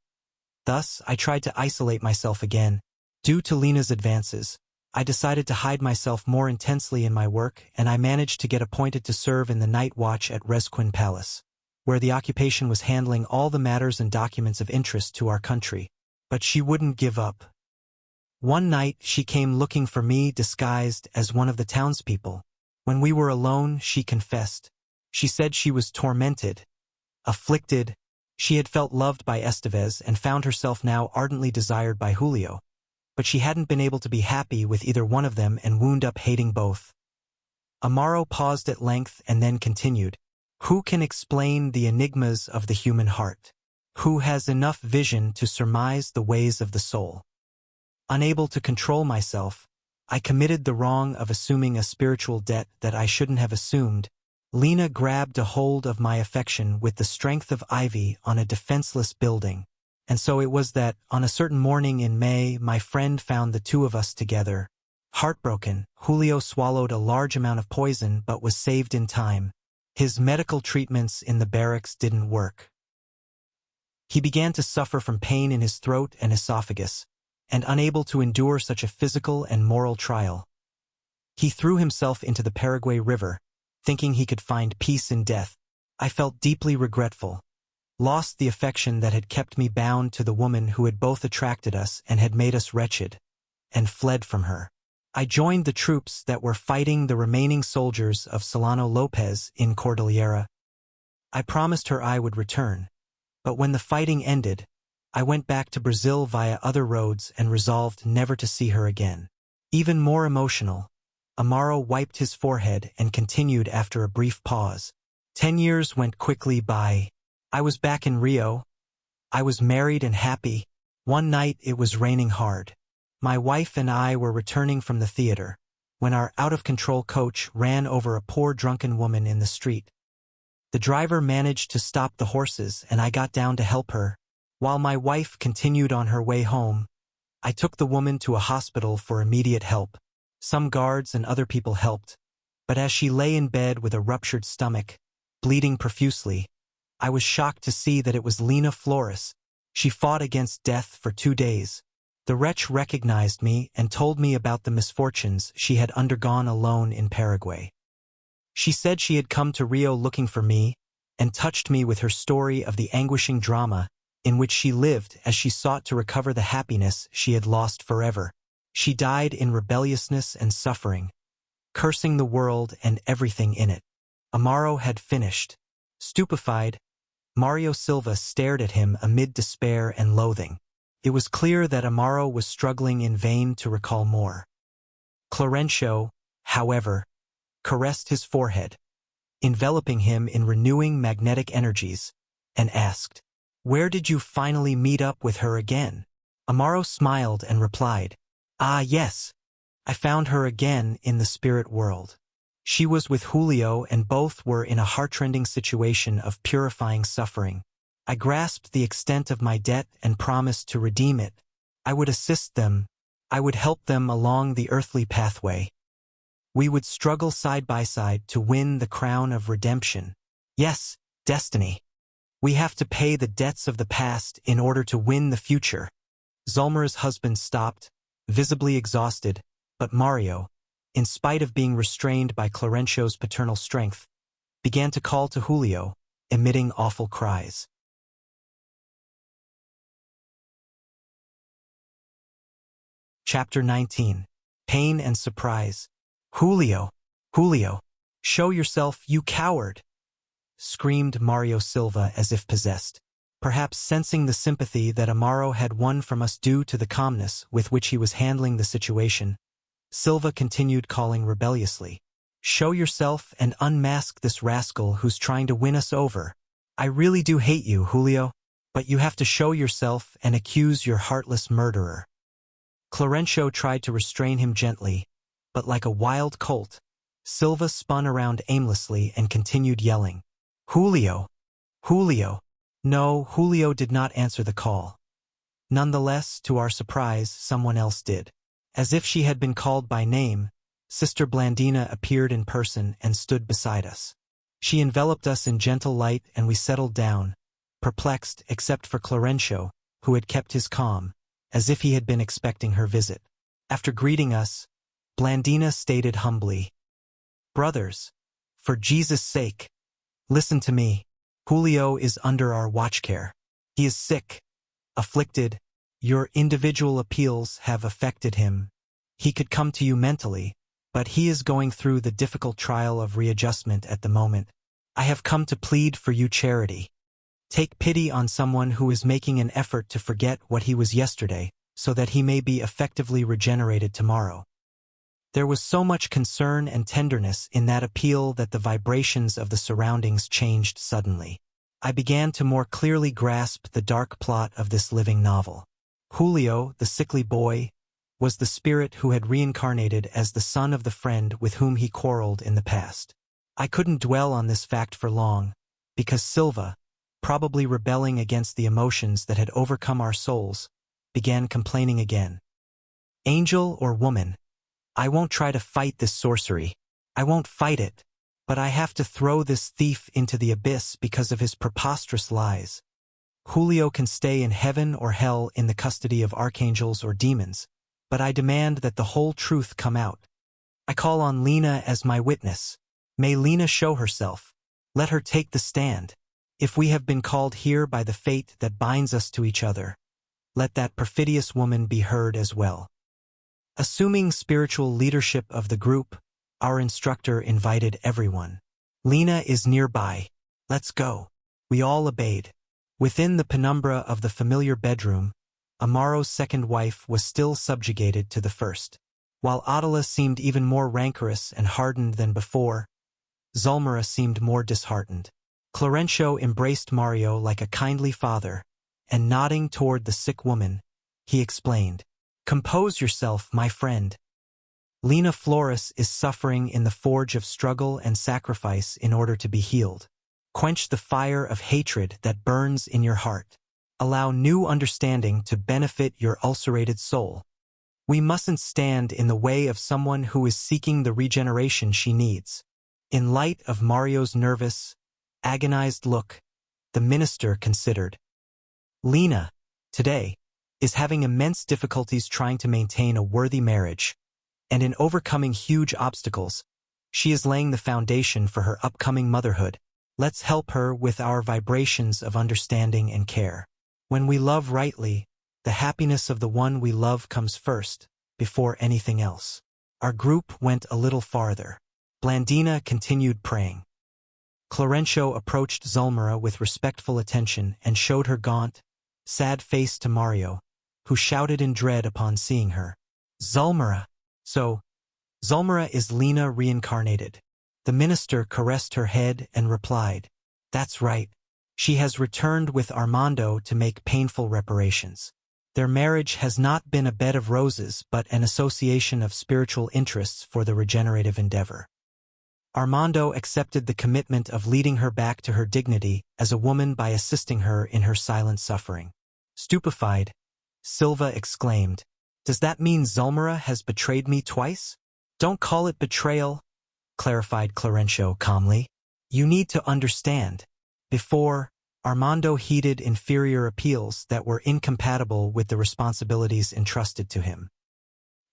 Thus, I tried to isolate myself again. Due to Lena's advances, I decided to hide myself more intensely in my work, and I managed to get appointed to serve in the night watch at Resquin Palace, where the occupation was handling all the matters and documents of interest to our country. But she wouldn't give up. One night, she came looking for me disguised as one of the townspeople. When we were alone, she confessed. She said she was tormented, afflicted. She had felt loved by Estevez and found herself now ardently desired by Julio, but she hadn't been able to be happy with either one of them and wound up hating both. Amaro paused at length and then continued, "Who can explain the enigmas of the human heart? Who has enough vision to surmise the ways of the soul?" Unable to control myself, I committed the wrong of assuming a spiritual debt that I shouldn't have assumed. Lena grabbed a hold of my affection with the strength of ivy on a defenseless building, and so it was that, on a certain morning in May, my friend found the two of us together. Heartbroken, Julio swallowed a large amount of poison but was saved in time. His medical treatments in the barracks didn't work. He began to suffer from pain in his throat and esophagus, and unable to endure such a physical and moral trial, he threw himself into the Paraguay River, thinking he could find peace in death. I felt deeply regretful, lost the affection that had kept me bound to the woman who had both attracted us and had made us wretched, and fled from her. I joined the troops that were fighting the remaining soldiers of Solano Lopez in Cordillera. I promised her I would return, But when the fighting ended, I went back to Brazil via other roads and resolved never to see her again. Even more emotional, Amaro wiped his forehead and continued after a brief pause. 10 years went quickly by. I was back in Rio. I was married and happy. One night it was raining hard. My wife and I were returning from the theater, when our out-of-control coach ran over a poor drunken woman in the street. The driver managed to stop the horses and I got down to help her. While my wife continued on her way home, I took the woman to a hospital for immediate help. Some guards and other people helped, but as she lay in bed with a ruptured stomach, bleeding profusely, I was shocked to see that it was Lena Flores. She fought against death for 2 days. The wretch recognized me and told me about the misfortunes she had undergone alone in Paraguay. She said she had come to Rio looking for me and touched me with her story of the anguishing drama in which she lived as she sought to recover the happiness she had lost forever. She died in rebelliousness and suffering, cursing the world and everything in it. Amaro had finished. Stupefied, Mario Silva stared at him amid despair and loathing. It was clear that Amaro was struggling in vain to recall more. Clarêncio, however, caressed his forehead, enveloping him in renewing magnetic energies, and asked, "Where did you finally meet up with her again?" Amaro smiled and replied, "Ah, yes. I found her again in the spirit world. She was with Julio and both were in a heartrending situation of purifying suffering. I grasped the extent of my debt and promised to redeem it. I would assist them. I would help them along the earthly pathway. We would struggle side by side to win the crown of redemption. Yes, destiny. We have to pay the debts of the past in order to win the future." Zulmira's husband stopped, visibly exhausted, but Mario, in spite of being restrained by Clarêncio's paternal strength, began to call to Julio, emitting awful cries. Chapter 19. Pain and Surprise. "Julio! Julio! Show yourself, you coward!" screamed Mario Silva as if possessed. Perhaps sensing the sympathy that Amaro had won from us due to the calmness with which he was handling the situation, Silva continued calling rebelliously, "Show yourself and unmask this rascal who's trying to win us over. I really do hate you, Julio, but you have to show yourself and accuse your heartless murderer." Clarêncio tried to restrain him gently, but like a wild colt, Silva spun around aimlessly and continued yelling, "Julio! Julio!" No, Julio did not answer the call. Nonetheless, to our surprise, someone else did. As if she had been called by name, Sister Blandina appeared in person and stood beside us. She enveloped us in gentle light and we settled down, perplexed except for Clarêncio, who had kept his calm, as if he had been expecting her visit. After greeting us, Blandina stated humbly, "Brothers, for Jesus' sake, listen to me. Julio is under our watchcare. He is sick, afflicted. Your individual appeals have affected him. He could come to you mentally, but he is going through the difficult trial of readjustment at the moment. I have come to plead for you charity. Take pity on someone who is making an effort to forget what he was yesterday, so that he may be effectively regenerated tomorrow." There was so much concern and tenderness in that appeal that the vibrations of the surroundings changed suddenly. I began to more clearly grasp the dark plot of this living novel. Julio, the sickly boy, was the spirit who had reincarnated as the son of the friend with whom he quarreled in the past. I couldn't dwell on this fact for long, because Silva, probably rebelling against the emotions that had overcome our souls, began complaining again. "Angel or woman, I won't try to fight this sorcery. I won't fight it, but I have to throw this thief into the abyss because of his preposterous lies. Julio can stay in heaven or hell in the custody of archangels or demons, but I demand that the whole truth come out. I call on Lena as my witness. May Lena show herself. Let her take the stand. If we have been called here by the fate that binds us to each other, let that perfidious woman be heard as well." Assuming spiritual leadership of the group, our instructor invited everyone. "Lena is nearby. Let's go." We all obeyed. Within the penumbra of the familiar bedroom, Amaro's second wife was still subjugated to the first. While Attila seemed even more rancorous and hardened than before, Zulmira seemed more disheartened. Clarêncio embraced Mario like a kindly father, and nodding toward the sick woman, he explained, "Compose yourself, my friend. Lina Flores is suffering in the forge of struggle and sacrifice in order to be healed. Quench the fire of hatred that burns in your heart. Allow new understanding to benefit your ulcerated soul. We mustn't stand in the way of someone who is seeking the regeneration she needs." In light of Mario's nervous, agonized look, the minister considered. Lina, today, is having immense difficulties trying to maintain a worthy marriage, and in overcoming huge obstacles, she is laying the foundation for her upcoming motherhood. Let's help her with our vibrations of understanding and care. When we love rightly, the happiness of the one we love comes first, before anything else. Our group went a little farther. Blandina continued praying. Clarêncio approached Zulmira with respectful attention and showed her gaunt, sad face to Mario, who shouted in dread upon seeing her. Zulmira! So, Zulmira is Lina reincarnated. The minister caressed her head and replied, "That's right. She has returned with Armando to make painful reparations. Their marriage has not been a bed of roses but an association of spiritual interests for the regenerative endeavor." Armando accepted the commitment of leading her back to her dignity as a woman by assisting her in her silent suffering. Stupefied, Silva exclaimed, "Does that mean Zulmira has betrayed me twice?" "Don't call it betrayal," clarified Clarêncio calmly. "You need to understand." Before, Armando heeded inferior appeals that were incompatible with the responsibilities entrusted to him.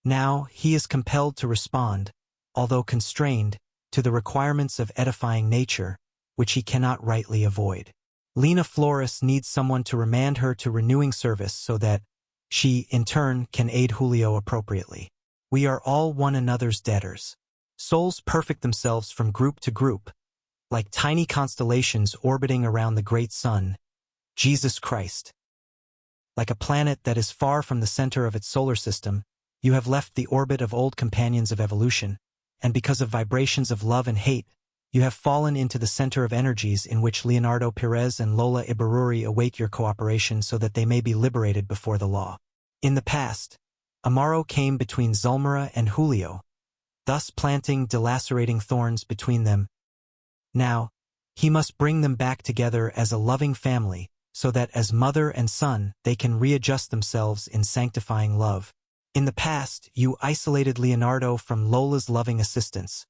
Now he is compelled to respond, although constrained, to the requirements of edifying nature, which he cannot rightly avoid. Lina Flores needs someone to remand her to renewing service so that she, in turn, can aid Julio appropriately. We are all one another's debtors. Souls perfect themselves from group to group, like tiny constellations orbiting around the great sun, Jesus Christ. Like a planet that is far from the center of its solar system, you have left the orbit of old companions of evolution, and because of vibrations of love and hate, you have fallen into the center of energies in which Leonardo Perez and Lola Ibaruri await your cooperation so that they may be liberated before the law. In the past, Amaro came between Zulmira and Julio, thus planting delacerating thorns between them. Now, he must bring them back together as a loving family, so that as mother and son they can readjust themselves in sanctifying love. In the past, you isolated Leonardo from Lola's loving assistance,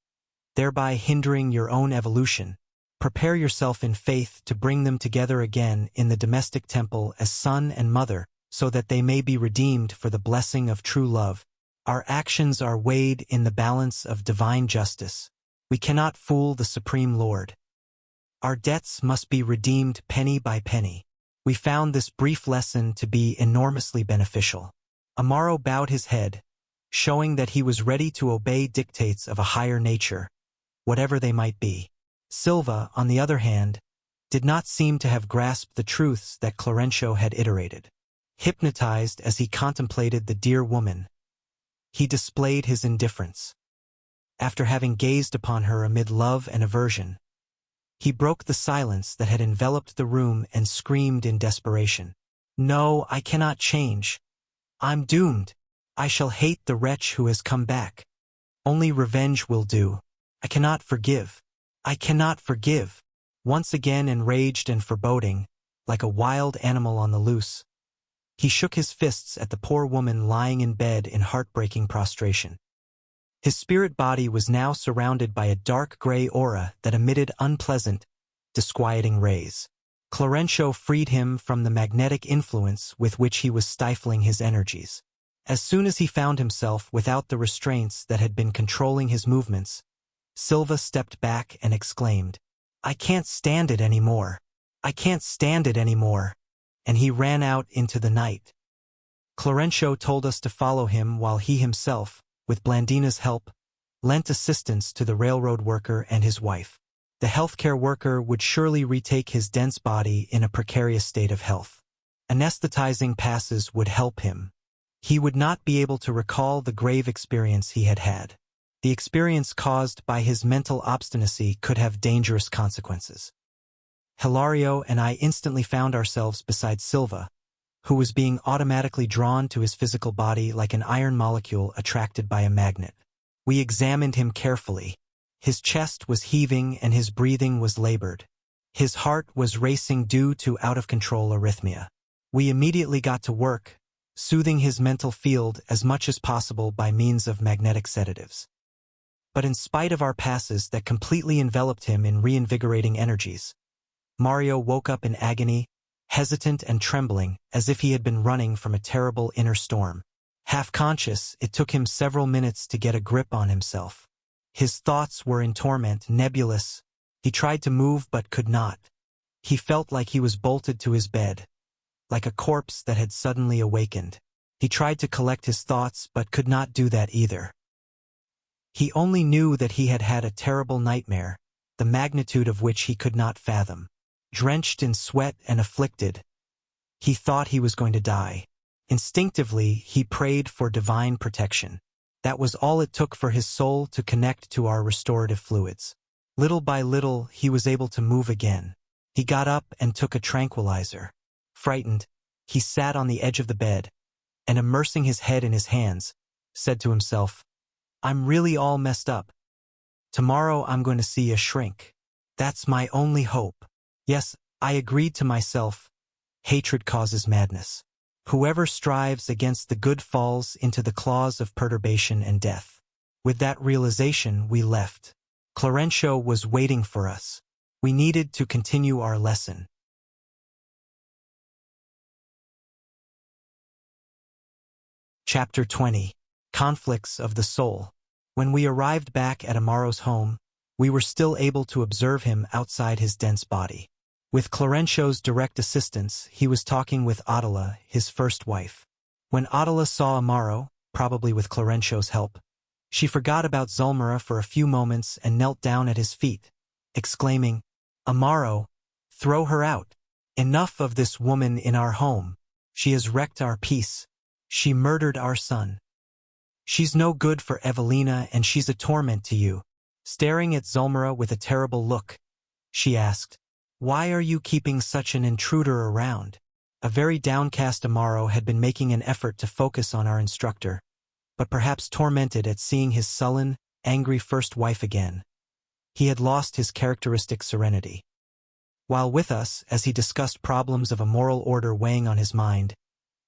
thereby hindering your own evolution. Prepare yourself in faith to bring them together again in the domestic temple as son and mother, so that they may be redeemed for the blessing of true love. Our actions are weighed in the balance of divine justice. We cannot fool the Supreme Lord. Our debts must be redeemed penny by penny. We found this brief lesson to be enormously beneficial. Amaro bowed his head, showing that he was ready to obey dictates of a higher nature, whatever they might be. Silva, on the other hand, did not seem to have grasped the truths that Clarêncio had iterated. Hypnotized as he contemplated the dear woman, he displayed his indifference. After having gazed upon her amid love and aversion, he broke the silence that had enveloped the room and screamed in desperation, "No, I cannot change. I'm doomed. I shall hate the wretch who has come back. Only revenge will do. I cannot forgive. I cannot forgive." Once again enraged and foreboding, like a wild animal on the loose, he shook his fists at the poor woman lying in bed in heartbreaking prostration. His spirit body was now surrounded by a dark gray aura that emitted unpleasant, disquieting rays. Clarêncio freed him from the magnetic influence with which he was stifling his energies. As soon as he found himself without the restraints that had been controlling his movements, Silva stepped back and exclaimed, "I can't stand it anymore. I can't stand it anymore." And he ran out into the night. Clarêncio told us to follow him while he himself, with Blandina's help, lent assistance to the railroad worker and his wife. The healthcare worker would surely retake his dense body in a precarious state of health. Anesthetizing passes would help him. He would not be able to recall the grave experience he had had. The experience caused by his mental obstinacy could have dangerous consequences. Hilario and I instantly found ourselves beside Silva, who was being automatically drawn to his physical body like an iron molecule attracted by a magnet. We examined him carefully. His chest was heaving and his breathing was labored. His heart was racing due to out-of-control arrhythmia. We immediately got to work, soothing his mental field as much as possible by means of magnetic sedatives. But in spite of our passes that completely enveloped him in reinvigorating energies, Mario woke up in agony, hesitant and trembling, as if he had been running from a terrible inner storm. Half-conscious, it took him several minutes to get a grip on himself. His thoughts were in torment, nebulous. He tried to move but could not. He felt like he was bolted to his bed, like a corpse that had suddenly awakened. He tried to collect his thoughts but could not do that either. He only knew that he had had a terrible nightmare, the magnitude of which he could not fathom. Drenched in sweat and afflicted, he thought he was going to die. Instinctively, he prayed for divine protection. That was all it took for his soul to connect to our restorative fluids. Little by little, he was able to move again. He got up and took a tranquilizer. Frightened, he sat on the edge of the bed, and immersing his head in his hands, said to himself, "I'm really all messed up. Tomorrow I'm going to see a shrink. That's my only hope." Yes, I agreed to myself, hatred causes madness. Whoever strives against the good falls into the claws of perturbation and death. With that realization, we left. Clarêncio was waiting for us. We needed to continue our lesson. Chapter 20. Conflicts of the Soul. When we arrived back at Amaro's home, we were still able to observe him outside his dense body. With Clarêncio's direct assistance, he was talking with Adela, his first wife. When Adela saw Amaro, probably with Clarêncio's help, she forgot about Zulmira for a few moments and knelt down at his feet, exclaiming, "Amaro, throw her out. Enough of this woman in our home. She has wrecked our peace. She murdered our son. She's no good for Evelina and she's a torment to you." Staring at Zulmira with a terrible look, she asked, "Why are you keeping such an intruder around?" A very downcast Amaro had been making an effort to focus on our instructor, but perhaps tormented at seeing his sullen, angry first wife again. He had lost his characteristic serenity. While with us, as he discussed problems of a moral order weighing on his mind,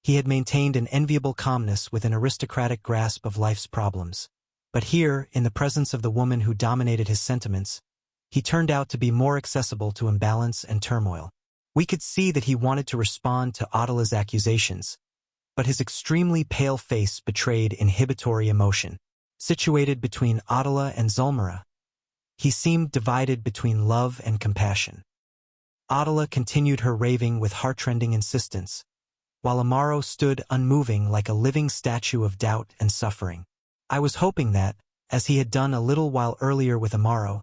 he had maintained an enviable calmness with an aristocratic grasp of life's problems. But here, in the presence of the woman who dominated his sentiments, he turned out to be more accessible to imbalance and turmoil. We could see that he wanted to respond to Adela's accusations, but his extremely pale face betrayed inhibitory emotion. Situated between Adela and Zulmira, he seemed divided between love and compassion. Adela continued her raving with heartrending insistence, while Amaro stood unmoving like a living statue of doubt and suffering. I was hoping that, as he had done a little while earlier with Amaro,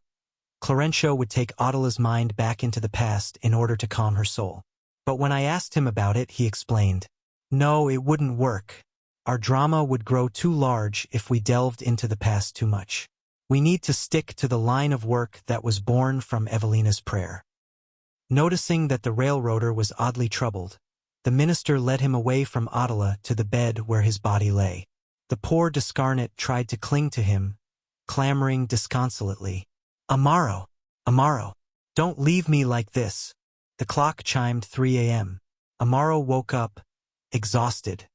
Clarêncio would take Adela's mind back into the past in order to calm her soul. But when I asked him about it, he explained, "No, it wouldn't work. Our drama would grow too large if we delved into the past too much. We need to stick to the line of work that was born from Evelina's prayer." Noticing that the railroader was oddly troubled, the minister led him away from Adela to the bed where his body lay. The poor discarnate tried to cling to him, clamoring disconsolately, "Amaro, Amaro, don't leave me like this." The clock chimed 3 a.m. Amaro woke up, exhausted.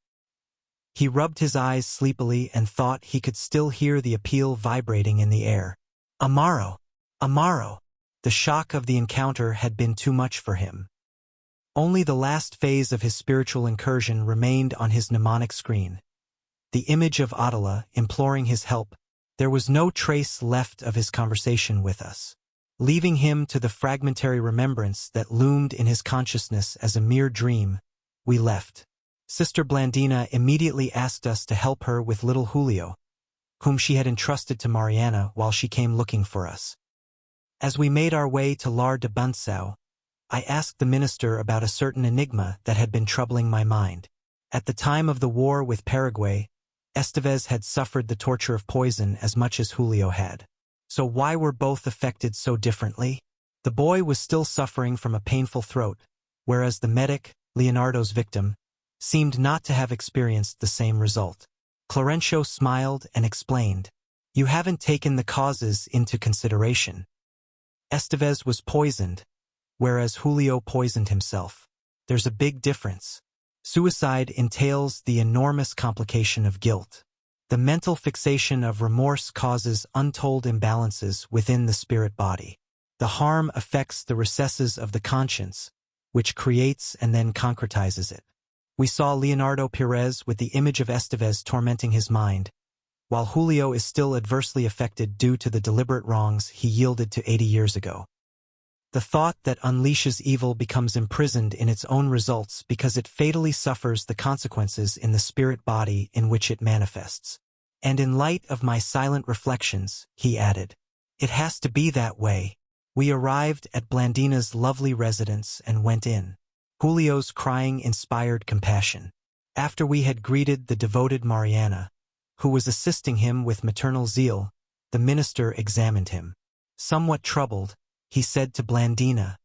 He rubbed his eyes sleepily and thought he could still hear the appeal vibrating in the air. "Amaro, Amaro." The shock of the encounter had been too much for him. Only the last phase of his spiritual incursion remained on his mnemonic screen. The image of Adela imploring his help. There was no trace left of his conversation with us. Leaving him to the fragmentary remembrance that loomed in his consciousness as a mere dream, we left. Sister Blandina immediately asked us to help her with little Julio, whom she had entrusted to Mariana while she came looking for us. As we made our way to Lar de Bunsau, I asked the minister about a certain enigma that had been troubling my mind. At the time of the war with Paraguay, Estevez had suffered the torture of poison as much as Julio had. So why were both affected so differently? The boy was still suffering from a painful throat, whereas the medic, Leonardo's victim, seemed not to have experienced the same result. Clarêncio smiled and explained, "You haven't taken the causes into consideration. Estevez was poisoned, whereas Julio poisoned himself. There's a big difference. Suicide entails the enormous complication of guilt. The mental fixation of remorse causes untold imbalances within the spirit body. The harm affects the recesses of the conscience, which creates and then concretizes it. We saw Leonardo Pires with the image of Estevez tormenting his mind, while Julio is still adversely affected due to the deliberate wrongs he yielded to 80 years ago. The thought that unleashes evil becomes imprisoned in its own results because it fatally suffers the consequences in the spirit body in which it manifests. And in light of my silent reflections," he added, "it has to be that way." We arrived at Blandina's lovely residence and went in. Julio's crying inspired compassion. After we had greeted the devoted Mariana, who was assisting him with maternal zeal, the minister examined him. Somewhat troubled, he said to Blandina,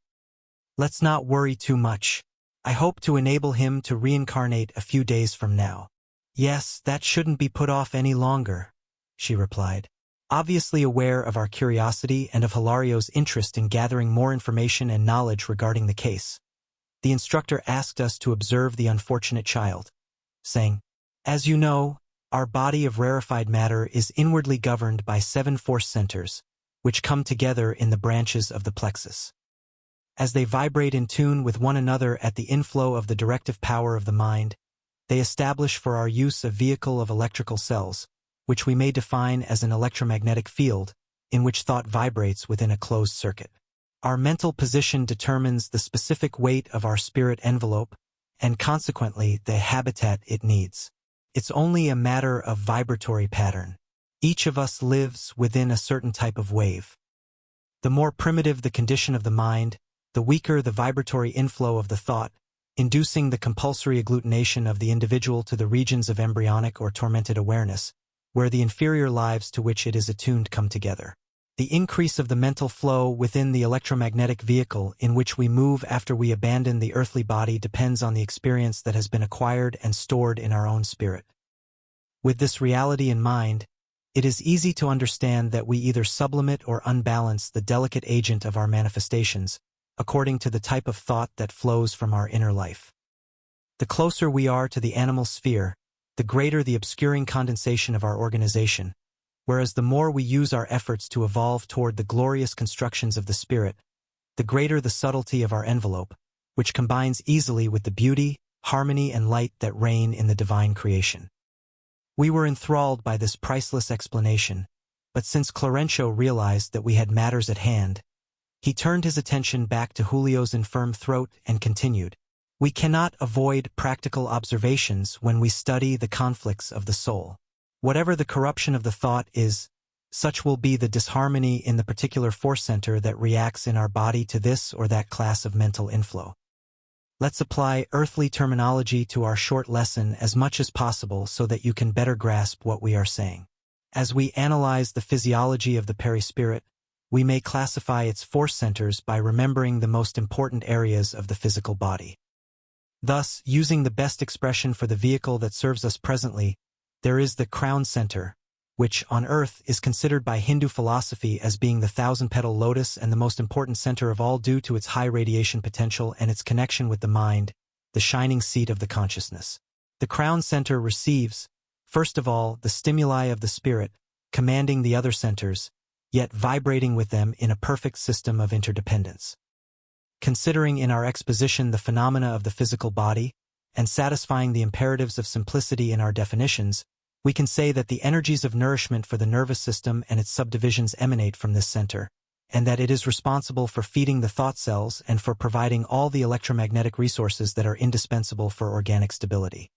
"Let's not worry too much. I hope to enable him to reincarnate a few days from now." "Yes, that shouldn't be put off any longer," she replied. Obviously aware of our curiosity and of Hilario's interest in gathering more information and knowledge regarding the case, the instructor asked us to observe the unfortunate child, saying, "As you know, our body of rarefied matter is inwardly governed by 7 force centers, which come together in the branches of the plexus. As they vibrate in tune with one another at the inflow of the directive power of the mind, they establish for our use a vehicle of electrical cells, which we may define as an electromagnetic field, in which thought vibrates within a closed circuit. Our mental position determines the specific weight of our spirit envelope, and consequently the habitat it needs. It's only a matter of vibratory pattern. Each of us lives within a certain type of wave. The more primitive the condition of the mind, the weaker the vibratory inflow of the thought, inducing the compulsory agglutination of the individual to the regions of embryonic or tormented awareness, where the inferior lives to which it is attuned come together. The increase of the mental flow within the electromagnetic vehicle in which we move after we abandon the earthly body depends on the experience that has been acquired and stored in our own spirit. With this reality in mind, it is easy to understand that we either sublimate or unbalance the delicate agent of our manifestations, according to the type of thought that flows from our inner life. The closer we are to the animal sphere, the greater the obscuring condensation of our organization, whereas the more we use our efforts to evolve toward the glorious constructions of the spirit, the greater the subtlety of our envelope, which combines easily with the beauty, harmony, and light that reign in the divine creation. We were enthralled by this priceless explanation, but since Clarêncio realized that we had matters at hand, he turned his attention back to Julio's infirm throat and continued, "We cannot avoid practical observations when we study the conflicts of the soul. Whatever the corruption of the thought is, such will be the disharmony in the particular force center that reacts in our body to this or that class of mental inflow. Let's apply earthly terminology to our short lesson as much as possible so that you can better grasp what we are saying. As we analyze the physiology of the perispirit, we may classify its force centers by remembering the most important areas of the physical body. Thus, using the best expression for the vehicle that serves us presently, there is the crown center, which, on earth, is considered by Hindu philosophy as being the thousand-petal lotus and the most important center of all due to its high radiation potential and its connection with the mind, the shining seat of the consciousness. The crown center receives, first of all, the stimuli of the spirit, commanding the other centers, yet vibrating with them in a perfect system of interdependence. Considering in our exposition the phenomena of the physical body, and satisfying the imperatives of simplicity in our definitions, we can say that the energies of nourishment for the nervous system and its subdivisions emanate from this center, and that it is responsible for feeding the thought cells and for providing all the electromagnetic resources that are indispensable for organic stability.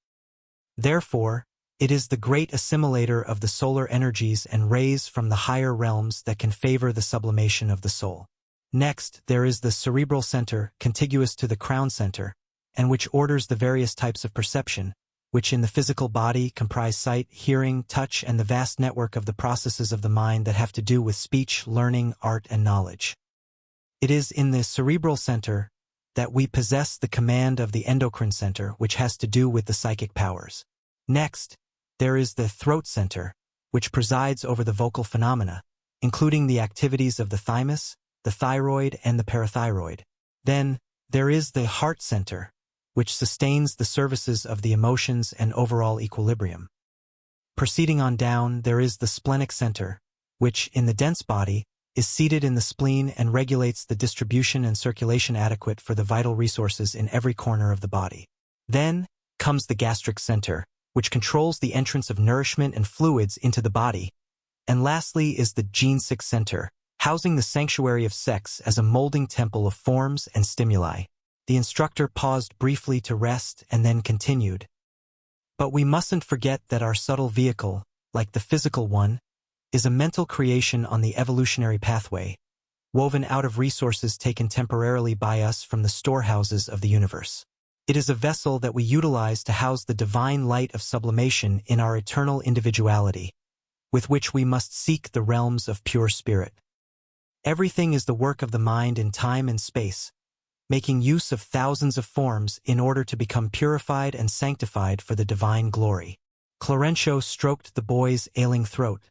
Therefore, it is the great assimilator of the solar energies and rays from the higher realms that can favor the sublimation of the soul. Next, there is the cerebral center, contiguous to the crown center, and which orders the various types of perception, which in the physical body comprise sight, hearing, touch, and the vast network of the processes of the mind that have to do with speech, learning, art, and knowledge. It is in the cerebral center that we possess the command of the endocrine center, which has to do with the psychic powers. Next, there is the throat center, which presides over the vocal phenomena, including the activities of the thymus, the thyroid, and the parathyroid. Then, there is the heart center, which sustains the services of the emotions and overall equilibrium. Proceeding on down, there is the splenic center, which, in the dense body, is seated in the spleen and regulates the distribution and circulation adequate for the vital resources in every corner of the body. Then comes the gastric center, which controls the entrance of nourishment and fluids into the body. And lastly is the genesic center, housing the sanctuary of sex as a molding temple of forms and stimuli. The instructor paused briefly to rest and then continued. But we mustn't forget that our subtle vehicle, like the physical one, is a mental creation on the evolutionary pathway, woven out of resources taken temporarily by us from the storehouses of the universe. It is a vessel that we utilize to house the divine light of sublimation in our eternal individuality, with which we must seek the realms of pure spirit. Everything is the work of the mind in time and space, making use of thousands of forms in order to become purified and sanctified for the divine glory. Clarêncio stroked the boy's ailing throat,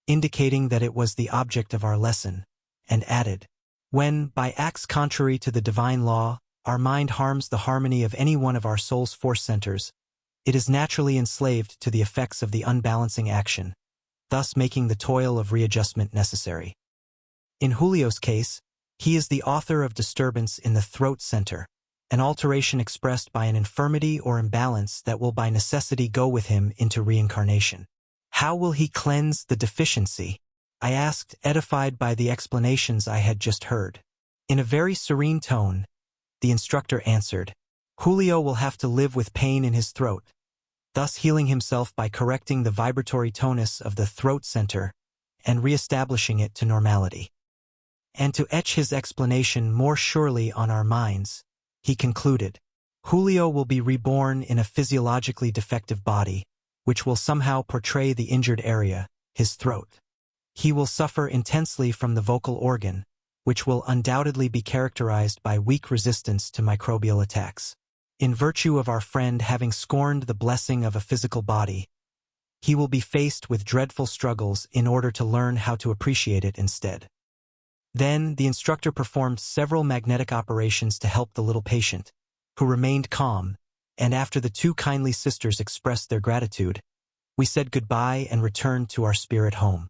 indicating that it was the object of our lesson, and added, "When, by acts contrary to the divine law, our mind harms the harmony of any one of our soul's force centers, it is naturally enslaved to the effects of the unbalancing action, thus making the toil of readjustment necessary." In Julio's case, he is the author of disturbance in the throat center, an alteration expressed by an infirmity or imbalance that will by necessity go with him into reincarnation. How will he cleanse the deficiency? I asked, edified by the explanations I had just heard. In a very serene tone, the instructor answered, "Julio will have to live with pain in his throat, thus healing himself by correcting the vibratory tonus of the throat center and re-establishing it to normality." And to etch his explanation more surely on our minds, he concluded, "Julio will be reborn in a physiologically defective body, which will somehow portray the injured area, his throat. He will suffer intensely from the vocal organ, which will undoubtedly be characterized by weak resistance to microbial attacks. In virtue of our friend having scorned the blessing of a physical body, he will be faced with dreadful struggles in order to learn how to appreciate it instead." Then the instructor performed several magnetic operations to help the little patient, who remained calm, and after the two kindly sisters expressed their gratitude, we said goodbye and returned to our spirit home.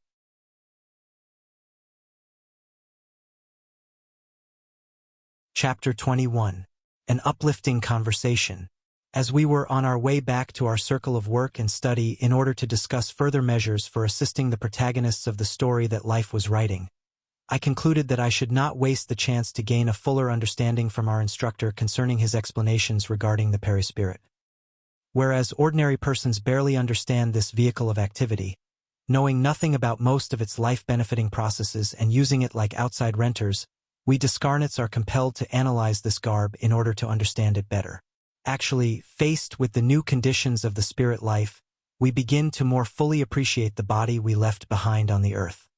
Chapter 21. An uplifting conversation. As we were on our way back to our circle of work and study in order to discuss further measures for assisting the protagonists of the story that life was writing, I concluded that I should not waste the chance to gain a fuller understanding from our instructor concerning his explanations regarding the perispirit. Whereas ordinary persons barely understand this vehicle of activity, knowing nothing about most of its life-benefiting processes and using it like outside renters, we discarnates are compelled to analyze this garb in order to understand it better. Actually, faced with the new conditions of the spirit life, we begin to more fully appreciate the body we left behind on the earth.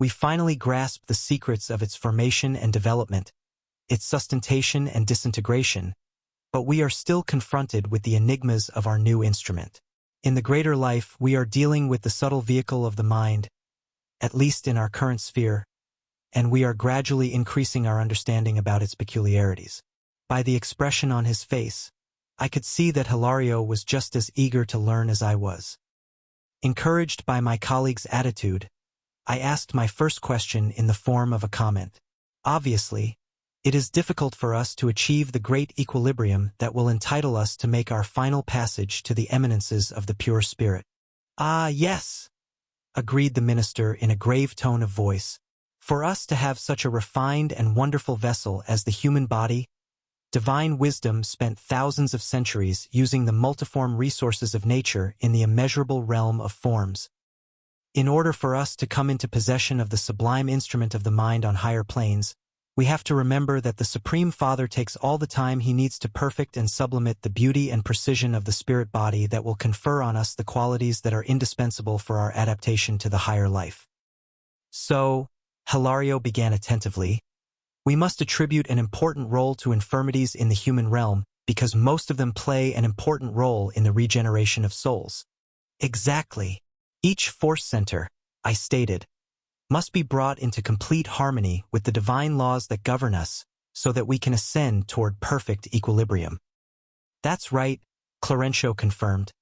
We finally grasp the secrets of its formation and development, its sustentation and disintegration, but we are still confronted with the enigmas of our new instrument. In the greater life, we are dealing with the subtle vehicle of the mind, at least in our current sphere, and we are gradually increasing our understanding about its peculiarities. By the expression on his face, I could see that Hilario was just as eager to learn as I was. Encouraged by my colleague's attitude, I asked my first question in the form of a comment. Obviously, it is difficult for us to achieve the great equilibrium that will entitle us to make our final passage to the eminences of the pure spirit. "Ah, yes," agreed the minister in a grave tone of voice. "For us to have such a refined and wonderful vessel as the human body, divine wisdom spent thousands of centuries using the multiform resources of nature in the immeasurable realm of forms. In order for us to come into possession of the sublime instrument of the mind on higher planes, We have to remember that the Supreme Father takes all the time he needs to perfect and sublimate the beauty and precision of the spirit body that will confer on us the qualities that are indispensable for our adaptation to the higher life. So, Hilario began attentively, we must attribute an important role to infirmities in the human realm because most of them play an important role in the regeneration of souls. Exactly. Each force center, I stated, must be brought into complete harmony with the divine laws that govern us so that we can ascend toward perfect equilibrium. That's right, Clarêncio confirmed.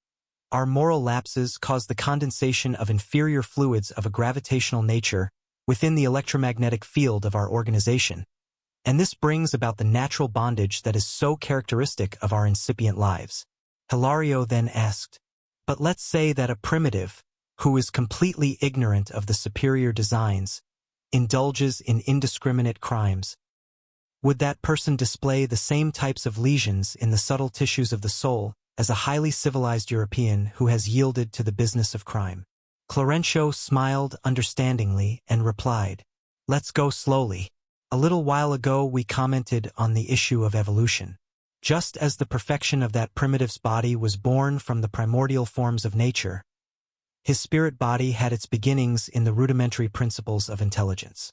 Our moral lapses cause the condensation of inferior fluids of a gravitational nature within the electromagnetic field of our organization, and this brings about the natural bondage that is so characteristic of our incipient lives. Hilario then asked, but let's say that a primitive, who is completely ignorant of the superior designs, indulges in indiscriminate crimes. Would that person display the same types of lesions in the subtle tissues of the soul as a highly civilized European who has yielded to the business of crime? Clarêncio smiled understandingly and replied, let's go slowly. A little while ago we commented on the issue of evolution. Just as the perfection of that primitive's body was born from the primordial forms of nature, his spirit body had its beginnings in the rudimentary principles of intelligence.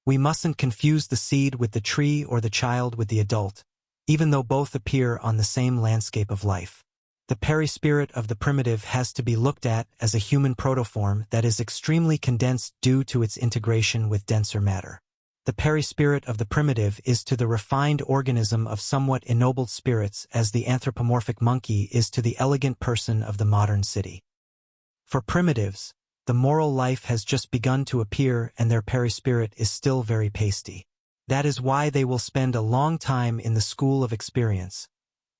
We mustn't confuse the seed with the tree or the child with the adult, even though both appear on the same landscape of life. The perispirit of the primitive has to be looked at as a human protoform that is extremely condensed due to its integration with denser matter. The perispirit of the primitive is to the refined organism of somewhat ennobled spirits as the anthropomorphic monkey is to the elegant person of the modern city. For primitives, the moral life has just begun to appear and their perispirit is still very pasty. That is why they will spend a long time in the school of experience,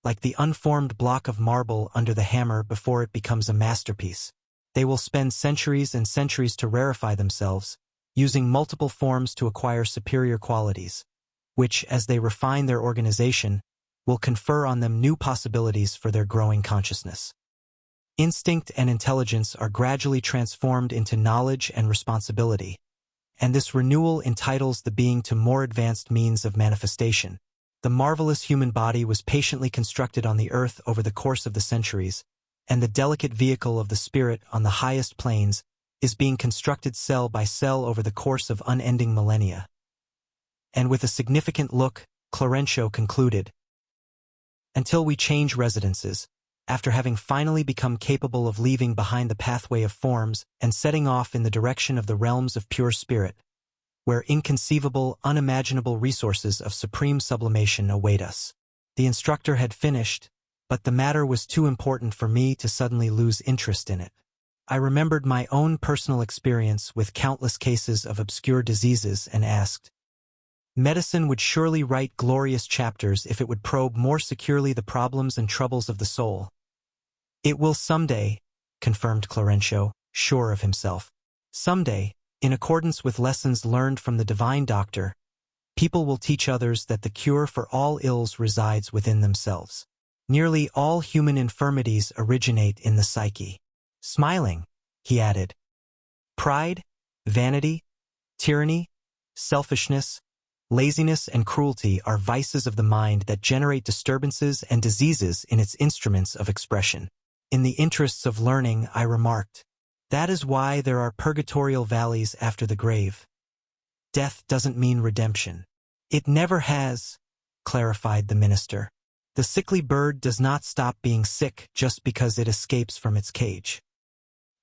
like the unformed block of marble under the hammer before it becomes a masterpiece. They will spend centuries and centuries to rarefy themselves, using multiple forms to acquire superior qualities, which, as they refine their organization, will confer on them new possibilities for their growing consciousness. Instinct and intelligence are gradually transformed into knowledge and responsibility, and this renewal entitles the being to more advanced means of manifestation. The marvelous human body was patiently constructed on the earth over the course of the centuries, and the delicate vehicle of the spirit on the highest planes is being constructed cell by cell over the course of unending millennia. And with a significant look, Clarêncio concluded, until we change residences, after having finally become capable of leaving behind the pathway of forms and setting off in the direction of the realms of pure spirit, where inconceivable, unimaginable resources of supreme sublimation await us. The instructor had finished, but the matter was too important for me to suddenly lose interest in it. I remembered my own personal experience with countless cases of obscure diseases and asked, medicine would surely write glorious chapters if it would probe more securely the problems and troubles of the soul. It will someday, confirmed Clarêncio, sure of himself. Someday, in accordance with lessons learned from the divine doctor, people will teach others that the cure for all ills resides within themselves. Nearly all human infirmities originate in the psyche. Smiling, he added. Pride, vanity, tyranny, selfishness, laziness and cruelty are vices of the mind that generate disturbances and diseases in its instruments of expression. In the interests of learning, I remarked, that is why there are purgatorial valleys after the grave. Death doesn't mean redemption. It never has, clarified the minister. The sickly bird does not stop being sick just because it escapes from its cage.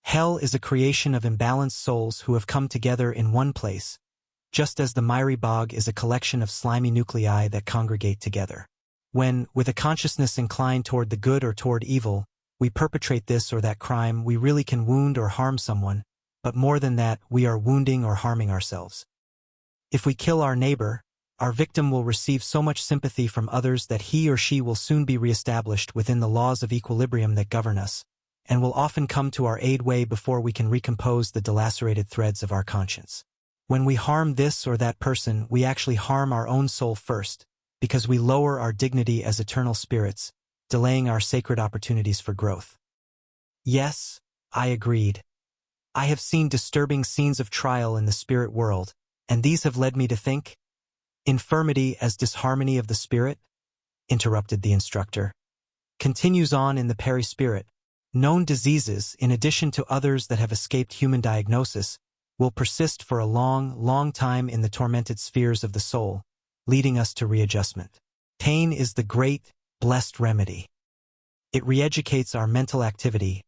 Hell is a creation of imbalanced souls who have come together in one place, just as the miry bog is a collection of slimy nuclei that congregate together. When, with a consciousness inclined toward the good or toward evil, we perpetrate this or that crime, we really can wound or harm someone, but more than that, we are wounding or harming ourselves. If we kill our neighbor, our victim will receive so much sympathy from others that he or she will soon be reestablished within the laws of equilibrium that govern us, and will often come to our aid way before we can recompose the delacerated threads of our conscience. When we harm this or that person, we actually harm our own soul first, because we lower our dignity as eternal spirits, delaying our sacred opportunities for growth. Yes, I agreed. I have seen disturbing scenes of trial in the spirit world, and these have led me to think, Infirmity as disharmony of the spirit? Interrupted the instructor. Continues on in the perispirit. Known diseases, in addition to others that have escaped human diagnosis, will persist for a long, long time in the tormented spheres of the soul, leading us to readjustment. Pain is the great, blessed remedy. It re-educates our mental activity,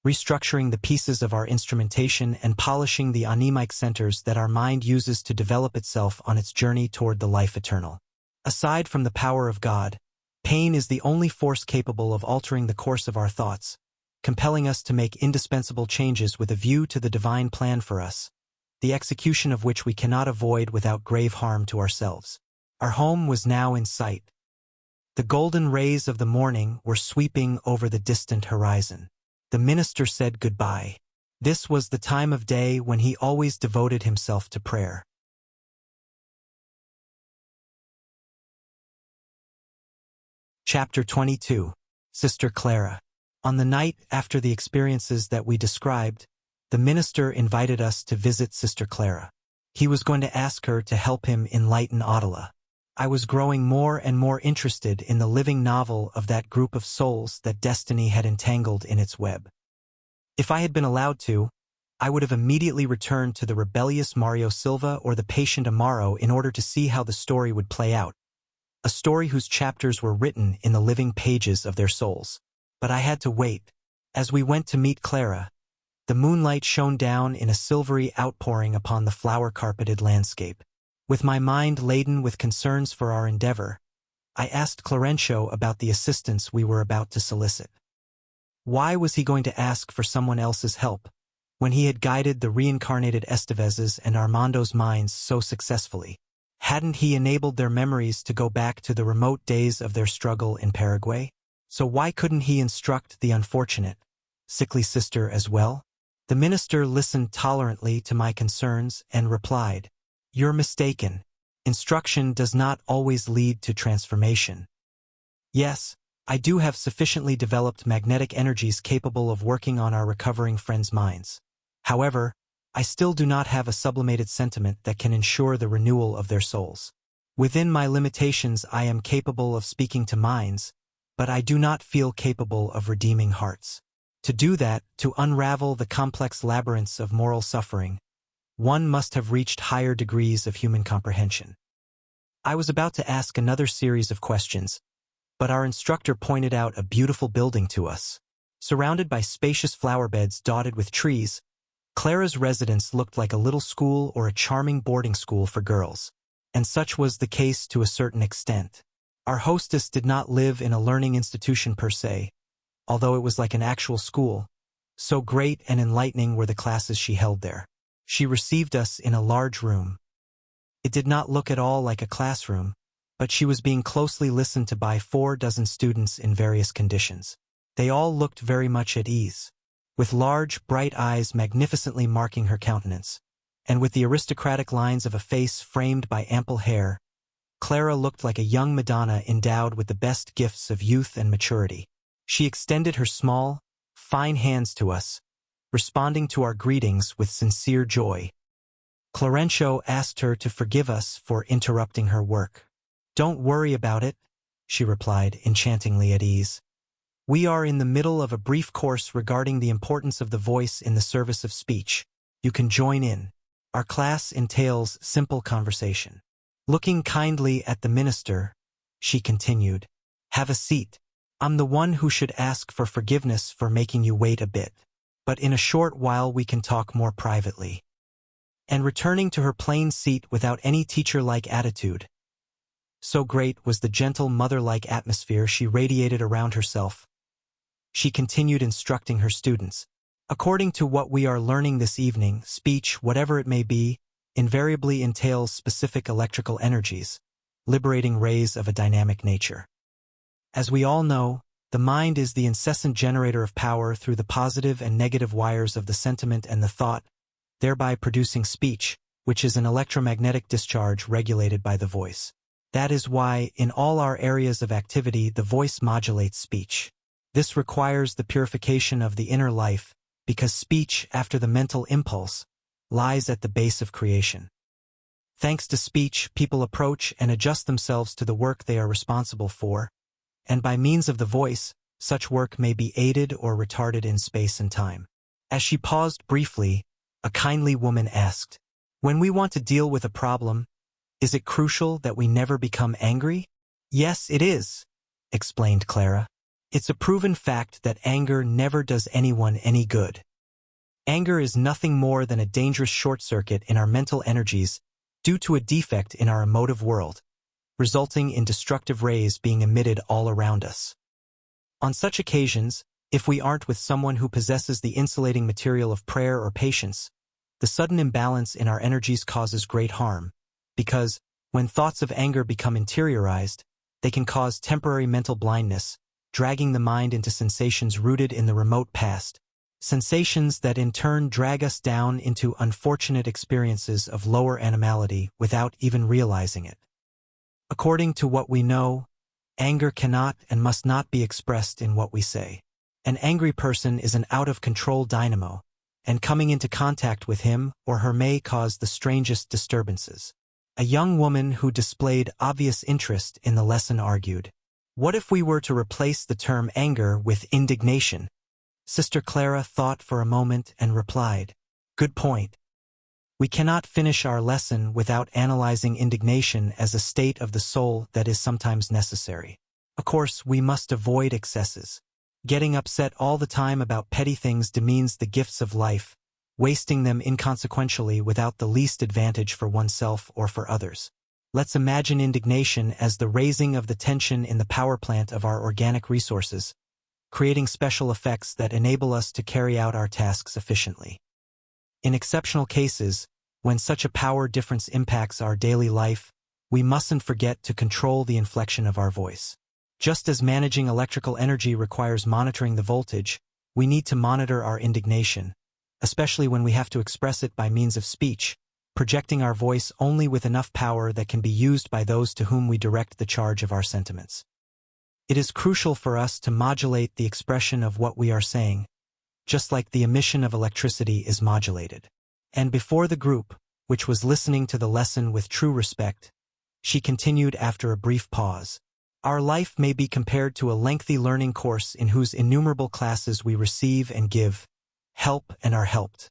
restructuring the pieces of our instrumentation and polishing the anemic centers that our mind uses to develop itself on its journey toward the life eternal. Aside from the power of God, pain is the only force capable of altering the course of our thoughts, compelling us to make indispensable changes with a view to the divine plan for us, the execution of which we cannot avoid without grave harm to ourselves. Our home was now in sight. The golden rays of the morning were sweeping over the distant horizon. The minister said goodbye. This was the time of day when he always devoted himself to prayer. Chapter 22. Sister Clara. On the night after the experiences that we described, the minister invited us to visit Sister Clara. He was going to ask her to help him enlighten Adela. I was growing more and more interested in the living novel of that group of souls that destiny had entangled in its web. If I had been allowed to, I would have immediately returned to the rebellious Mario Silva or the patient Amaro in order to see how the story would play out, a story whose chapters were written in the living pages of their souls. But I had to wait. As we went to meet Clara, the moonlight shone down in a silvery outpouring upon the flower-carpeted landscape. With my mind laden with concerns for our endeavor, I asked Clarêncio about the assistance we were about to solicit. Why was he going to ask for someone else's help, when he had guided the reincarnated Estevez's and Armando's minds so successfully? Hadn't he enabled their memories to go back to the remote days of their struggle in Paraguay? So why couldn't he instruct the unfortunate, sickly sister as well? The minister listened tolerantly to my concerns and replied, "You're mistaken. Instruction does not always lead to transformation. Yes, I do have sufficiently developed magnetic energies capable of working on our recovering friends' minds. However, I still do not have a sublimated sentiment that can ensure the renewal of their souls. Within my limitations, I am capable of speaking to minds, but I do not feel capable of redeeming hearts. To do that, to unravel the complex labyrinths of moral suffering, one must have reached higher degrees of human comprehension." I was about to ask another series of questions, but our instructor pointed out a beautiful building to us. Surrounded by spacious flower beds dotted with trees, Clara's residence looked like a little school or a charming boarding school for girls, and such was the case to a certain extent. Our hostess did not live in a learning institution per se, although it was like an actual school. So great and enlightening were the classes she held there. She received us in a large room. It did not look at all like a classroom, but she was being closely listened to by 40 students in various conditions. They all looked very much at ease, with large, bright eyes magnificently marking her countenance, and with the aristocratic lines of a face framed by ample hair. Clara looked like a young Madonna endowed with the best gifts of youth and maturity. She extended her small, fine hands to us, responding to our greetings with sincere joy. Clarêncio asked her to forgive us for interrupting her work. "Don't worry about it," she replied, enchantingly at ease. "We are in the middle of a brief course regarding the importance of the voice in the service of speech. You can join in. Our class entails simple conversation." Looking kindly at the minister, she continued, "Have a seat. I'm the one who should ask for forgiveness for making you wait a bit. But in a short while we can talk more privately." And returning to her plain seat without any teacher-like attitude, so great was the gentle mother-like atmosphere she radiated around herself, she continued instructing her students. "According to what we are learning this evening, speech, whatever it may be, invariably entails specific electrical energies, liberating rays of a dynamic nature. As we all know, the mind is the incessant generator of power through the positive and negative wires of the sentiment and the thought, thereby producing speech, which is an electromagnetic discharge regulated by the voice. That is why, in all our areas of activity, the voice modulates speech. This requires the purification of the inner life, because speech, after the mental impulse, lies at the base of creation. Thanks to speech, people approach and adjust themselves to the work they are responsible for, and by means of the voice, such work may be aided or retarded in space and time. As she paused briefly, a kindly woman asked, "When we want to deal with a problem, is it crucial that we never become angry?" "Yes, it is," explained Clara. "It's a proven fact that anger never does anyone any good. Anger is nothing more than a dangerous short-circuit in our mental energies due to a defect in our emotive world, resulting in destructive rays being emitted all around us. On such occasions, if we aren't with someone who possesses the insulating material of prayer or patience, the sudden imbalance in our energies causes great harm, because, when thoughts of anger become interiorized, they can cause temporary mental blindness, dragging the mind into sensations rooted in the remote past, sensations that in turn drag us down into unfortunate experiences of lower animality without even realizing it. According to what we know, anger cannot and must not be expressed in what we say. An angry person is an out-of-control dynamo, and coming into contact with him or her may cause the strangest disturbances. A young woman who displayed obvious interest in the lesson argued, "What if we were to replace the term anger with indignation?" Sister Clara thought for a moment and replied, "Good point. We cannot finish our lesson without analyzing indignation as a state of the soul that is sometimes necessary. Of course, we must avoid excesses. Getting upset all the time about petty things demeans the gifts of life, wasting them inconsequentially without the least advantage for oneself or for others. Let's imagine indignation as the raising of the tension in the power plant of our organic resources, creating special effects that enable us to carry out our tasks efficiently. In exceptional cases, when such a power difference impacts our daily life, we mustn't forget to control the inflection of our voice. Just as managing electrical energy requires monitoring the voltage, we need to monitor our indignation, especially when we have to express it by means of speech, projecting our voice only with enough power that can be used by those to whom we direct the charge of our sentiments. It is crucial for us to modulate the expression of what we are saying, just like the emission of electricity is modulated. And before the group, which was listening to the lesson with true respect, she continued after a brief pause. Our life may be compared to a lengthy learning course in whose innumerable classes we receive and give, help and are helped.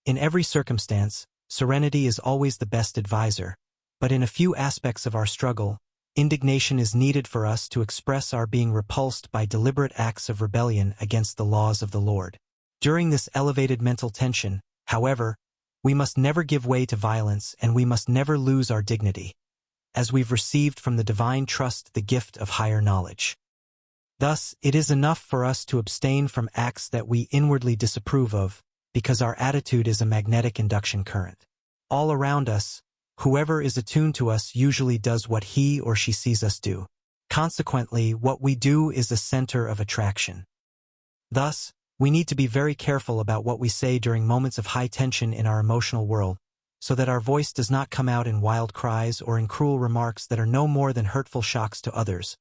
In every circumstance, serenity is always the best advisor, but in a few aspects of our struggle, indignation is needed for us to express our being repulsed by deliberate acts of rebellion against the laws of the Lord. During this elevated mental tension, however, we must never give way to violence and we must never lose our dignity, as we've received from the divine trust the gift of higher knowledge. Thus, it is enough for us to abstain from acts that we inwardly disapprove of, because our attitude is a magnetic induction current. All around us, whoever is attuned to us usually does what he or she sees us do. Consequently, what we do is a center of attraction. Thus, we need to be very careful about what we say during moments of high tension in our emotional world, so that our voice does not come out in wild cries or in cruel remarks that are no more than hurtful shocks to others,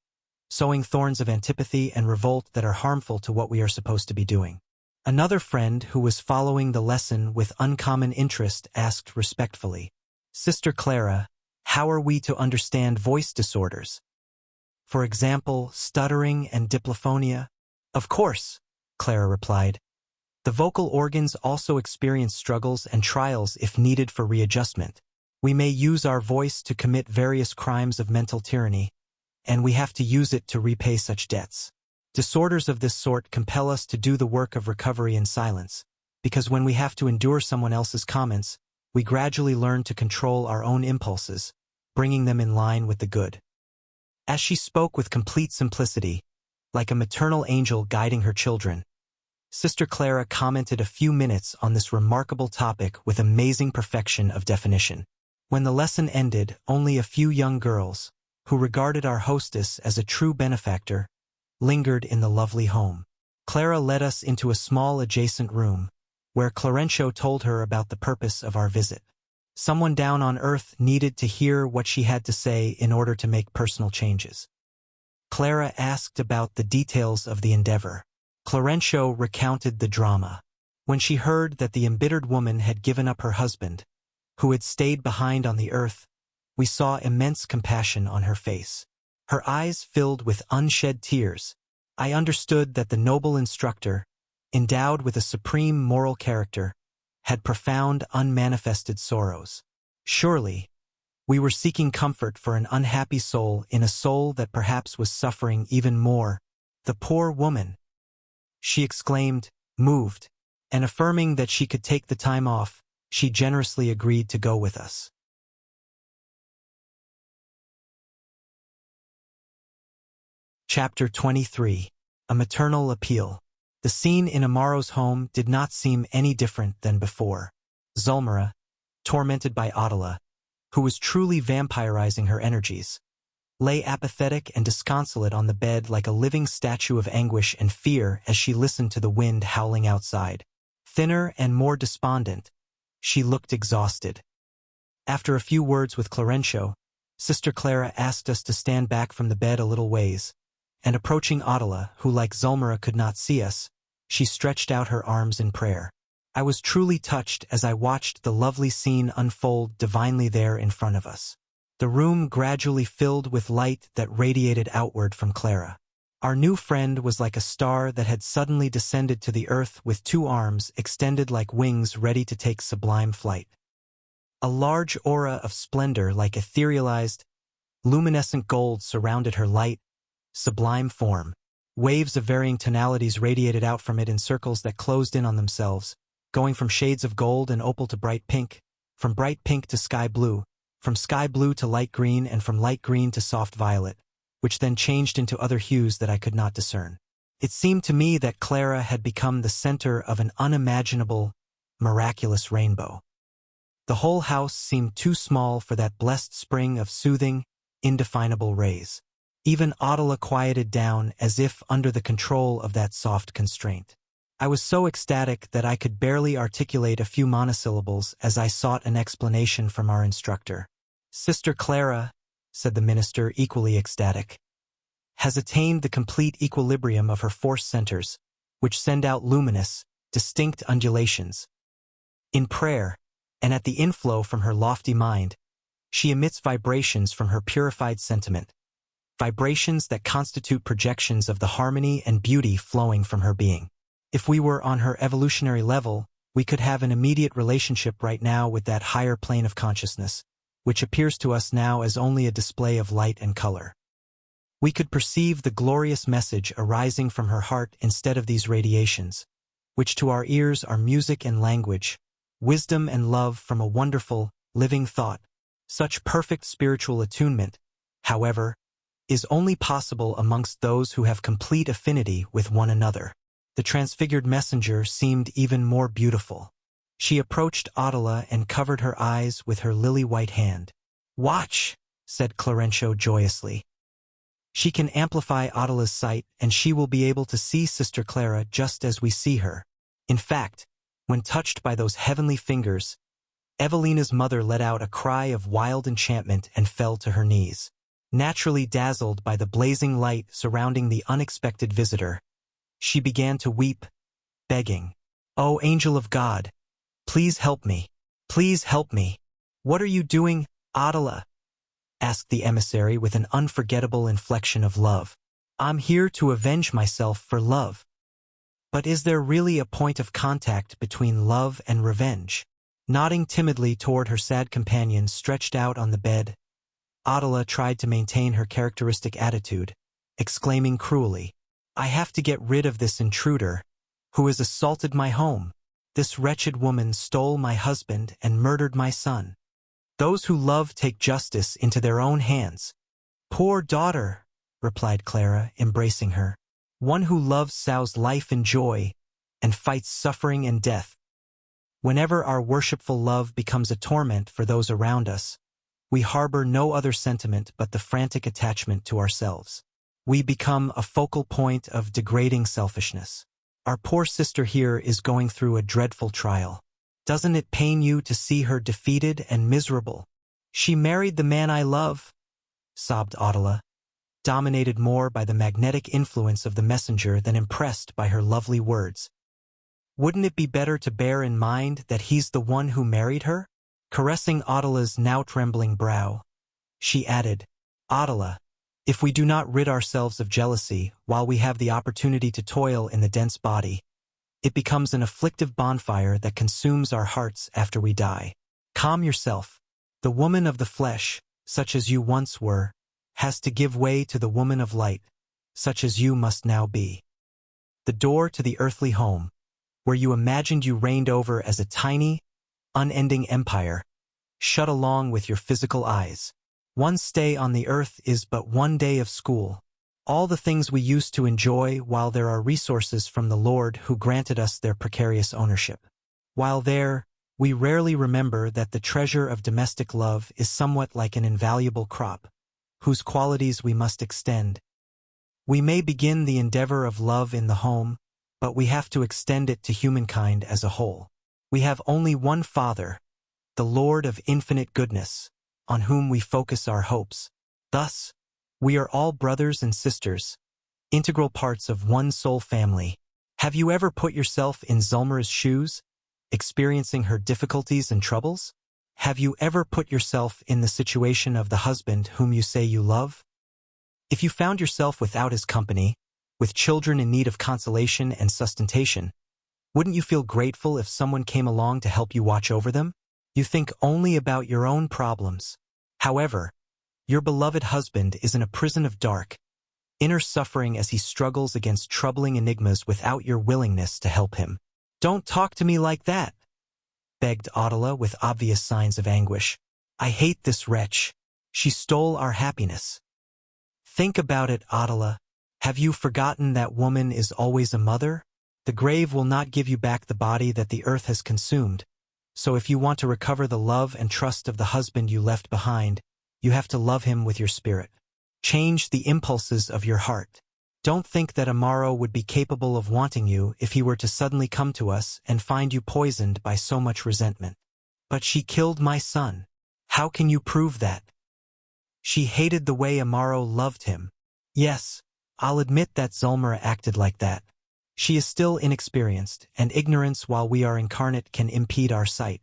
sowing thorns of antipathy and revolt that are harmful to what we are supposed to be doing. Another friend who was following the lesson with uncommon interest asked respectfully, "Sister Clara, how are we to understand voice disorders? For example, stuttering and diplophonia?" "Of course," Clara replied. "The vocal organs also experience struggles and trials if needed for readjustment. We may use our voice to commit various crimes of mental tyranny, and we have to use it to repay such debts. Disorders of this sort compel us to do the work of recovery in silence, because when we have to endure someone else's comments, we gradually learn to control our own impulses, bringing them in line with the good." As she spoke with complete simplicity, like a maternal angel guiding her children, Sister Clara commented a few minutes on this remarkable topic with amazing perfection of definition. When the lesson ended, only a few young girls, who regarded our hostess as a true benefactor, lingered in the lovely home. Clara led us into a small adjacent room, where Clarêncio told her about the purpose of our visit. Someone down on earth needed to hear what she had to say in order to make personal changes. Clara asked about the details of the endeavor. Clarêncio recounted the drama. When she heard that the embittered woman had given up her husband, who had stayed behind on the earth, we saw immense compassion on her face. Her eyes filled with unshed tears. I understood that the noble instructor, endowed with a supreme moral character, had profound unmanifested sorrows. Surely, we were seeking comfort for an unhappy soul in a soul that perhaps was suffering even more. The poor woman! She exclaimed, moved, and affirming that she could take the time off, she generously agreed to go with us. Chapter 23. A Maternal Appeal. The scene in Amaro's home did not seem any different than before. Zulmira, tormented by Attila, who was truly vampirizing her energies, lay apathetic and disconsolate on the bed like a living statue of anguish and fear as she listened to the wind howling outside. Thinner and more despondent, she looked exhausted. After a few words with Clarêncio, Sister Clara asked us to stand back from the bed a little ways, and approaching Attila, who like Zulmira could not see us, she stretched out her arms in prayer. I was truly touched as I watched the lovely scene unfold divinely there in front of us. The room gradually filled with light that radiated outward from Clara. Our new friend was like a star that had suddenly descended to the earth with two arms extended like wings ready to take sublime flight. A large aura of splendor like etherealized, luminescent gold surrounded her light, sublime form. Waves of varying tonalities radiated out from it in circles that closed in on themselves, going from shades of gold and opal to bright pink, from bright pink to sky blue, from sky blue to light green, and from light green to soft violet, which then changed into other hues that I could not discern. It seemed to me that Clara had become the center of an unimaginable, miraculous rainbow. The whole house seemed too small for that blessed spring of soothing, indefinable rays. Even Attila quieted down as if under the control of that soft constraint. I was so ecstatic that I could barely articulate a few monosyllables as I sought an explanation from our instructor. Sister Clara, said the minister, equally ecstatic, has attained the complete equilibrium of her force centers, which send out luminous, distinct undulations. In prayer, and at the inflow from her lofty mind, she emits vibrations from her purified sentiment, vibrations that constitute projections of the harmony and beauty flowing from her being. If we were on her evolutionary level, we could have an immediate relationship right now with that higher plane of consciousness, which appears to us now as only a display of light and color. We could perceive the glorious message arising from her heart instead of these radiations, which to our ears are music and language, wisdom and love from a wonderful, living thought. Such perfect spiritual attunement, however, is only possible amongst those who have complete affinity with one another. The transfigured messenger seemed even more beautiful. She approached Attila and covered her eyes with her lily-white hand. "Watch," said Clarêncio joyously. "She can amplify Attila's sight, and she will be able to see Sister Clara just as we see her." In fact, when touched by those heavenly fingers, Evelina's mother let out a cry of wild enchantment and fell to her knees. Naturally dazzled by the blazing light surrounding the unexpected visitor, she began to weep, begging, "Oh, angel of God, please help me. Please help me." "What are you doing, Attila?" asked the emissary with an unforgettable inflection of love. "I'm here to avenge myself for love." "But is there really a point of contact between love and revenge?" Nodding timidly toward her sad companion stretched out on the bed, Attila tried to maintain her characteristic attitude, exclaiming cruelly, "I have to get rid of this intruder, who has assaulted my home. This wretched woman stole my husband and murdered my son. Those who love take justice into their own hands." "Poor daughter," replied Clara, embracing her. "One who loves sows life and joy, and fights suffering and death. Whenever our worshipful love becomes a torment for those around us, we harbor no other sentiment but the frantic attachment to ourselves. We become a focal point of degrading selfishness. Our poor sister here is going through a dreadful trial. Doesn't it pain you to see her defeated and miserable?" "She married the man I love," sobbed Attila, dominated more by the magnetic influence of the messenger than impressed by her lovely words. "Wouldn't it be better to bear in mind that he's the one who married her?" Caressing Adela's now trembling brow, she added, Adela, if we do not rid ourselves of jealousy while we have the opportunity to toil in the dense body, it becomes an afflictive bonfire that consumes our hearts after we die. Calm yourself. The woman of the flesh, such as you once were, has to give way to the woman of light, such as you must now be. The door to the earthly home, where you imagined you reigned over as a tiny, unending empire, shut along with your physical eyes. One stay on the earth is but one day of school. All the things we used to enjoy while there are resources from the Lord who granted us their precarious ownership. While there, we rarely remember that the treasure of domestic love is somewhat like an invaluable crop, whose qualities we must extend. We may begin the endeavor of love in the home, but we have to extend it to humankind as a whole. We have only one Father, the Lord of infinite goodness, on whom we focus our hopes. Thus, we are all brothers and sisters, integral parts of one soul family. Have you ever put yourself in Zulmira's shoes, experiencing her difficulties and troubles? Have you ever put yourself in the situation of the husband whom you say you love? If you found yourself without his company, with children in need of consolation and sustentation, wouldn't you feel grateful if someone came along to help you watch over them? You think only about your own problems. However, your beloved husband is in a prison of dark, inner suffering as he struggles against troubling enigmas without your willingness to help him. Don't talk to me like that, begged Adela with obvious signs of anguish. I hate this wretch. She stole our happiness. Think about it, Adela. Have you forgotten that woman is always a mother? The grave will not give you back the body that the earth has consumed. So if you want to recover the love and trust of the husband you left behind, you have to love him with your spirit. Change the impulses of your heart. Don't think that Amaro would be capable of wanting you if he were to suddenly come to us and find you poisoned by so much resentment. But she killed my son. How can you prove that? She hated the way Amaro loved him. Yes, I'll admit that Zulmira acted like that. She is still inexperienced, and ignorance while we are incarnate can impede our sight.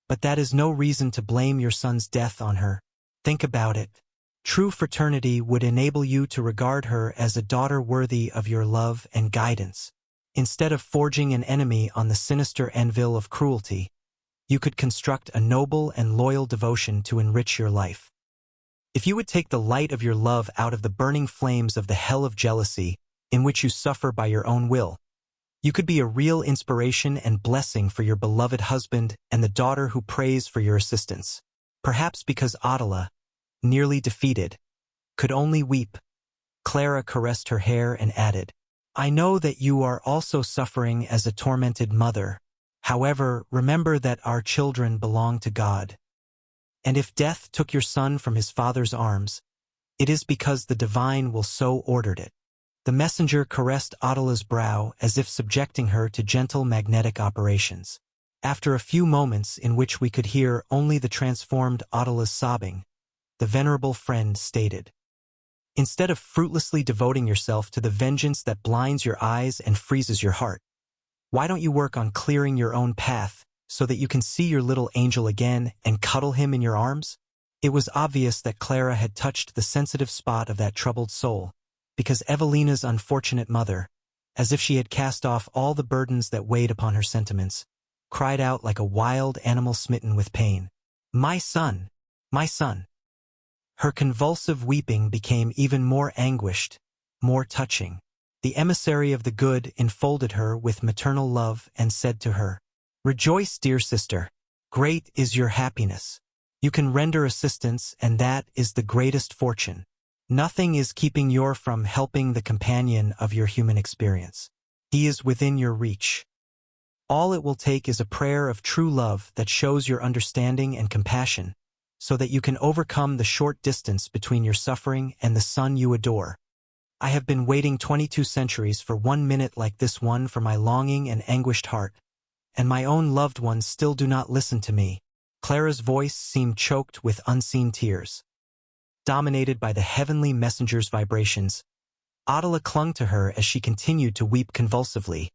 But that is no reason to blame your son's death on her. Think about it. True fraternity would enable you to regard her as a daughter worthy of your love and guidance. Instead of forging an enemy on the sinister anvil of cruelty, you could construct a noble and loyal devotion to enrich your life. If you would take the light of your love out of the burning flames of the hell of jealousy, in which you suffer by your own will, you could be a real inspiration and blessing for your beloved husband and the daughter who prays for your assistance. Perhaps because Adela, nearly defeated, could only weep, Clara caressed her hair and added, I know that you are also suffering as a tormented mother. However, remember that our children belong to God. And if death took your son from his father's arms, it is because the divine will so ordered it. The messenger caressed Adela's brow as if subjecting her to gentle magnetic operations. After a few moments in which we could hear only the transformed Adela's sobbing, the venerable friend stated, Instead of fruitlessly devoting yourself to the vengeance that blinds your eyes and freezes your heart, why don't you work on clearing your own path so that you can see your little angel again and cuddle him in your arms? It was obvious that Clara had touched the sensitive spot of that troubled soul, because Evelina's unfortunate mother, as if she had cast off all the burdens that weighed upon her sentiments, cried out like a wild animal smitten with pain, My son! My son! Her convulsive weeping became even more anguished, more touching. The emissary of the good enfolded her with maternal love and said to her, Rejoice, dear sister. Great is your happiness. You can render assistance, and that is the greatest fortune. Nothing is keeping you from helping the companion of your human experience. He is within your reach. All it will take is a prayer of true love that shows your understanding and compassion, so that you can overcome the short distance between your suffering and the son you adore. I have been waiting 22 centuries for 1 minute like this one for my longing and anguished heart, and my own loved ones still do not listen to me. Clara's voice seemed choked with unseen tears. Dominated by the heavenly messenger's vibrations, Adela clung to her as she continued to weep convulsively,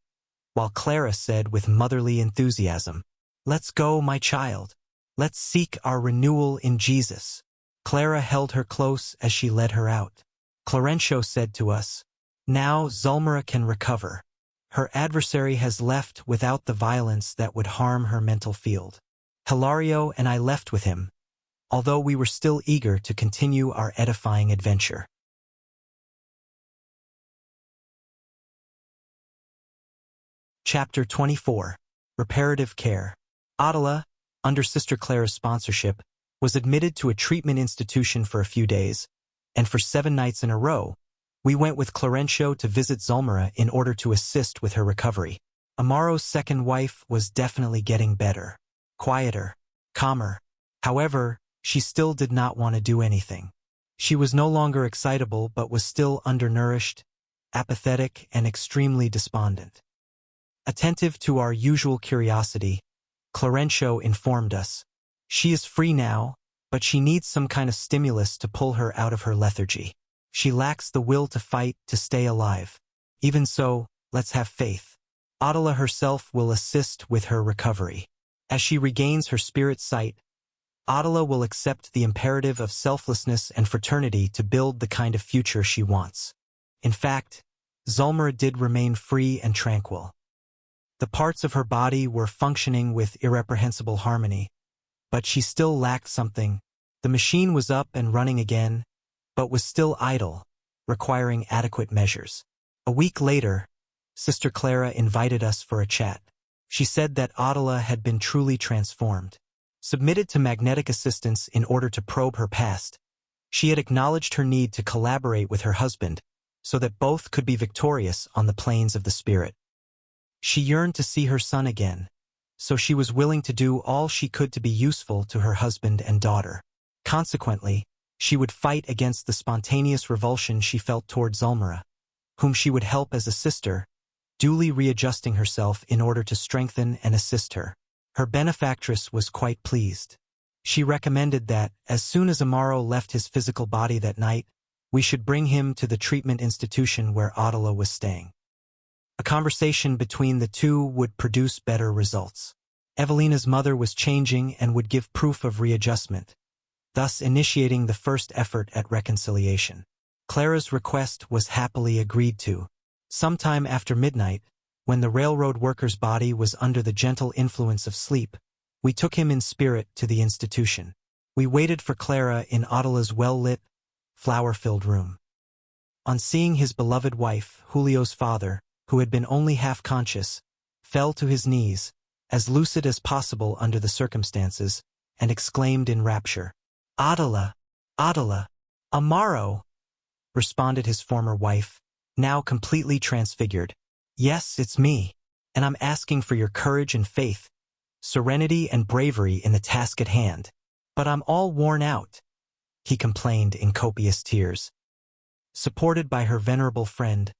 while Clara said with motherly enthusiasm, Let's go, my child. Let's seek our renewal in Jesus. Clara held her close as she led her out. Clarêncio said to us, "Now Zulmira can recover. Her adversary has left without the violence that would harm her mental field." Hilario and I left with him, although we were still eager to continue our edifying adventure. Chapter 24. Reparative Care. Adela, under Sister Clara's sponsorship, was admitted to a treatment institution for a few days, and for 7 nights in a row, we went with Clarêncio to visit Zulmira in order to assist with her recovery. Amaro's second wife was definitely getting better, quieter, calmer. However, she still did not want to do anything. She was no longer excitable but was still undernourished, apathetic, and extremely despondent. Attentive to our usual curiosity, Clarêncio informed us, "She is free now, but she needs some kind of stimulus to pull her out of her lethargy. She lacks the will to fight, to stay alive. Even so, let's have faith. Adela herself will assist with her recovery. As she regains her spirit sight, Adela will accept the imperative of selflessness and fraternity to build the kind of future she wants." In fact, Zulmira did remain free and tranquil. The parts of her body were functioning with irreprehensible harmony, but she still lacked something. The machine was up and running again, but was still idle, requiring adequate measures. A week later, Sister Clara invited us for a chat. She said that Adela had been truly transformed. Submitted to magnetic assistance in order to probe her past, she had acknowledged her need to collaborate with her husband so that both could be victorious on the planes of the spirit. She yearned to see her son again, so she was willing to do all she could to be useful to her husband and daughter. Consequently, she would fight against the spontaneous revulsion she felt toward Zulmira, whom she would help as a sister, duly readjusting herself in order to strengthen and assist her. Her benefactress was quite pleased. She recommended that, as soon as Amaro left his physical body that night, we should bring him to the treatment institution where Adela was staying. A conversation between the two would produce better results. Evelina's mother was changing and would give proof of readjustment, thus initiating the first effort at reconciliation. Clara's request was happily agreed to. Sometime after midnight, when the railroad worker's body was under the gentle influence of sleep, we took him in spirit to the institution. We waited for Clara in Adela's well-lit, flower-filled room. On seeing his beloved wife, Julio's father, who had been only half-conscious, fell to his knees, as lucid as possible under the circumstances, and exclaimed in rapture, "Adela! Adela! Amaro!" responded his former wife, now completely transfigured. "Yes, it's me, and I'm asking for your courage and faith, serenity and bravery in the task at hand. But I'm all worn out," he complained in copious tears. Supported by her venerable friend,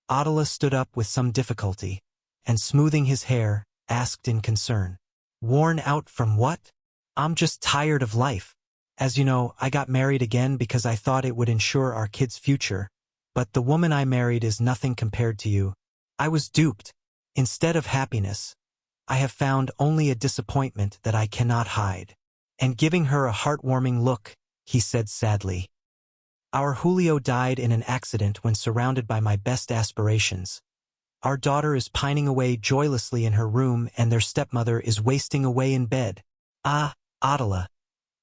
Adela stood up with some difficulty, and smoothing his hair, asked in concern, "Worn out from what?" "I'm just tired of life. As you know, I got married again because I thought it would ensure our kids' future, but the woman I married is nothing compared to you. I was duped. Instead of happiness, I have found only a disappointment that I cannot hide." And giving her a heartwarming look, he said sadly, "Our Julio died in an accident when surrounded by my best aspirations. Our daughter is pining away joylessly in her room and their stepmother is wasting away in bed. Ah, Adela,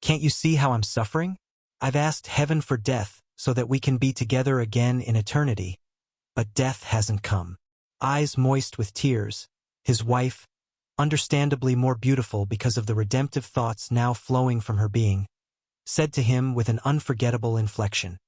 can't you see how I'm suffering? I've asked heaven for death so that we can be together again in eternity, but death hasn't come." Eyes moist with tears, his wife, understandably more beautiful because of the redemptive thoughts now flowing from her being, said to him with an unforgettable inflection,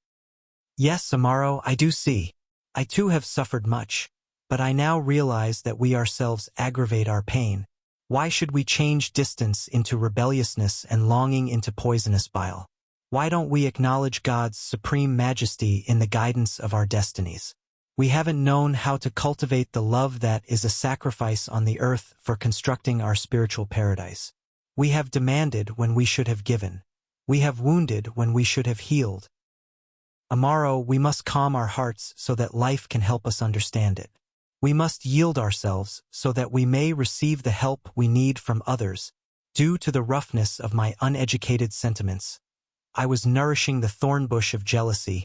"Yes, Amaro, I do see. I too have suffered much, but I now realize that we ourselves aggravate our pain. Why should we change distance into rebelliousness and longing into poisonous bile? Why don't we acknowledge God's supreme majesty in the guidance of our destinies? We haven't known how to cultivate the love that is a sacrifice on the earth for constructing our spiritual paradise. We have demanded when we should have given. We have wounded when we should have healed. Amaro, we must calm our hearts so that life can help us understand it. We must yield ourselves so that we may receive the help we need from others, Due to the roughness of my uneducated sentiments, I was nourishing the thorn bush of jealousy,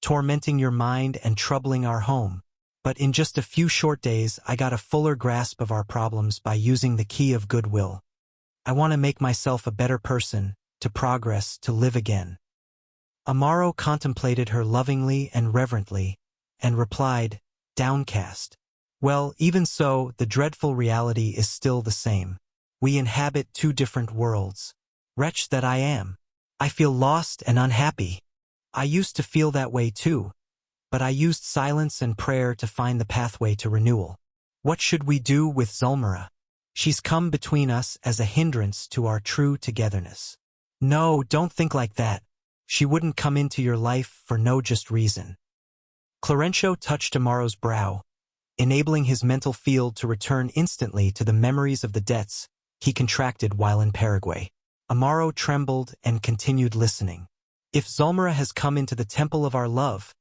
tormenting your mind and troubling our home. But in just a few short days, I got a fuller grasp of our problems by using the key of goodwill. I want to make myself a better person, to progress, to live again. Amaro contemplated her lovingly and reverently, and replied, downcast. Well, even so, the dreadful reality is still the same. We inhabit two different worlds. Wretch that I am. I feel lost and unhappy. I used to feel that way too, but I used silence and prayer to find the pathway to renewal. What should we do with Zulmira? She's come between us as a hindrance to our true togetherness. No, don't think like that. She wouldn't come into your life for no just reason. Clarêncio touched Amaro's brow, enabling his mental field to return instantly to the memories of the debts he contracted while in Paraguay. Amaro trembled and continued listening. If Zulmira has come into the temple of our love,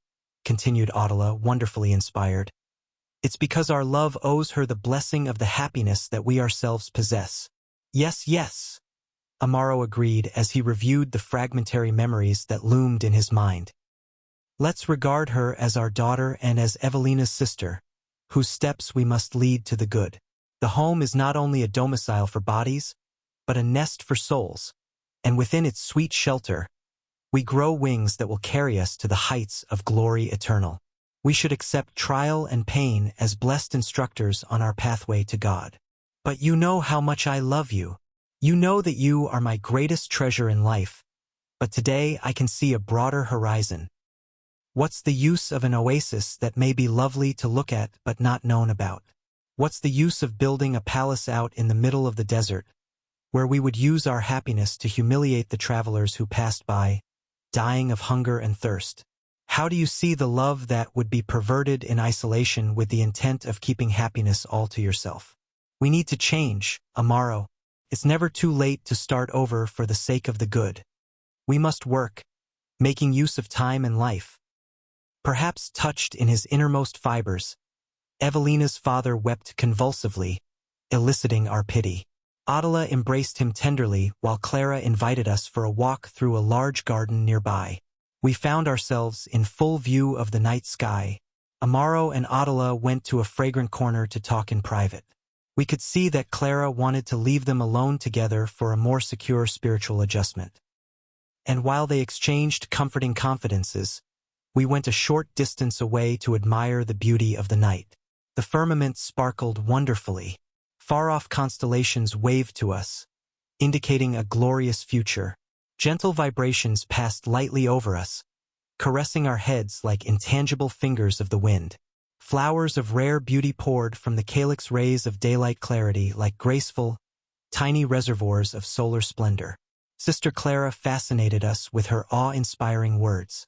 continued Audala, wonderfully inspired, it's because our love owes her the blessing of the happiness that we ourselves possess. Yes, yes, Amaro agreed as he reviewed the fragmentary memories that loomed in his mind. Let's regard her as our daughter and as Evelina's sister, whose steps we must lead to the good. The home is not only a domicile for bodies, but a nest for souls, and within its sweet shelter, we grow wings that will carry us to the heights of glory eternal. We should accept trial and pain as blessed instructors on our pathway to God. But you know how much I love you. You know that you are my greatest treasure in life, but today I can see a broader horizon. What's the use of an oasis that may be lovely to look at but not known about? What's the use of building a palace out in the middle of the desert, where we would use our happiness to humiliate the travelers who passed by, dying of hunger and thirst? How do you see the love that would be perverted in isolation with the intent of keeping happiness all to yourself? We need to change, Amaro. It's never too late to start over for the sake of the good. We must work, making use of time and life. Perhaps touched in his innermost fibers, Evelina's father wept convulsively, eliciting our pity. Audala embraced him tenderly while Clara invited us for a walk through a large garden nearby. We found ourselves in full view of the night sky. Amaro and Audala went to a fragrant corner to talk in private. We could see that Clara wanted to leave them alone together for a more secure spiritual adjustment. And while they exchanged comforting confidences, we went a short distance away to admire the beauty of the night. The firmament sparkled wonderfully. Far-off constellations waved to us, indicating a glorious future. Gentle vibrations passed lightly over us, caressing our heads like intangible fingers of the wind. Flowers of rare beauty poured from the calyx rays of daylight clarity like graceful, tiny reservoirs of solar splendor. Sister Clara fascinated us with her awe-inspiring words.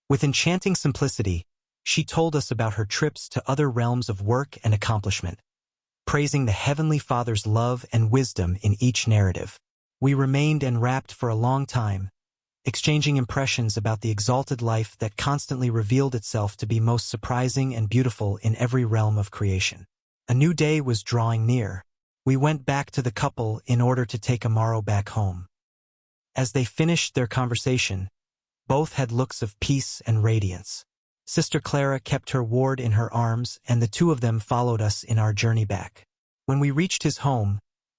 With enchanting simplicity, she told us about her trips to other realms of work and accomplishment, praising the Heavenly Father's love and wisdom in each narrative. We remained enwrapped for a long time, exchanging impressions about the exalted life that constantly revealed itself to be most surprising and beautiful in every realm of creation. A new day was drawing near. We went back to the couple in order to take Amaro back home. As they finished their conversation, both had looks of peace and radiance. Sister Clara kept her ward in her arms, and the two of them followed us in our journey back. When we reached his home,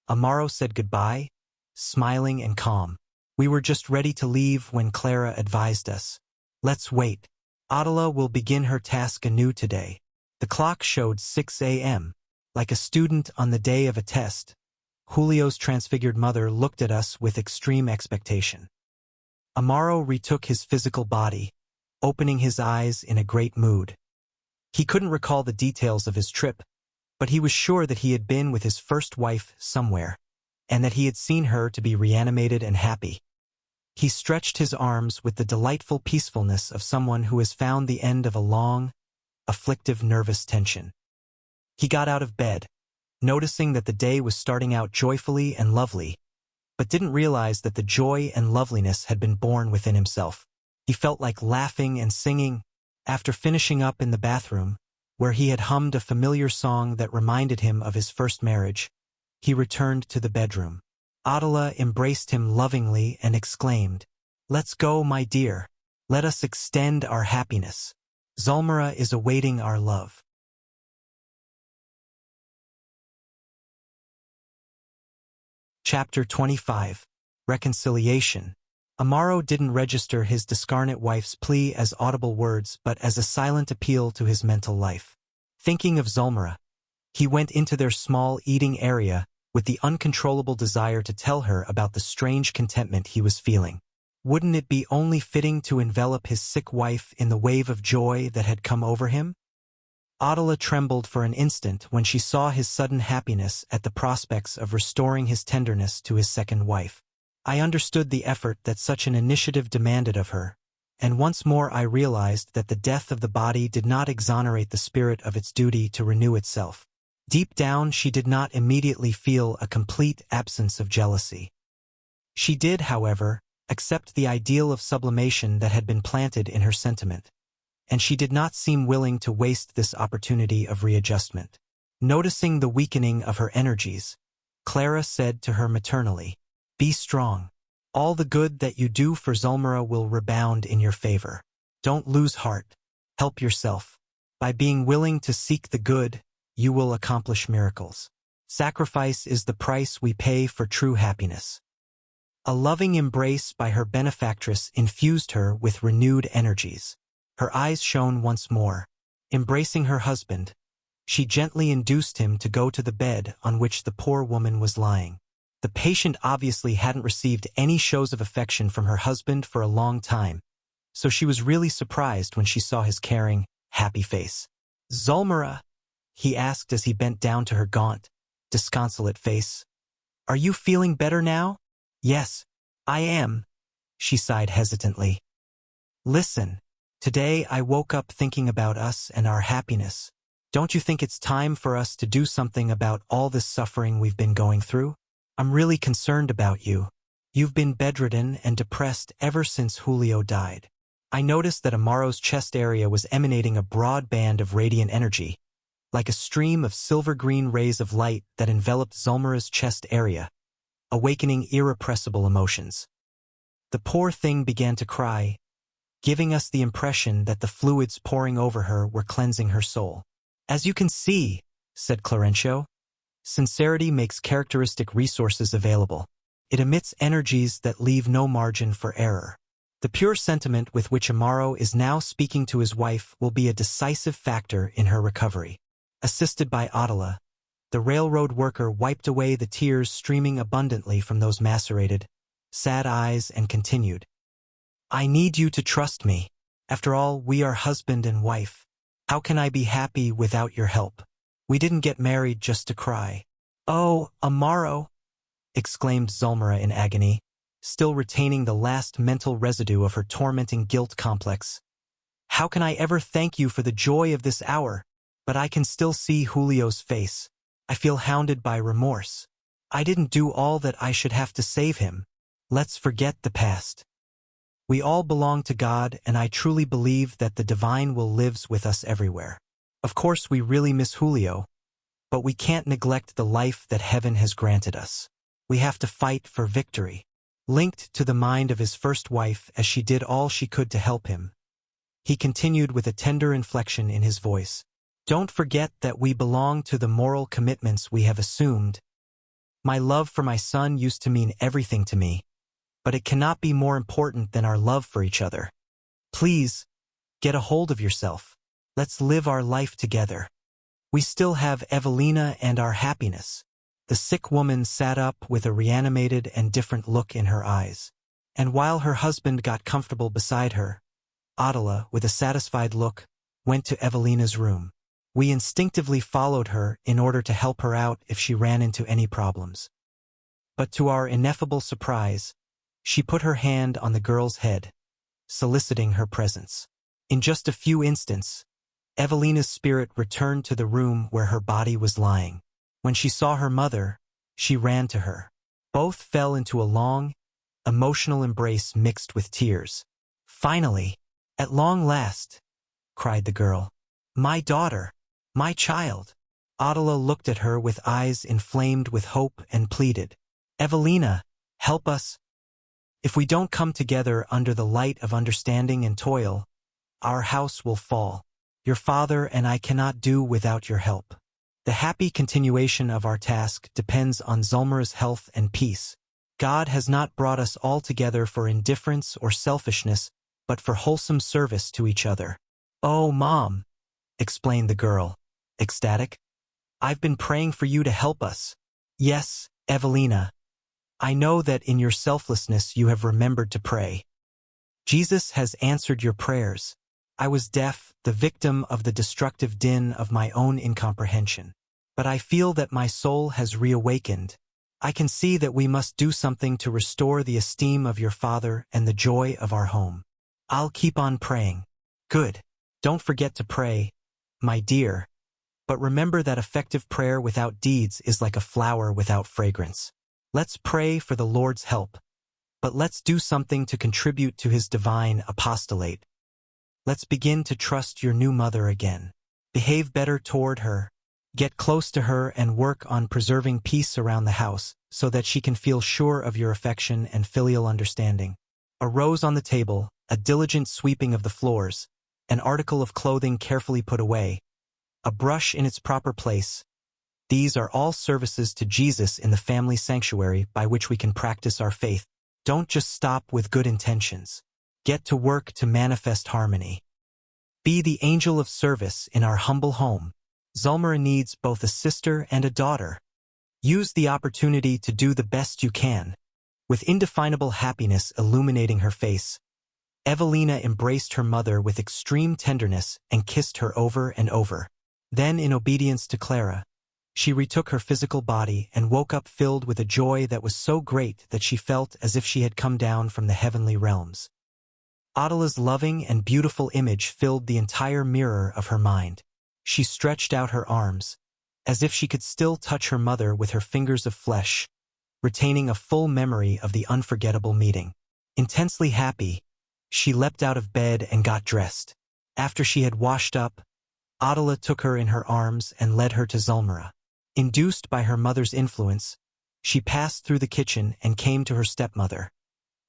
Amaro said goodbye, smiling and calm. We were just ready to leave when Clara advised us. Let's wait. Audala will begin her task anew today. The clock showed 6 a.m. Like a student on the day of a test, Julio's transfigured mother looked at us with extreme expectation. Amaro retook his physical body, opening his eyes in a great mood. He couldn't recall the details of his trip, but he was sure that he had been with his first wife somewhere, and that he had seen her to be reanimated and happy. He stretched his arms with the delightful peacefulness of someone who has found the end of a long, afflictive nervous tension. He got out of bed, noticing that the day was starting out joyfully and lovely, but didn't realize that the joy and loveliness had been born within himself. He felt like laughing and singing. After finishing up in the bathroom, where he had hummed a familiar song that reminded him of his first marriage, he returned to the bedroom. Adela embraced him lovingly and exclaimed, "Let's go, my dear. Let us extend our happiness. Zulmira is awaiting our love." Chapter 25. Reconciliation. Amaro didn't register his discarnate wife's plea as audible words but as a silent appeal to his mental life. Thinking of Zulmira, he went into their small eating area with the uncontrollable desire to tell her about the strange contentment he was feeling. Wouldn't it be only fitting to envelop his sick wife in the wave of joy that had come over him? Adela trembled for an instant when she saw his sudden happiness at the prospects of restoring his tenderness to his second wife. I understood the effort that such an initiative demanded of her, and once more I realized that the death of the body did not exonerate the spirit of its duty to renew itself. Deep down, she did not immediately feel a complete absence of jealousy. She did, however, accept the ideal of sublimation that had been planted in her sentiment, and she did not seem willing to waste this opportunity of readjustment. Noticing the weakening of her energies, Clara said to her maternally, "Be strong. All the good that you do for Zulmira will rebound in your favor. Don't lose heart. Help yourself. By being willing to seek the good, you will accomplish miracles. Sacrifice is the price we pay for true happiness." A loving embrace by her benefactress infused her with renewed energies. Her eyes shone once more. Embracing her husband, she gently induced him to go to the bed on which the poor woman was lying. The patient obviously hadn't received any shows of affection from her husband for a long time, so she was really surprised when she saw his caring, happy face. "Zulmira," he asked as he bent down to her gaunt, disconsolate face, "are you feeling better now?" "Yes, I am," she sighed hesitantly. "Listen, today I woke up thinking about us and our happiness. Don't you think it's time for us to do something about all this suffering we've been going through? I'm really concerned about you. You've been bedridden and depressed ever since Julio died." I noticed that Amaro's chest area was emanating a broad band of radiant energy, like a stream of silver-green rays of light that enveloped Zulmira's chest area, awakening irrepressible emotions. The poor thing began to cry, giving us the impression that the fluids pouring over her were cleansing her soul. "As you can see," said Clarêncio, "sincerity makes characteristic resources available. It emits energies that leave no margin for error. The pure sentiment with which Amaro is now speaking to his wife will be a decisive factor in her recovery." Assisted by Adela, the railroad worker wiped away the tears streaming abundantly from those macerated, sad eyes and continued, "I need you to trust me. After all, we are husband and wife. How can I be happy without your help? We didn't get married just to cry." "Oh, Amaro," exclaimed Zulmira in agony, still retaining the last mental residue of her tormenting guilt complex. "How can I ever thank you for the joy of this hour? But I can still see Julio's face. I feel hounded by remorse. I didn't do all that I should have to save him. Let's forget the past. We all belong to God, and I truly believe that the divine will lives with us everywhere. Of course we really miss Julio, but we can't neglect the life that heaven has granted us. We have to fight for victory." Linked to the mind of his first wife as she did all she could to help him, he continued with a tender inflection in his voice, "Don't forget that we belong to the moral commitments we have assumed. My love for my son used to mean everything to me, but it cannot be more important than our love for each other. Please, get a hold of yourself. Let's live our life together. We still have Evelina and our happiness." The sick woman sat up with a reanimated and different look in her eyes, and while her husband got comfortable beside her, Adela, with a satisfied look, went to Evelina's room. We instinctively followed her in order to help her out if she ran into any problems. But to our ineffable surprise, she put her hand on the girl's head, soliciting her presence. In just a few instants, Evelina's spirit returned to the room where her body was lying. When she saw her mother, she ran to her. Both fell into a long, emotional embrace mixed with tears. "Finally, at long last," cried the girl. "My daughter, my child." Adela looked at her with eyes inflamed with hope and pleaded, Evelina, help us. If we don't come together under the light of understanding and toil, our house will fall. Your father and I cannot do without your help. The happy continuation of our task depends on Zulmira's health and peace. God has not brought us all together for indifference or selfishness, but for wholesome service to each other. Oh, Mom, explained the girl, ecstatic. I've been praying for you to help us. Yes, Evelina. I know that in your selflessness you have remembered to pray. Jesus has answered your prayers. I was deaf, the victim of the destructive din of my own incomprehension. But I feel that my soul has reawakened. I can see that we must do something to restore the esteem of your father and the joy of our home. I'll keep on praying. Good. Don't forget to pray, my dear. But remember that effective prayer without deeds is like a flower without fragrance. Let's pray for the Lord's help. But let's do something to contribute to his divine apostolate. Let's begin to trust your new mother again. Behave better toward her. Get close to her and work on preserving peace around the house so that she can feel sure of your affection and filial understanding. A rose on the table, a diligent sweeping of the floors, an article of clothing carefully put away, a brush in its proper place. These are all services to Jesus in the family sanctuary by which we can practice our faith. Don't just stop with good intentions. Get to work to manifest harmony. Be the angel of service in our humble home. Zulmira needs both a sister and a daughter. Use the opportunity to do the best you can. With indefinable happiness illuminating her face, Evelina embraced her mother with extreme tenderness and kissed her over and over. Then, in obedience to Clara, she retook her physical body and woke up filled with a joy that was so great that she felt as if she had come down from the heavenly realms. Adela's loving and beautiful image filled the entire mirror of her mind. She stretched out her arms, as if she could still touch her mother with her fingers of flesh, retaining a full memory of the unforgettable meeting. Intensely happy, she leapt out of bed and got dressed. After she had washed up, Adela took her in her arms and led her to Zulmira. Induced by her mother's influence, she passed through the kitchen and came to her stepmother,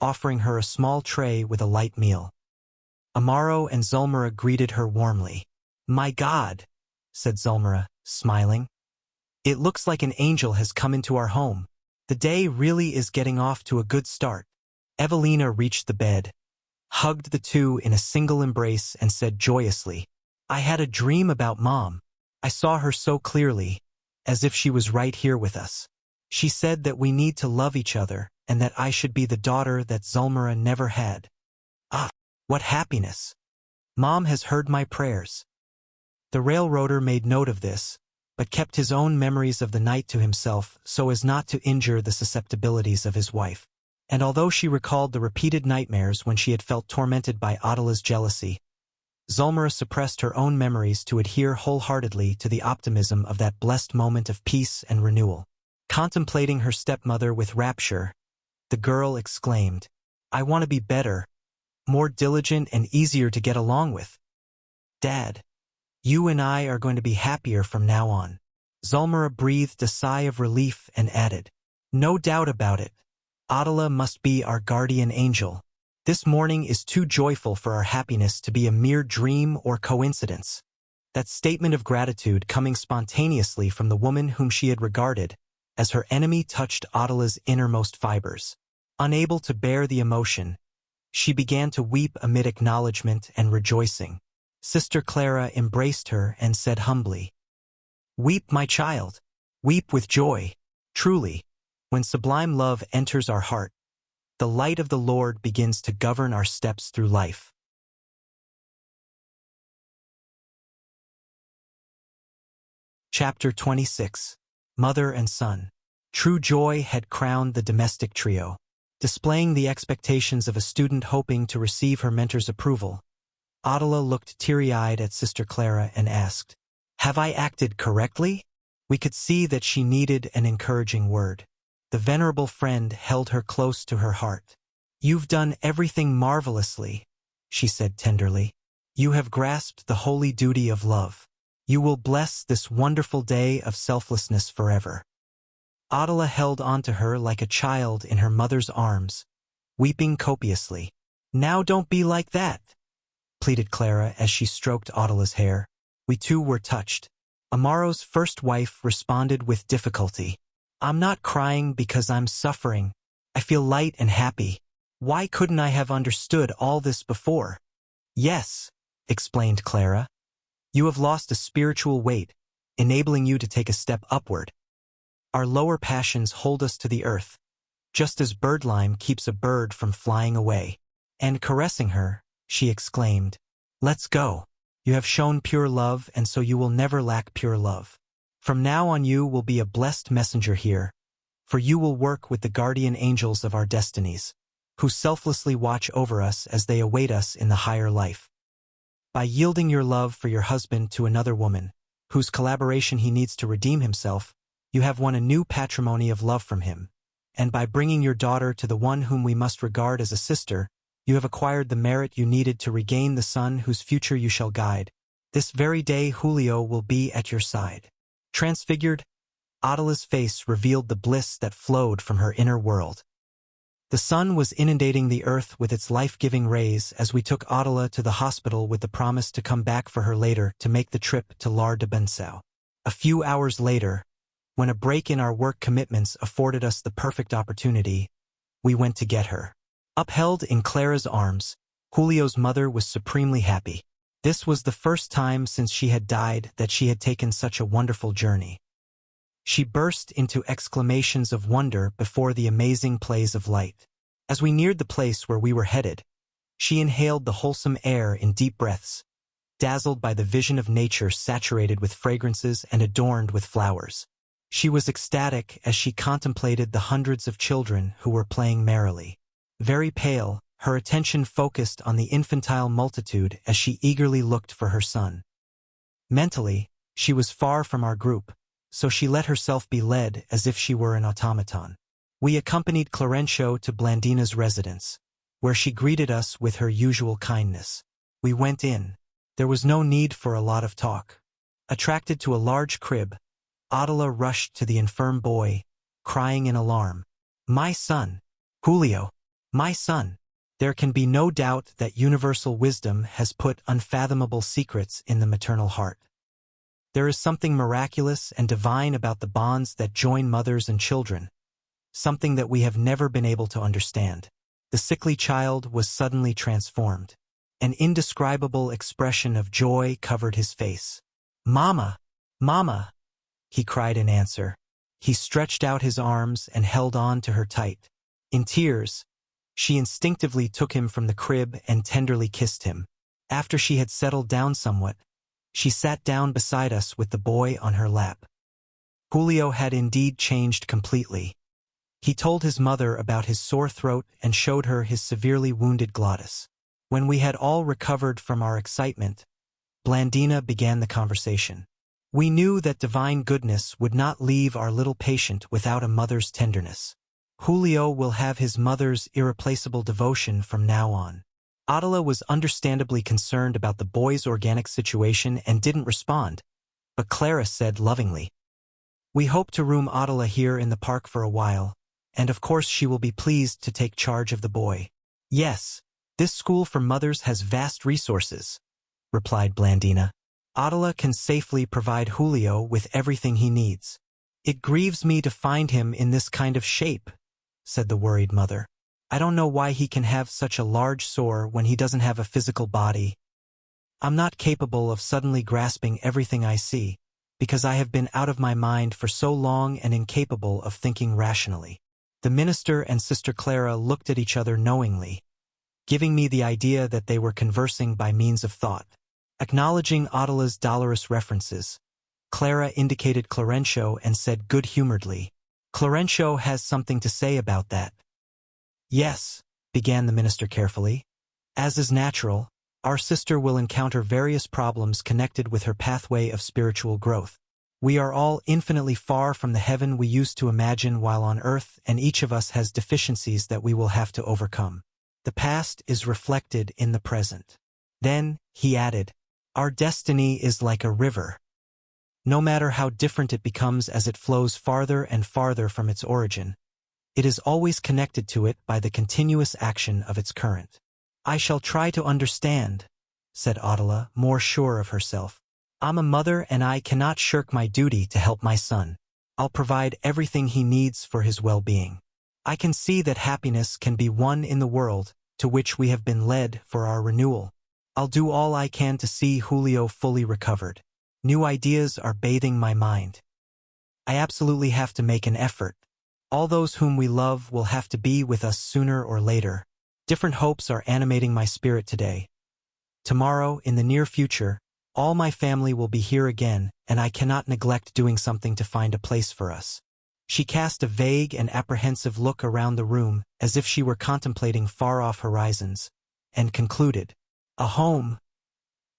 offering her a small tray with a light meal. Amaro and Zulmira greeted her warmly. "My God," said Zulmira, smiling. "It looks like an angel has come into our home. The day really is getting off to a good start." Evelina reached the bed, hugged the two in a single embrace and said joyously, "I had a dream about Mom. I saw her so clearly, as if she was right here with us. She said that we need to love each other and that I should be the daughter that Zulmira never had. Ah, what happiness! Mom has heard my prayers." The railroader made note of this, but kept his own memories of the night to himself so as not to injure the susceptibilities of his wife. And although she recalled the repeated nightmares when she had felt tormented by Adela's jealousy, Zulmira suppressed her own memories to adhere wholeheartedly to the optimism of that blessed moment of peace and renewal. Contemplating her stepmother with rapture, the girl exclaimed, "I want to be better, more diligent and easier to get along with. Dad, you and I are going to be happier from now on." Zulmira breathed a sigh of relief and added, "No doubt about it. Adela must be our guardian angel. This morning is too joyful for our happiness to be a mere dream or coincidence." That statement of gratitude coming spontaneously from the woman whom she had regarded as her enemy touched Adela's innermost fibers. Unable to bear the emotion, she began to weep amid acknowledgement and rejoicing. Sister Clara embraced her and said humbly, "Weep, my child. Weep with joy. Truly, when sublime love enters our heart, the light of the Lord begins to govern our steps through life." Chapter 26. Mother and Son. True joy had crowned the domestic trio. Displaying the expectations of a student hoping to receive her mentor's approval, Adela looked teary-eyed at Sister Clara and asked, "Have I acted correctly?" We could see that she needed an encouraging word. The venerable friend held her close to her heart. "You've done everything marvelously," she said tenderly. "You have grasped the holy duty of love. You will bless this wonderful day of selflessness forever." Adela held onto her like a child in her mother's arms, weeping copiously. "Now don't be like that," pleaded Clara as she stroked Adela's hair. We too were touched. Amaro's first wife responded with difficulty. "I'm not crying because I'm suffering. I feel light and happy. Why couldn't I have understood all this before?" "Yes," explained Clara. "You have lost a spiritual weight, enabling you to take a step upward. Our lower passions hold us to the earth, just as birdlime keeps a bird from flying away." And caressing her, she exclaimed, "Let's go. You have shown pure love, and so you will never lack pure love. From now on you will be a blessed messenger here, for you will work with the guardian angels of our destinies, who selflessly watch over us as they await us in the higher life. By yielding your love for your husband to another woman, whose collaboration he needs to redeem himself, you have won a new patrimony of love from him, and by bringing your daughter to the one whom we must regard as a sister, you have acquired the merit you needed to regain the son whose future you shall guide. This very day Julio will be at your side." Transfigured, Adela's face revealed the bliss that flowed from her inner world. The sun was inundating the earth with its life-giving rays as we took Adela to the hospital with the promise to come back for her later to make the trip to Lar de Bensao. A few hours later, when a break in our work commitments afforded us the perfect opportunity, we went to get her. Upheld in Clara's arms, Julio's mother was supremely happy. This was the first time since she had died that she had taken such a wonderful journey. She burst into exclamations of wonder before the amazing plays of light. As we neared the place where we were headed, she inhaled the wholesome air in deep breaths, dazzled by the vision of nature saturated with fragrances and adorned with flowers. She was ecstatic as she contemplated the hundreds of children who were playing merrily. Very pale, her attention focused on the infantile multitude as she eagerly looked for her son. Mentally, she was far from our group, so she let herself be led as if she were an automaton. We accompanied Clarêncio to Blandina's residence, where she greeted us with her usual kindness. We went in. There was no need for a lot of talk. Attracted to a large crib, Adela rushed to the infirm boy, crying in alarm, "My son! Julio! My son!" There can be no doubt that universal wisdom has put unfathomable secrets in the maternal heart. There is something miraculous and divine about the bonds that join mothers and children, something that we have never been able to understand. The sickly child was suddenly transformed. An indescribable expression of joy covered his face. "Mama! Mama!" he cried in answer. He stretched out his arms and held on to her tight. In tears, she instinctively took him from the crib and tenderly kissed him. After she had settled down somewhat, she sat down beside us with the boy on her lap. Julio had indeed changed completely. He told his mother about his sore throat and showed her his severely wounded glottis. When we had all recovered from our excitement, Blandina began the conversation. We knew that divine goodness would not leave our little patient without a mother's tenderness. Julio will have his mother's irreplaceable devotion from now on. Adela was understandably concerned about the boy's organic situation and didn't respond, but Clara said lovingly, "We hope to room Adela here in the park for a while, and of course she will be pleased to take charge of the boy." "Yes, this school for mothers has vast resources," replied Blandina. "Adela can safely provide Julio with everything he needs." "It grieves me to find him in this kind of shape," said the worried mother. "I don't know why he can have such a large sore when he doesn't have a physical body. I'm not capable of suddenly grasping everything I see, because I have been out of my mind for so long and incapable of thinking rationally." The minister and Sister Clara looked at each other knowingly, giving me the idea that they were conversing by means of thought. Acknowledging Adela's dolorous references, Clara indicated Clarêncio and said good-humoredly, "Clarêncio has something to say about that." "Yes," began the minister carefully. "As is natural, our sister will encounter various problems connected with her pathway of spiritual growth. We are all infinitely far from the heaven we used to imagine while on earth, and each of us has deficiencies that we will have to overcome. The past is reflected in the present." Then, he added, "Our destiny is like a river. No matter how different it becomes as it flows farther and farther from its origin, it is always connected to it by the continuous action of its current. I shall try to understand, said Adela, more sure of herself. I'm a mother and I cannot shirk my duty to help my son. I'll provide everything he needs for his well-being. I can see that happiness can be won in the world to which we have been led for our renewal. I'll do all I can to see Julio fully recovered. New ideas are bathing my mind. I absolutely have to make an effort. All those whom we love will have to be with us sooner or later. Different hopes are animating my spirit today. Tomorrow, in the near future, all my family will be here again, and I cannot neglect doing something to find a place for us. She cast a vague and apprehensive look around the room as if she were contemplating far-off horizons, and concluded, a home,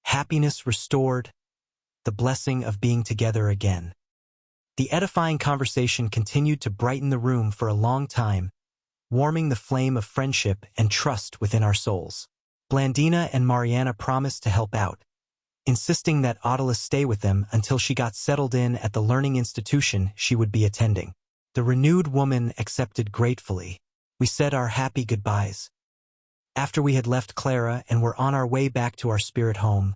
happiness restored, the blessing of being together again. The edifying conversation continued to brighten the room for a long time, warming the flame of friendship and trust within our souls. Blandina and Mariana promised to help out, insisting that Adela stay with them until she got settled in at the learning institution she would be attending. The renewed woman accepted gratefully. We said our happy goodbyes. After we had left Clara and were on our way back to our spirit home,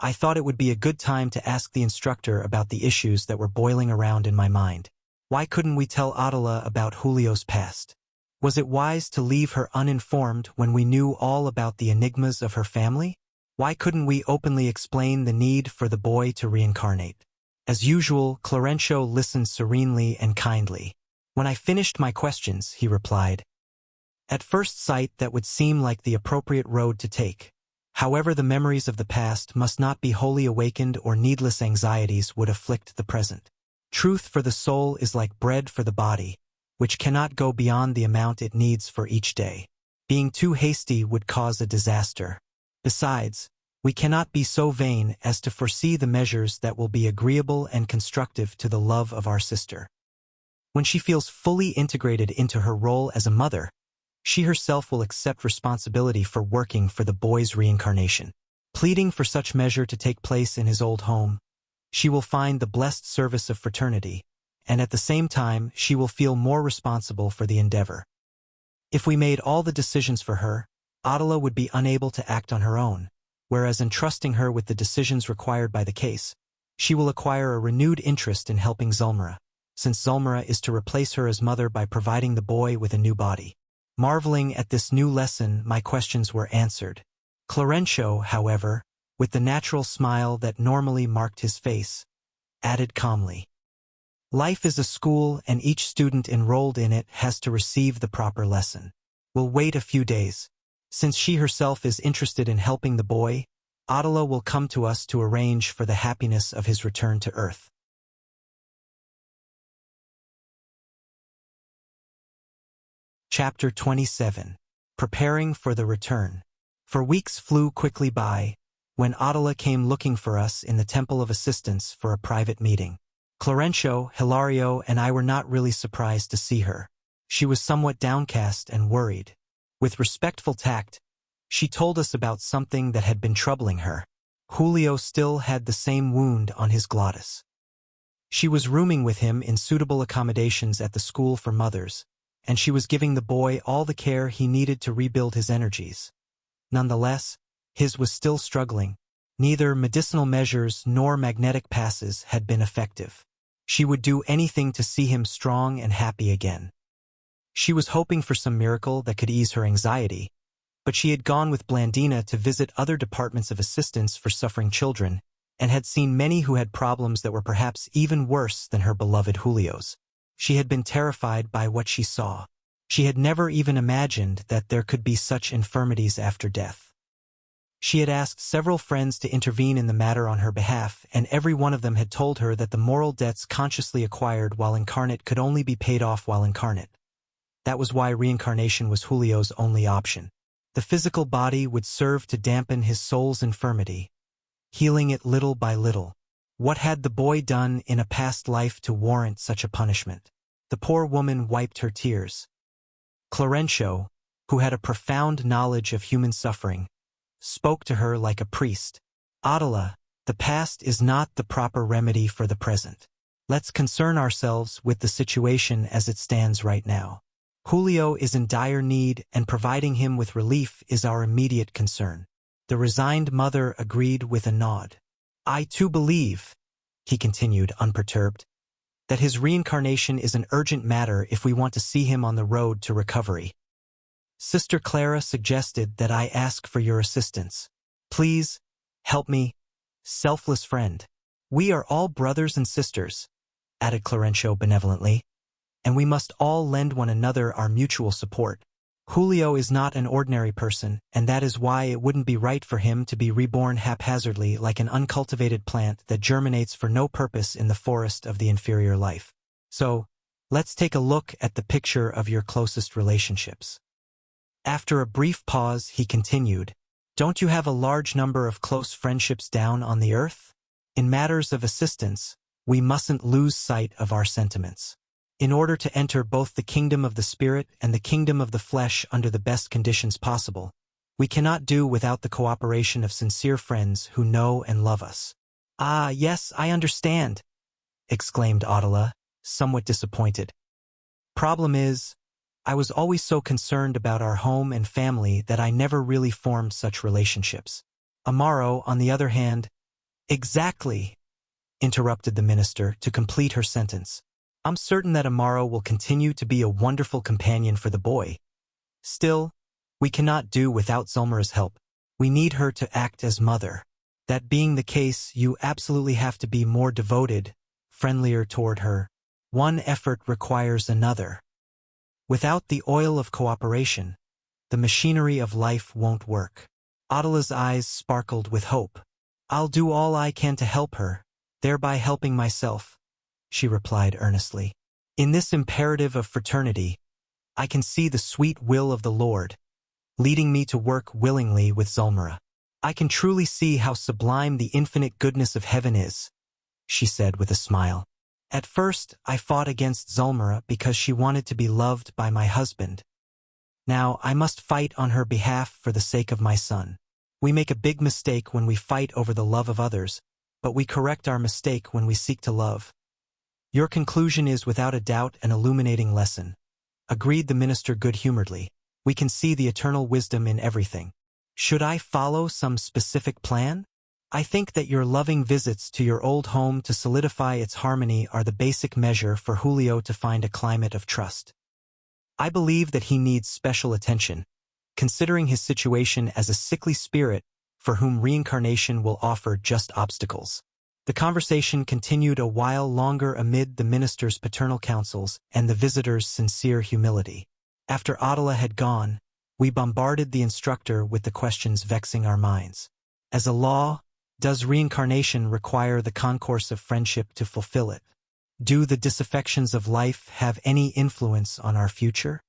I thought it would be a good time to ask the instructor about the issues that were boiling around in my mind. Why couldn't we tell Adela about Julio's past? Was it wise to leave her uninformed when we knew all about the enigmas of her family? Why couldn't we openly explain the need for the boy to reincarnate? As usual, Clarêncio listened serenely and kindly. When I finished my questions, he replied, at first sight that would seem like the appropriate road to take. However, the memories of the past must not be wholly awakened or needless anxieties would afflict the present. Truth for the soul is like bread for the body, which cannot go beyond the amount it needs for each day. Being too hasty would cause a disaster. Besides, we cannot be so vain as to foresee the measures that will be agreeable and constructive to the love of our sister. When she feels fully integrated into her role as a mother, she herself will accept responsibility for working for the boy's reincarnation. Pleading for such measure to take place in his old home, she will find the blessed service of fraternity, and at the same time she will feel more responsible for the endeavor. If we made all the decisions for her, Adela would be unable to act on her own, whereas entrusting her with the decisions required by the case, she will acquire a renewed interest in helping Zulmira, since Zulmira is to replace her as mother by providing the boy with a new body. Marveling at this new lesson, my questions were answered. Clarêncio, however, with the natural smile that normally marked his face, added calmly, life is a school and each student enrolled in it has to receive the proper lesson. We'll wait a few days. Since she herself is interested in helping the boy, Adela will come to us to arrange for the happiness of his return to Earth. Chapter 27. Preparing for the Return. For weeks flew quickly by, when Adela came looking for us in the Temple of Assistance for a private meeting. Clarêncio, Hilario, and I were not really surprised to see her. She was somewhat downcast and worried. With respectful tact, she told us about something that had been troubling her. Julio still had the same wound on his glottis. She was rooming with him in suitable accommodations at the school for mothers, and she was giving the boy all the care he needed to rebuild his energies. Nonetheless, his was still struggling. Neither medicinal measures nor magnetic passes had been effective. She would do anything to see him strong and happy again. She was hoping for some miracle that could ease her anxiety, but she had gone with Blandina to visit other departments of assistance for suffering children, and had seen many who had problems that were perhaps even worse than her beloved Julio's. She had been terrified by what she saw. She had never even imagined that there could be such infirmities after death. She had asked several friends to intervene in the matter on her behalf, and every one of them had told her that the moral debts consciously acquired while incarnate could only be paid off while incarnate. That was why reincarnation was Julio's only option. The physical body would serve to dampen his soul's infirmity, healing it little by little. What had the boy done in a past life to warrant such a punishment? The poor woman wiped her tears. Clarêncio, who had a profound knowledge of human suffering, spoke to her like a priest. Adela, The past is not the proper remedy for the present. Let's concern ourselves with the situation as it stands right now. Julio is in dire need, and providing him with relief is our immediate concern. The resigned mother agreed with a nod. I too believe, he continued unperturbed, that his reincarnation is an urgent matter if we want to see him on the road to recovery. Sister Clara suggested that I ask for your assistance. Please, help me, selfless friend. We are all brothers and sisters, added Clarêncio benevolently, and we must all lend one another our mutual support. Julio is not an ordinary person, and that is why it wouldn't be right for him to be reborn haphazardly like an uncultivated plant that germinates for no purpose in the forest of the inferior life. So, let's take a look at the picture of your closest relationships. After a brief pause, he continued, don't you have a large number of close friendships down on the earth? In matters of assistance, we mustn't lose sight of our sentiments. In order to enter both the kingdom of the spirit and the kingdom of the flesh under the best conditions possible, we cannot do without the cooperation of sincere friends who know and love us. Ah, yes, I understand, exclaimed Adela, somewhat disappointed. Problem is, I was always so concerned about our home and family that I never really formed such relationships. Amaro, on the other hand— Exactly, interrupted the minister to complete her sentence. I'm certain that Amaro will continue to be a wonderful companion for the boy. Still, we cannot do without Zulmira's help. We need her to act as mother. That being the case, you absolutely have to be more devoted, friendlier toward her. One effort requires another. Without the oil of cooperation, the machinery of life won't work. Adela's eyes sparkled with hope. I'll do all I can to help her, thereby helping myself, she replied earnestly. In this imperative of fraternity, I can see the sweet will of the Lord, leading me to work willingly with Zulmira. I can truly see how sublime the infinite goodness of heaven is, she said with a smile. At first, I fought against Zulmira because she wanted to be loved by my husband. Now, I must fight on her behalf for the sake of my son. We make a big mistake when we fight over the love of others, but we correct our mistake when we seek to love. Your conclusion is without a doubt an illuminating lesson, agreed the minister good-humoredly. We can see the eternal wisdom in everything. Should I follow some specific plan? I think that your loving visits to your old home to solidify its harmony are the basic measure for Julio to find a climate of trust. I believe that he needs special attention, considering his situation as a sickly spirit for whom reincarnation will offer just obstacles. The conversation continued a while longer amid the minister's paternal counsels and the visitor's sincere humility. After Adela had gone, we bombarded the instructor with the questions vexing our minds. As a law, does reincarnation require the concourse of friendship to fulfill it? Do the disaffections of life have any influence on our future?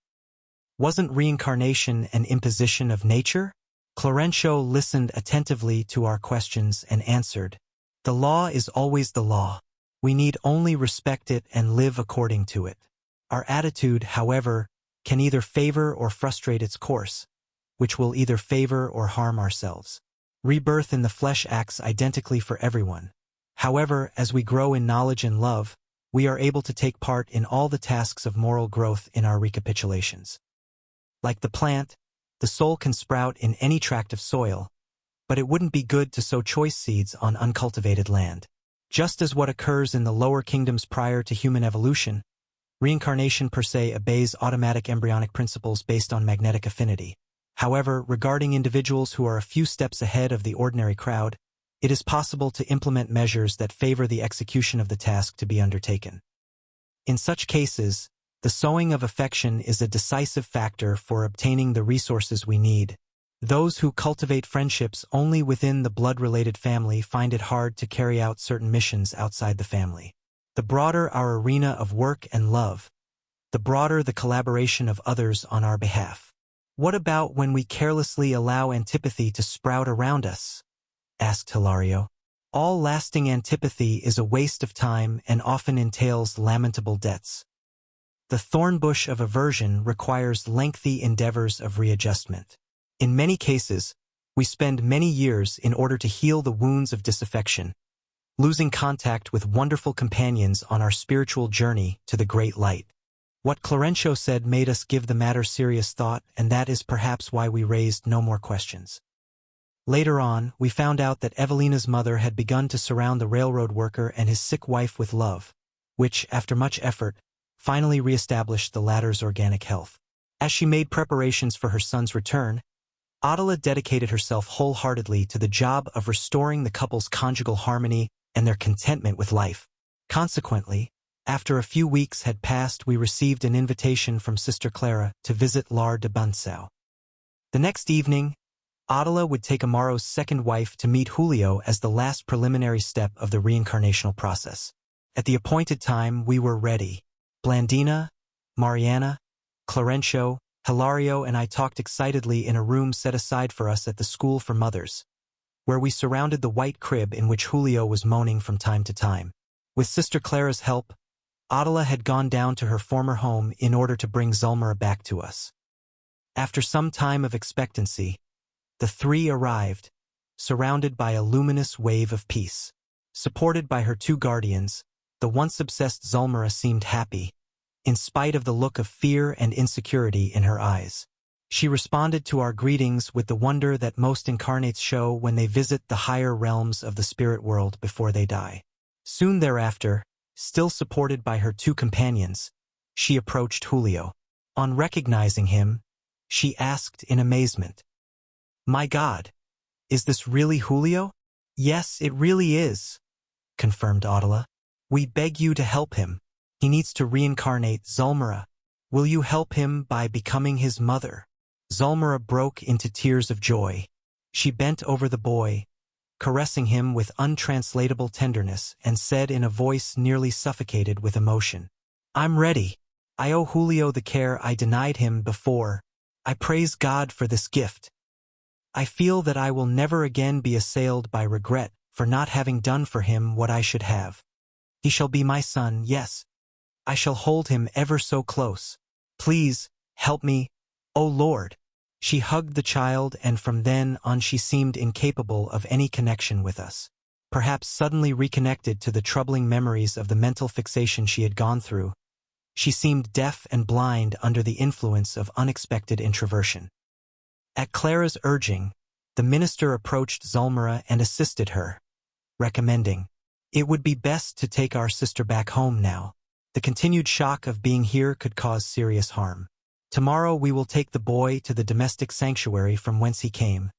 Wasn't reincarnation an imposition of nature? Clarêncio listened attentively to our questions and answered, the law is always the law. We need only respect it and live according to it. Our attitude, however, can either favor or frustrate its course, which will either favor or harm ourselves. Rebirth in the flesh acts identically for everyone. However, as we grow in knowledge and love, we are able to take part in all the tasks of moral growth in our recapitulations. Like the plant, the soul can sprout in any tract of soil, but it wouldn't be good to sow choice seeds on uncultivated land. Just as what occurs in the lower kingdoms prior to human evolution, reincarnation per se obeys automatic embryonic principles based on magnetic affinity. However, regarding individuals who are a few steps ahead of the ordinary crowd, it is possible to implement measures that favor the execution of the task to be undertaken. In such cases, the sowing of affection is a decisive factor for obtaining the resources we need. Those who cultivate friendships only within the blood-related family find it hard to carry out certain missions outside the family. The broader our arena of work and love, the broader the collaboration of others on our behalf. What about when we carelessly allow antipathy to sprout around us? Asked Hilario. All lasting antipathy is a waste of time and often entails lamentable debts. The thorn bush of aversion requires lengthy endeavors of readjustment. In many cases, We spend many years in order to heal the wounds of disaffection, losing contact with wonderful companions on our spiritual journey to the great light. What Clarêncio said made us give the matter serious thought, and that is perhaps why we raised no more questions. Later on, we found out that Evelina's mother had begun to surround the railroad worker and his sick wife with love, which, after much effort, finally reestablished the latter's organic health. As she made preparations for her son's return, Adela dedicated herself wholeheartedly to the job of restoring the couple's conjugal harmony and their contentment with life. Consequently, after a few weeks had passed, we received an invitation from Sister Clara to visit Lar de Bansao. The next evening, Adela would take Amaro's second wife to meet Julio as the last preliminary step of the reincarnational process. At the appointed time, we were ready. Blandina, Mariana, Clarêncio, Hilario and I talked excitedly in a room set aside for us at the School for Mothers, where we surrounded the white crib in which Julio was moaning from time to time. With Sister Clara's help, Adela had gone down to her former home in order to bring Zulmira back to us. After some time of expectancy, the three arrived, surrounded by a luminous wave of peace. Supported by her two guardians, the once obsessed Zulmira seemed happy, in spite of the look of fear and insecurity in her eyes. She responded to our greetings with the wonder that most incarnates show when they visit the higher realms of the spirit world before they die. Soon thereafter, still supported by her two companions, she approached Julio. On recognizing him, she asked in amazement, "My God, is this really Julio?" "Yes, it really is," confirmed Adela. "We beg you to help him. He needs to reincarnate Zulmira. Will you help him by becoming his mother?" Zulmira broke into tears of joy. She bent over the boy, caressing him with untranslatable tenderness, and said in a voice nearly suffocated with emotion, "I'm ready. I owe Julio the care I denied him before. I praise God for this gift. I feel that I will never again be assailed by regret for not having done for him what I should have. He shall be my son, yes. I shall hold him ever so close. Please, help me, O Lord." She hugged the child, and from then on she seemed incapable of any connection with us. Perhaps suddenly reconnected to the troubling memories of the mental fixation she had gone through, she seemed deaf and blind under the influence of unexpected introversion. At Clara's urging, the minister approached Zulmira and assisted her, recommending, "It would be best to take our sister back home now. The continued shock of being here could cause serious harm. Tomorrow we will take the boy to the domestic sanctuary from whence he came,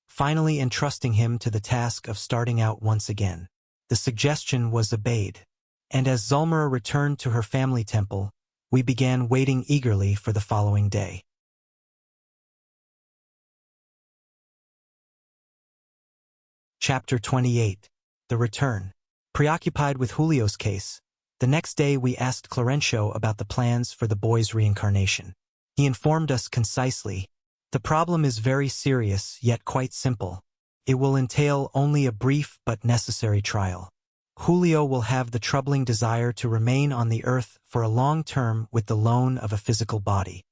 finally entrusting him to the task of starting out once again." The suggestion was obeyed, and as Zulmira returned to her family temple, we began waiting eagerly for the following day. Chapter 28. The Return. Preoccupied with Julio's case, the next day we asked Clarêncio about the plans for the boy's reincarnation. He informed us concisely, "The problem is very serious, yet quite simple. It will entail only a brief but necessary trial. Julio will have the troubling desire to remain on the earth for a long term with the loan of a physical body.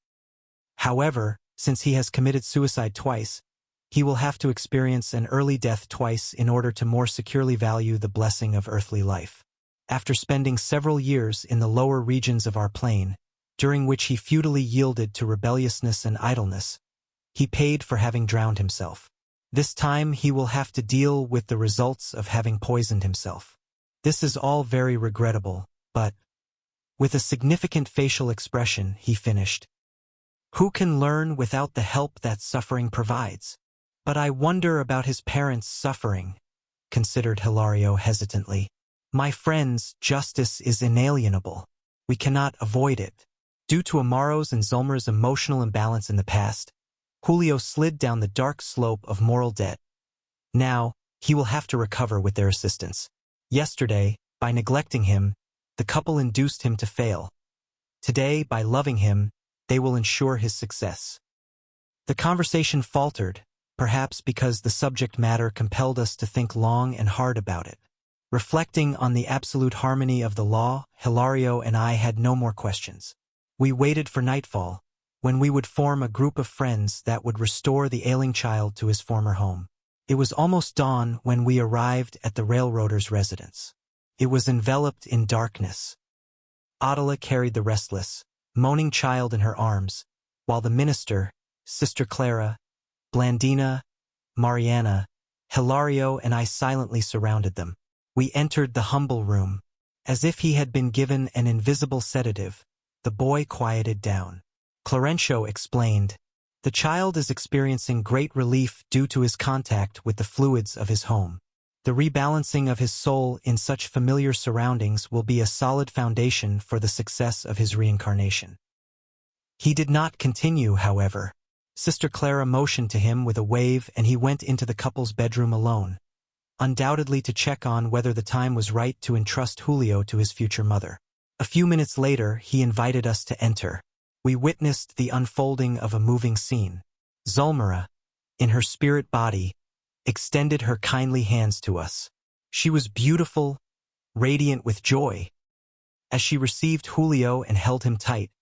However, since he has committed suicide twice, he will have to experience an early death twice in order to more securely value the blessing of earthly life. After spending several years in the lower regions of our plane, during which he futilely yielded to rebelliousness and idleness, he paid for having drowned himself. This time he will have to deal with the results of having poisoned himself. This is all very regrettable, but..." With a significant facial expression, he finished, "Who can learn without the help that suffering provides?" "But I wonder about his parents' suffering," considered Hilario hesitantly. "My friends, justice is inalienable. We cannot avoid it." Due to Amaro's and Zulmira's emotional imbalance in the past, Julio slid down the dark slope of moral debt. Now, he will have to recover with their assistance. Yesterday, by neglecting him, the couple induced him to fail. Today, by loving him, they will ensure his success. The conversation faltered, perhaps because the subject matter compelled us to think long and hard about it. Reflecting on the absolute harmony of the law, Hilario and I had no more questions. We waited for nightfall, when we would form a group of friends that would restore the ailing child to his former home. It was almost dawn when we arrived at the railroader's residence. It was enveloped in darkness. Adela carried the restless, moaning child in her arms, while the minister, Sister Clara, Blandina, Mariana, Hilario and I silently surrounded them. We entered the humble room. As if he had been given an invisible sedative, the boy quieted down. Clarêncio explained, "The child is experiencing great relief due to his contact with the fluids of his home. The rebalancing of his soul in such familiar surroundings will be a solid foundation for the success of his reincarnation." He did not continue, however. Sister Clara motioned to him with a wave and he went into the couple's bedroom alone, undoubtedly to check on whether the time was right to entrust Julio to his future mother. A few minutes later, he invited us to enter. We witnessed the unfolding of a moving scene. Zulmira, in her spirit body, extended her kindly hands to us. She was beautiful, radiant with joy. As she received Julio and held him tight,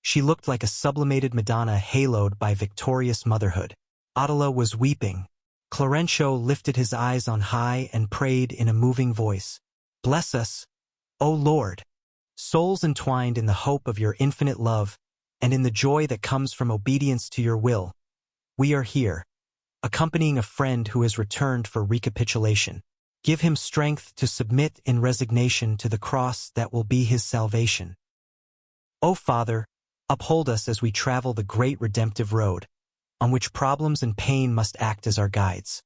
she looked like a sublimated Madonna haloed by victorious motherhood. Adela was weeping. Clarêncio lifted his eyes on high and prayed in a moving voice, "Bless us, O Lord, souls entwined in the hope of your infinite love and in the joy that comes from obedience to your will. We are here, accompanying a friend who has returned for recapitulation. Give him strength to submit in resignation to the cross that will be his salvation. O Father, uphold us as we travel the great redemptive road, on which problems and pain must act as our guides.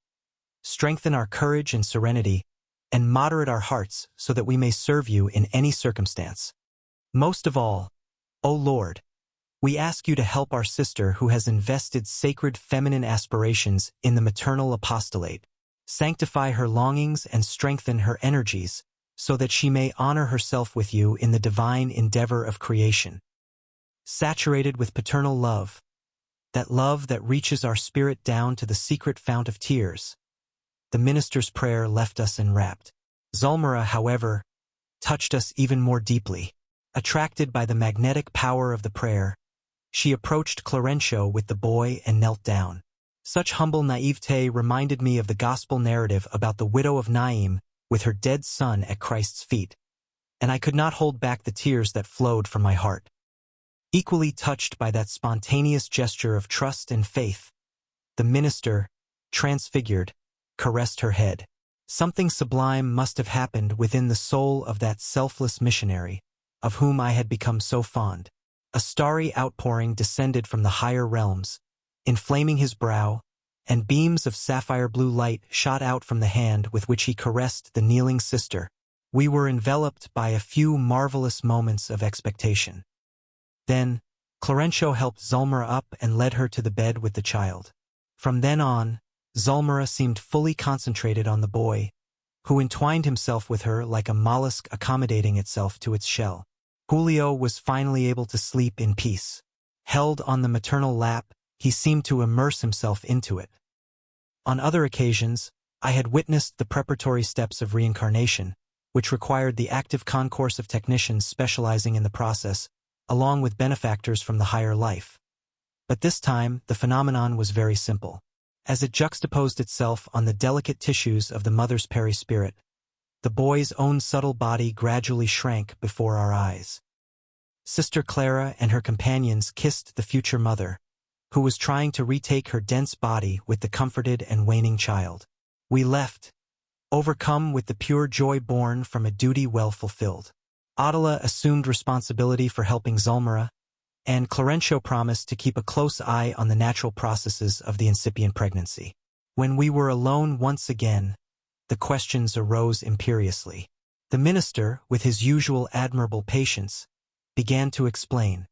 Strengthen our courage and serenity, and moderate our hearts so that we may serve you in any circumstance. Most of all, O Lord, we ask you to help our sister who has invested sacred feminine aspirations in the maternal apostolate. Sanctify her longings and strengthen her energies, so that she may honor herself with you in the divine endeavor of creation. Saturated with paternal love that reaches our spirit down to the secret fount of tears." The minister's prayer left us enwrapped. Zulmira, however, touched us even more deeply. Attracted by the magnetic power of the prayer, she approached Clarêncio with the boy and knelt down. Such humble naivete reminded me of the gospel narrative about the widow of Naim with her dead son at Christ's feet, and I could not hold back the tears that flowed from my heart. Equally touched by that spontaneous gesture of trust and faith, the minister, transfigured, caressed her head. Something sublime must have happened within the soul of that selfless missionary, of whom I had become so fond. A starry outpouring descended from the higher realms, inflaming his brow, and beams of sapphire blue light shot out from the hand with which he caressed the kneeling sister. We were enveloped by a few marvelous moments of expectation. Then, Clarêncio helped Zulmira up and led her to the bed with the child. From then on, Zulmira seemed fully concentrated on the boy, who entwined himself with her like a mollusk accommodating itself to its shell. Julio was finally able to sleep in peace. Held on the maternal lap, he seemed to immerse himself into it. On other occasions, I had witnessed the preparatory steps of reincarnation, which required the active concourse of technicians specializing in the process, along with benefactors from the higher life. But this time, the phenomenon was very simple. As it juxtaposed itself on the delicate tissues of the mother's perispirit, the boy's own subtle body gradually shrank before our eyes. Sister Clara and her companions kissed the future mother, who was trying to retake her dense body with the comforted and waning child. We left, overcome with the pure joy born from a duty well fulfilled. Adela assumed responsibility for helping Zulmira, and Clarêncio promised to keep a close eye on the natural processes of the incipient pregnancy. When we were alone once again, the questions arose imperiously. The minister, with his usual admirable patience, began to explain.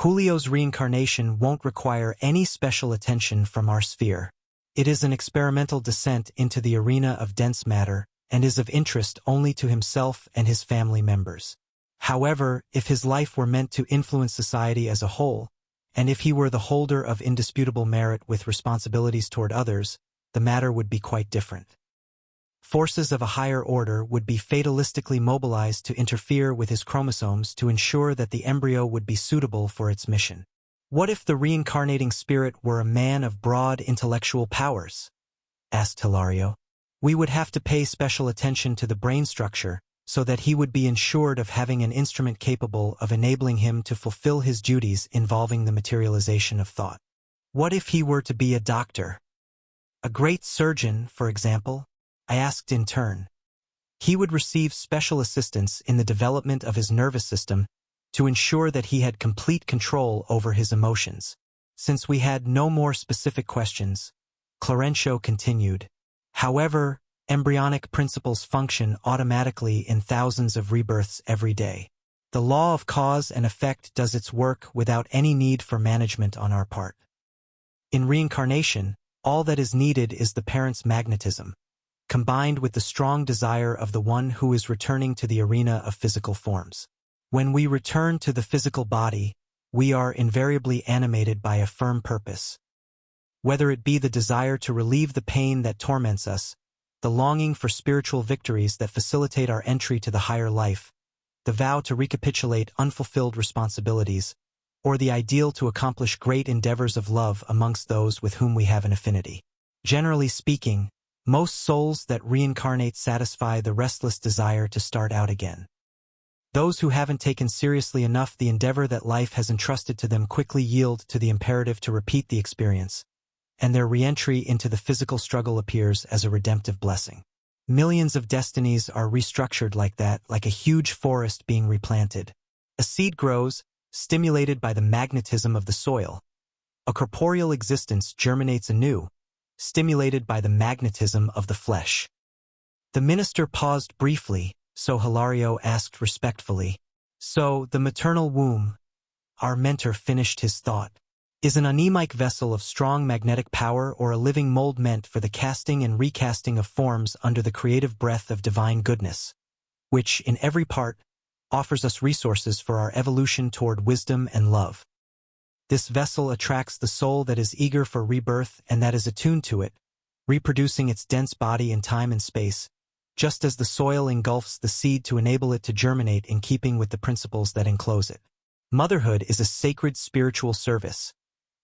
Julio's reincarnation won't require any special attention from our sphere. It is an experimental descent into the arena of dense matter and is of interest only to himself and his family members. However, if his life were meant to influence society as a whole, and if he were the holder of indisputable merit with responsibilities toward others, the matter would be quite different. Forces of a higher order would be fatalistically mobilized to interfere with his chromosomes to ensure that the embryo would be suitable for its mission. What if the reincarnating spirit were a man of broad intellectual powers? Asked Hilario. We would have to pay special attention to the brain structure so that he would be ensured of having an instrument capable of enabling him to fulfill his duties involving the materialization of thought. What if he were to be a doctor? A great surgeon, for example? I asked in turn. He would receive special assistance in the development of his nervous system to ensure that he had complete control over his emotions. Since we had no more specific questions, Clarêncio continued. However, embryonic principles function automatically in thousands of rebirths every day. The law of cause and effect does its work without any need for management on our part. In reincarnation, all that is needed is the parent's magnetism, combined with the strong desire of the one who is returning to the arena of physical forms. When we return to the physical body, we are invariably animated by a firm purpose. Whether it be the desire to relieve the pain that torments us, the longing for spiritual victories that facilitate our entry to the higher life, the vow to recapitulate unfulfilled responsibilities, or the ideal to accomplish great endeavors of love amongst those with whom we have an affinity. Generally speaking, most souls that reincarnate satisfy the restless desire to start out again. Those who haven't taken seriously enough the endeavor that life has entrusted to them quickly yield to the imperative to repeat the experience, and their re-entry into the physical struggle appears as a redemptive blessing. Millions of destinies are restructured like that, like a huge forest being replanted. A seed grows, stimulated by the magnetism of the soil. A corporeal existence germinates anew, stimulated by the magnetism of the flesh. The minister paused briefly, so Hilario asked respectfully. So, the maternal womb, our mentor finished his thought, is an anemic vessel of strong magnetic power or a living mold meant for the casting and recasting of forms under the creative breath of divine goodness, which, in every part, offers us resources for our evolution toward wisdom and love. This vessel attracts the soul that is eager for rebirth and that is attuned to it, reproducing its dense body in time and space, just as the soil engulfs the seed to enable it to germinate in keeping with the principles that enclose it. Motherhood is a sacred spiritual service,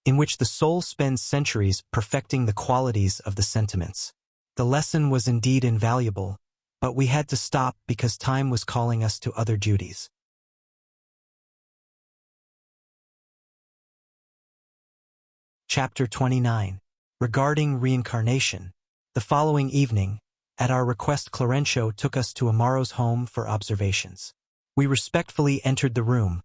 in which the soul spends centuries perfecting the qualities of the sentiments. The lesson was indeed invaluable, but we had to stop because time was calling us to other duties. Chapter 29. Regarding reincarnation. The following evening, at our request, Clarêncio took us to Amaro's home for observations. We respectfully entered the room,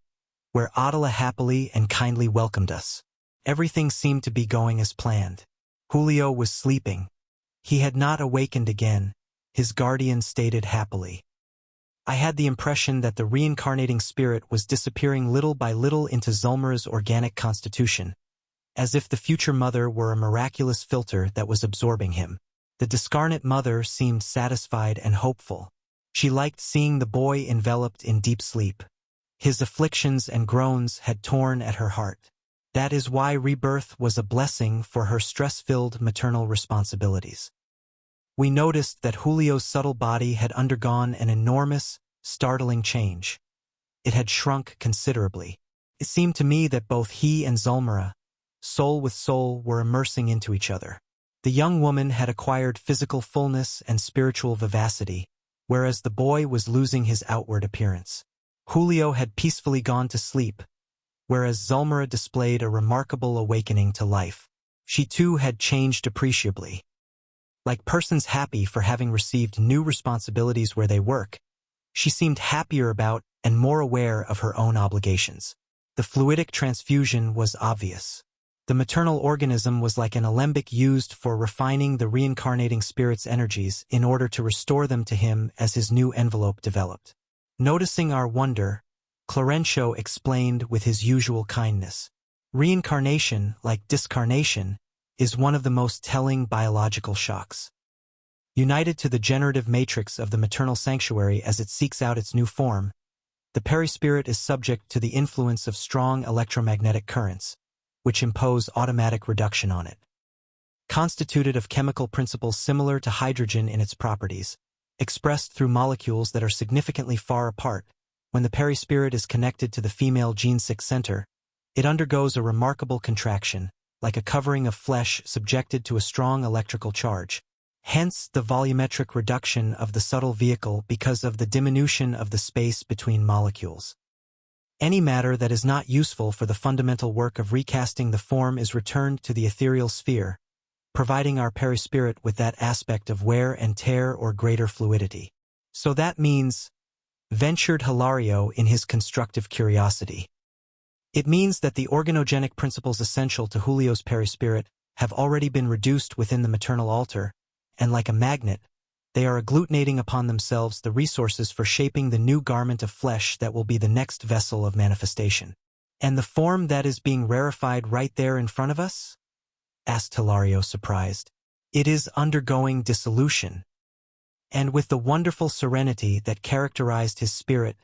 where Adela happily and kindly welcomed us. Everything seemed to be going as planned. Julio was sleeping. He had not awakened again, his guardian stated happily. I had the impression that the reincarnating spirit was disappearing little by little into Zulmira's organic constitution, as if the future mother were a miraculous filter that was absorbing him. The discarnate mother seemed satisfied and hopeful. She liked seeing the boy enveloped in deep sleep. His afflictions and groans had torn at her heart. That is why rebirth was a blessing for her stress-filled maternal responsibilities. We noticed that Julio's subtle body had undergone an enormous, startling change. It had shrunk considerably. It seemed to me that both he and Zulmira, soul with soul, were immersing into each other. The young woman had acquired physical fullness and spiritual vivacity, whereas the boy was losing his outward appearance. Julio had peacefully gone to sleep, whereas Zulmira displayed a remarkable awakening to life. She too had changed appreciably. Like persons happy for having received new responsibilities where they work, she seemed happier about and more aware of her own obligations. The fluidic transfusion was obvious. The maternal organism was like an alembic used for refining the reincarnating spirit's energies in order to restore them to him as his new envelope developed. Noticing our wonder, Clarêncio explained with his usual kindness. Reincarnation, like discarnation, is one of the most telling biological shocks. United to the generative matrix of the maternal sanctuary as it seeks out its new form, the perispirit is subject to the influence of strong electromagnetic currents, which impose automatic reduction on it. Constituted of chemical principles similar to hydrogen in its properties, expressed through molecules that are significantly far apart, when the perispirit is connected to the female gene 6 center, It undergoes a remarkable contraction, like a covering of flesh subjected to a strong electrical charge. Hence the volumetric reduction of the subtle vehicle because of the diminution of the space between molecules. Any matter that is not useful for the fundamental work of recasting the form is returned to the ethereal sphere, providing our perispirit with that aspect of wear and tear or greater fluidity. So that means, ventured Hilario in his constructive curiosity. It means that the organogenic principles essential to Julio's perispirit have already been reduced within the maternal altar, and like a magnet, they are agglutinating upon themselves the resources for shaping the new garment of flesh that will be the next vessel of manifestation. And the form that is being rarefied right there in front of us? Asked Hilario, surprised. It is undergoing dissolution. And with the wonderful serenity that characterized his spirit,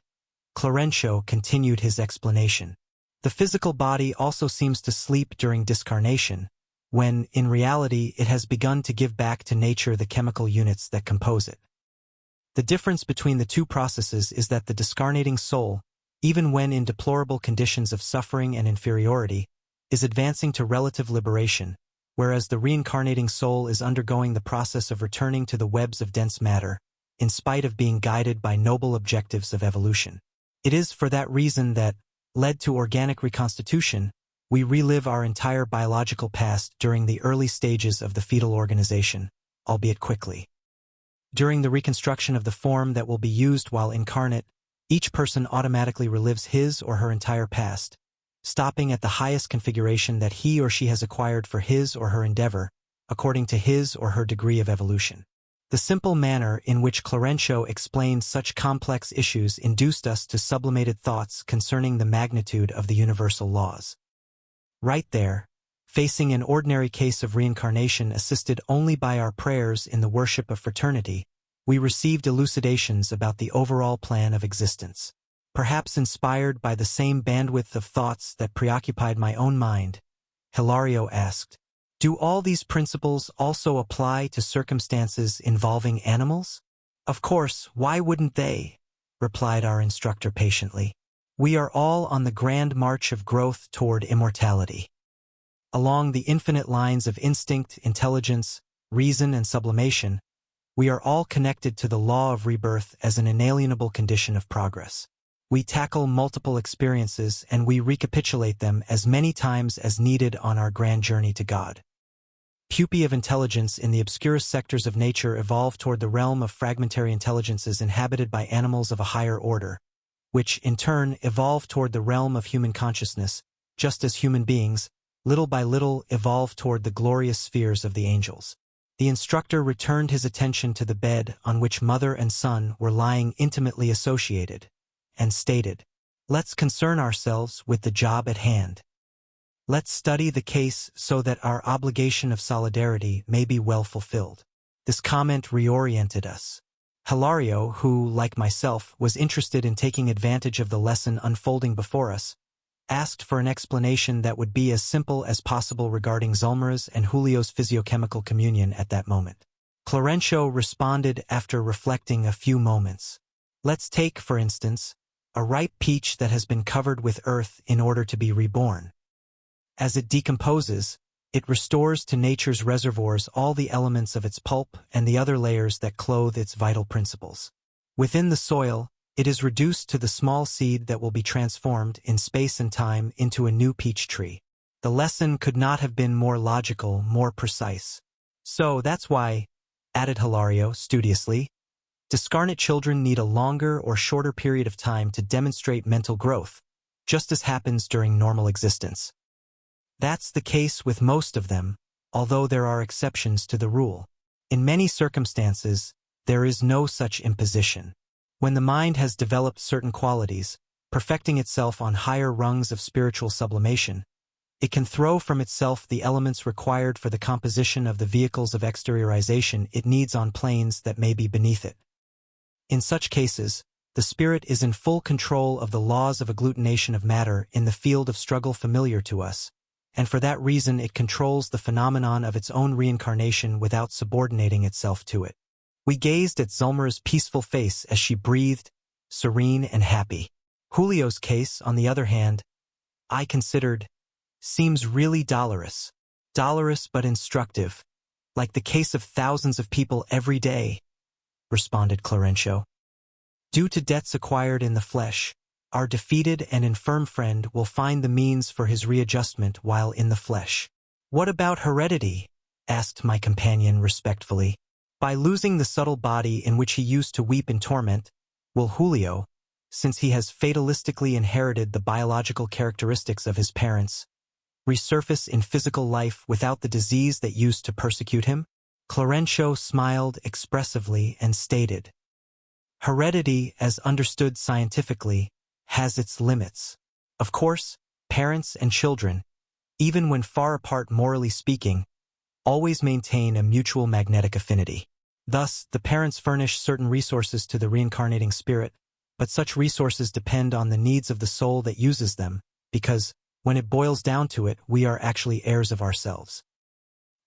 Clarêncio continued his explanation. The physical body also seems to sleep during discarnation, when, in reality, it has begun to give back to nature the chemical units that compose it. The difference between the two processes is that the discarnating soul, even when in deplorable conditions of suffering and inferiority, is advancing to relative liberation, whereas the reincarnating soul is undergoing the process of returning to the webs of dense matter, in spite of being guided by noble objectives of evolution. It is for that reason that, led to organic reconstitution, we relive our entire biological past during the early stages of the fetal organization, albeit quickly. During the reconstruction of the form that will be used while incarnate, each person automatically relives his or her entire past, stopping at the highest configuration that he or she has acquired for his or her endeavor, according to his or her degree of evolution. The simple manner in which Clarêncio explained such complex issues induced us to sublimated thoughts concerning the magnitude of the universal laws. Right there, facing an ordinary case of reincarnation assisted only by our prayers in the worship of fraternity, we received elucidations about the overall plan of existence. Perhaps inspired by the same bandwidth of thoughts that preoccupied my own mind, Hilario asked, "Do all these principles also apply to circumstances involving animals?" "Of course, why wouldn't they?" replied our instructor patiently. "We are all on the grand march of growth toward immortality. Along the infinite lines of instinct, intelligence, reason, and sublimation, we are all connected to the law of rebirth as an inalienable condition of progress. We tackle multiple experiences and we recapitulate them as many times as needed on our grand journey to God. Pupae of intelligence in the obscurest sectors of nature evolve toward the realm of fragmentary intelligences inhabited by animals of a higher order, which, in turn, evolve toward the realm of human consciousness, just as human beings, little by little, evolve toward the glorious spheres of the angels. The instructor returned his attention to the bed on which mother and son were lying intimately associated, and stated, "Let's concern ourselves with the job at hand. Let's study the case so that our obligation of solidarity may be well fulfilled." This comment reoriented us. Hilario, who, like myself, was interested in taking advantage of the lesson unfolding before us, asked for an explanation that would be as simple as possible regarding Zulmira's and Julio's physiochemical communion at that moment. Clarêncio responded after reflecting a few moments. "Let's take, for instance, a ripe peach that has been covered with earth in order to be reborn. As it decomposes, it restores to nature's reservoirs all the elements of its pulp and the other layers that clothe its vital principles. Within the soil, it is reduced to the small seed that will be transformed in space and time into a new peach tree. The lesson could not have been more logical, more precise. So that's why," added Hilario studiously, "discarnate children need a longer or shorter period of time to demonstrate mental growth, just as happens during normal existence. That's the case with most of them, although there are exceptions to the rule. In many circumstances, there is no such imposition. When the mind has developed certain qualities, perfecting itself on higher rungs of spiritual sublimation, it can throw from itself the elements required for the composition of the vehicles of exteriorization it needs on planes that may be beneath it. In such cases, the spirit is in full control of the laws of agglutination of matter in the field of struggle familiar to us, and for that reason it controls the phenomenon of its own reincarnation without subordinating itself to it." We gazed at Zulmira's peaceful face as she breathed, serene and happy. Julio's case, on the other hand, I considered, seems really dolorous. Dolorous but instructive, like the case of thousands of people every day, responded Clarêncio. Due to debts acquired in the flesh, our defeated and infirm friend will find the means for his readjustment while in the flesh. What about heredity? Asked my companion respectfully. By losing the subtle body in which he used to weep in torment, will Julio, since he has fatalistically inherited the biological characteristics of his parents, resurface in physical life without the disease that used to persecute him? Clarêncio smiled expressively and stated, heredity, as understood scientifically, has its limits. Of course, parents and children, even when far apart morally speaking, always maintain a mutual magnetic affinity. Thus, the parents furnish certain resources to the reincarnating spirit, but such resources depend on the needs of the soul that uses them, because, when it boils down to it, we are actually heirs of ourselves.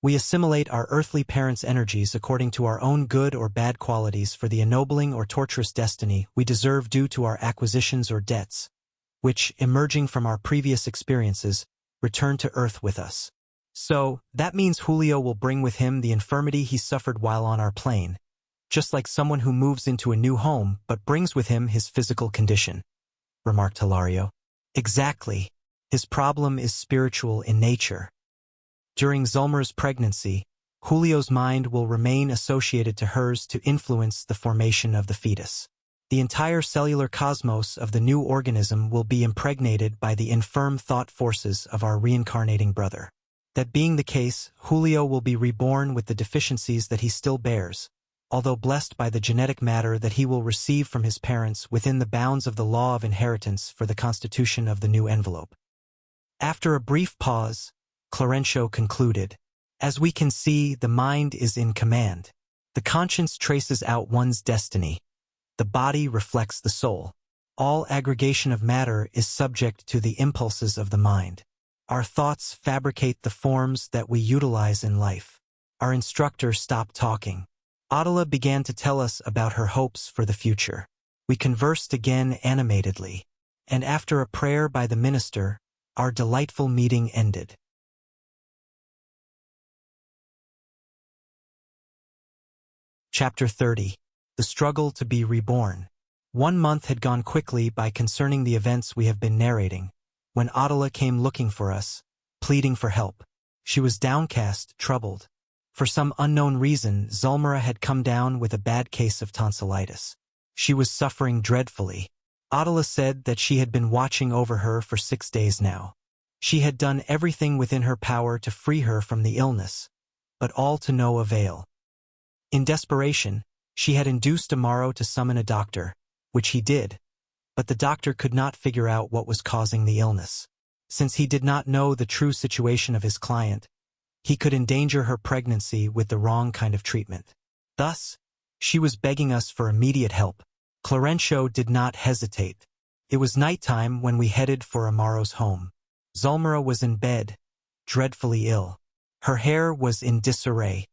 We assimilate our earthly parents' energies according to our own good or bad qualities for the ennobling or torturous destiny we deserve due to our acquisitions or debts, which, emerging from our previous experiences, return to earth with us. So, that means Julio will bring with him the infirmity he suffered while on our plane, just like someone who moves into a new home but brings with him his physical condition, remarked Hilario. Exactly. His problem is spiritual in nature. During Zulmira's pregnancy, Julio's mind will remain associated to hers to influence the formation of the fetus. The entire cellular cosmos of the new organism will be impregnated by the infirm thought forces of our reincarnating brother. That being the case, Julio will be reborn with the deficiencies that he still bears, although blessed by the genetic matter that he will receive from his parents within the bounds of the law of inheritance for the constitution of the new envelope. After a brief pause, Clarêncio concluded, as we can see, the mind is in command. The conscience traces out one's destiny. The body reflects the soul. All aggregation of matter is subject to the impulses of the mind. Our thoughts fabricate the forms that we utilize in life. Our instructor stopped talking. Adela began to tell us about her hopes for the future. We conversed again animatedly, and after a prayer by the minister, our delightful meeting ended. Chapter 30. The Struggle to be Reborn. 1 month had gone quickly by concerning the events we have been narrating, when Adela came looking for us, pleading for help. She was downcast, troubled. For some unknown reason, Zulmira had come down with a bad case of tonsillitis. She was suffering dreadfully. Adela said that she had been watching over her for 6 days now. She had done everything within her power to free her from the illness, but all to no avail. In desperation, she had induced Amaro to summon a doctor, which he did, but the doctor could not figure out what was causing the illness. Since he did not know the true situation of his client, he could endanger her pregnancy with the wrong kind of treatment. Thus, she was begging us for immediate help. Clarêncio did not hesitate. It was nighttime when we headed for Amaro's home. Zulmira was in bed, dreadfully ill. Her hair was in disarray.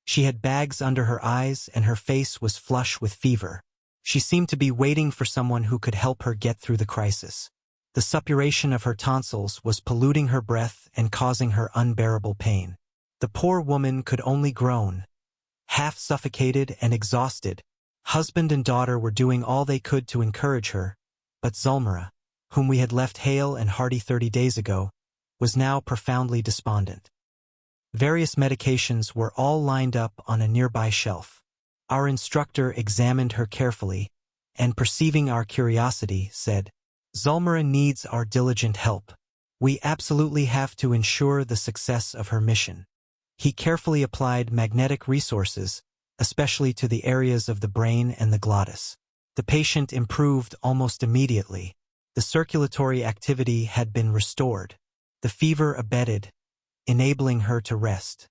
She had bags under her eyes and her face was flush with fever. She seemed to be waiting for someone who could help her get through the crisis. The suppuration of her tonsils was polluting her breath and causing her unbearable pain. The poor woman could only groan. Half suffocated and exhausted, husband and daughter were doing all they could to encourage her, but Zulmira, whom we had left hale and hearty 30 days ago, was now profoundly despondent. Various medications were all lined up on a nearby shelf. Our instructor examined her carefully, and perceiving our curiosity, said, "Zulmira needs our diligent help. We absolutely have to ensure the success of her mission." He carefully applied magnetic resources, especially to the areas of the brain and the glottis. The patient improved almost immediately. The circulatory activity had been restored. The fever abated, enabling her to rest.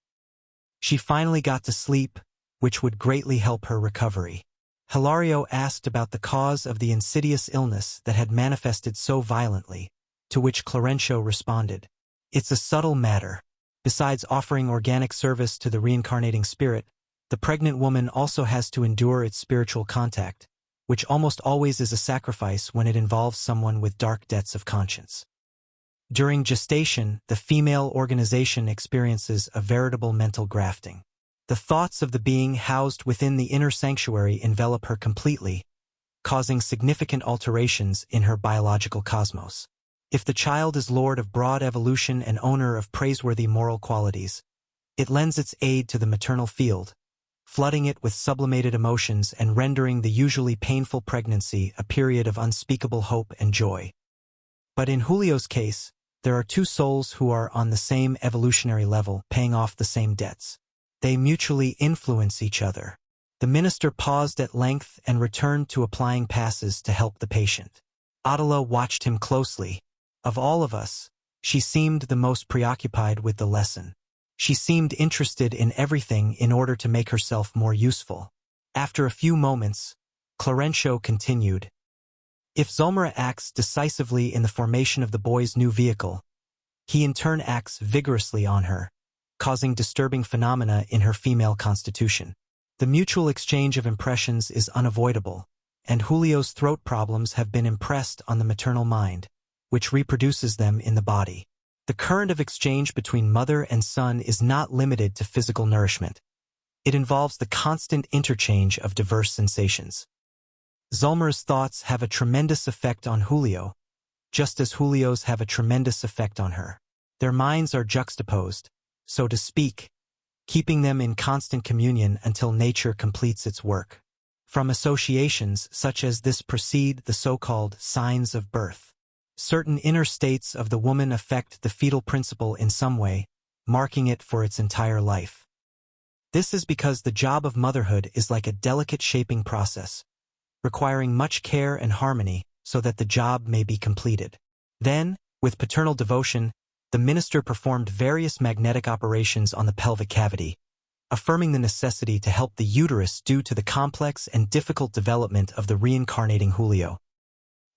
She finally got to sleep, which would greatly help her recovery. Hilario asked about the cause of the insidious illness that had manifested so violently, to which Clarêncio responded, "It's a subtle matter. Besides offering organic service to the reincarnating spirit, the pregnant woman also has to endure its spiritual contact, which almost always is a sacrifice when it involves someone with dark debts of conscience. During gestation, the female organization experiences a veritable mental grafting. The thoughts of the being housed within the inner sanctuary envelop her completely, causing significant alterations in her biological cosmos. If the child is lord of broad evolution and owner of praiseworthy moral qualities, it lends its aid to the maternal field, flooding it with sublimated emotions and rendering the usually painful pregnancy a period of unspeakable hope and joy. But in Julio's case, there are two souls who are on the same evolutionary level, paying off the same debts. They mutually influence each other. The minister paused at length and returned to applying passes to help the patient. Adela watched him closely. Of all of us, she seemed the most preoccupied with the lesson. She seemed interested in everything in order to make herself more useful. After a few moments, Clarêncio continued. If Zulmira acts decisively in the formation of the boy's new vehicle, he in turn acts vigorously on her, causing disturbing phenomena in her female constitution. The mutual exchange of impressions is unavoidable, and Julio's throat problems have been impressed on the maternal mind, which reproduces them in the body. The current of exchange between mother and son is not limited to physical nourishment. It involves the constant interchange of diverse sensations. Zulmira's thoughts have a tremendous effect on Julio, just as Julio's have a tremendous effect on her. Their minds are juxtaposed, so to speak, keeping them in constant communion until nature completes its work. From associations such as this proceed the so-called signs of birth. Certain inner states of the woman affect the fetal principle in some way, marking it for its entire life. This is because the job of motherhood is like a delicate shaping process, requiring much care and harmony so that the job may be completed. Then, with paternal devotion, the minister performed various magnetic operations on the pelvic cavity, affirming the necessity to help the uterus due to the complex and difficult development of the reincarnating Julio.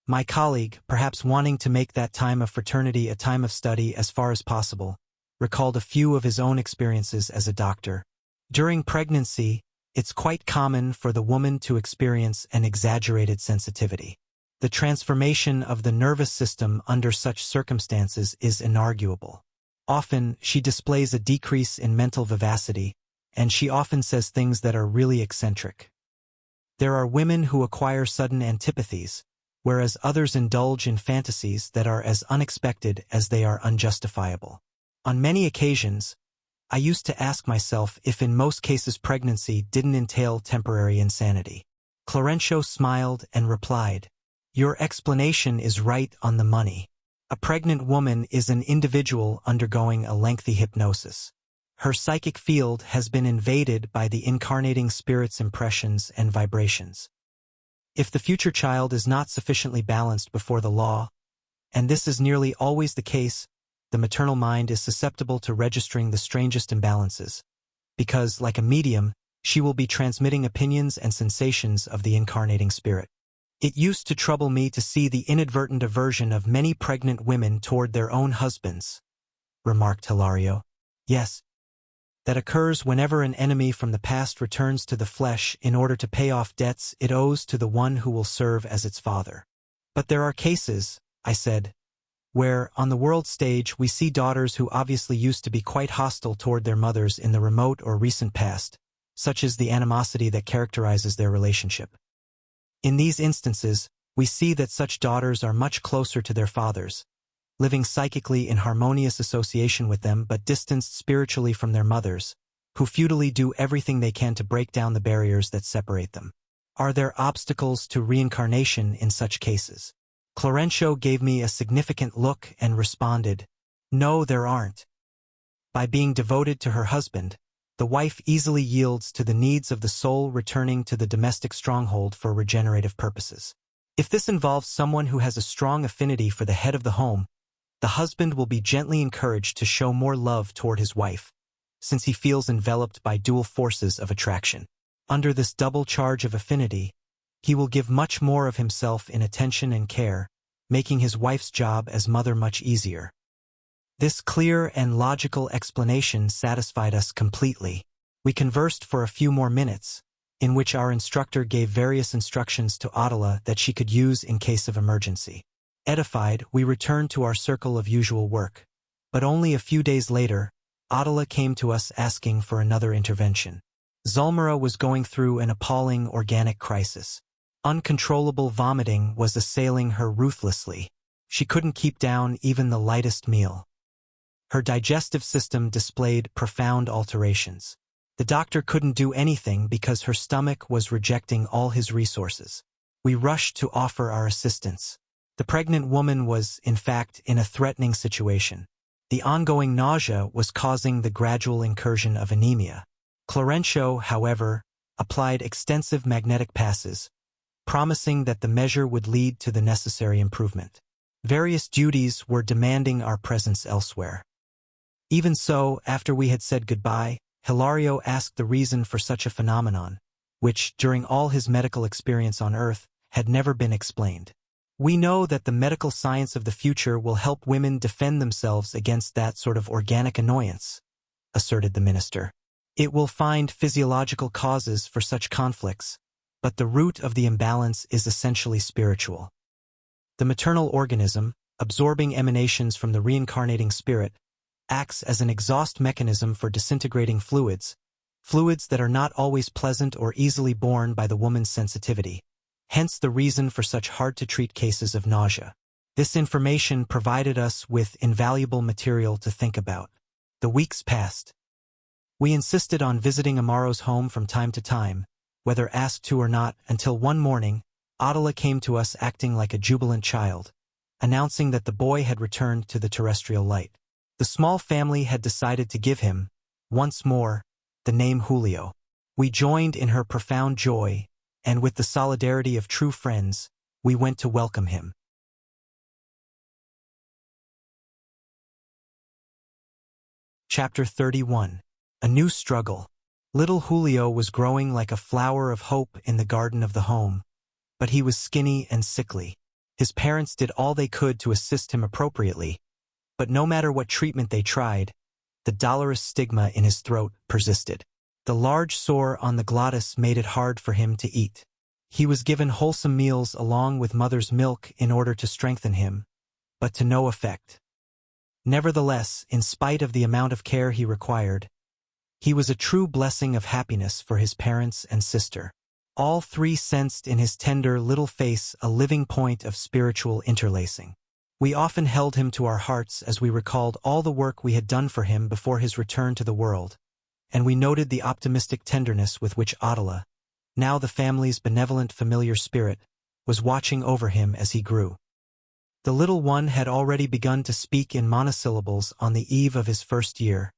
My colleague, perhaps wanting to make that time of fraternity a time of study as far as possible, recalled a few of his own experiences as a doctor. During pregnancy, it's quite common for the woman to experience an exaggerated sensitivity. The transformation of the nervous system under such circumstances is inarguable. Often, she displays a decrease in mental vivacity, and she often says things that are really eccentric. There are women who acquire sudden antipathies, whereas others indulge in fantasies that are as unexpected as they are unjustifiable. On many occasions, I used to ask myself if in most cases pregnancy didn't entail temporary insanity. Clarêncio smiled and replied, "Your explanation is right on the money. A pregnant woman is an individual undergoing a lengthy hypnosis. Her psychic field has been invaded by the incarnating spirit's impressions and vibrations. If the future child is not sufficiently balanced before the law, and this is nearly always the case, the maternal mind is susceptible to registering the strangest imbalances, because, like a medium, she will be transmitting opinions and sensations of the incarnating spirit. It used to trouble me to see the inadvertent aversion of many pregnant women toward their own husbands," remarked Hilario. "Yes, that occurs whenever an enemy from the past returns to the flesh in order to pay off debts it owes to the one who will serve as its father. But there are cases," I said, "where, on the world stage, we see daughters who obviously used to be quite hostile toward their mothers in the remote or recent past, such is the animosity that characterizes their relationship. In these instances, we see that such daughters are much closer to their fathers, living psychically in harmonious association with them but distanced spiritually from their mothers, who futilely do everything they can to break down the barriers that separate them. Are there obstacles to reincarnation in such cases?" Clarêncio gave me a significant look and responded, "No, there aren't. By being devoted to her husband, the wife easily yields to the needs of the soul returning to the domestic stronghold for regenerative purposes. If this involves someone who has a strong affinity for the head of the home, the husband will be gently encouraged to show more love toward his wife, since he feels enveloped by dual forces of attraction. Under this double charge of affinity, he will give much more of himself in attention and care, making his wife's job as mother much easier." This clear and logical explanation satisfied us completely. We conversed for a few more minutes, in which our instructor gave various instructions to Adela that she could use in case of emergency. Edified, we returned to our circle of usual work. But only a few days later, Adela came to us asking for another intervention. Zulmira was going through an appalling organic crisis. Uncontrollable vomiting was assailing her ruthlessly. She couldn't keep down even the lightest meal. Her digestive system displayed profound alterations. The doctor couldn't do anything because her stomach was rejecting all his resources. We rushed to offer our assistance. The pregnant woman was, in fact, in a threatening situation. The ongoing nausea was causing the gradual incursion of anemia. Clarêncio, however, applied extensive magnetic passes, promising that the measure would lead to the necessary improvement. Various duties were demanding our presence elsewhere. Even so, after we had said goodbye, Hilario asked the reason for such a phenomenon, which, during all his medical experience on Earth, had never been explained. We know that the medical science of the future will help women defend themselves against that sort of organic annoyance, asserted the minister. It will find physiological causes for such conflicts, but the root of the imbalance is essentially spiritual. The maternal organism, absorbing emanations from the reincarnating spirit, acts as an exhaust mechanism for disintegrating fluids that are not always pleasant or easily borne by the woman's sensitivity. Hence the reason for such hard-to-treat cases of nausea. This information provided us with invaluable material to think about. The weeks passed. We insisted on visiting Amaro's home from time to time, whether asked to or not, until one morning, Adela came to us acting like a jubilant child, announcing that the boy had returned to the terrestrial light. The small family had decided to give him, once more, the name Julio. We joined in her profound joy, and with the solidarity of true friends, we went to welcome him. Chapter 31. A New Struggle. Little Julio was growing like a flower of hope in the garden of the home, but he was skinny and sickly. His parents did all they could to assist him appropriately, but no matter what treatment they tried, the dolorous stigma in his throat persisted. The large sore on the glottis made it hard for him to eat. He was given wholesome meals along with mother's milk in order to strengthen him, but to no effect. Nevertheless, in spite of the amount of care he required, he was a true blessing of happiness for his parents and sister. All three sensed in his tender little face a living point of spiritual interlacing. We often held him to our hearts as we recalled all the work we had done for him before his return to the world, and we noted the optimistic tenderness with which Adela, now the family's benevolent familiar spirit, was watching over him as he grew. The little one had already begun to speak in monosyllables on the eve of his first year,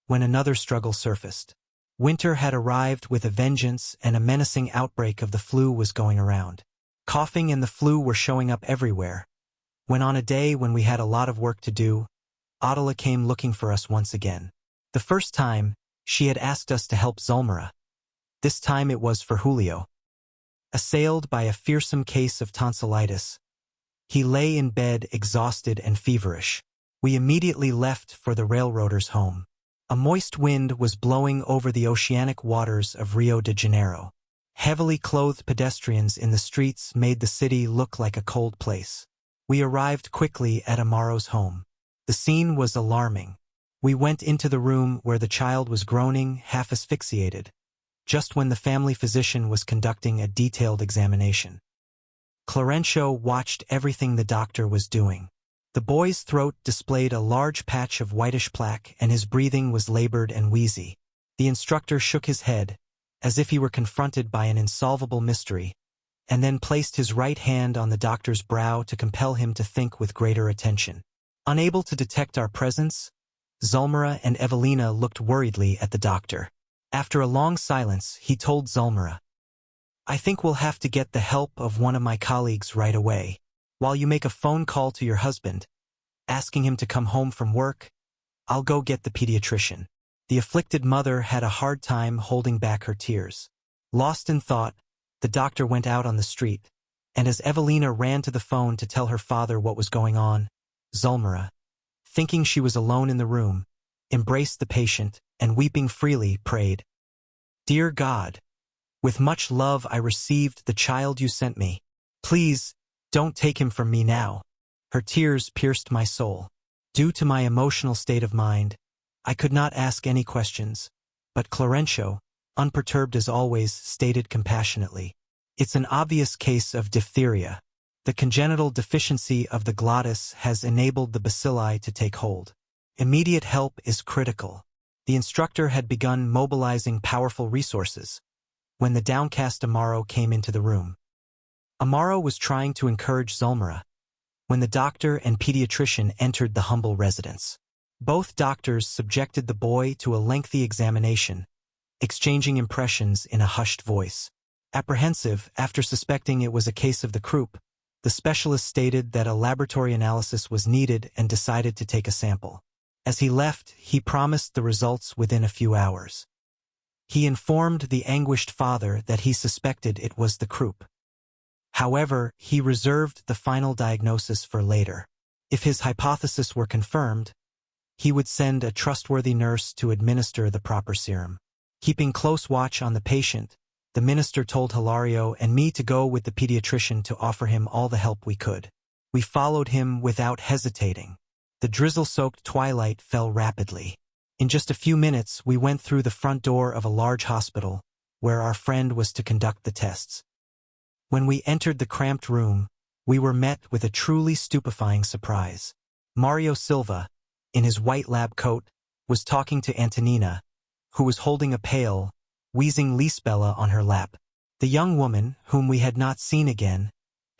when another struggle surfaced. Winter had arrived with a vengeance, and a menacing outbreak of the flu was going around. Coughing and the flu were showing up everywhere, when on a day when we had a lot of work to do, Adela came looking for us once again. The first time, she had asked us to help Zulmira. This time it was for Julio. Assailed by a fearsome case of tonsillitis, he lay in bed exhausted and feverish. We immediately left for the railroader's home. A moist wind was blowing over the oceanic waters of Rio de Janeiro. Heavily clothed pedestrians in the streets made the city look like a cold place. We arrived quickly at Amaro's home. The scene was alarming. We went into the room where the child was groaning, half asphyxiated, just when the family physician was conducting a detailed examination. Clarêncio watched everything the doctor was doing. The boy's throat displayed a large patch of whitish plaque, and his breathing was labored and wheezy. The instructor shook his head, as if he were confronted by an insolvable mystery, and then placed his right hand on the doctor's brow to compel him to think with greater attention. Unable to detect our presence, Zulmira and Evelina looked worriedly at the doctor. After a long silence, he told Zulmira, "I think we'll have to get the help of one of my colleagues right away. While you make a phone call to your husband, asking him to come home from work, I'll go get the pediatrician." The afflicted mother had a hard time holding back her tears. Lost in thought, the doctor went out on the street, and as Evelina ran to the phone to tell her father what was going on, Zulmira, thinking she was alone in the room, embraced the patient and, weeping freely, prayed, "Dear God, with much love I received the child you sent me. Please, don't take him from me now. Her tears pierced my soul. Due to my emotional state of mind, I could not ask any questions, but Clarêncio, unperturbed as always, stated compassionately, "It's an obvious case of diphtheria. The congenital deficiency of the glottis has enabled the bacilli to take hold. Immediate help is critical." The instructor had begun mobilizing powerful resources when the downcast Amaro came into the room. Amaro was trying to encourage Zulmira when the doctor and pediatrician entered the humble residence. Both doctors subjected the boy to a lengthy examination, exchanging impressions in a hushed voice. Apprehensive, after suspecting it was a case of the croup, the specialist stated that a laboratory analysis was needed and decided to take a sample. As he left, he promised the results within a few hours. He informed the anguished father that he suspected it was the croup. However, he reserved the final diagnosis for later. If his hypothesis were confirmed, he would send a trustworthy nurse to administer the proper serum. Keeping close watch on the patient, the minister told Hilario and me to go with the pediatrician to offer him all the help we could. We followed him without hesitating. The drizzle-soaked twilight fell rapidly. In just a few minutes, we went through the front door of a large hospital, where our friend was to conduct the tests. When we entered the cramped room, we were met with a truly stupefying surprise. Mario Silva, in his white lab coat, was talking to Antonina, who was holding a pale, wheezing Lisbella on her lap. The young woman, whom we had not seen again,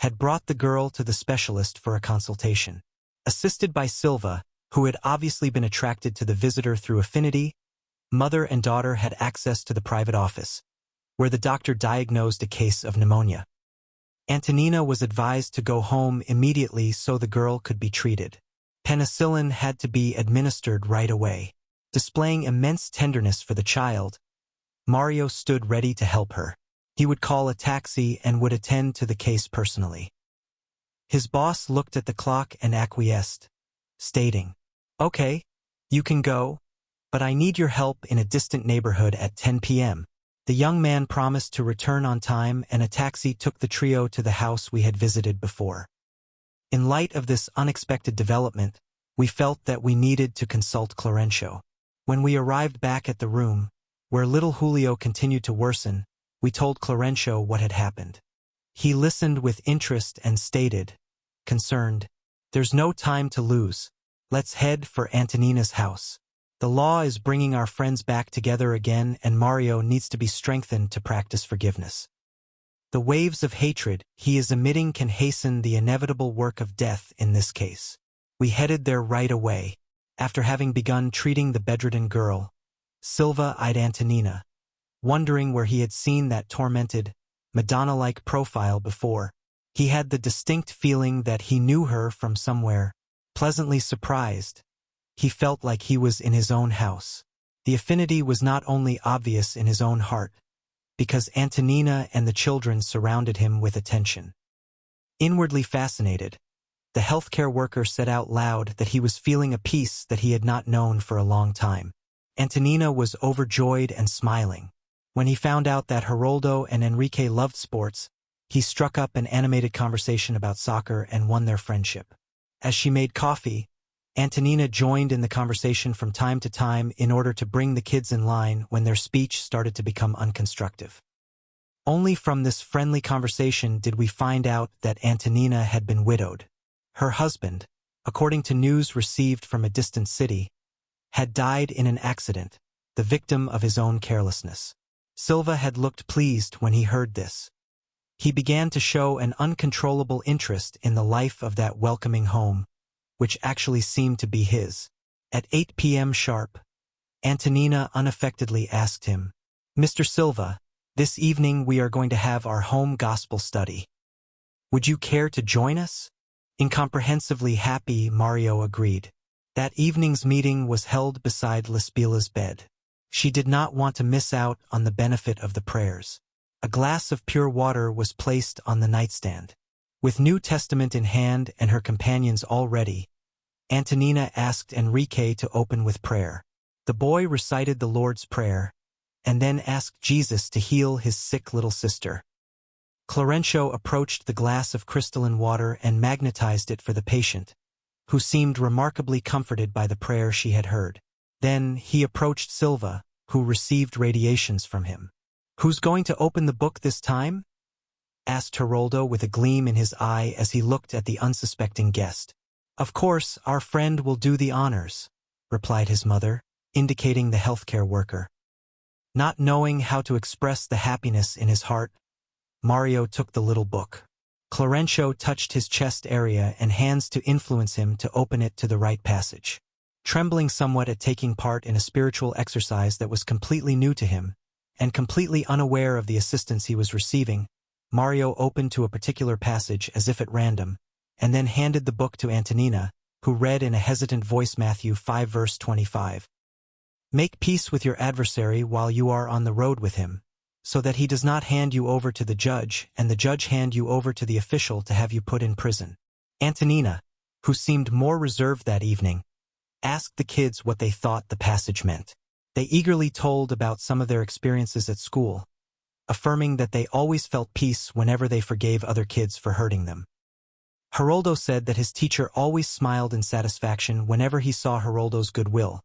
had brought the girl to the specialist for a consultation. Assisted by Silva, who had obviously been attracted to the visitor through affinity, mother and daughter had access to the private office, where the doctor diagnosed a case of pneumonia. Antonina was advised to go home immediately so the girl could be treated. Penicillin had to be administered right away. Displaying immense tenderness for the child, Mario stood ready to help her. He would call a taxi and would attend to the case personally. His boss looked at the clock and acquiesced, stating, "Okay, you can go, but I need your help in a distant neighborhood at 10 p.m. The young man promised to return on time, and a taxi took the trio to the house we had visited before. In light of this unexpected development, we felt that we needed to consult Clarêncio. When we arrived back at the room, where little Julio continued to worsen, we told Clarêncio what had happened. He listened with interest and stated, concerned, "There's no time to lose. Let's head for Antonina's house. The law is bringing our friends back together again, and Mario needs to be strengthened to practice forgiveness. The waves of hatred he is emitting can hasten the inevitable work of death in this case." We headed there right away. After having begun treating the bedridden girl, Silva eyed Antonina, wondering where he had seen that tormented, Madonna-like profile before. He had the distinct feeling that he knew her from somewhere. Pleasantly surprised, he felt like he was in his own house. The affinity was not only obvious in his own heart, because Antonina and the children surrounded him with attention. Inwardly fascinated, the healthcare worker said out loud that he was feeling a peace that he had not known for a long time. Antonina was overjoyed and smiling. When he found out that Geraldo and Enrique loved sports, he struck up an animated conversation about soccer and won their friendship. As she made coffee, Antonina joined in the conversation from time to time in order to bring the kids in line when their speech started to become unconstructive. Only from this friendly conversation did we find out that Antonina had been widowed. Her husband, according to news received from a distant city, had died in an accident, the victim of his own carelessness. Silva had looked pleased when he heard this. He began to show an uncontrollable interest in the life of that welcoming home, which actually seemed to be his. At 8 p.m. sharp, Antonina unaffectedly asked him, "Mr. Silva, this evening we are going to have our home gospel study. Would you care to join us?" Incomprehensibly happy, Mario agreed. That evening's meeting was held beside Lisbella's bed. She did not want to miss out on the benefit of the prayers. A glass of pure water was placed on the nightstand. With New Testament in hand and her companions all ready, Antonina asked Enrique to open with prayer. The boy recited the Lord's Prayer, and then asked Jesus to heal his sick little sister. Clarêncio approached the glass of crystalline water and magnetized it for the patient, who seemed remarkably comforted by the prayer she had heard. Then he approached Silva, who received radiations from him. "Who's going to open the book this time?" asked Geraldo with a gleam in his eye as he looked at the unsuspecting guest. "Of course, our friend will do the honors," replied his mother, indicating the healthcare worker. Not knowing how to express the happiness in his heart, Mario took the little book. Clarêncio touched his chest area and hands to influence him to open it to the right passage. Trembling somewhat at taking part in a spiritual exercise that was completely new to him, and completely unaware of the assistance he was receiving, Mario opened to a particular passage as if at random, and then handed the book to Antonina, who read in a hesitant voice Matthew 5 verse 25. "Make peace with your adversary while you are on the road with him, so that he does not hand you over to the judge and the judge hand you over to the official to have you put in prison." Antonina, who seemed more reserved that evening, asked the kids what they thought the passage meant. They eagerly told about some of their experiences at school, affirming that they always felt peace whenever they forgave other kids for hurting them. Geraldo said that his teacher always smiled in satisfaction whenever he saw Geraldo's goodwill,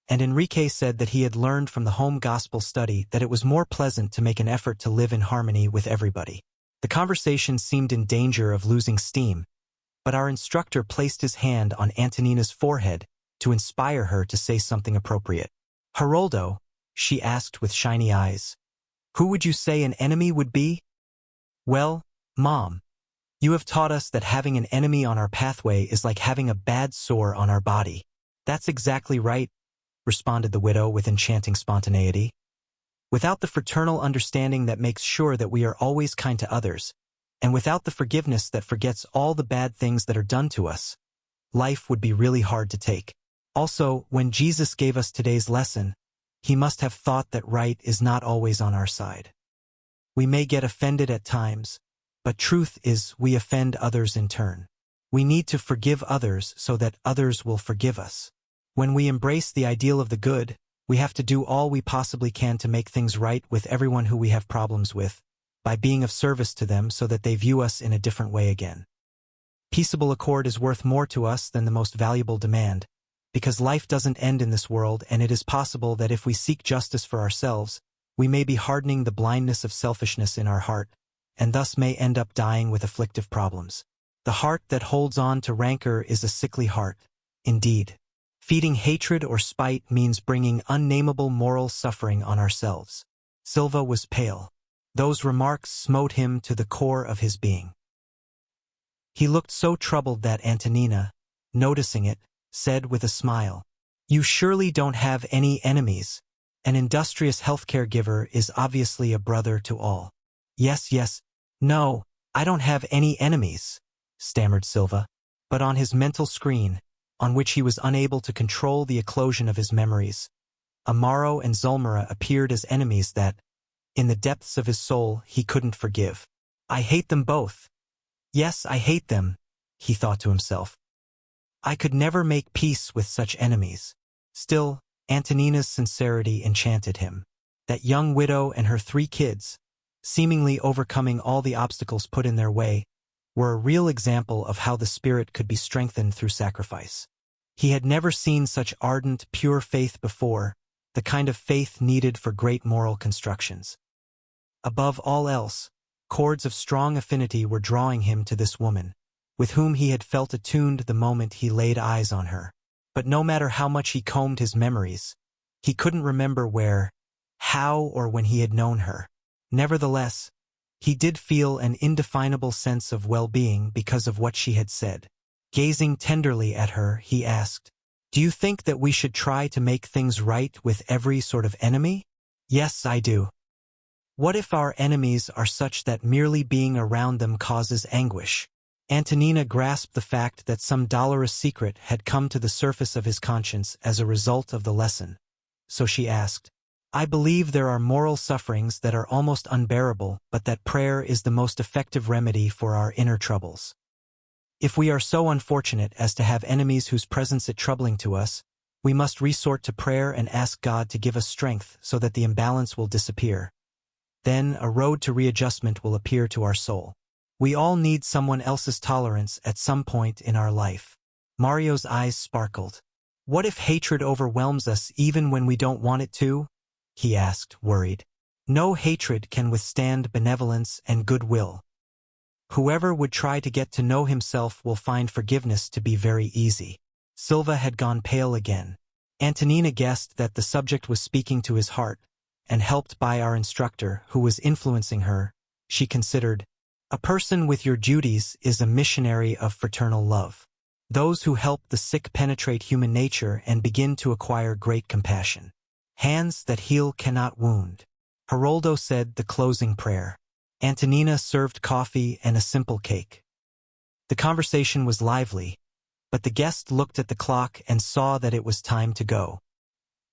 and Enrique said that he had learned from the home gospel study that it was more pleasant to make an effort to live in harmony with everybody. The conversation seemed in danger of losing steam, but our instructor placed his hand on Antonina's forehead to inspire her to say something appropriate. "Geraldo," she asked with shiny eyes, "who would you say an enemy would be?" "Well, Mom, you have taught us that having an enemy on our pathway is like having a bad sore on our body." "That's exactly right," responded the widow with enchanting spontaneity. "Without the fraternal understanding that makes sure that we are always kind to others, and without the forgiveness that forgets all the bad things that are done to us, life would be really hard to take. Also, when Jesus gave us today's lesson, he must have thought that right is not always on our side. We may get offended at times, but truth is we offend others in turn. We need to forgive others so that others will forgive us. When we embrace the ideal of the good, we have to do all we possibly can to make things right with everyone who we have problems with, by being of service to them so that they view us in a different way again. Peaceable accord is worth more to us than the most valuable demand, because life doesn't end in this world, and it is possible that if we seek justice for ourselves, we may be hardening the blindness of selfishness in our heart, and thus may end up dying with afflictive problems. The heart that holds on to rancor is a sickly heart, indeed. Feeding hatred or spite means bringing unnamable moral suffering on ourselves. Silva was pale. Those remarks smote him to the core of his being. He looked so troubled that Antonina, noticing it, said with a smile, "You surely don't have any enemies. An industrious healthcare giver is obviously a brother to all." Yes. No, I don't have any enemies," stammered Silva. But on his mental screen, on which he was unable to control the eclosion of his memories, Amaro and Zulmira appeared as enemies that, in the depths of his soul, he couldn't forgive. "I hate them both. Yes, I hate them," he thought to himself. "I could never make peace with such enemies." Still, Antonina's sincerity enchanted him. That young widow and her 3 kids, seemingly overcoming all the obstacles put in their way, were a real example of how the spirit could be strengthened through sacrifice. He had never seen such ardent, pure faith before, the kind of faith needed for great moral constructions. Above all else, cords of strong affinity were drawing him to this woman, with whom he had felt attuned the moment he laid eyes on her. But no matter how much he combed his memories, he couldn't remember where, how, or when he had known her. Nevertheless, he did feel an indefinable sense of well-being because of what she had said. Gazing tenderly at her, he asked, "Do you think that we should try to make things right with every sort of enemy?" "Yes, I do." "What if our enemies are such that merely being around them causes anguish?" Antonina grasped the fact that some dolorous secret had come to the surface of his conscience as a result of the lesson, so she asked, "I believe there are moral sufferings that are almost unbearable, but that prayer is the most effective remedy for our inner troubles. If we are so unfortunate as to have enemies whose presence is troubling to us, we must resort to prayer and ask God to give us strength so that the imbalance will disappear. Then a road to readjustment will appear to our soul. We all need someone else's tolerance at some point in our life. Mario's eyes sparkled. What if hatred overwhelms us even when we don't want it to? He asked, worried. No hatred can withstand benevolence and goodwill. Whoever would try to get to know himself will find forgiveness to be very easy. Silva had gone pale again. Antonina guessed that the subject was speaking to his heart, and helped by our instructor, who was influencing her, she considered, a person with your duties is a missionary of fraternal love. Those who help the sick penetrate human nature and begin to acquire great compassion. Hands that heal cannot wound. Geraldo said the closing prayer. Antonina served coffee and a simple cake. The conversation was lively, but the guest looked at the clock and saw that it was time to go.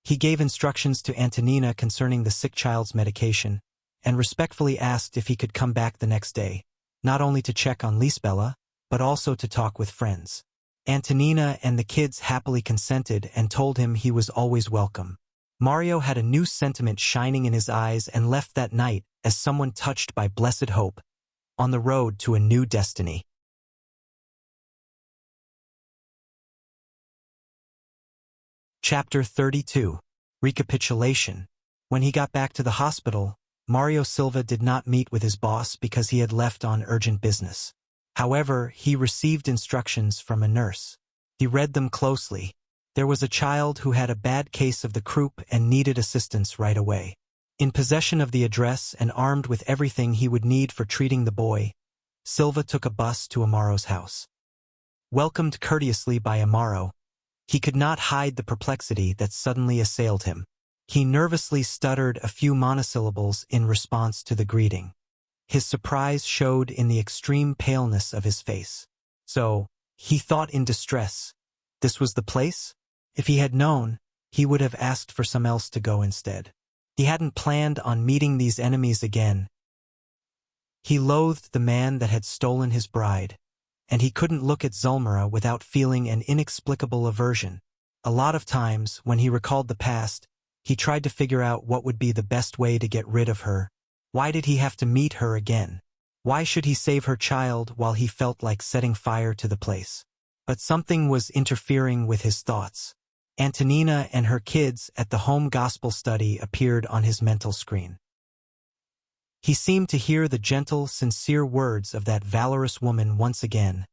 He gave instructions to Antonina concerning the sick child's medication, and respectfully asked if he could come back the next day, not only to check on Lisbela, but also to talk with friends. Antonina and the kids happily consented and told him he was always welcome. Mario had a new sentiment shining in his eyes and left that night as someone touched by blessed hope, on the road to a new destiny. Chapter 32. Recapitulation. When he got back to the hospital, Mario Silva did not meet with his boss because he had left on urgent business. However, he received instructions from a nurse. He read them closely. There was a child who had a bad case of the croup and needed assistance right away. In possession of the address and armed with everything he would need for treating the boy, Silva took a bus to Amaro's house. Welcomed courteously by Amaro, he could not hide the perplexity that suddenly assailed him. He nervously stuttered a few monosyllables in response to the greeting. His surprise showed in the extreme paleness of his face. So, he thought in distress, this was the place? If he had known, he would have asked for some else to go instead. He hadn't planned on meeting these enemies again. He loathed the man that had stolen his bride, and he couldn't look at Zulmira without feeling an inexplicable aversion. A lot of times, when he recalled the past, he tried to figure out what would be the best way to get rid of her. Why did he have to meet her again? Why should he save her child while he felt like setting fire to the place? But something was interfering with his thoughts. Antonina and her kids at the home gospel study appeared on his mental screen. He seemed to hear the gentle, sincere words of that valorous woman once again,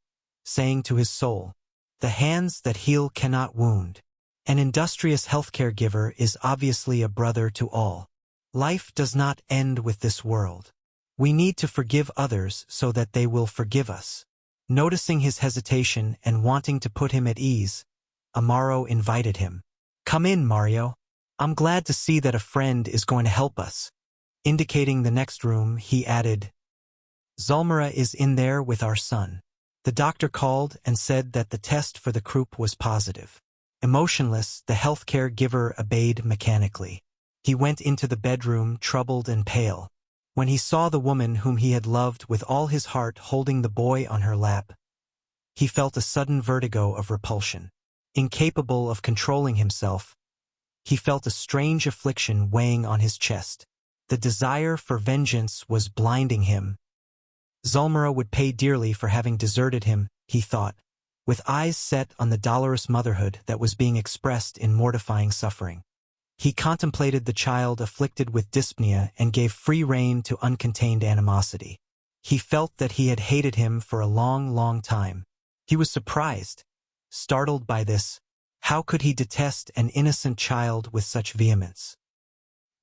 saying to his soul, "The hands that heal cannot wound." An industrious healthcare giver is obviously a brother to all. Life does not end with this world. We need to forgive others so that they will forgive us. Noticing his hesitation and wanting to put him at ease, Amaro invited him. "Come in, Mario. I'm glad to see that a friend is going to help us." Indicating the next room, he added, "Zulmira is in there with our son." The doctor called and said that the test for the croup was positive. Emotionless, the healthcare giver obeyed mechanically. He went into the bedroom troubled and pale. When he saw the woman whom he had loved with all his heart holding the boy on her lap, he felt a sudden vertigo of repulsion. Incapable of controlling himself, he felt a strange affliction weighing on his chest. The desire for vengeance was blinding him. Zulmira would pay dearly for having deserted him, he thought, with eyes set on the dolorous motherhood that was being expressed in mortifying suffering. He contemplated the child afflicted with dyspnea and gave free rein to uncontained animosity. He felt that he had hated him for a long, long time. He was surprised, startled by this. How could he detest an innocent child with such vehemence?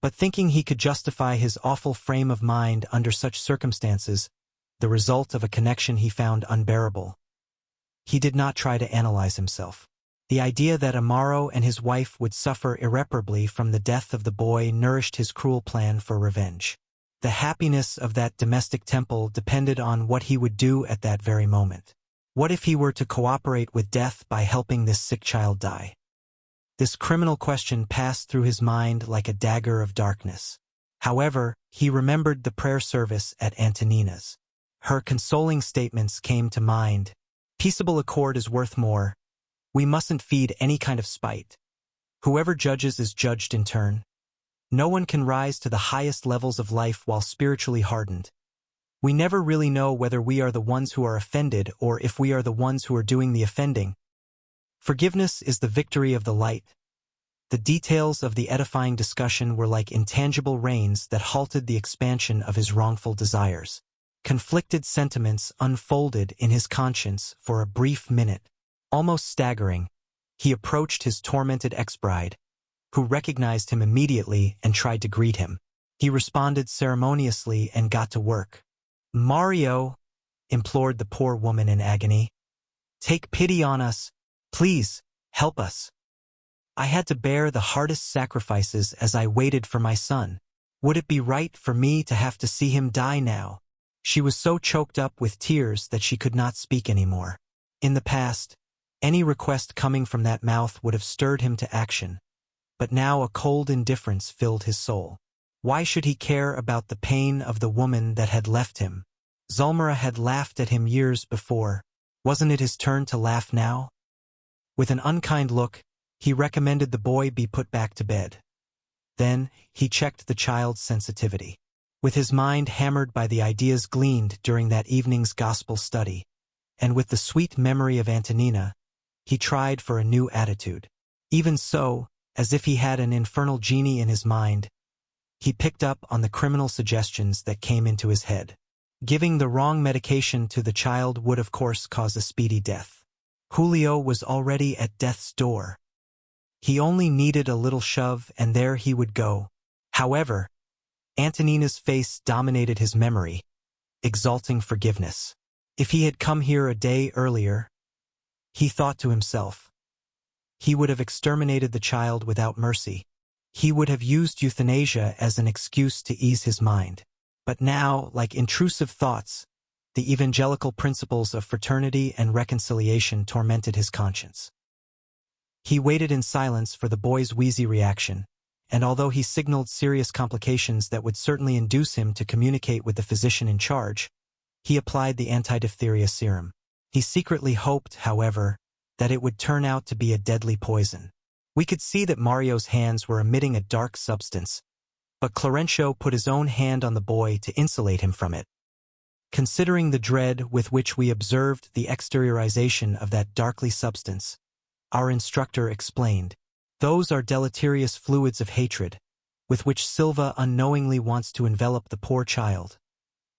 But thinking he could justify his awful frame of mind under such circumstances, the result of a connection he found unbearable, he did not try to analyze himself. The idea that Amaro and his wife would suffer irreparably from the death of the boy nourished his cruel plan for revenge. The happiness of that domestic temple depended on what he would do at that very moment. What if he were to cooperate with death by helping this sick child die? This criminal question passed through his mind like a dagger of darkness. However, he remembered the prayer service at Antonina's. Her consoling statements came to mind. Peaceable accord is worth more. We mustn't feed any kind of spite. Whoever judges is judged in turn. No one can rise to the highest levels of life while spiritually hardened. We never really know whether we are the ones who are offended or if we are the ones who are doing the offending. Forgiveness is the victory of the light. The details of the edifying discussion were like intangible reins that halted the expansion of his wrongful desires. Conflicted sentiments unfolded in his conscience for a brief minute. Almost staggering, he approached his tormented ex-bride, who recognized him immediately and tried to greet him. He responded ceremoniously and got to work. "Mario," implored the poor woman in agony, "take pity on us. Please, help us. I had to bear the hardest sacrifices as I waited for my son. Would it be right for me to have to see him die now?" She was so choked up with tears that she could not speak anymore. In the past, any request coming from that mouth would have stirred him to action, but now a cold indifference filled his soul. Why should he care about the pain of the woman that had left him? Zulmira had laughed at him years before. Wasn't it his turn to laugh now? With an unkind look, he recommended the boy be put back to bed. Then, he checked the child's sensitivity. With his mind hammered by the ideas gleaned during that evening's gospel study, and with the sweet memory of Antonina, he tried for a new attitude. Even so, as if he had an infernal genie in his mind, he picked up on the criminal suggestions that came into his head. Giving the wrong medication to the child would of course cause a speedy death. Julio was already at death's door. He only needed a little shove and there he would go. However, Antonina's face dominated his memory, exalting forgiveness. If he had come here a day earlier, he thought to himself, he would have exterminated the child without mercy. He would have used euthanasia as an excuse to ease his mind. But now, like intrusive thoughts, the evangelical principles of fraternity and reconciliation tormented his conscience. He waited in silence for the boy's wheezy reaction, and although he signaled serious complications that would certainly induce him to communicate with the physician in charge, he applied the anti-diphtheria serum. He secretly hoped, however, that it would turn out to be a deadly poison. We could see that Mario's hands were emitting a dark substance, but Clarêncio put his own hand on the boy to insulate him from it. Considering the dread with which we observed the exteriorization of that darkly substance, our instructor explained, "Those are deleterious fluids of hatred, with which Silva unknowingly wants to envelop the poor child.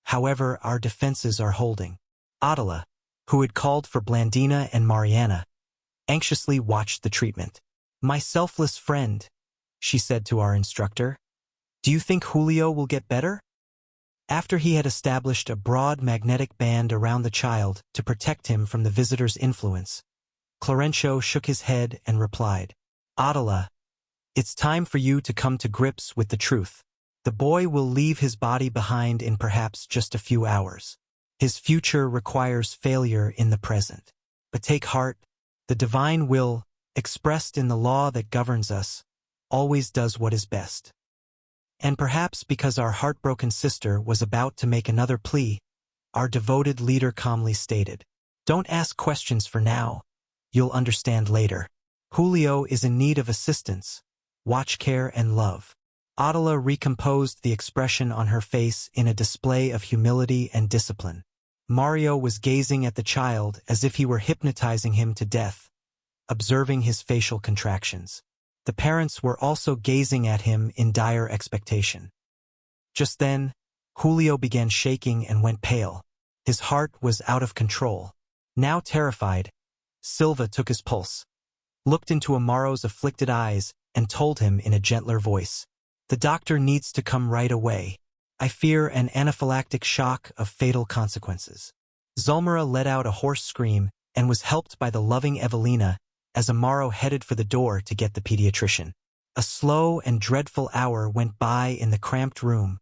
However, our defenses are holding." Adela, who had called for Blandina and Mariana, anxiously watched the treatment. "My selfless friend," she said to our instructor, "do you think Julio will get better?" After he had established a broad magnetic band around the child to protect him from the visitor's influence, Clarêncio shook his head and replied, "Adela, it's time for you to come to grips with the truth. The boy will leave his body behind in perhaps just a few hours. His future requires failure in the present. But take heart, the divine will, expressed in the law that governs us, always does what is best." And perhaps because our heartbroken sister was about to make another plea, our devoted leader calmly stated, "Don't ask questions for now. You'll understand later. Julio is in need of assistance, watch care and love." Adela recomposed the expression on her face in a display of humility and discipline. Mario was gazing at the child as if he were hypnotizing him to death, observing his facial contractions. The parents were also gazing at him in dire expectation. Just then, Julio began shaking and went pale. His heart was out of control. Now terrified, Silva took his pulse, looked into Amaro's afflicted eyes, and told him in a gentler voice, "The doctor needs to come right away. I fear an anaphylactic shock of fatal consequences." Zulmira let out a hoarse scream and was helped by the loving Evelina as Amaro headed for the door to get the pediatrician. A slow and dreadful hour went by in the cramped room.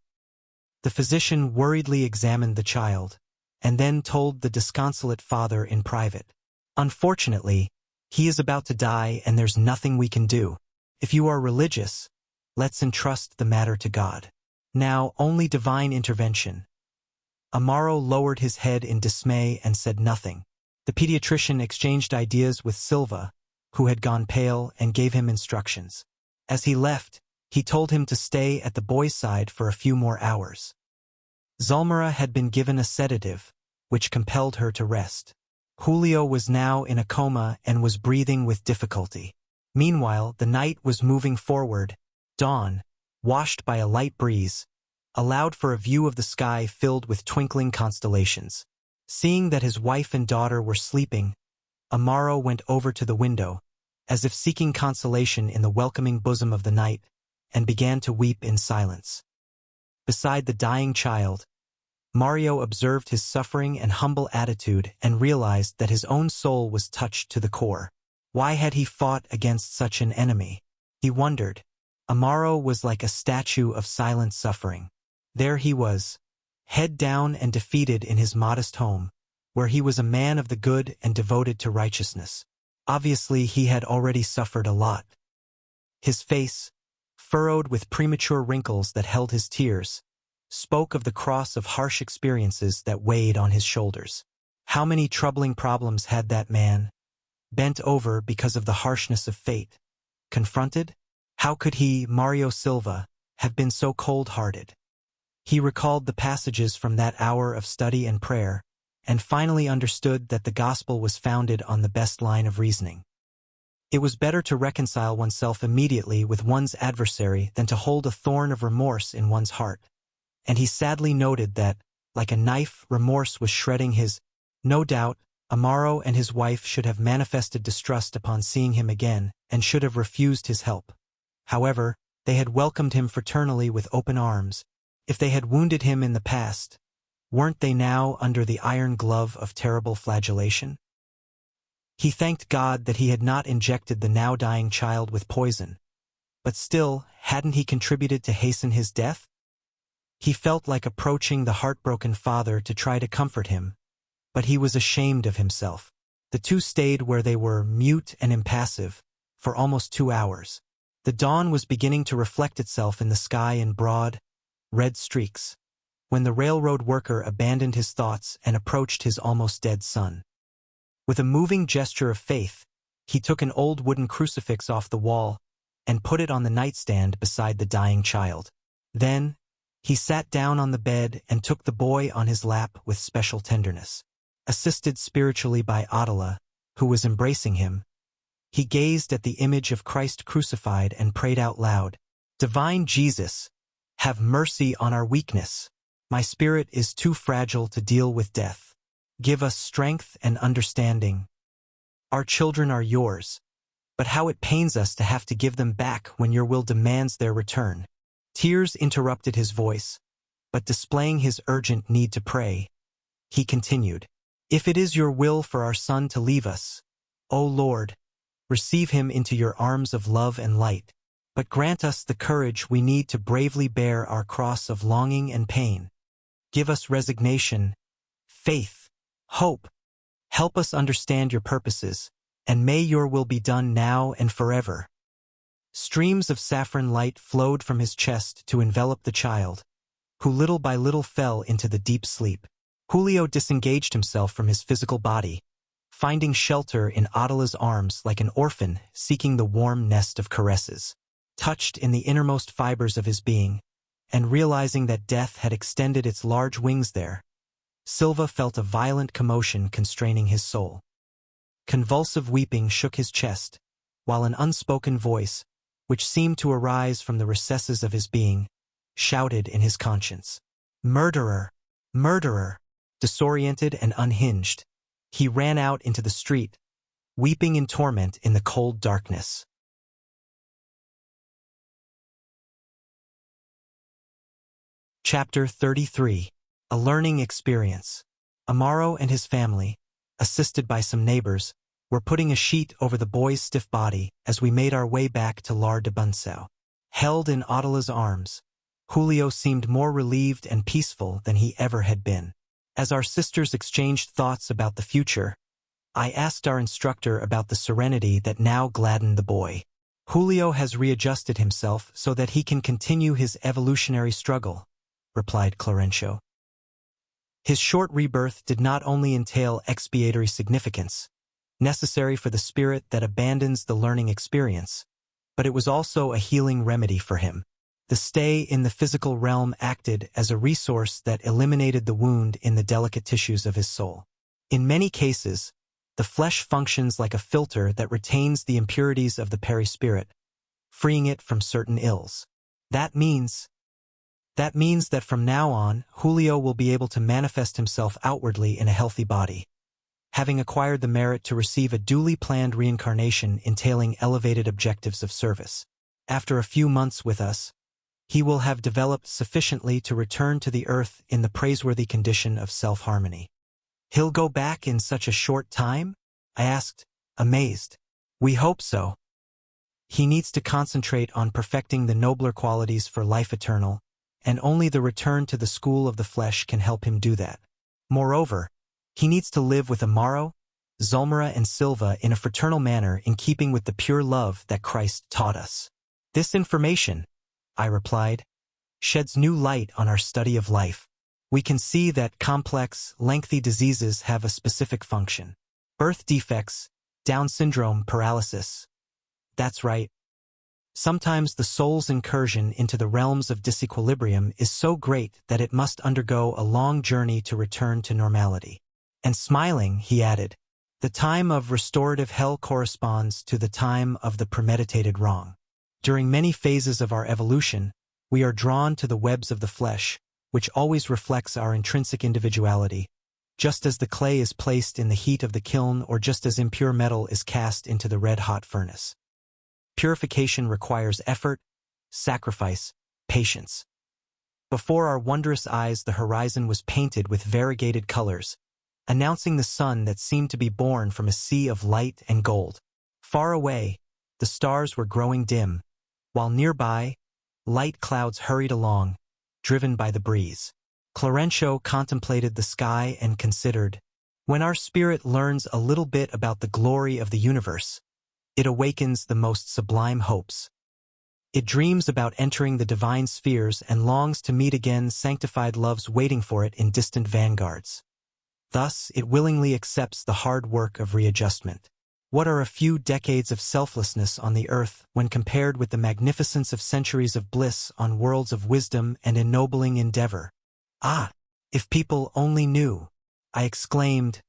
The physician worriedly examined the child, and then told the disconsolate father in private, "Unfortunately, he is about to die and there's nothing we can do. If you are religious, let's entrust the matter to God. Now only divine intervention." Amaro lowered his head in dismay and said nothing. The pediatrician exchanged ideas with Silva, who had gone pale, and gave him instructions. As he left, He told him to stay at the boy's side for a few more hours. Zulmira had been given a sedative, which compelled her to rest. Julio was now in a coma and was breathing with difficulty. Meanwhile, the night was moving forward. Dawn, washed by a light breeze, allowed for a view of the sky filled with twinkling constellations. Seeing that his wife and daughter were sleeping, Amaro went over to the window, as if seeking consolation in the welcoming bosom of the night, and began to weep in silence. Beside the dying child, Mario observed his suffering and humble attitude and realized that his own soul was touched to the core. Why had he fought against such an enemy? He wondered. Amaro was like a statue of silent suffering. There he was, head down and defeated in his modest home, where he was a man of the good and devoted to righteousness. Obviously, he had already suffered a lot. His face, furrowed with premature wrinkles that held his tears, spoke of the cross of harsh experiences that weighed on his shoulders. How many troubling problems had that man, bent over because of the harshness of fate, confronted? How could he, Mario Silva, have been so cold-hearted? He recalled the passages from that hour of study and prayer, and finally understood that the gospel was founded on the best line of reasoning. It was better to reconcile oneself immediately with one's adversary than to hold a thorn of remorse in one's heart. And he sadly noted that, like a knife, remorse was shredding his. No doubt, Amaro and his wife should have manifested distrust upon seeing him again and should have refused his help. However, they had welcomed him fraternally with open arms. If they had wounded him in the past, weren't they now under the iron glove of terrible flagellation? He thanked God that he had not injected the now dying child with poison. But still, hadn't he contributed to hasten his death? He felt like approaching the heartbroken father to try to comfort him, but he was ashamed of himself. The two stayed where they were, mute and impassive, for almost 2 hours. The dawn was beginning to reflect itself in the sky in broad, red streaks, when the railroad worker abandoned his thoughts and approached his almost dead son. With a moving gesture of faith, he took an old wooden crucifix off the wall and put it on the nightstand beside the dying child. Then, he sat down on the bed and took the boy on his lap with special tenderness. Assisted spiritually by Adela, who was embracing him, he gazed at the image of Christ crucified and prayed out loud, "Divine Jesus, have mercy on our weakness. My spirit is too fragile to deal with death. Give us strength and understanding. Our children are yours, but how it pains us to have to give them back when your will demands their return." Tears interrupted his voice, but displaying his urgent need to pray, he continued, "If it is your will for our son to leave us, O Lord, receive him into your arms of love and light, but grant us the courage we need to bravely bear our cross of longing and pain. Give us resignation, faith, hope. Help us understand your purposes, and may your will be done now and forever." Streams of saffron light flowed from his chest to envelop the child, who little by little fell into the deep sleep. Julio disengaged himself from his physical body, finding shelter in Adela's arms like an orphan seeking the warm nest of caresses. Touched in the innermost fibers of his being, and realizing that death had extended its large wings there, Silva felt a violent commotion constraining his soul. Convulsive weeping shook his chest, while an unspoken voice, which seemed to arise from the recesses of his being, shouted in his conscience, "Murderer! Murderer!" Disoriented and unhinged, he ran out into the street, weeping in torment in the cold darkness. Chapter 33. A Learning Experience. Amaro and his family, assisted by some neighbors, were putting a sheet over the boy's stiff body as we made our way back to Lar de Bunsao. Held in Adela's arms, Julio seemed more relieved and peaceful than he ever had been. As our sisters exchanged thoughts about the future, I asked our instructor about the serenity that now gladdened the boy. "Julio has readjusted himself so that he can continue his evolutionary struggle," replied Clarêncio. His short rebirth did not only entail expiatory significance, necessary for the spirit that abandons the learning experience, but it was also a healing remedy for him. The stay in the physical realm acted as a resource that eliminated the wound in the delicate tissues of his soul. In many cases, the flesh functions like a filter that retains the impurities of the perispirit, freeing it from certain ills. That means that from now on, Julio will be able to manifest himself outwardly in a healthy body, having acquired the merit to receive a duly planned reincarnation entailing elevated objectives of service. After a few months with us, he will have developed sufficiently to return to the earth in the praiseworthy condition of self-harmony. He'll go back in such a short time? I asked, amazed. We hope so. He needs to concentrate on perfecting the nobler qualities for life eternal, and only the return to the school of the flesh can help him do that. Moreover, he needs to live with Amaro, Zulmira and Silva in a fraternal manner in keeping with the pure love that Christ taught us. This information, I replied, sheds new light on our study of life. We can see that complex, lengthy diseases have a specific function. Birth defects, Down syndrome, paralysis. That's right. Sometimes the soul's incursion into the realms of disequilibrium is so great that it must undergo a long journey to return to normality. And smiling, he added, the time of restorative hell corresponds to the time of the premeditated wrong. During many phases of our evolution, we are drawn to the webs of the flesh, which always reflects our intrinsic individuality, just as the clay is placed in the heat of the kiln or just as impure metal is cast into the red-hot furnace. Purification requires effort, sacrifice, patience. Before our wondrous eyes the horizon was painted with variegated colors, announcing the sun that seemed to be born from a sea of light and gold. Far away, the stars were growing dim, while nearby, light clouds hurried along, driven by the breeze. Clarêncio contemplated the sky and considered, when our spirit learns a little bit about the glory of the universe, it awakens the most sublime hopes. It dreams about entering the divine spheres and longs to meet again sanctified loves waiting for it in distant vanguards. Thus, it willingly accepts the hard work of readjustment. What are a few decades of selflessness on the earth when compared with the magnificence of centuries of bliss on worlds of wisdom and ennobling endeavor? Ah, if people only knew, I exclaimed,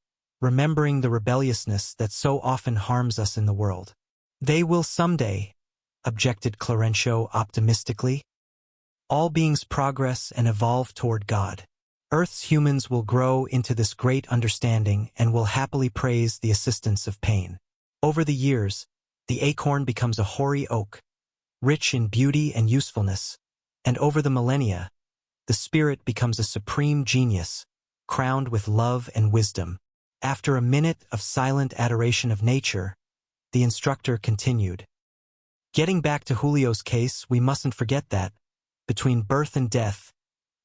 remembering the rebelliousness that so often harms us in the world. They will someday, objected Clarêncio optimistically. All beings progress and evolve toward God. Earth's humans will grow into this great understanding and will happily praise the assistance of pain. Over the years, the acorn becomes a hoary oak, rich in beauty and usefulness, and over the millennia, the spirit becomes a supreme genius, crowned with love and wisdom. After a minute of silent adoration of nature, the instructor continued. Getting back to Julio's case, we mustn't forget that, between birth and death,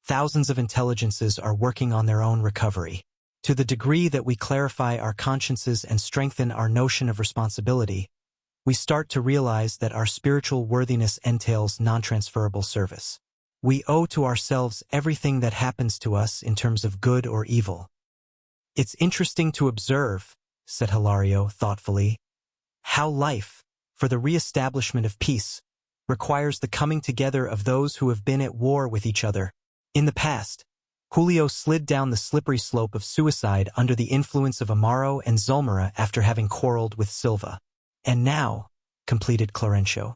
thousands of intelligences are working on their own recovery. To the degree that we clarify our consciences and strengthen our notion of responsibility, we start to realize that our spiritual worthiness entails non-transferable service. We owe to ourselves everything that happens to us in terms of good or evil. It's interesting to observe, said Hilario thoughtfully, how life, for the re-establishment of peace, requires the coming together of those who have been at war with each other. In the past, Julio slid down the slippery slope of suicide under the influence of Amaro and Zulmira after having quarreled with Silva. And now, completed Clarêncio,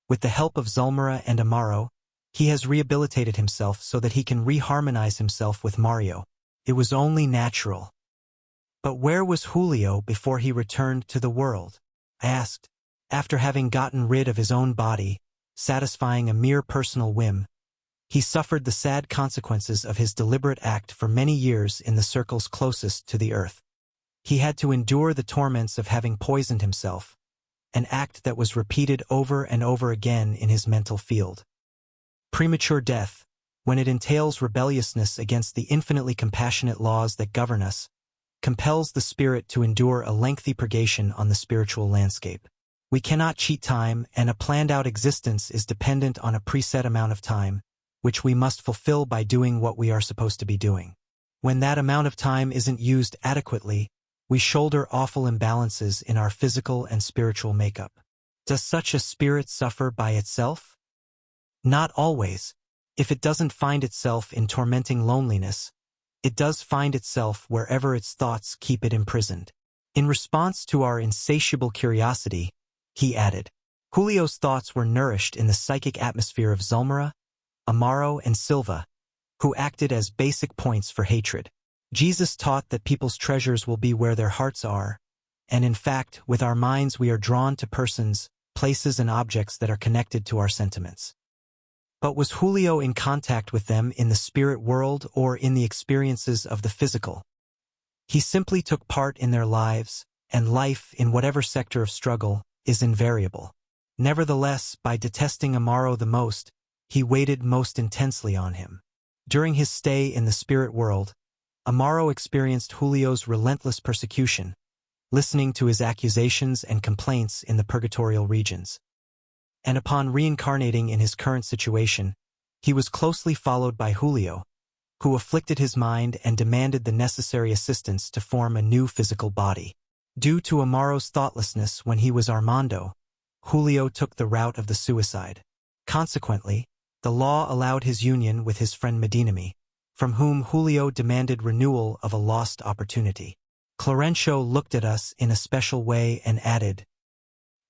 with the help of Zulmira and Amaro, he has rehabilitated himself so that he can reharmonize himself with Mario. It was only natural. But where was Julio before he returned to the world? I asked. After having gotten rid of his own body, satisfying a mere personal whim, he suffered the sad consequences of his deliberate act for many years in the circles closest to the earth. He had to endure the torments of having poisoned himself, an act that was repeated over and over again in his mental field. Premature death, when it entails rebelliousness against the infinitely compassionate laws that govern us, compels the spirit to endure a lengthy purgation on the spiritual landscape. We cannot cheat time, and a planned-out existence is dependent on a preset amount of time, which we must fulfill by doing what we are supposed to be doing. When that amount of time isn't used adequately, we shoulder awful imbalances in our physical and spiritual makeup. Does such a spirit suffer by itself? Not always. If it doesn't find itself in tormenting loneliness, it does find itself wherever its thoughts keep it imprisoned. In response to our insatiable curiosity, he added, Julio's thoughts were nourished in the psychic atmosphere of Zulmira, Amaro, and Silva, who acted as basic points for hatred. Jesus taught that people's treasures will be where their hearts are, and in fact, with our minds we are drawn to persons, places, and objects that are connected to our sentiments. But was Julio in contact with them in the spirit world or in the experiences of the physical? He simply took part in their lives, and life, in whatever sector of struggle, is invariable. Nevertheless, by detesting Amaro the most, he waited most intensely on him. During his stay in the spirit world, Amaro experienced Julio's relentless persecution, listening to his accusations and complaints in the purgatorial regions. And upon reincarnating in his current situation, he was closely followed by Julio, who afflicted his mind and demanded the necessary assistance to form a new physical body. Due to Amaro's thoughtlessness when he was Armando, Julio took the route of the suicide. Consequently, the law allowed his union with his friend Medinami, from whom Julio demanded renewal of a lost opportunity. Clarêncio looked at us in a special way and added,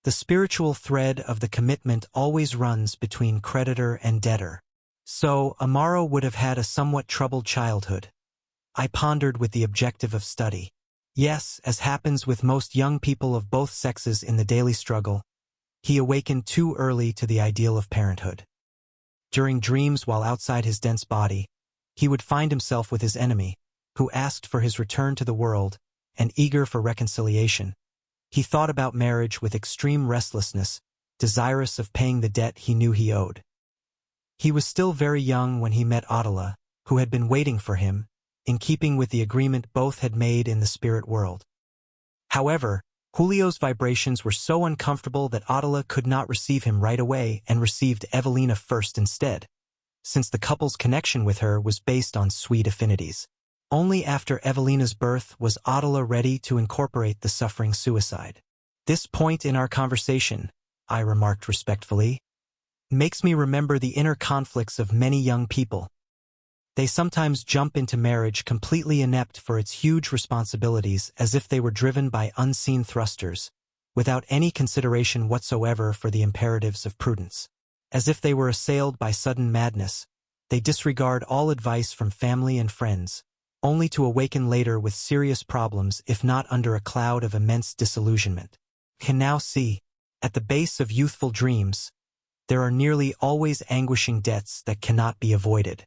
The spiritual thread of the commitment always runs between creditor and debtor. So, Amaro would have had a somewhat troubled childhood. I pondered with the objective of study. Yes, as happens with most young people of both sexes in the daily struggle, he awakened too early to the ideal of parenthood. During dreams while outside his dense body, he would find himself with his enemy, who asked for his return to the world, and eager for reconciliation. He thought about marriage with extreme restlessness, desirous of paying the debt he knew he owed. He was still very young when he met Adela, who had been waiting for him, in keeping with the agreement both had made in the spirit world. However, Julio's vibrations were so uncomfortable that Adela could not receive him right away and received Evelina first instead, since the couple's connection with her was based on sweet affinities. Only after Evelina's birth was Adela ready to incorporate the suffering suicide. This point in our conversation, I remarked respectfully, makes me remember the inner conflicts of many young people. They sometimes jump into marriage completely inept for its huge responsibilities as if they were driven by unseen thrusters, without any consideration whatsoever for the imperatives of prudence. As if they were assailed by sudden madness, they disregard all advice from family and friends, only to awaken later with serious problems if not under a cloud of immense disillusionment. Can now see, at the base of youthful dreams, there are nearly always anguishing debts that cannot be avoided.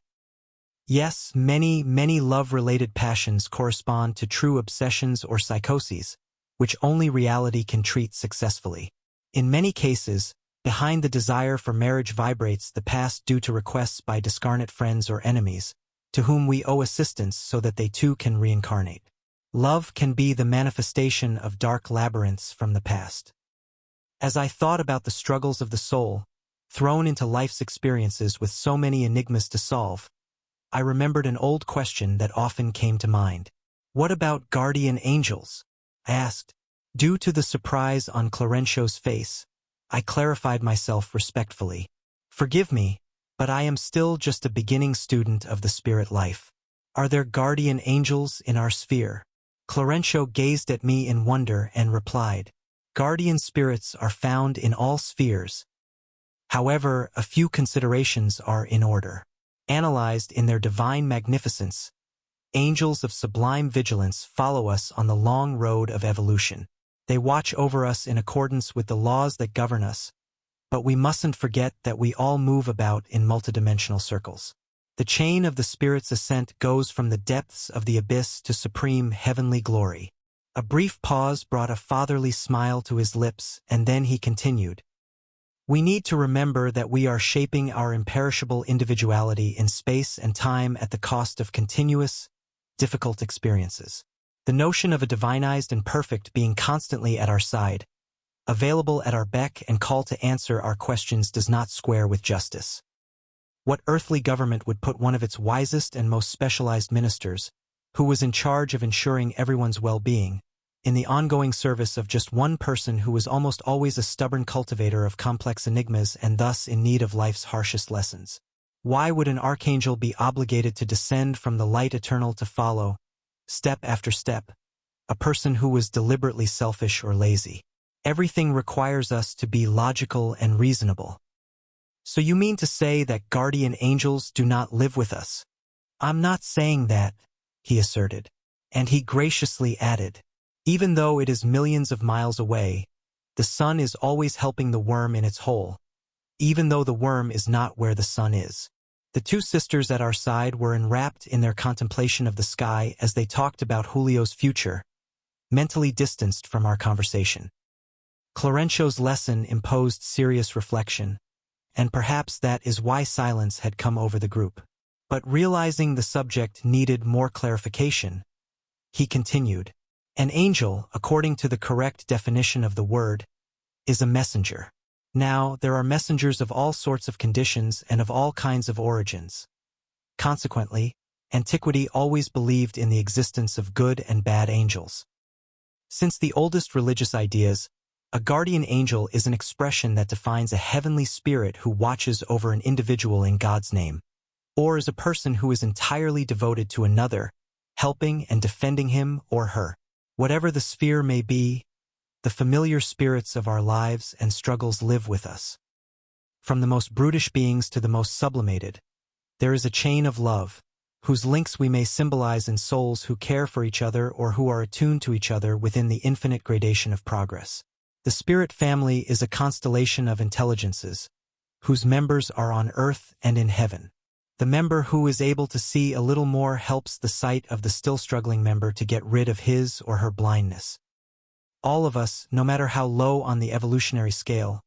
Yes, many love-related passions correspond to true obsessions or psychoses, which only reality can treat successfully. In many cases, behind the desire for marriage vibrates the past due to requests by discarnate friends or enemies, to whom we owe assistance so that they too can reincarnate. Love can be the manifestation of dark labyrinths from the past. As I thought about the struggles of the soul, thrown into life's experiences with so many enigmas to solve, I remembered an old question that often came to mind. What about guardian angels? I asked. Due to the surprise on Clarêncio's face, I clarified myself respectfully. Forgive me, but I am still just a beginning student of the spirit life. Are there guardian angels in our sphere? Clarêncio gazed at me in wonder and replied, Guardian spirits are found in all spheres. However, a few considerations are in order. Analyzed in their divine magnificence, angels of sublime vigilance follow us on the long road of evolution. They watch over us in accordance with the laws that govern us, but we mustn't forget that we all move about in multidimensional circles. The chain of the Spirit's ascent goes from the depths of the abyss to supreme heavenly glory. A brief pause brought a fatherly smile to his lips, and then he continued. We need to remember that we are shaping our imperishable individuality in space and time at the cost of continuous, difficult experiences. The notion of a divinized and perfect being constantly at our side, available at our beck and call to answer our questions does not square with justice. What earthly government would put one of its wisest and most specialized ministers, who was in charge of ensuring everyone's well-being, in the ongoing service of just one person who was almost always a stubborn cultivator of complex enigmas and thus in need of life's harshest lessons. Why would an archangel be obligated to descend from the light eternal to follow, step after step, a person who was deliberately selfish or lazy? Everything requires us to be logical and reasonable. So you mean to say that guardian angels do not live with us? I'm not saying that, he asserted. And he graciously added, even though it is millions of miles away, the sun is always helping the worm in its hole, even though the worm is not where the sun is. The two sisters at our side were enwrapped in their contemplation of the sky as they talked about Julio's future, mentally distanced from our conversation. Clarêncio's lesson imposed serious reflection, and perhaps that is why silence had come over the group. But realizing the subject needed more clarification, he continued, an angel, according to the correct definition of the word, is a messenger. Now, there are messengers of all sorts of conditions and of all kinds of origins. Consequently, antiquity always believed in the existence of good and bad angels. Since the oldest religious ideas, a guardian angel is an expression that defines a heavenly spirit who watches over an individual in God's name, or is a person who is entirely devoted to another, helping and defending him or her. Whatever the sphere may be, the familiar spirits of our lives and struggles live with us. From the most brutish beings to the most sublimated, there is a chain of love, whose links we may symbolize in souls who care for each other or who are attuned to each other within the infinite gradation of progress. The spirit family is a constellation of intelligences, whose members are on earth and in heaven. The member who is able to see a little more helps the sight of the still struggling member to get rid of his or her blindness. All of us, no matter how low on the evolutionary scale,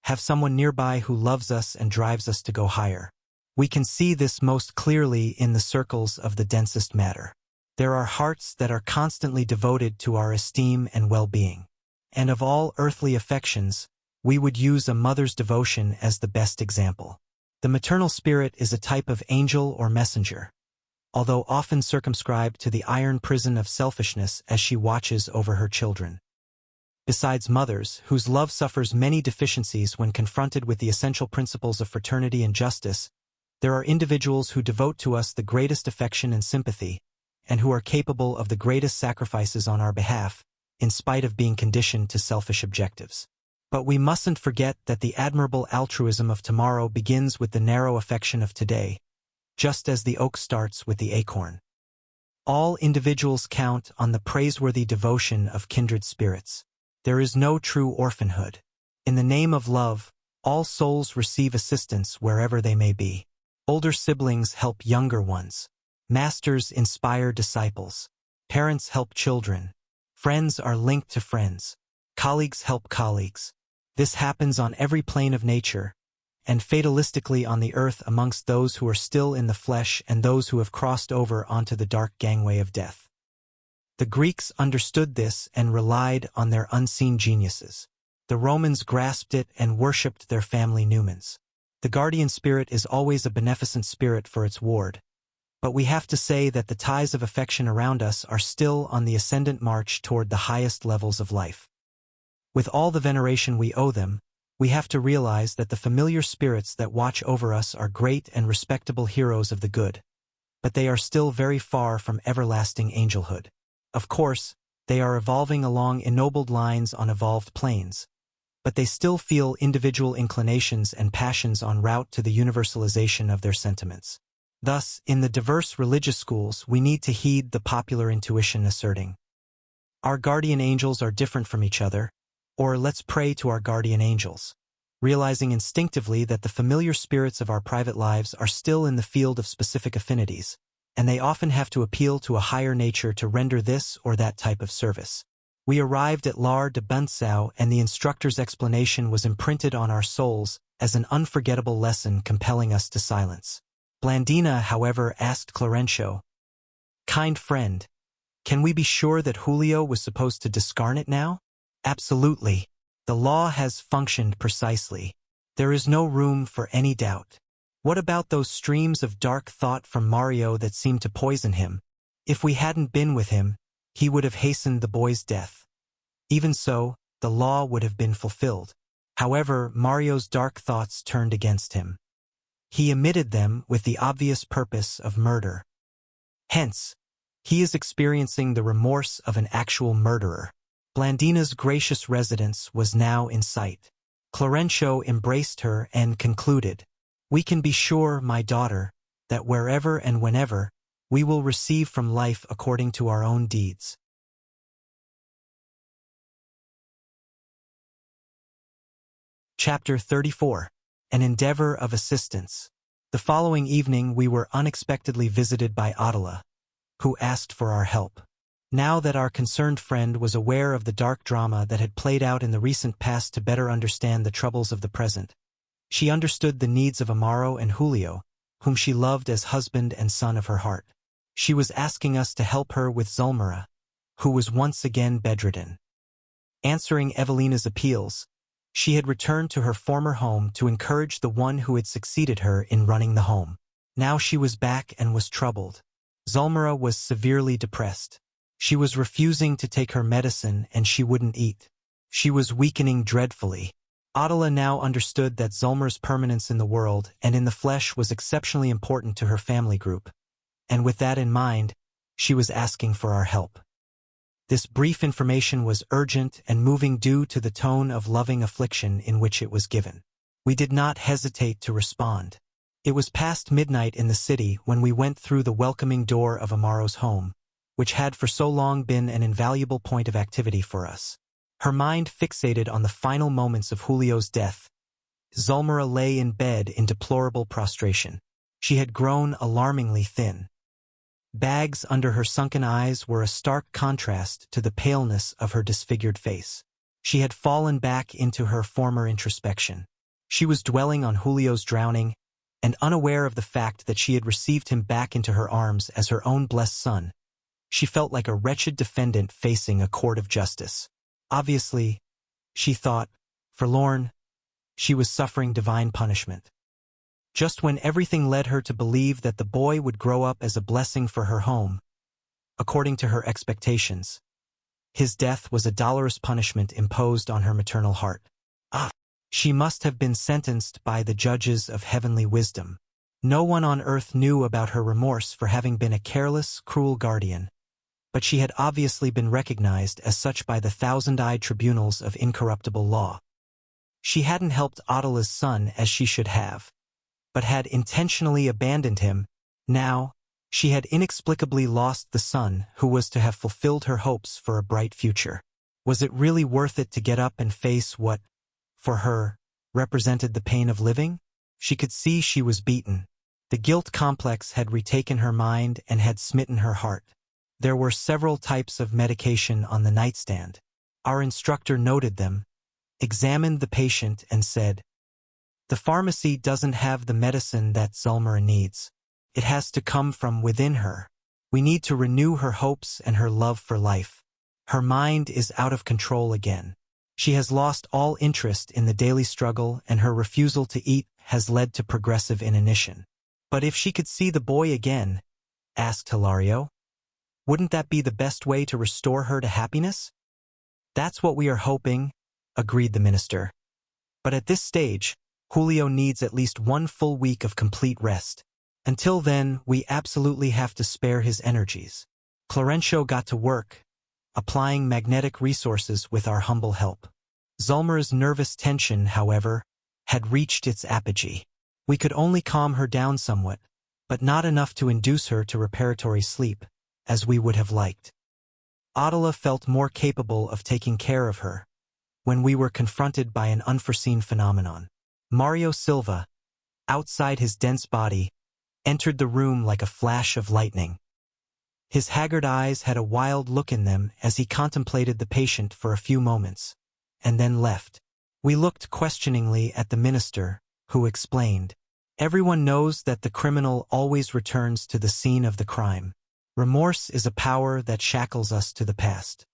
have someone nearby who loves us and drives us to go higher. We can see this most clearly in the circles of the densest matter. There are hearts that are constantly devoted to our esteem and well-being. And of all earthly affections, we would use a mother's devotion as the best example. The maternal spirit is a type of angel or messenger, although often circumscribed to the iron prison of selfishness as she watches over her children. Besides mothers, whose love suffers many deficiencies when confronted with the essential principles of fraternity and justice, there are individuals who devote to us the greatest affection and sympathy, and who are capable of the greatest sacrifices on our behalf, in spite of being conditioned to selfish objectives. But we mustn't forget that the admirable altruism of tomorrow begins with the narrow affection of today, just as the oak starts with the acorn. All individuals count on the praiseworthy devotion of kindred spirits. There is no true orphanhood. In the name of love, all souls receive assistance wherever they may be. Older siblings help younger ones. Masters inspire disciples. Parents help children. Friends are linked to friends. Colleagues help colleagues. This happens on every plane of nature, and fatalistically on the earth amongst those who are still in the flesh and those who have crossed over onto the dark gangway of death. The Greeks understood this and relied on their unseen geniuses. The Romans grasped it and worshipped their family Numens. The guardian spirit is always a beneficent spirit for its ward, but we have to say that the ties of affection around us are still on the ascendant march toward the highest levels of life. With all the veneration we owe them, we have to realize that the familiar spirits that watch over us are great and respectable heroes of the good, but they are still very far from everlasting angelhood. Of course, they are evolving along ennobled lines on evolved planes, but they still feel individual inclinations and passions en route to the universalization of their sentiments. Thus, in the diverse religious schools, we need to heed the popular intuition asserting, our guardian angels are different from each other, or let's pray to our guardian angels, realizing instinctively that the familiar spirits of our private lives are still in the field of specific affinities, and they often have to appeal to a higher nature to render this or that type of service. We arrived at L'Art de Buntsau, and the instructor's explanation was imprinted on our souls as an unforgettable lesson compelling us to silence. Blandina, however, asked Clarêncio, kind friend, can we be sure that Julio was supposed to discarnate now? Absolutely. The law has functioned precisely. There is no room for any doubt. What about those streams of dark thought from Mario that seemed to poison him? If we hadn't been with him, he would have hastened the boy's death. Even so, the law would have been fulfilled. However, Mario's dark thoughts turned against him. He emitted them with the obvious purpose of murder. Hence, he is experiencing the remorse of an actual murderer. Blandina's gracious residence was now in sight. Clarêncio embraced her and concluded, "We can be sure, my daughter, that wherever and whenever, we will receive from life according to our own deeds." Chapter 34. An Endeavor of Assistance. The following evening we were unexpectedly visited by Adela, who asked for our help. Now that our concerned friend was aware of the dark drama that had played out in the recent past to better understand the troubles of the present, she understood the needs of Amaro and Julio, whom she loved as husband and son of her heart. She was asking us to help her with Zulmira, who was once again bedridden. Answering Evelina's appeals, she had returned to her former home to encourage the one who had succeeded her in running the home. Now she was back and was troubled. Zulmira was severely depressed. She was refusing to take her medicine and she wouldn't eat. She was weakening dreadfully. Adela now understood that Zulmira's permanence in the world and in the flesh was exceptionally important to her family group, and with that in mind, she was asking for our help. This brief information was urgent and moving due to the tone of loving affliction in which it was given. We did not hesitate to respond. It was past midnight in the city when we went through the welcoming door of Amaro's home, which had for so long been an invaluable point of activity for us. Her mind fixated on the final moments of Julio's death, Zulmira lay in bed in deplorable prostration. She had grown alarmingly thin. Bags under her sunken eyes were a stark contrast to the paleness of her disfigured face. She had fallen back into her former introspection. She was dwelling on Julio's drowning, and unaware of the fact that she had received him back into her arms as her own blessed son. She felt like a wretched defendant facing a court of justice. Obviously, she thought, forlorn, she was suffering divine punishment. Just when everything led her to believe that the boy would grow up as a blessing for her home, according to her expectations, his death was a dolorous punishment imposed on her maternal heart. She must have been sentenced by the judges of heavenly wisdom. No one on earth knew about her remorse for having been a careless, cruel guardian, but she had obviously been recognized as such by the thousand-eyed tribunals of incorruptible law. She hadn't helped Adela's son as she should have, but had intentionally abandoned him. Now, she had inexplicably lost the son who was to have fulfilled her hopes for a bright future. Was it really worth it to get up and face what, for her, represented the pain of living? She could see she was beaten. The guilt complex had retaken her mind and had smitten her heart. There were several types of medication on the nightstand. Our instructor noted them, examined the patient and said, "The pharmacy doesn't have the medicine that Zulmira needs. It has to come from within her. We need to renew her hopes and her love for life. Her mind is out of control again. She has lost all interest in the daily struggle and her refusal to eat has led to progressive inanition." "But if she could see the boy again," asked Hilario, "wouldn't that be the best way to restore her to happiness?" "That's what we are hoping," agreed the minister. "But at this stage, Julio needs at least 1 full week of complete rest. Until then, we absolutely have to spare his energies." Clarêncio got to work, applying magnetic resources with our humble help. Zulmira's nervous tension, however, had reached its apogee. We could only calm her down somewhat, but not enough to induce her to reparatory sleep, as we would have liked. Adela felt more capable of taking care of her, when we were confronted by an unforeseen phenomenon. Mario Silva, outside his dense body, entered the room like a flash of lightning. His haggard eyes had a wild look in them as he contemplated the patient for a few moments, and then left. We looked questioningly at the minister, who explained, "Everyone knows that the criminal always returns to the scene of the crime. Remorse is a power that shackles us to the past."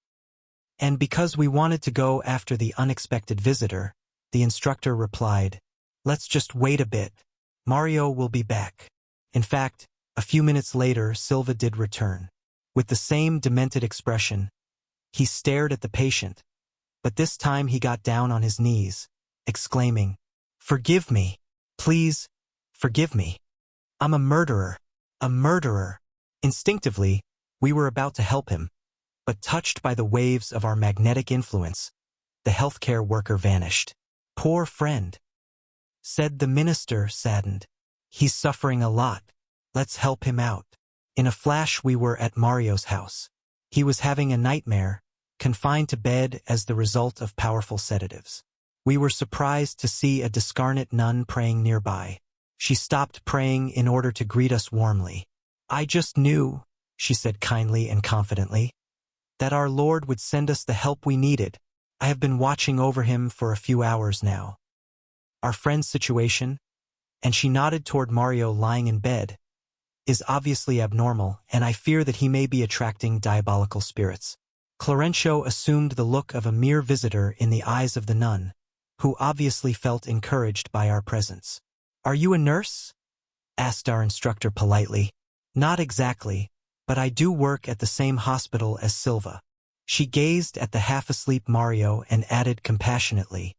And because we wanted to go after the unexpected visitor, the instructor replied, "Let's just wait a bit. Mario will be back." In fact, a few minutes later Silva did return. With the same demented expression, he stared at the patient, but this time he got down on his knees, exclaiming, "Forgive me. Please, forgive me. I'm a murderer. A murderer." Instinctively, we were about to help him, but touched by the waves of our magnetic influence, the healthcare worker vanished. "Poor friend," said the minister, saddened. "He's suffering a lot. Let's help him out." In a flash we were at Mario's house. He was having a nightmare, confined to bed as the result of powerful sedatives. We were surprised to see a discarnate nun praying nearby. She stopped praying in order to greet us warmly. "I just knew," she said kindly and confidently, "that our Lord would send us the help we needed. I have been watching over him for a few hours now. Our friend's situation," and she nodded toward Mario lying in bed, "is obviously abnormal, and I fear that he may be attracting diabolical spirits." Clarêncio assumed the look of a mere visitor in the eyes of the nun, who obviously felt encouraged by our presence. "Are you a nurse?" asked our instructor politely. "Not exactly, but I do work at the same hospital as Silva." She gazed at the half-asleep Mario and added compassionately,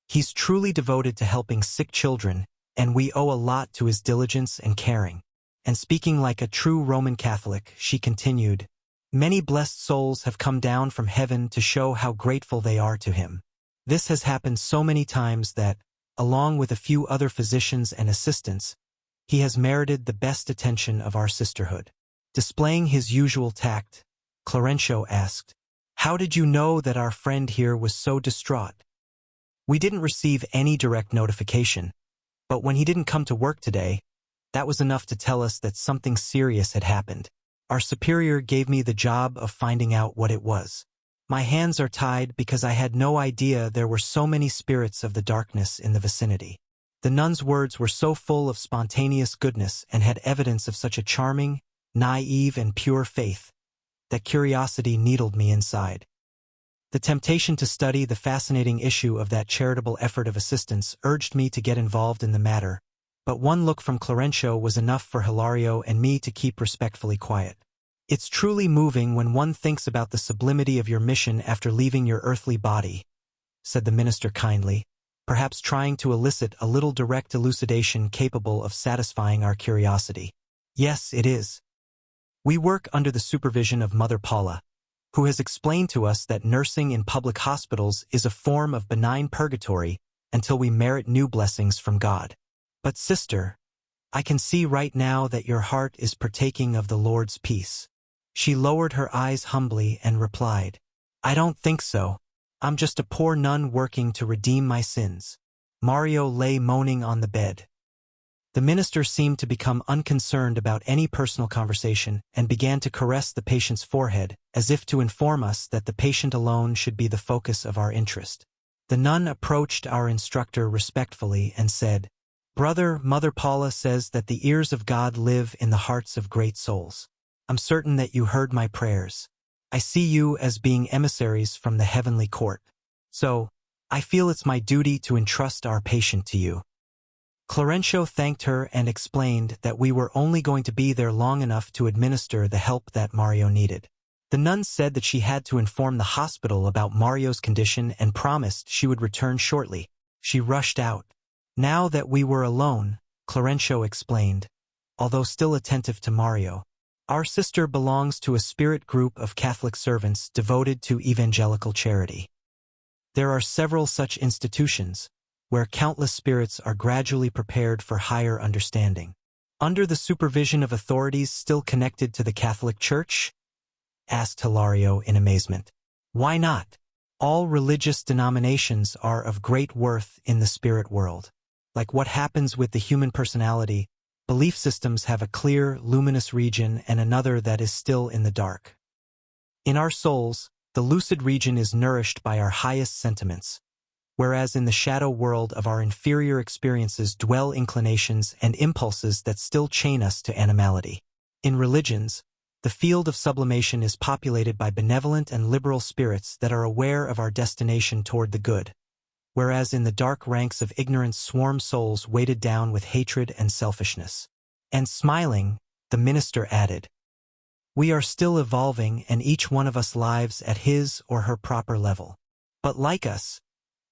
"He's truly devoted to helping sick children, and we owe a lot to his diligence and caring." And speaking like a true Roman Catholic, she continued, "Many blessed souls have come down from heaven to show how grateful they are to him. This has happened so many times that, along with a few other physicians and assistants, he has merited the best attention of our sisterhood." Displaying his usual tact, Clarêncio asked, "How did you know that our friend here was so distraught?" "We didn't receive any direct notification, but when he didn't come to work today, that was enough to tell us that something serious had happened. Our superior gave me the job of finding out what it was. My hands are tied because I had no idea there were so many spirits of the darkness in the vicinity." The nun's words were so full of spontaneous goodness and had evidence of such a charming, naive, and pure faith that curiosity needled me inside. The temptation to study the fascinating issue of that charitable effort of assistance urged me to get involved in the matter, but one look from Clarêncio was enough for Hilario and me to keep respectfully quiet. "It's truly moving when one thinks about the sublimity of your mission after leaving your earthly body," said the minister kindly, perhaps trying to elicit a little direct elucidation capable of satisfying our curiosity. "Yes, it is. We work under the supervision of Mother Paula, who has explained to us that nursing in public hospitals is a form of benign purgatory until we merit new blessings from God. But sister, I can see right now that your heart is partaking of the Lord's peace." She lowered her eyes humbly and replied, "I don't think so. I'm just a poor nun working to redeem my sins." Mario lay moaning on the bed. The minister seemed to become unconcerned about any personal conversation and began to caress the patient's forehead, as if to inform us that the patient alone should be the focus of our interest. The nun approached our instructor respectfully and said, "Brother, Mother Paula says that the ears of God live in the hearts of great souls. I'm certain that you heard my prayers. I see you as being emissaries from the heavenly court. So, I feel it's my duty to entrust our patient to you." Clarêncio thanked her and explained that we were only going to be there long enough to administer the help that Mario needed. The nun said that she had to inform the hospital about Mario's condition and promised she would return shortly. She rushed out. Now that we were alone, Clarêncio explained, although still attentive to Mario, "Our sister belongs to a spirit group of Catholic servants devoted to evangelical charity. There are several such institutions, where countless spirits are gradually prepared for higher understanding." "Under the supervision of authorities still connected to the Catholic Church?" asked Hilario in amazement. "Why not? All religious denominations are of great worth in the spirit world. Like what happens with the human personality, belief systems have a clear, luminous region and another that is still in the dark. In our souls, the lucid region is nourished by our highest sentiments, whereas in the shadow world of our inferior experiences dwell inclinations and impulses that still chain us to animality. In religions, the field of sublimation is populated by benevolent and liberal spirits that are aware of our destination toward the good, whereas in the dark ranks of ignorance swarm souls weighted down with hatred and selfishness." And smiling, the minister added, We are still evolving and each one of us lives at his or her proper level. But like us,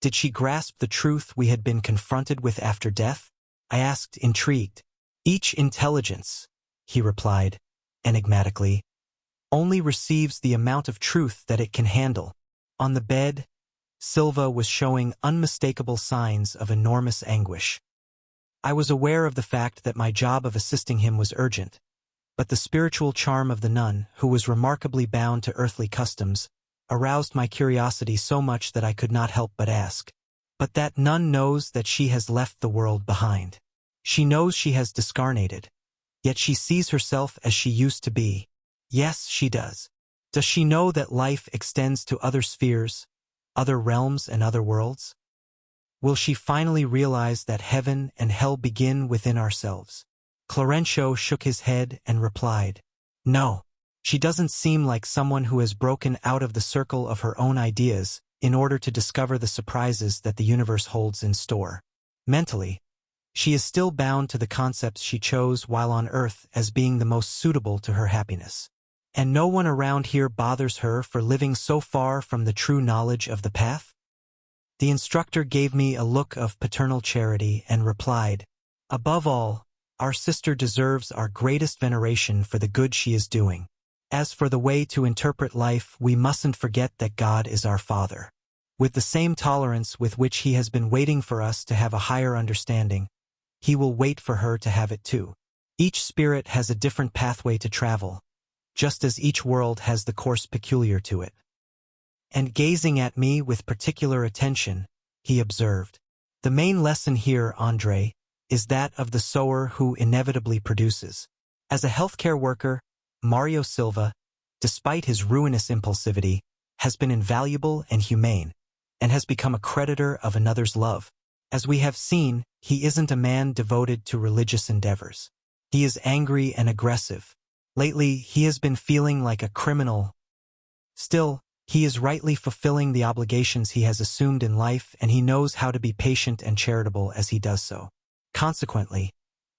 did she grasp the truth we had been confronted with after death? I asked, intrigued. Each intelligence, he replied, enigmatically, only receives the amount of truth that it can handle. On the bed, Silva was showing unmistakable signs of enormous anguish. I was aware of the fact that my job of assisting him was urgent, but the spiritual charm of the nun, who was remarkably bound to earthly customs, aroused my curiosity so much that I could not help but ask. But that nun knows that she has left the world behind. She knows she has discarnated, yet she sees herself as she used to be. Yes, she does. Does she know that life extends to other spheres, other realms and other worlds? Will she finally realize that heaven and hell begin within ourselves? Clarêncio shook his head and replied, no, she doesn't seem like someone who has broken out of the circle of her own ideas in order to discover the surprises that the universe holds in store. Mentally, she is still bound to the concepts she chose while on Earth as being the most suitable to her happiness. And no one around here bothers her for living so far from the true knowledge of the path? The instructor gave me a look of paternal charity and replied, above all, our sister deserves our greatest veneration for the good she is doing. As for the way to interpret life, we mustn't forget that God is our Father. With the same tolerance with which He has been waiting for us to have a higher understanding, He will wait for her to have it too. Each spirit has a different pathway to travel, just as each world has the course peculiar to it. And gazing at me with particular attention, he observed, the main lesson here, André, is that of the sower who inevitably produces. As a healthcare worker, Mario Silva, despite his ruinous impulsivity, has been invaluable and humane, and has become a creditor of another's love. As we have seen, he isn't a man devoted to religious endeavors. He is angry and aggressive. Lately, he has been feeling like a criminal. Still, he is rightly fulfilling the obligations he has assumed in life, and he knows how to be patient and charitable as he does so. Consequently,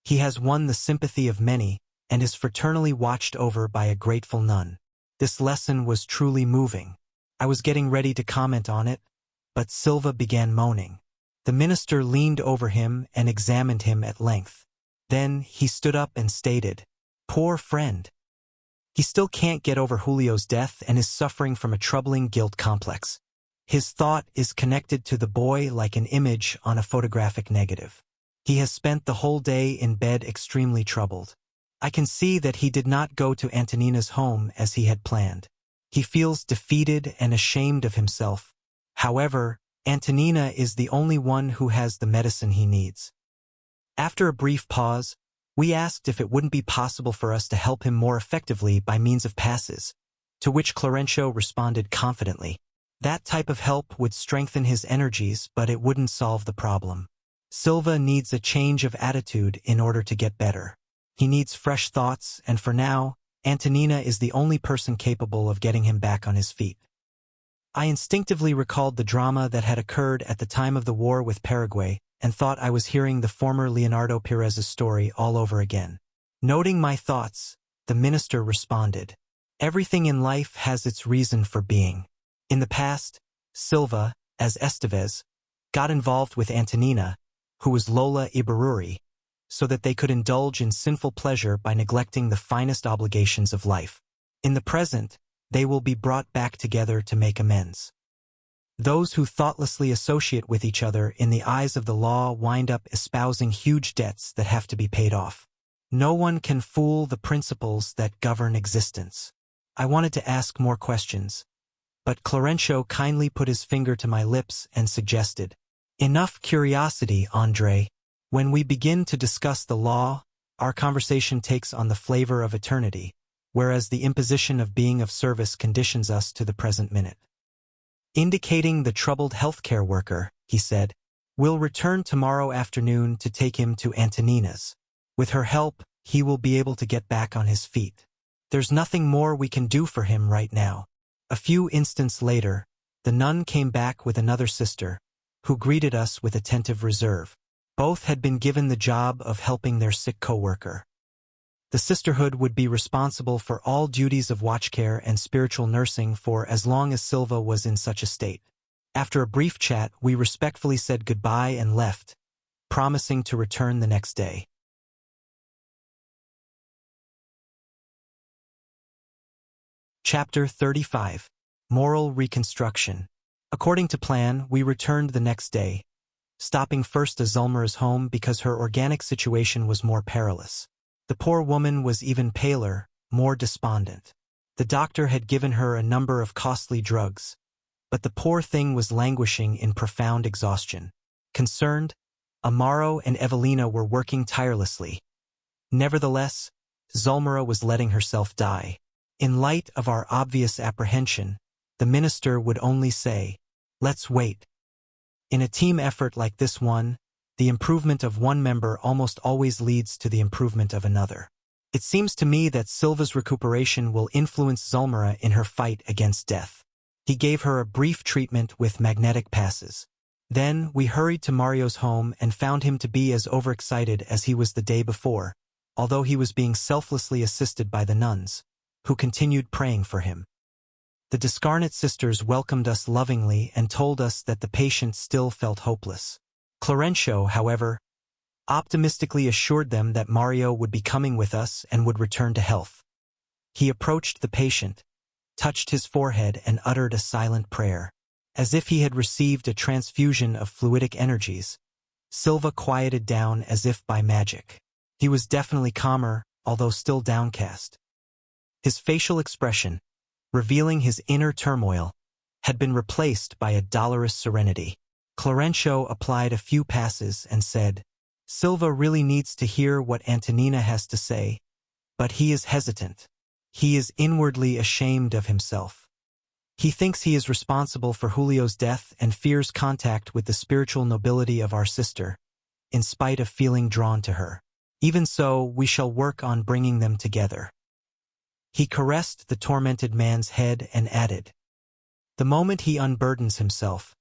he has won the sympathy of many and is fraternally watched over by a grateful nun. This lesson was truly moving. I was getting ready to comment on it, but Silva began moaning. The minister leaned over him and examined him at length. Then he stood up and stated, "Poor friend. He still can't get over Julio's death and is suffering from a troubling guilt complex. His thought is connected to the boy like an image on a photographic negative. He has spent the whole day in bed extremely troubled. I can see that he did not go to Antonina's home as he had planned. He feels defeated and ashamed of himself. However, Antonina is the only one who has the medicine he needs." After a brief pause, we asked if it wouldn't be possible for us to help him more effectively by means of passes, to which Clarêncio responded confidently. That type of help would strengthen his energies, but it wouldn't solve the problem. Silva needs a change of attitude in order to get better. He needs fresh thoughts, and for now, Antonina is the only person capable of getting him back on his feet. I instinctively recalled the drama that had occurred at the time of the war with Paraguay and thought I was hearing the former Leonardo Perez's story all over again. Noting my thoughts, the minister responded, "Everything in life has its reason for being. In the past, Silva, as Estevez, got involved with Antonina, who was Lola Ibaruri, so that they could indulge in sinful pleasure by neglecting the finest obligations of life. In the present, they will be brought back together to make amends. Those who thoughtlessly associate with each other in the eyes of the law wind up espousing huge debts that have to be paid off. No one can fool the principles that govern existence." I wanted to ask more questions, but Clarêncio kindly put his finger to my lips and suggested, "Enough curiosity, André. When we begin to discuss the law, our conversation takes on the flavor of eternity, whereas the imposition of being of service conditions us to the present minute." Indicating the troubled healthcare worker, he said, "We'll return tomorrow afternoon to take him to Antonina's. With her help, he will be able to get back on his feet. There's nothing more we can do for him right now." A few instants later, the nun came back with another sister, who greeted us with attentive reserve. Both had been given the job of helping their sick co-worker. The sisterhood would be responsible for all duties of watchcare and spiritual nursing for as long as Silva was in such a state. After a brief chat, we respectfully said goodbye and left, promising to return the next day. Chapter 35. Moral Reconstruction. According to plan, we returned the next day, stopping first at Zulmira's home because her organic situation was more perilous. The poor woman was even paler, more despondent. The doctor had given her a number of costly drugs, but the poor thing was languishing in profound exhaustion. Concerned, Amaro and Evelina were working tirelessly. Nevertheless, Zulmira was letting herself die. In light of our obvious apprehension, the minister would only say, "Let's wait." In a team effort like this one, the improvement of one member almost always leads to the improvement of another. It seems to me that Silva's recuperation will influence Zulmira in her fight against death. He gave her a brief treatment with magnetic passes. Then we hurried to Mario's home and found him to be as overexcited as he was the day before, although he was being selflessly assisted by the nuns, who continued praying for him. The Descarnate sisters welcomed us lovingly and told us that the patient still felt hopeless. Clarêncio, however, optimistically assured them that Mario would be coming with us and would return to health. He approached the patient, touched his forehead and uttered a silent prayer. As if he had received a transfusion of fluidic energies, Silva quieted down as if by magic. He was definitely calmer, although still downcast. His facial expression, revealing his inner turmoil, had been replaced by a dolorous serenity. Clarêncio applied a few passes and said, "Silva really needs to hear what Antonina has to say, but he is hesitant. He is inwardly ashamed of himself. He thinks he is responsible for Julio's death and fears contact with the spiritual nobility of our sister, in spite of feeling drawn to her. Even so, we shall work on bringing them together." He caressed the tormented man's head and added, "The moment he unburdens himself,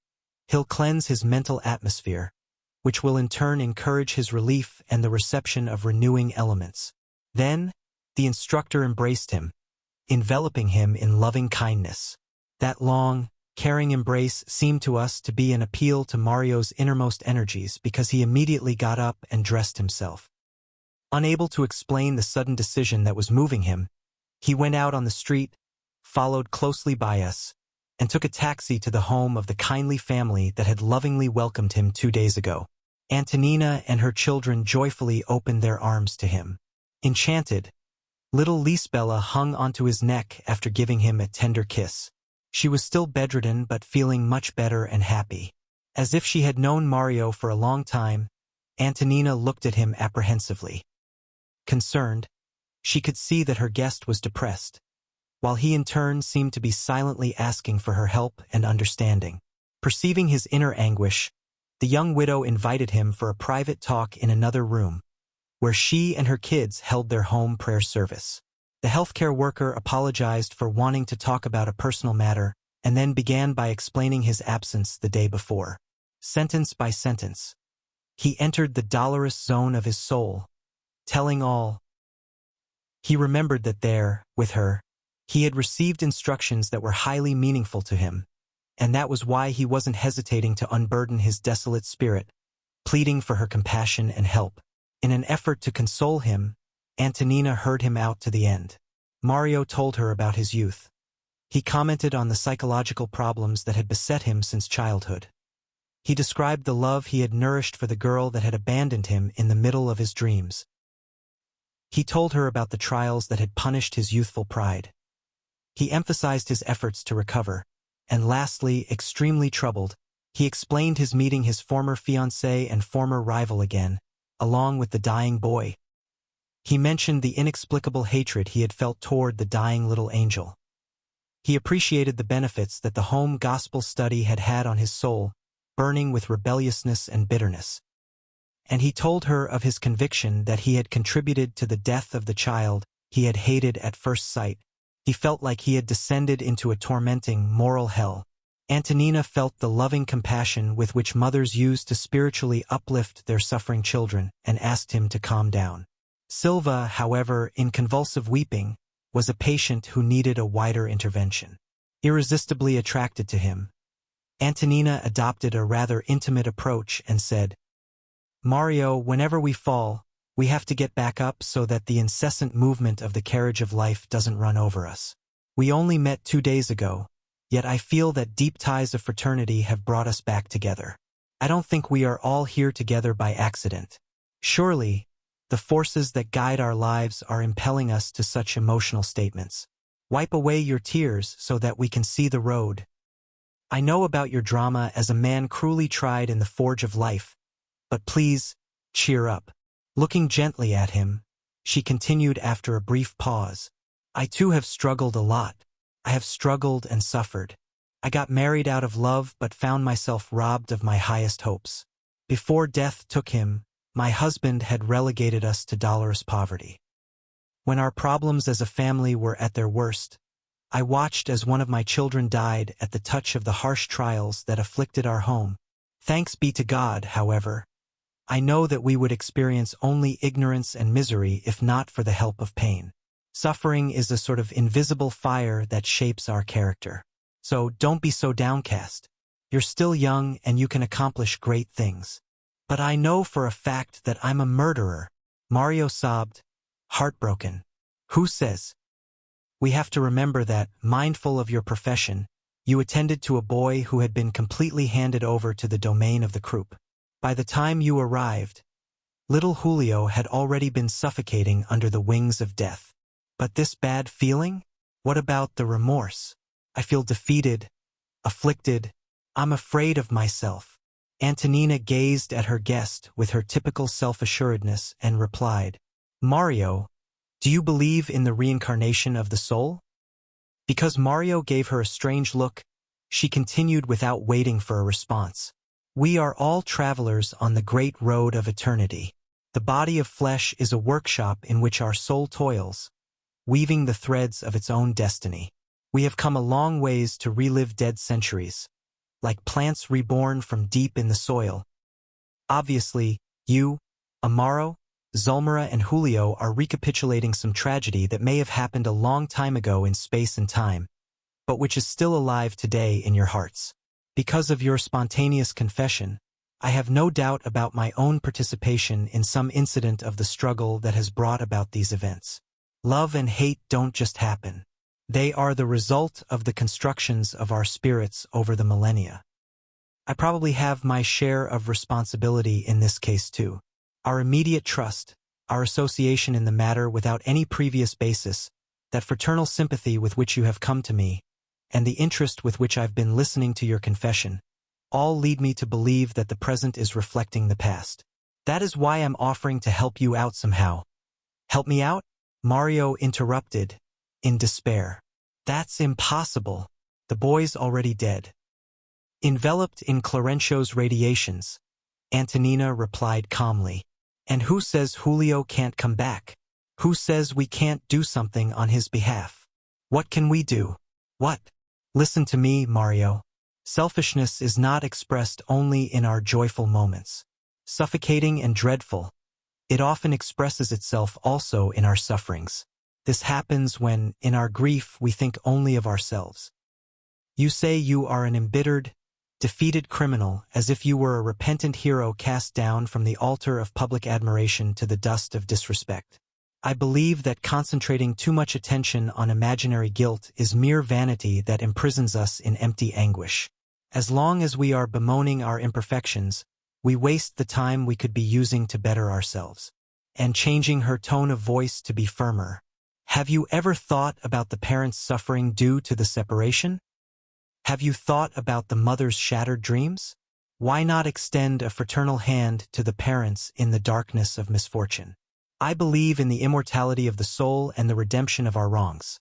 he'll cleanse his mental atmosphere, which will in turn encourage his relief and the reception of renewing elements." Then, the instructor embraced him, enveloping him in loving kindness. That long, caring embrace seemed to us to be an appeal to Mario's innermost energies because he immediately got up and dressed himself. Unable to explain the sudden decision that was moving him, he went out on the street, followed closely by us, and took a taxi to the home of the kindly family that had lovingly welcomed him 2 days ago. Antonina and her children joyfully opened their arms to him. Enchanted, little Lisbella hung onto his neck after giving him a tender kiss. She was still bedridden but feeling much better and happy. As if she had known Mario for a long time, Antonina looked at him apprehensively. Concerned, she could see that her guest was depressed, while he in turn seemed to be silently asking for her help and understanding. Perceiving his inner anguish, the young widow invited him for a private talk in another room, where she and her kids held their home prayer service. The healthcare worker apologized for wanting to talk about a personal matter and then began by explaining his absence the day before. Sentence by sentence, he entered the dolorous zone of his soul, telling all. He remembered that there, with her, he had received instructions that were highly meaningful to him, and that was why he wasn't hesitating to unburden his desolate spirit, pleading for her compassion and help. In an effort to console him, Antonina heard him out to the end. Mario told her about his youth. He commented on the psychological problems that had beset him since childhood. He described the love he had nourished for the girl that had abandoned him in the middle of his dreams. He told her about the trials that had punished his youthful pride. He emphasized his efforts to recover, and lastly, extremely troubled, he explained his meeting his former fiancé and former rival again, along with the dying boy. He mentioned the inexplicable hatred he had felt toward the dying little angel. He appreciated the benefits that the home gospel study had had on his soul, burning with rebelliousness and bitterness. And he told her of his conviction that he had contributed to the death of the child he had hated at first sight. He felt like he had descended into a tormenting moral hell. Antonina felt the loving compassion with which mothers use to spiritually uplift their suffering children and asked him to calm down. Silva, however, in convulsive weeping, was a patient who needed a wider intervention. Irresistibly attracted to him, Antonina adopted a rather intimate approach and said, "Mario, whenever we fall, we have to get back up so that the incessant movement of the carriage of life doesn't run over us. We only met 2 days ago, yet I feel that deep ties of fraternity have brought us back together. I don't think we are all here together by accident. Surely, the forces that guide our lives are impelling us to such emotional statements. Wipe away your tears so that we can see the road. I know about your drama as a man cruelly tried in the forge of life, but please, cheer up." Looking gently at him, she continued after a brief pause, "I too have struggled a lot. I have struggled and suffered. I got married out of love but found myself robbed of my highest hopes. Before death took him, my husband had relegated us to dolorous poverty. When our problems as a family were at their worst, I watched as one of my children died at the touch of the harsh trials that afflicted our home. Thanks be to God, however, I know that we would experience only ignorance and misery if not for the help of pain. Suffering is a sort of invisible fire that shapes our character. So don't be so downcast. You're still young and you can accomplish great things. But I know for a fact that I'm a murderer." Mario sobbed, heartbroken. "Who says?" "We have to remember that, mindful of your profession, you attended to a boy who had been completely handed over to the domain of the croup. By the time you arrived, little Julio had already been suffocating under the wings of death. But this bad feeling? What about the remorse? I feel defeated, afflicted. I'm afraid of myself." Antonina gazed at her guest with her typical self-assuredness and replied, "Mario, do you believe in the reincarnation of the soul?" Because Mario gave her a strange look, she continued without waiting for a response. "We are all travelers on the great road of eternity. The body of flesh is a workshop in which our soul toils, weaving the threads of its own destiny. We have come a long ways to relive dead centuries, like plants reborn from deep in the soil. Obviously, you, Amaro, Zulmira and Julio are recapitulating some tragedy that may have happened a long time ago in space and time, but which is still alive today in your hearts. Because of your spontaneous confession, I have no doubt about my own participation in some incident of the struggle that has brought about these events. Love and hate don't just happen. They are the result of the constructions of our spirits over the millennia. I probably have my share of responsibility in this case too. Our immediate trust, our association in the matter without any previous basis, that fraternal sympathy with which you have come to me, and the interest with which I've been listening to your confession, all lead me to believe that the present is reflecting the past. That is why I'm offering to help you out somehow." "Help me out?" Mario interrupted, in despair. "That's impossible. The boy's already dead." Enveloped in Clarêncio's radiations, Antonina replied calmly, "And who says Julio can't come back? Who says we can't do something on his behalf? What can we do?" "What?" "Listen to me, Mario. Selfishness is not expressed only in our joyful moments. Suffocating and dreadful, it often expresses itself also in our sufferings. This happens when, in our grief, we think only of ourselves. You say you are an embittered, defeated criminal, as if you were a repentant hero cast down from the altar of public admiration to the dust of disrespect. I believe that concentrating too much attention on imaginary guilt is mere vanity that imprisons us in empty anguish. As long as we are bemoaning our imperfections, we waste the time we could be using to better ourselves." And changing her tone of voice to be firmer, "Have you ever thought about the parents' suffering due to the separation? Have you thought about the mother's shattered dreams? Why not extend a fraternal hand to the parents in the darkness of misfortune? I believe in the immortality of the soul and the redemption of our wrongs.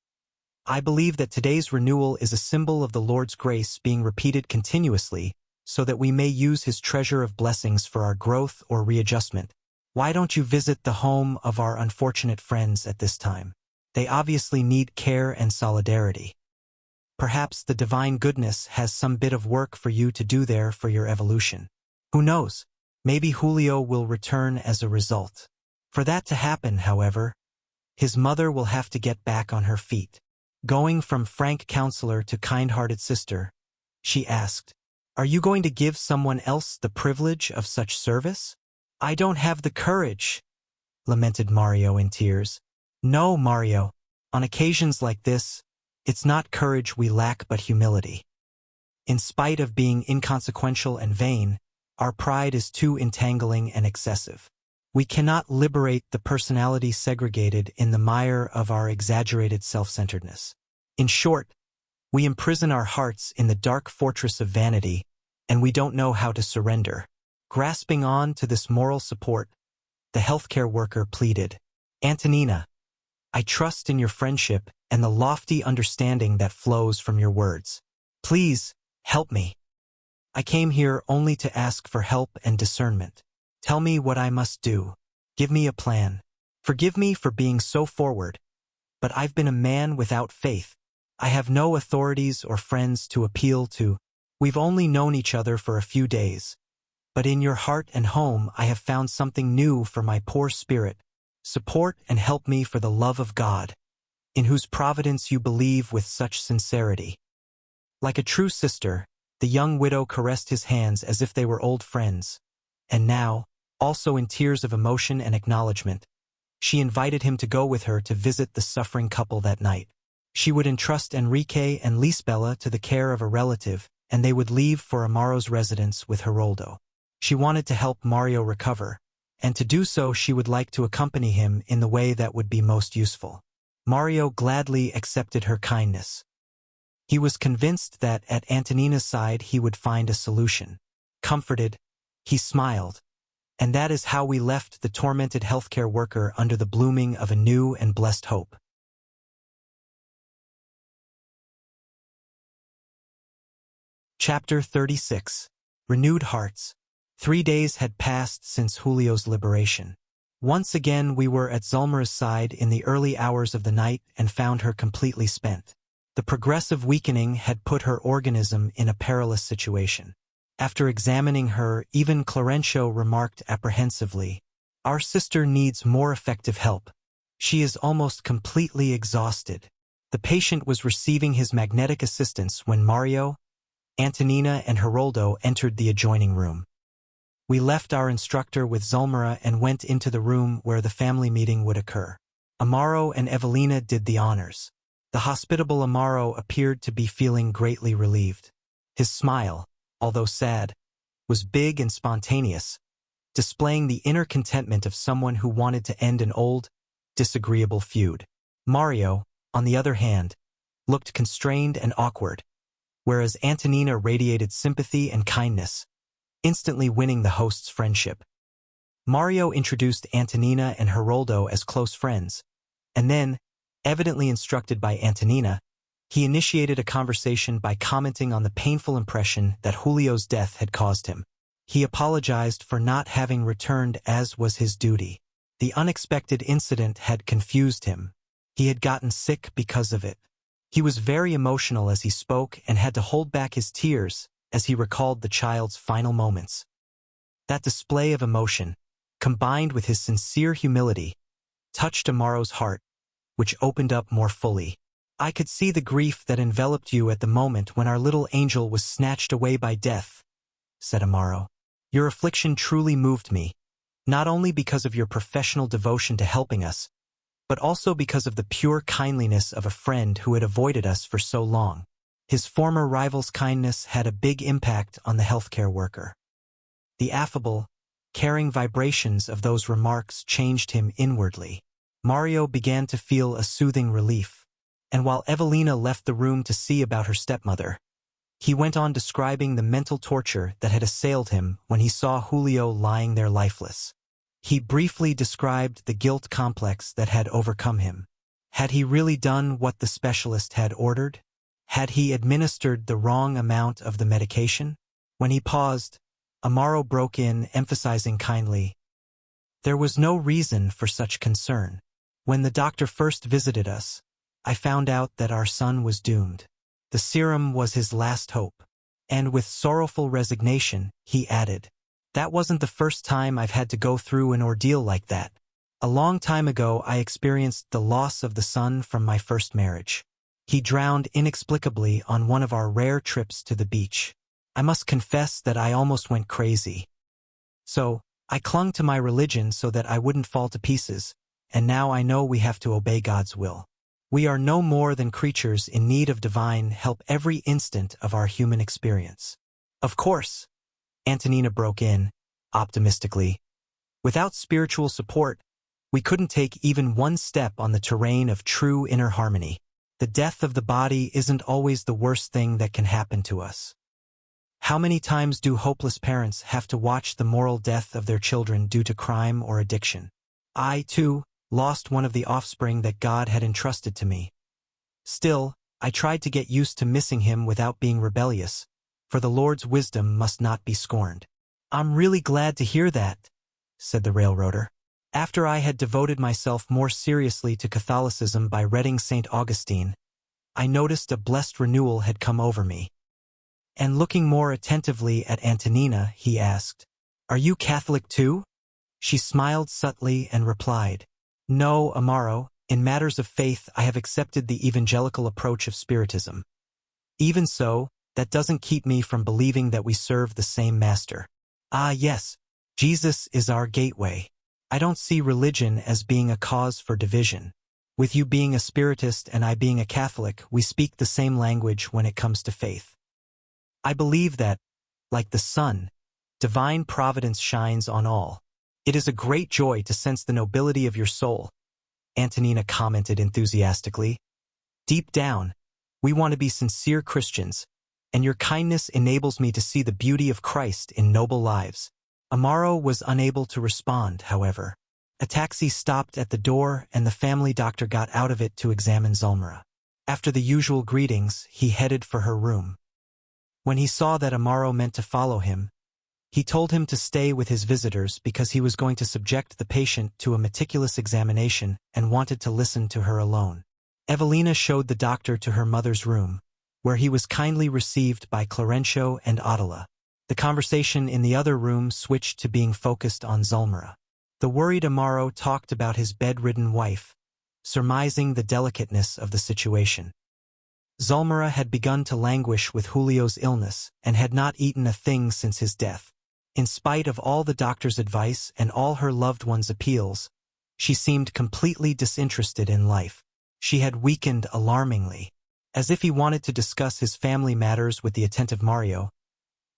I believe that today's renewal is a symbol of the Lord's grace being repeated continuously so that we may use His treasure of blessings for our growth or readjustment. Why don't you visit the home of our unfortunate friends at this time? They obviously need care and solidarity. Perhaps the divine goodness has some bit of work for you to do there for your evolution. Who knows? Maybe Julio will return as a result." For that to happen, however, his mother will have to get back on her feet. Going from frank counselor to kind-hearted sister, she asked, "Are you going to give someone else the privilege of such service?" "I don't have the courage," lamented Mario in tears. "No, Mario. On occasions like this, it's not courage we lack but humility. In spite of being inconsequential and vain, our pride is too entangling and excessive. We cannot liberate the personality segregated in the mire of our exaggerated self-centeredness. In short, we imprison our hearts in the dark fortress of vanity, and we don't know how to surrender." Grasping on to this moral support, the healthcare worker pleaded, "Antonina, I trust in your friendship and the lofty understanding that flows from your words. Please, help me. I came here only to ask for help and discernment. Tell me what I must do. Give me a plan. Forgive me for being so forward, but I've been a man without faith. I have no authorities or friends to appeal to. We've only known each other for a few days, but in your heart and home I have found something new for my poor spirit. Support and help me for the love of God, in whose providence you believe with such sincerity." Like a true sister, the young widow caressed his hands as if they were old friends, and now, also in tears of emotion and acknowledgement, she invited him to go with her to visit the suffering couple that night. She would entrust Enrique and Lisbella to the care of a relative, and they would leave for Amaro's residence with Geroldo. She wanted to help Mario recover, and to do so she would like to accompany him in the way that would be most useful. Mario gladly accepted her kindness. He was convinced that at Antonina's side he would find a solution. Comforted, he smiled, and that is how we left the tormented healthcare worker under the blooming of a new and blessed hope. Chapter 36. Renewed Hearts. 3 days had passed since Julio's liberation. Once again we were at Zulmira's side in the early hours of the night and found her completely spent. The progressive weakening had put her organism in a perilous situation. After examining her, even Clarêncio remarked apprehensively, "Our sister needs more effective help. She is almost completely exhausted." The patient was receiving his magnetic assistance when Mario, Antonina, and Geroldo entered the adjoining room. We left our instructor with Zulmira and went into the room where the family meeting would occur. Amaro and Evelina did the honors. The hospitable Amaro appeared to be feeling greatly relieved. His smile, although sad, was big and spontaneous, displaying the inner contentment of someone who wanted to end an old, disagreeable feud. Mario, on the other hand, looked constrained and awkward, whereas Antonina radiated sympathy and kindness, instantly winning the host's friendship. Mario introduced Antonina and Geroldo as close friends, and then, evidently instructed by Antonina, he initiated a conversation by commenting on the painful impression that Julio's death had caused him. He apologized for not having returned as was his duty. The unexpected incident had confused him. He had gotten sick because of it. He was very emotional as he spoke and had to hold back his tears as he recalled the child's final moments. That display of emotion, combined with his sincere humility, touched Amaro's heart, which opened up more fully. "I could see the grief that enveloped you at the moment when our little angel was snatched away by death," said Amaro. "Your affliction truly moved me, not only because of your professional devotion to helping us, but also because of the pure kindliness of a friend who had avoided us for so long." His former rival's kindness had a big impact on the healthcare worker. The affable, caring vibrations of those remarks changed him inwardly. Mario began to feel a soothing relief, and while Evelina left the room to see about her stepmother, he went on describing the mental torture that had assailed him when he saw Julio lying there lifeless. He briefly described the guilt complex that had overcome him. Had he really done what the specialist had ordered? Had he administered the wrong amount of the medication? When he paused, Amaro broke in, emphasizing kindly, "There was no reason for such concern. When the doctor first visited us, I found out that our son was doomed. The serum was his last hope." And with sorrowful resignation, he added, "That wasn't the first time I've had to go through an ordeal like that. A long time ago I experienced the loss of the son from my first marriage. He drowned inexplicably on one of our rare trips to the beach. I must confess that I almost went crazy. So, I clung to my religion so that I wouldn't fall to pieces, and now I know we have to obey God's will. We are no more than creatures in need of divine help every instant of our human experience. Of course, Antonina broke in, optimistically. Without spiritual support, we couldn't take even one step on the terrain of true inner harmony. The death of the body isn't always the worst thing that can happen to us. How many times do hopeless parents have to watch the moral death of their children due to crime or addiction? I, too, lost one of the offspring that God had entrusted to me. Still, I tried to get used to missing him without being rebellious, for the Lord's wisdom must not be scorned. I'm really glad to hear that, said the railroader. After I had devoted myself more seriously to Catholicism by reading St. Augustine, I noticed a blessed renewal had come over me. And looking more attentively at Antonina, he asked, "Are you Catholic too?" She smiled subtly and replied, "No, Amaro, in matters of faith I have accepted the evangelical approach of Spiritism. Even so, that doesn't keep me from believing that we serve the same master. Ah yes, Jesus is our gateway. I don't see religion as being a cause for division. With you being a Spiritist and I being a Catholic, we speak the same language when it comes to faith. I believe that, like the sun, divine providence shines on all. It is a great joy to sense the nobility of your soul," Antonina commented enthusiastically. "Deep down, we want to be sincere Christians, and your kindness enables me to see the beauty of Christ in noble lives." Amaro was unable to respond, however. A taxi stopped at the door and the family doctor got out of it to examine Zulmira. After the usual greetings, he headed for her room. When he saw that Amaro meant to follow him, he told him to stay with his visitors because he was going to subject the patient to a meticulous examination and wanted to listen to her alone. Evelina showed the doctor to her mother's room, where he was kindly received by Clarêncio and Adela. The conversation in the other room switched to being focused on Zulmira. The worried Amaro talked about his bedridden wife, surmising the delicateness of the situation. Zulmira had begun to languish with Julio's illness and had not eaten a thing since his death. In spite of all the doctor's advice and all her loved one's appeals, she seemed completely disinterested in life. She had weakened alarmingly. As if he wanted to discuss his family matters with the attentive Mario,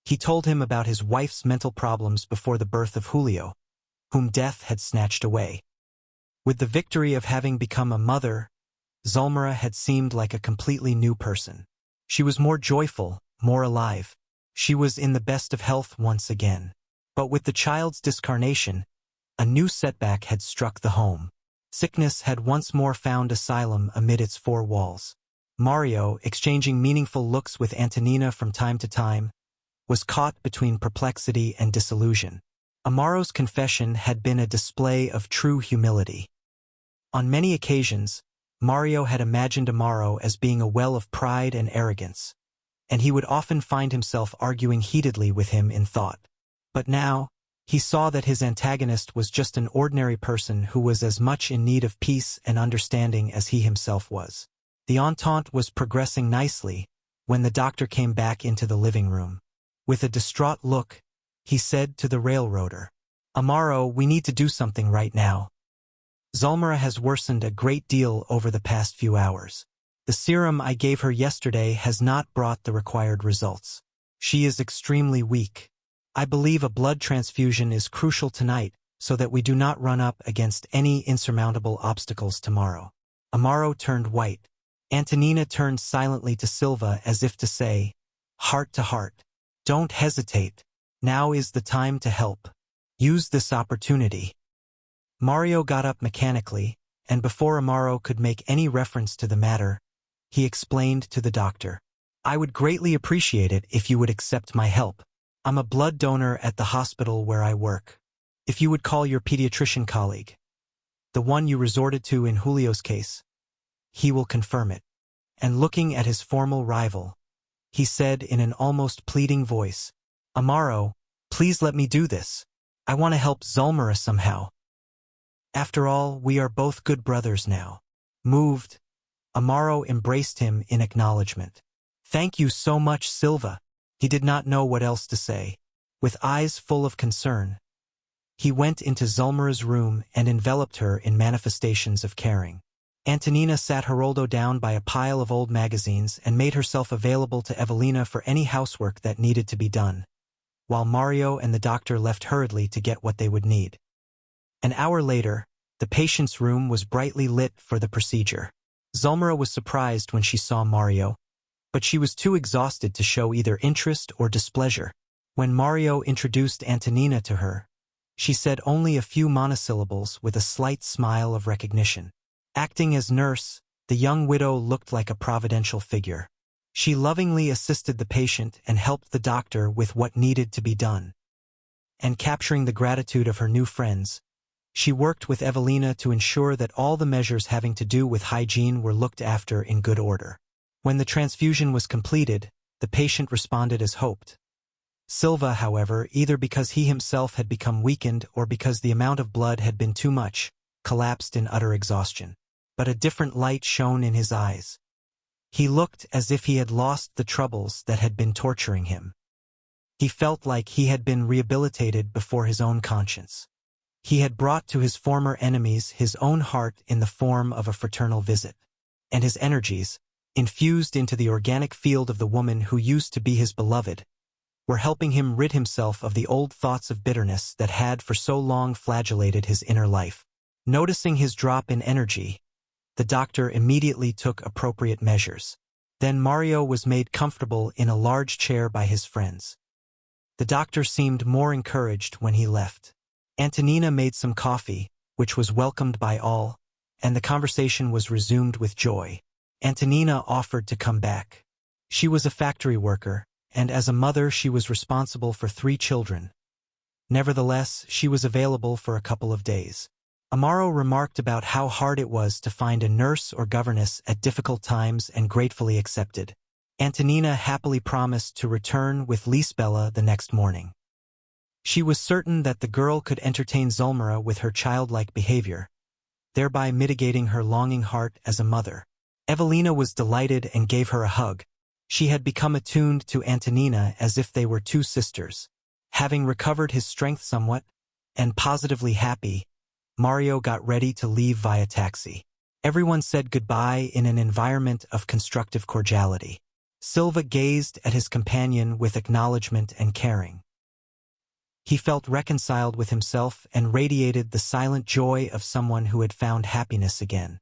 he told him about his wife's mental problems before the birth of Julio, whom death had snatched away. With the victory of having become a mother, Zulmira had seemed like a completely new person. She was more joyful, more alive. She was in the best of health once again. But with the child's discarnation, a new setback had struck the home. Sickness had once more found asylum amid its four walls. Mario, exchanging meaningful looks with Antonina from time to time, was caught between perplexity and disillusion. Amaro's confession had been a display of true humility. On many occasions, Mario had imagined Amaro as being a well of pride and arrogance, and he would often find himself arguing heatedly with him in thought. But now, he saw that his antagonist was just an ordinary person who was as much in need of peace and understanding as he himself was. The entente was progressing nicely when the doctor came back into the living room. With a distraught look, he said to the railroader, "Amaro, we need to do something right now. Zulmira has worsened a great deal over the past few hours. The serum I gave her yesterday has not brought the required results. She is extremely weak. I believe a blood transfusion is crucial tonight so that we do not run up against any insurmountable obstacles tomorrow." Amaro turned white. Antonina turned silently to Silva as if to say, "Heart to heart. Don't hesitate. Now is the time to help. Use this opportunity." Mario got up mechanically, and before Amaro could make any reference to the matter, he explained to the doctor, "I would greatly appreciate it if you would accept my help. I'm a blood donor at the hospital where I work. If you would call your pediatrician colleague, the one you resorted to in Julio's case, he will confirm it." And looking at his formal rival, he said in an almost pleading voice, "Amaro, please let me do this. I want to help Zulmira somehow." After all, we are both good brothers now." Moved, Amaro embraced him in acknowledgement. "Thank you so much, Silva." He did not know what else to say. With eyes full of concern, he went into Zulmira's room and enveloped her in manifestations of caring. Antonina sat Geraldo down by a pile of old magazines and made herself available to Evelina for any housework that needed to be done, while Mario and the doctor left hurriedly to get what they would need. An hour later, the patient's room was brightly lit for the procedure. Zulmira was surprised when she saw Mario, but she was too exhausted to show either interest or displeasure. When Mario introduced Antonina to her, she said only a few monosyllables with a slight smile of recognition. Acting as nurse, the young widow looked like a providential figure. She lovingly assisted the patient and helped the doctor with what needed to be done. And capturing the gratitude of her new friends, she worked with Evelina to ensure that all the measures having to do with hygiene were looked after in good order. When the transfusion was completed, the patient responded as hoped. Silva, however, either because he himself had become weakened or because the amount of blood had been too much, collapsed in utter exhaustion. But a different light shone in his eyes. He looked as if he had lost the troubles that had been torturing him. He felt like he had been rehabilitated before his own conscience. He had brought to his former enemies his own heart in the form of a fraternal visit. And his energies, infused into the organic field of the woman who used to be his beloved, were helping him rid himself of the old thoughts of bitterness that had for so long flagellated his inner life. Noticing his drop in energy, the doctor immediately took appropriate measures. Then Mario was made comfortable in a large chair by his friends. The doctor seemed more encouraged when he left. Antonina made some coffee, which was welcomed by all, and the conversation was resumed with joy. Antonina offered to come back. She was a factory worker, and as a mother she was responsible for 3 children. Nevertheless, she was available for a couple of days. Amaro remarked about how hard it was to find a nurse or governess at difficult times and gratefully accepted. Antonina happily promised to return with Lisbella the next morning. She was certain that the girl could entertain Zulmira with her childlike behavior, thereby mitigating her longing heart as a mother. Evelina was delighted and gave her a hug. She had become attuned to Antonina as if they were 2 sisters. Having recovered his strength somewhat, and positively happy, Mario got ready to leave via taxi. Everyone said goodbye in an environment of constructive cordiality. Silva gazed at his companion with acknowledgement and caring. He felt reconciled with himself and radiated the silent joy of someone who had found happiness again.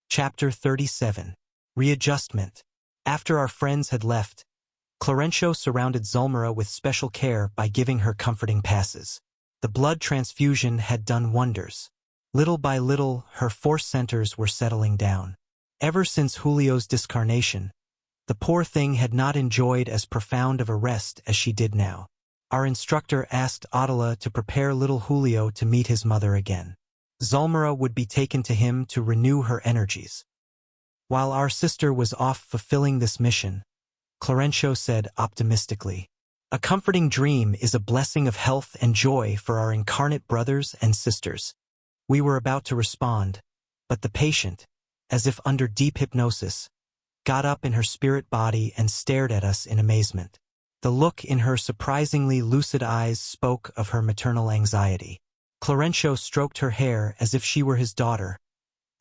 Chapter 37. Readjustment. After our friends had left, Clarêncio surrounded Zulmira with special care by giving her comforting passes. The blood transfusion had done wonders. Little by little, her force centers were settling down. Ever since Julio's discarnation, the poor thing had not enjoyed as profound of a rest as she did now. Our instructor asked Adela to prepare little Julio to meet his mother again. Zulmira would be taken to him to renew her energies. While our sister was off fulfilling this mission, Clarêncio said optimistically, "A comforting dream is a blessing of health and joy for our incarnate brothers and sisters." We were about to respond, but the patient, as if under deep hypnosis, got up in her spirit body and stared at us in amazement. The look in her surprisingly lucid eyes spoke of her maternal anxiety. Clarêncio stroked her hair as if she were his daughter,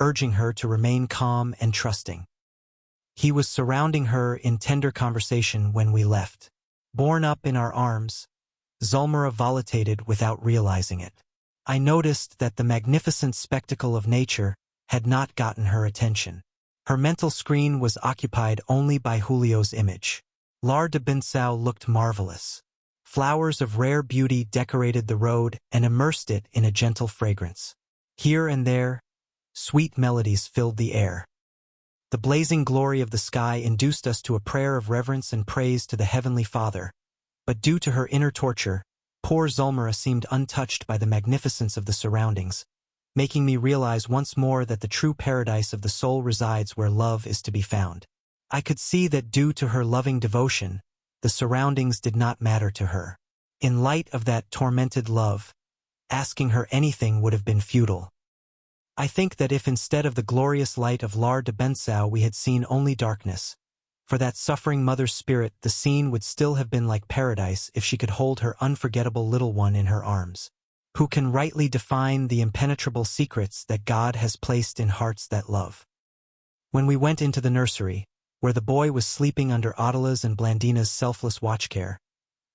urging her to remain calm and trusting. He was surrounding her in tender conversation when we left. Borne up in our arms, Zulmira volatilized without realizing it. I noticed that the magnificent spectacle of nature had not gotten her attention. Her mental screen was occupied only by Julio's image. Lar de Binsau looked marvelous. Flowers of rare beauty decorated the road and immersed it in a gentle fragrance. Here and there, sweet melodies filled the air. The blazing glory of the sky induced us to a prayer of reverence and praise to the Heavenly Father, but due to her inner torture, poor Zulmira seemed untouched by the magnificence of the surroundings, making me realize once more that the true paradise of the soul resides where love is to be found. I could see that due to her loving devotion, the surroundings did not matter to her. In light of that tormented love, asking her anything would have been futile. I think that if instead of the glorious light of Lar de Bensau we had seen only darkness, for that suffering mother's spirit the scene would still have been like paradise if she could hold her unforgettable little one in her arms. Who can rightly define the impenetrable secrets that God has placed in hearts that love? When we went into the nursery, where the boy was sleeping under Adela's and Blandina's selfless watch care,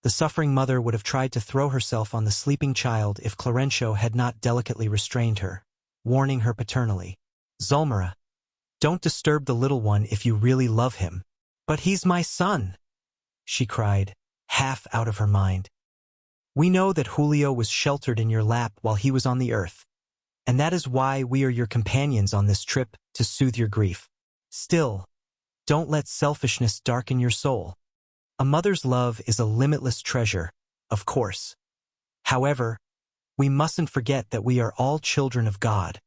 the suffering mother would have tried to throw herself on the sleeping child if Clarêncio had not delicately restrained her, warning her paternally, "Zulmira, don't disturb the little one if you really love him." "But he's my son," she cried, half out of her mind. "We know that Julio was sheltered in your lap while he was on the earth, and that is why we are your companions on this trip to soothe your grief. Still, don't let selfishness darken your soul. A mother's love is a limitless treasure, of course. However, we mustn't forget that we are all children of God,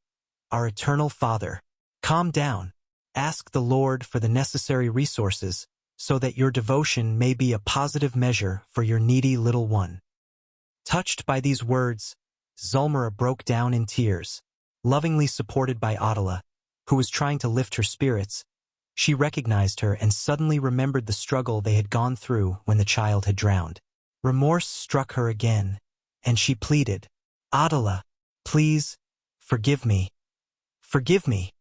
our eternal Father. Calm down. Ask the Lord for the necessary resources so that your devotion may be a positive measure for your needy little one." Touched by these words, Zulmira broke down in tears. Lovingly supported by Adela, who was trying to lift her spirits, she recognized her and suddenly remembered the struggle they had gone through when the child had drowned. Remorse struck her again, and she pleaded, "Adela, please, forgive me. Forgive me.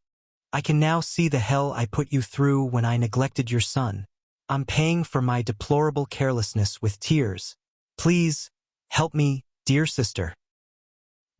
I can now see the hell I put you through when I neglected your son. I'm paying for my deplorable carelessness with tears. Please, help me, dear sister.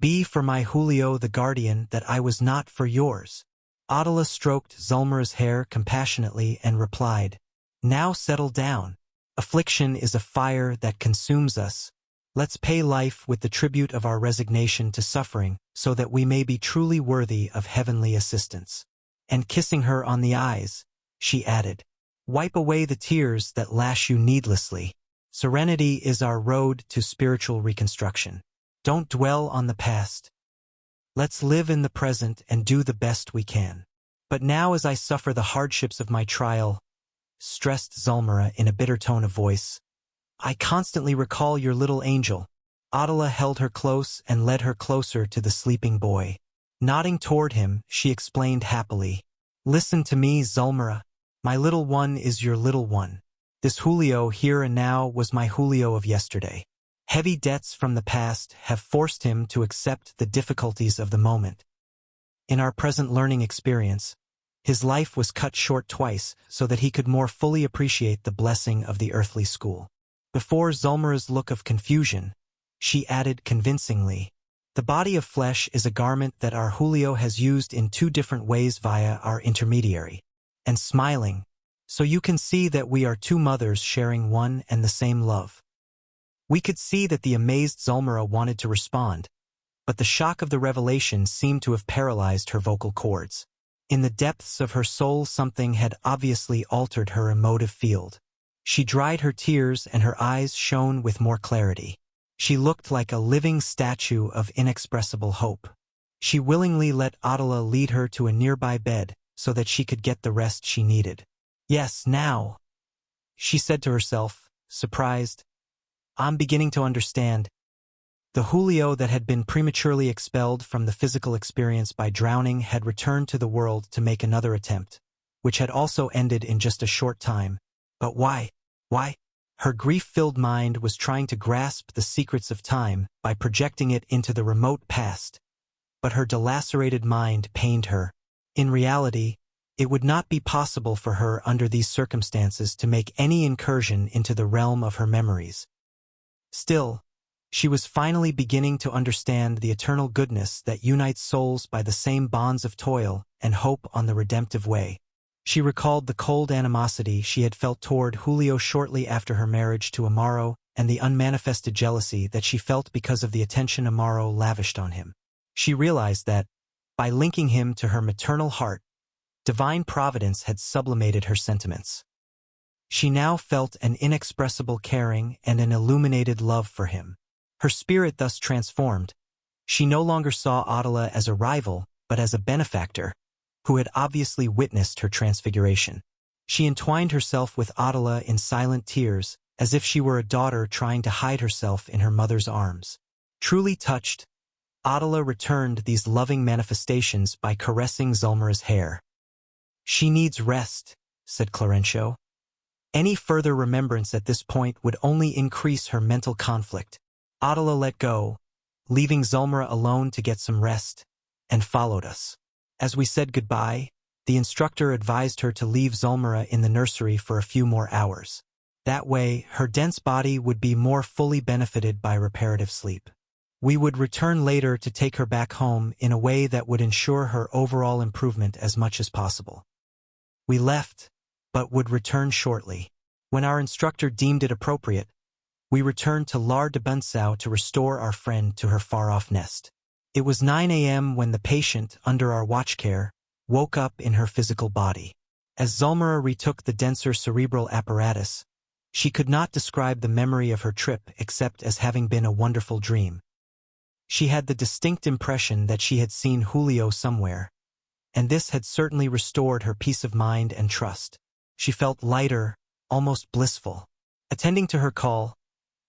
Be for my Julio the guardian that I was not for yours." Adela stroked Zulmira's hair compassionately and replied, "Now settle down. Affliction is a fire that consumes us. Let's pay life with the tribute of our resignation to suffering so that we may be truly worthy of heavenly assistance." And kissing her on the eyes, she added, "Wipe away the tears that lash you needlessly. Serenity is our road to spiritual reconstruction. Don't dwell on the past. Let's live in the present and do the best we can." "But now as I suffer the hardships of my trial," stressed Zulmira in a bitter tone of voice, "I constantly recall your little angel." Adela held her close and led her closer to the sleeping boy. Nodding toward him, she explained happily, "Listen to me, Zulmira. My little one is your little one. This Julio here and now was my Julio of yesterday. Heavy debts from the past have forced him to accept the difficulties of the moment. In our present learning experience, his life was cut short twice so that he could more fully appreciate the blessing of the earthly school." Before Zulmira's look of confusion, she added convincingly, "The body of flesh is a garment that our Julio has used in two different ways via our intermediary." And smiling, "So you can see that we are two mothers sharing one and the same love." We could see that the amazed Zulmira wanted to respond, but the shock of the revelation seemed to have paralyzed her vocal cords. In the depths of her soul something had obviously altered her emotive field. She dried her tears and her eyes shone with more clarity. She looked like a living statue of inexpressible hope. She willingly let Adela lead her to a nearby bed so that she could get the rest she needed. "Yes, now," she said to herself, surprised, "I'm beginning to understand." The Julio that had been prematurely expelled from the physical experience by drowning had returned to the world to make another attempt, which had also ended in just a short time. But why? Why? Her grief-filled mind was trying to grasp the secrets of time by projecting it into the remote past, but her delacerated mind pained her. In reality, it would not be possible for her under these circumstances to make any incursion into the realm of her memories. Still, she was finally beginning to understand the eternal goodness that unites souls by the same bonds of toil and hope on the redemptive way. She recalled the cold animosity she had felt toward Julio shortly after her marriage to Amaro and the unmanifested jealousy that she felt because of the attention Amaro lavished on him. She realized that, by linking him to her maternal heart, divine providence had sublimated her sentiments. She now felt an inexpressible caring and an illuminated love for him. Her spirit thus transformed, she no longer saw Adela as a rival, but as a benefactor, who had obviously witnessed her transfiguration. She entwined herself with Adela in silent tears, as if she were a daughter trying to hide herself in her mother's arms. Truly touched, Attila returned these loving manifestations by caressing Zulmira's hair. "She needs rest," said Clarêncio. Any further remembrance at this point would only increase her mental conflict. Attila let go, leaving Zulmira alone to get some rest, and followed us. As we said goodbye, the instructor advised her to leave Zulmira in the nursery for a few more hours. That way, her dense body would be more fully benefited by reparative sleep. We would return later to take her back home in a way that would ensure her overall improvement as much as possible. We left, but would return shortly. When our instructor deemed it appropriate, we returned to Lar de Bunsau to restore our friend to her far-off nest. It was 9 a.m. when the patient, under our watch care, woke up in her physical body. As Zulmira retook the denser cerebral apparatus, she could not describe the memory of her trip except as having been a wonderful dream. She had the distinct impression that she had seen Julio somewhere, and this had certainly restored her peace of mind and trust. She felt lighter, almost blissful. Attending to her call,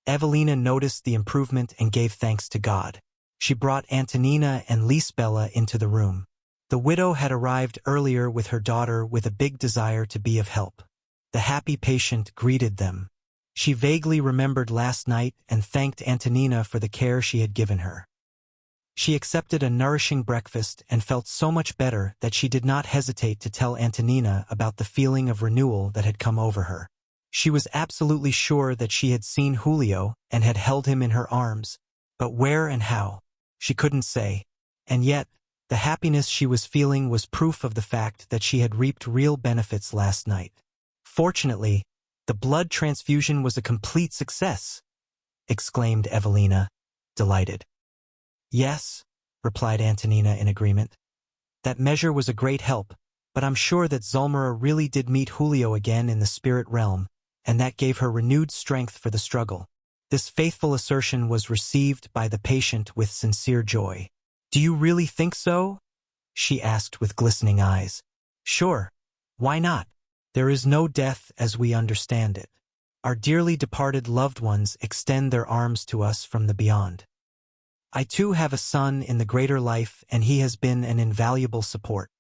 Evelina noticed the improvement and gave thanks to God. She brought Antonina and Lisbela into the room. The widow had arrived earlier with her daughter with a big desire to be of help. The happy patient greeted them. She vaguely remembered last night and thanked Antonina for the care she had given her. She accepted a nourishing breakfast and felt so much better that she did not hesitate to tell Antonina about the feeling of renewal that had come over her. She was absolutely sure that she had seen Julio and had held him in her arms, but where and how, she couldn't say. And yet, the happiness she was feeling was proof of the fact that she had reaped real benefits last night. Fortunately, the blood transfusion was a complete success, exclaimed Evelina, delighted. Yes, replied Antonina in agreement. That measure was a great help, but I'm sure that Zulmira really did meet Julio again in the spirit realm, and that gave her renewed strength for the struggle. This faithful assertion was received by the patient with sincere joy. Do you really think so? She asked with glistening eyes. Sure. Why not? There is no death as we understand it. Our dearly departed loved ones extend their arms to us from the beyond. I too have a son in the greater life, and he has been an invaluable support.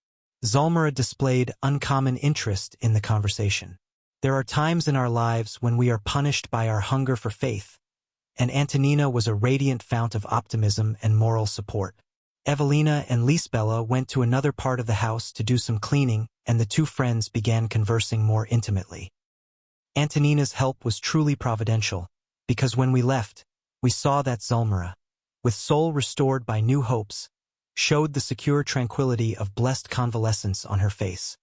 Zulmira displayed uncommon interest in the conversation. There are times in our lives when we are punished by our hunger for faith, and Antonina was a radiant fount of optimism and moral support. Evelina and Lisbela went to another part of the house to do some cleaning, and the two friends began conversing more intimately. Antonina's help was truly providential, because when we left, we saw that Zulmira, with soul restored by new hopes, showed the secure tranquility of blessed convalescence on her face.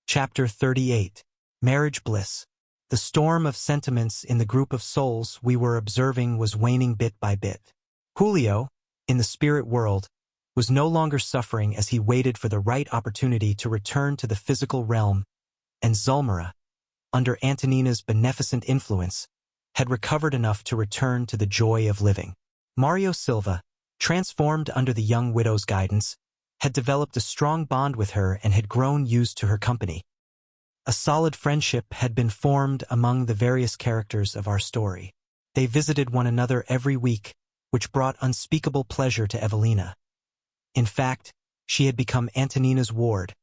Chapter 38. Marriage Bliss. The storm of sentiments in the group of souls we were observing was waning bit by bit. Julio, in the spirit world, was no longer suffering as he waited for the right opportunity to return to the physical realm, and Zulmira, under Antonina's beneficent influence, had recovered enough to return to the joy of living. Mario Silva, transformed under the young widow's guidance, had developed a strong bond with her and had grown used to her company. A solid friendship had been formed among the various characters of our story. They visited one another every week, which brought unspeakable pleasure to Evelina. In fact, she had become Antonina's ward.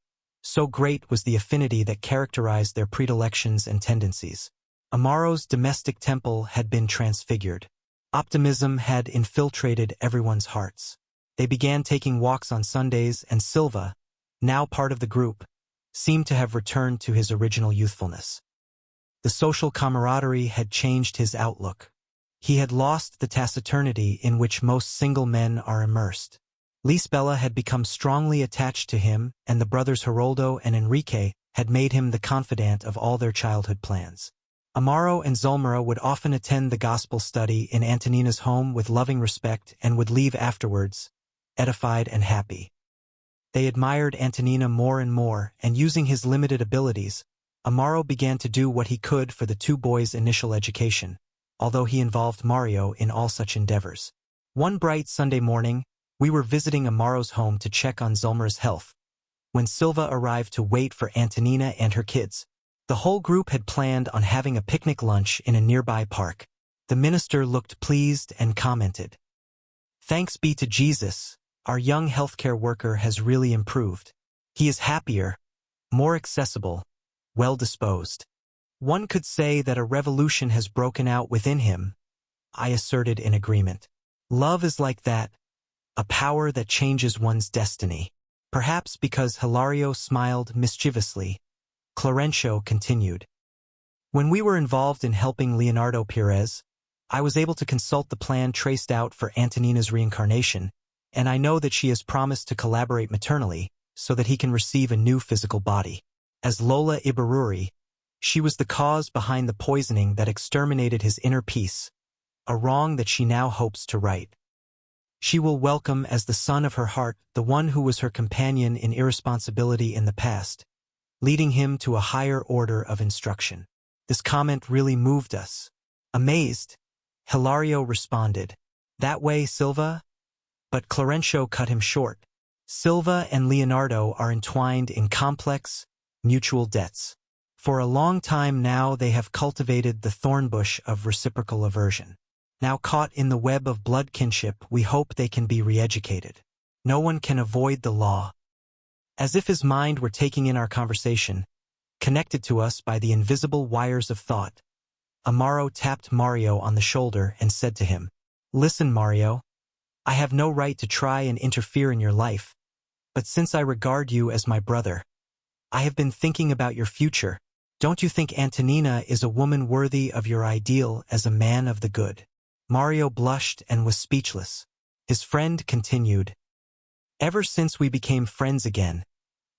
So great was the affinity that characterized their predilections and tendencies. Amaro's domestic temple had been transfigured. Optimism had infiltrated everyone's hearts. They began taking walks on Sundays, and Silva, now part of the group, seemed to have returned to his original youthfulness. The social camaraderie had changed his outlook. He had lost the taciturnity in which most single men are immersed. Lisbela had become strongly attached to him, and the brothers Geraldo and Enrique had made him the confidant of all their childhood plans. Amaro and Zulmira would often attend the gospel study in Antonina's home with loving respect and would leave afterwards, edified and happy. They admired Antonina more and more, and using his limited abilities, Amaro began to do what he could for the two boys' initial education, although he involved Mario in all such endeavors. One bright Sunday morning, we were visiting Amaro's home to check on Zulmira's health, when Silva arrived to wait for Antonina and her kids. The whole group had planned on having a picnic lunch in a nearby park. The minister looked pleased and commented, "Thanks be to Jesus, our young healthcare worker has really improved. He is happier, more accessible, well-disposed. One could say that a revolution has broken out within him," I asserted in agreement. "Love is like that, a power that changes one's destiny." Perhaps because Hilario smiled mischievously, Clarêncio continued. "When we were involved in helping Leonardo Pires, I was able to consult the plan traced out for Antonina's reincarnation, and I know that she has promised to collaborate maternally so that he can receive a new physical body. As Lola Ibaruri, she was the cause behind the poisoning that exterminated his inner peace, a wrong that she now hopes to right. She will welcome as the son of her heart the one who was her companion in irresponsibility in the past, leading him to a higher order of instruction." This comment really moved us. Amazed, Hilario responded, "That way, Silva?" But Clarêncio cut him short. Silva and Leonardo are entwined in complex, mutual debts. For a long time now they have cultivated the thornbush of reciprocal aversion. Now caught in the web of blood kinship, we hope they can be re-educated. No one can avoid the law. As if his mind were taking in our conversation, connected to us by the invisible wires of thought, Amaro tapped Mario on the shoulder and said to him, "Listen, Mario, I have no right to try and interfere in your life, but since I regard you as my brother, I have been thinking about your future. Don't you think Antonina is a woman worthy of your ideal as a man of the good?" Mario blushed and was speechless. His friend continued, "Ever since we became friends again,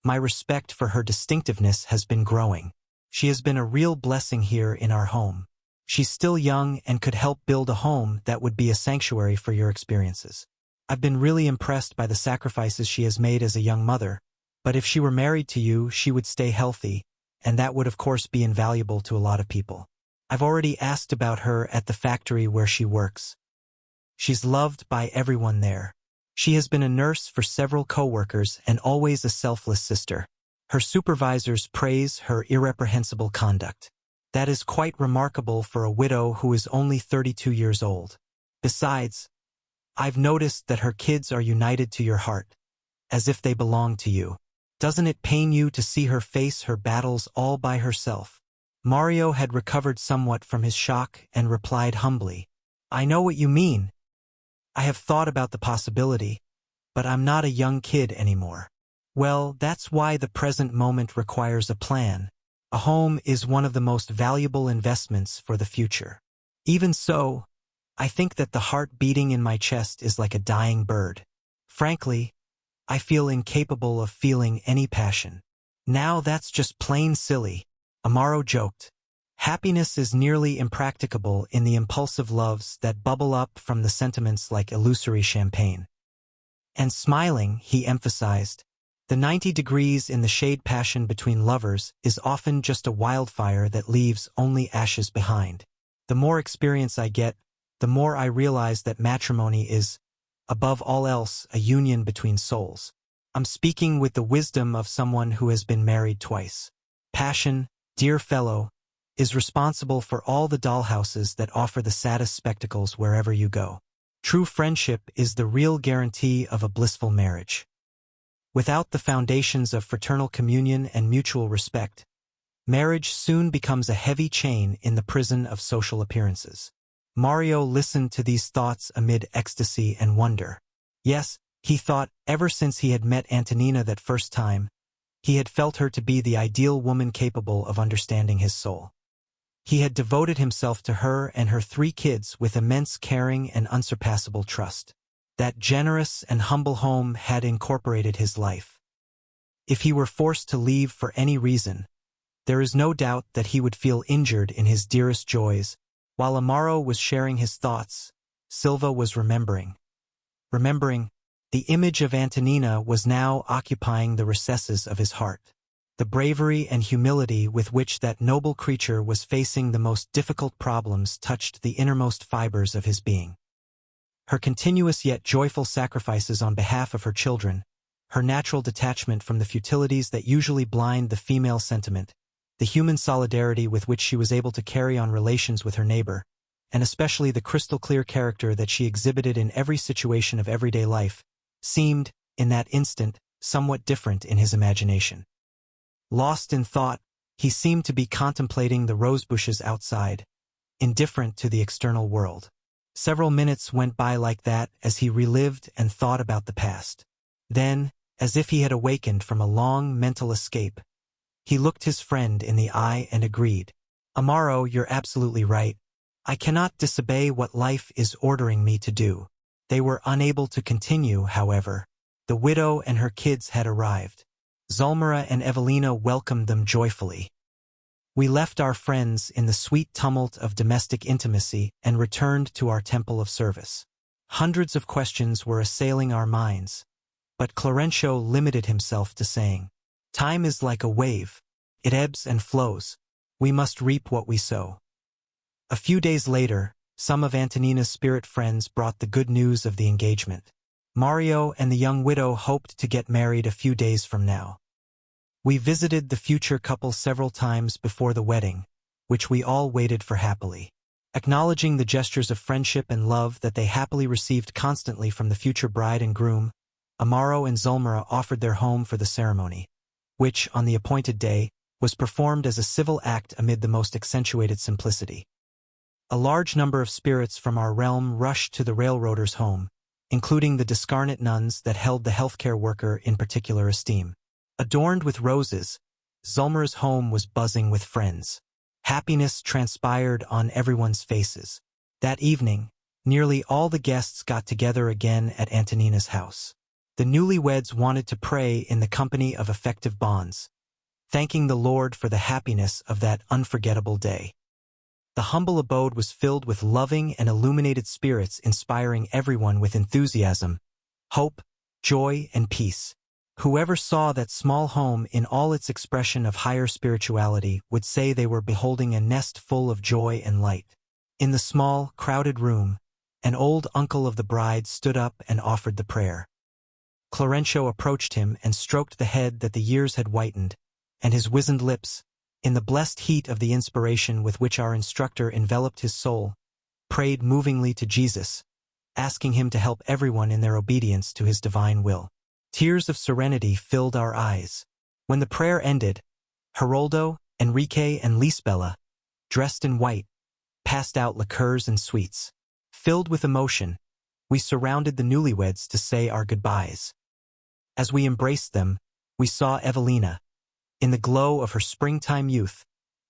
my respect for her distinctiveness has been growing. She has been a real blessing here in our home. She's still young and could help build a home that would be a sanctuary for your experiences. I've been really impressed by the sacrifices she has made as a young mother, but if she were married to you, she would stay healthy, and that would of course be invaluable to a lot of people. I've already asked about her at the factory where she works. She's loved by everyone there. She has been a nurse for several co-workers and always a selfless sister. Her supervisors praise her irreprehensible conduct. That is quite remarkable for a widow who is only 32 years old. Besides, I've noticed that her kids are united to your heart, as if they belong to you. Doesn't it pain you to see her face her battles all by herself?" Mario had recovered somewhat from his shock and replied humbly, "I know what you mean. I have thought about the possibility, but I'm not a young kid anymore. Well, that's why the present moment requires a plan. A home is one of the most valuable investments for the future. Even so, I think that the heart beating in my chest is like a dying bird. Frankly, I feel incapable of feeling any passion. Now that's just plain silly," Amaro joked. "Happiness is nearly impracticable in the impulsive loves that bubble up from the sentiments like illusory champagne." And smiling, he emphasized, "The 90 degrees in the shade passion between lovers is often just a wildfire that leaves only ashes behind. The more experience I get, the more I realize that matrimony is, above all else, a union between souls. I'm speaking with the wisdom of someone who has been married twice. Passion, dear fellow, is responsible for all the dollhouses that offer the saddest spectacles wherever you go. True friendship is the real guarantee of a blissful marriage. Without the foundations of fraternal communion and mutual respect, marriage soon becomes a heavy chain in the prison of social appearances." Mario listened to these thoughts amid ecstasy and wonder. Yes, he thought, ever since he had met Antonina that first time, he had felt her to be the ideal woman capable of understanding his soul. He had devoted himself to her and her 3 kids with immense caring and unsurpassable trust. That generous and humble home had incorporated his life. If he were forced to leave for any reason, there is no doubt that he would feel injured in his dearest joys. While Amaro was sharing his thoughts, Silva was remembering. The image of Antonina was now occupying the recesses of his heart. The bravery and humility with which that noble creature was facing the most difficult problems touched the innermost fibers of his being. Her continuous yet joyful sacrifices on behalf of her children, her natural detachment from the futilities that usually blind the female sentiment, the human solidarity with which she was able to carry on relations with her neighbor, and especially the crystal-clear character that she exhibited in every situation of everyday life, seemed, in that instant, somewhat different in his imagination. Lost in thought, he seemed to be contemplating the rosebushes outside, indifferent to the external world. Several minutes went by like that as he relived and thought about the past. Then, as if he had awakened from a long mental escape, he looked his friend in the eye and agreed. "Amaro, you're absolutely right. I cannot disobey what life is ordering me to do." They were unable to continue, however. The widow and her kids had arrived. Zulmira and Evelina welcomed them joyfully. We left our friends in the sweet tumult of domestic intimacy and returned to our temple of service. Hundreds of questions were assailing our minds, but Clarêncio limited himself to saying, "Time is like a wave. It ebbs and flows. We must reap what we sow." A few days later, some of Antonina's spirit friends brought the good news of the engagement. Mario and the young widow hoped to get married a few days from now. We visited the future couple several times before the wedding, which we all waited for happily. Acknowledging the gestures of friendship and love that they happily received constantly from the future bride and groom, Amaro and Zulmira offered their home for the ceremony, which, on the appointed day, was performed as a civil act amid the most accentuated simplicity. A large number of spirits from our realm rushed to the railroader's home, including the discarnate nuns that held the healthcare worker in particular esteem. Adorned with roses, Zulmira's home was buzzing with friends. Happiness transpired on everyone's faces. That evening, nearly all the guests got together again at Antonina's house. The newlyweds wanted to pray in the company of effective bonds, thanking the Lord for the happiness of that unforgettable day. The humble abode was filled with loving and illuminated spirits inspiring everyone with enthusiasm, hope, joy, and peace. Whoever saw that small home in all its expression of higher spirituality would say they were beholding a nest full of joy and light. In the small, crowded room, an old uncle of the bride stood up and offered the prayer. Clarêncio approached him and stroked the head that the years had whitened, and his wizened lips, in the blessed heat of the inspiration with which our instructor enveloped his soul, prayed movingly to Jesus, asking him to help everyone in their obedience to his divine will. Tears of serenity filled our eyes. When the prayer ended, Geraldo, Enrique, and Lisbela, dressed in white, passed out liqueurs and sweets. Filled with emotion, we surrounded the newlyweds to say our goodbyes. As we embraced them, we saw Evelina, in the glow of her springtime youth,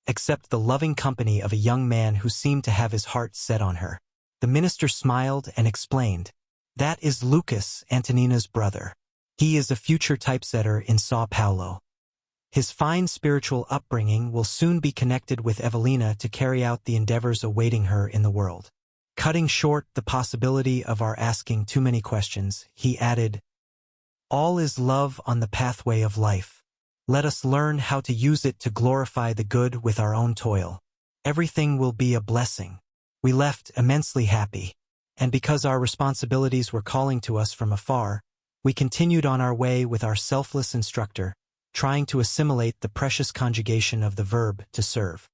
accept the loving company of a young man who seemed to have his heart set on her. The minister smiled and explained, "That is Lucas, Antonina's brother. He is a future typesetter in São Paulo. His fine spiritual upbringing will soon be connected with Evelina to carry out the endeavors awaiting her in the world." Cutting short the possibility of our asking too many questions, he added, "All is love on the pathway of life. Let us learn how to use it to glorify the good with our own toil. Everything will be a blessing." We left immensely happy, and because our responsibilities were calling to us from afar, we continued on our way with our selfless instructor, trying to assimilate the precious conjugation of the verb to serve.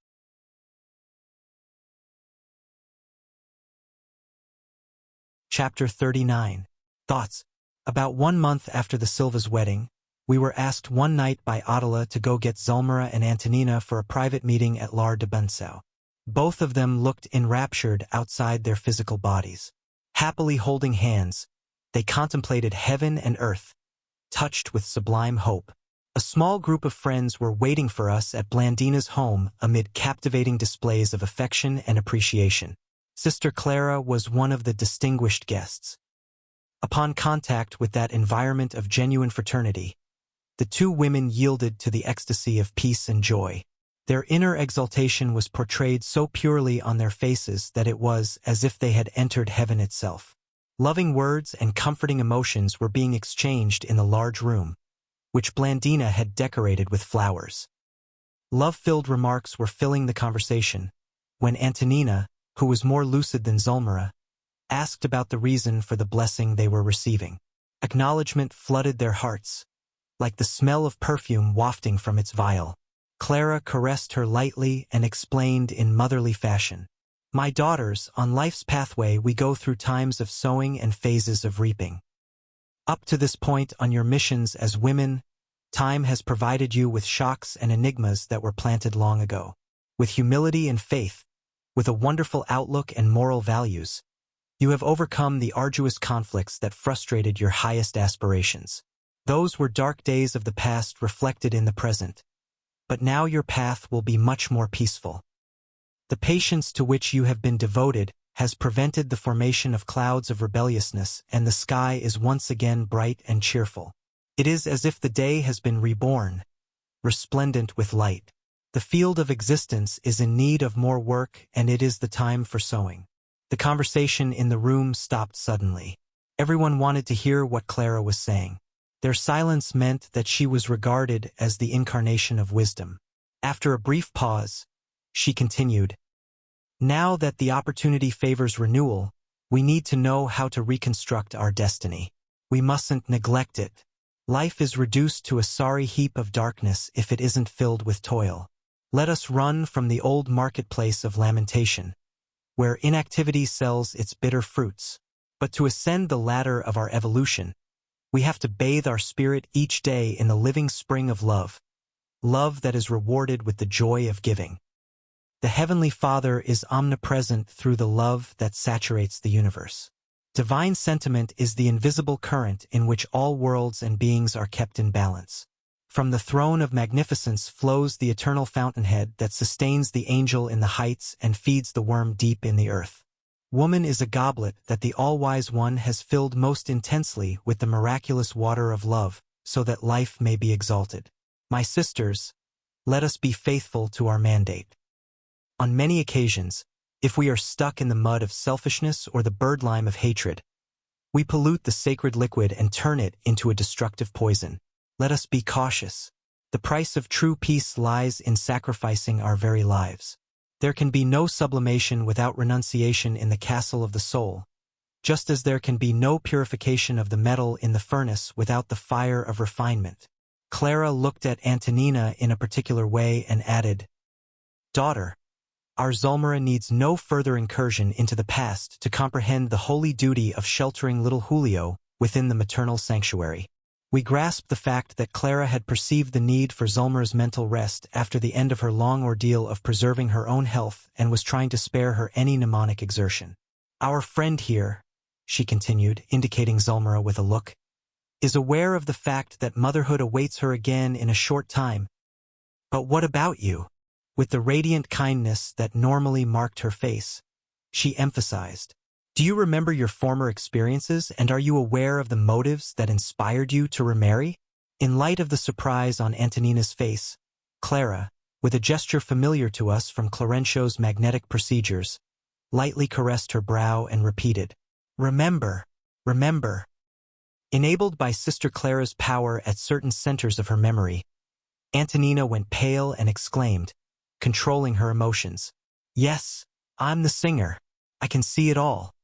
Chapter 39. Thoughts. About 1 month after the Silva's wedding, we were asked one night by Attila to go get Zulmira and Antonina for a private meeting at Lar de Bensau. Both of them looked enraptured outside their physical bodies. Happily holding hands, they contemplated heaven and earth, touched with sublime hope. A small group of friends were waiting for us at Blandina's home amid captivating displays of affection and appreciation. Sister Clara was one of the distinguished guests. Upon contact with that environment of genuine fraternity, the two women yielded to the ecstasy of peace and joy. Their inner exaltation was portrayed so purely on their faces that it was as if they had entered heaven itself. Loving words and comforting emotions were being exchanged in the large room, which Blandina had decorated with flowers. Love-filled remarks were filling the conversation, when Antonina, who was more lucid than Zulmira, asked about the reason for the blessing they were receiving. Acknowledgement flooded their hearts, like the smell of perfume wafting from its vial. Clara caressed her lightly and explained in motherly fashion. My daughters, on life's pathway we go through times of sowing and phases of reaping. Up to this point on your missions as women, time has provided you with shocks and enigmas that were planted long ago. With humility and faith, with a wonderful outlook and moral values, you have overcome the arduous conflicts that frustrated your highest aspirations. Those were dark days of the past reflected in the present, but now your path will be much more peaceful. The patience to which you have been devoted has prevented the formation of clouds of rebelliousness, and the sky is once again bright and cheerful. It is as if the day has been reborn, resplendent with light. The field of existence is in need of more work, and it is the time for sowing. The conversation in the room stopped suddenly. Everyone wanted to hear what Clara was saying. Their silence meant that she was regarded as the incarnation of wisdom. After a brief pause, she continued, "Now that the opportunity favors renewal, we need to know how to reconstruct our destiny. We mustn't neglect it. Life is reduced to a sorry heap of darkness if it isn't filled with toil. Let us run from the old marketplace of lamentation, where inactivity sells its bitter fruits. But to ascend the ladder of our evolution, we have to bathe our spirit each day in the living spring of love, love that is rewarded with the joy of giving. The Heavenly Father is omnipresent through the love that saturates the universe. Divine sentiment is the invisible current in which all worlds and beings are kept in balance. From the throne of magnificence flows the eternal fountainhead that sustains the angel in the heights and feeds the worm deep in the earth. Woman is a goblet that the all-wise one has filled most intensely with the miraculous water of love, so that life may be exalted. My sisters, let us be faithful to our mandate. On many occasions, if we are stuck in the mud of selfishness or the birdlime of hatred, we pollute the sacred liquid and turn it into a destructive poison. Let us be cautious. The price of true peace lies in sacrificing our very lives. There can be no sublimation without renunciation in the castle of the soul, just as there can be no purification of the metal in the furnace without the fire of refinement. Clara looked at Antonina in a particular way and added, "Daughter, our Zulmira needs no further incursion into the past to comprehend the holy duty of sheltering little Julio within the maternal sanctuary." We grasped the fact that Clara had perceived the need for Zulmira's mental rest after the end of her long ordeal of preserving her own health and was trying to spare her any mnemonic exertion. "Our friend here," she continued, indicating Zulmira with a look, "is aware of the fact that motherhood awaits her again in a short time. But what about you?" With the radiant kindness that normally marked her face, she emphasized, "Do you remember your former experiences, and are you aware of the motives that inspired you to remarry?" In light of the surprise on Antonina's face, Clara, with a gesture familiar to us from Clarêncio's magnetic procedures, lightly caressed her brow and repeated, "Remember, remember." Enabled by Sister Clara's power at certain centers of her memory, Antonina went pale and exclaimed, controlling her emotions, "Yes, I'm the singer. I can see it all.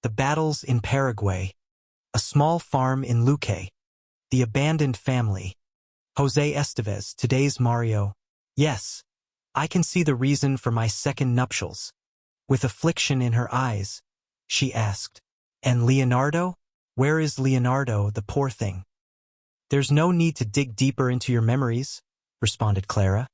The battles in Paraguay, a small farm in Luque, the abandoned family, José Estevez, today's Mario. Yes, I can see the reason for my second nuptials." With affliction in her eyes, she asked, "And Leonardo? Where is Leonardo, the poor thing?" "There's no need to dig deeper into your memories," responded Clara.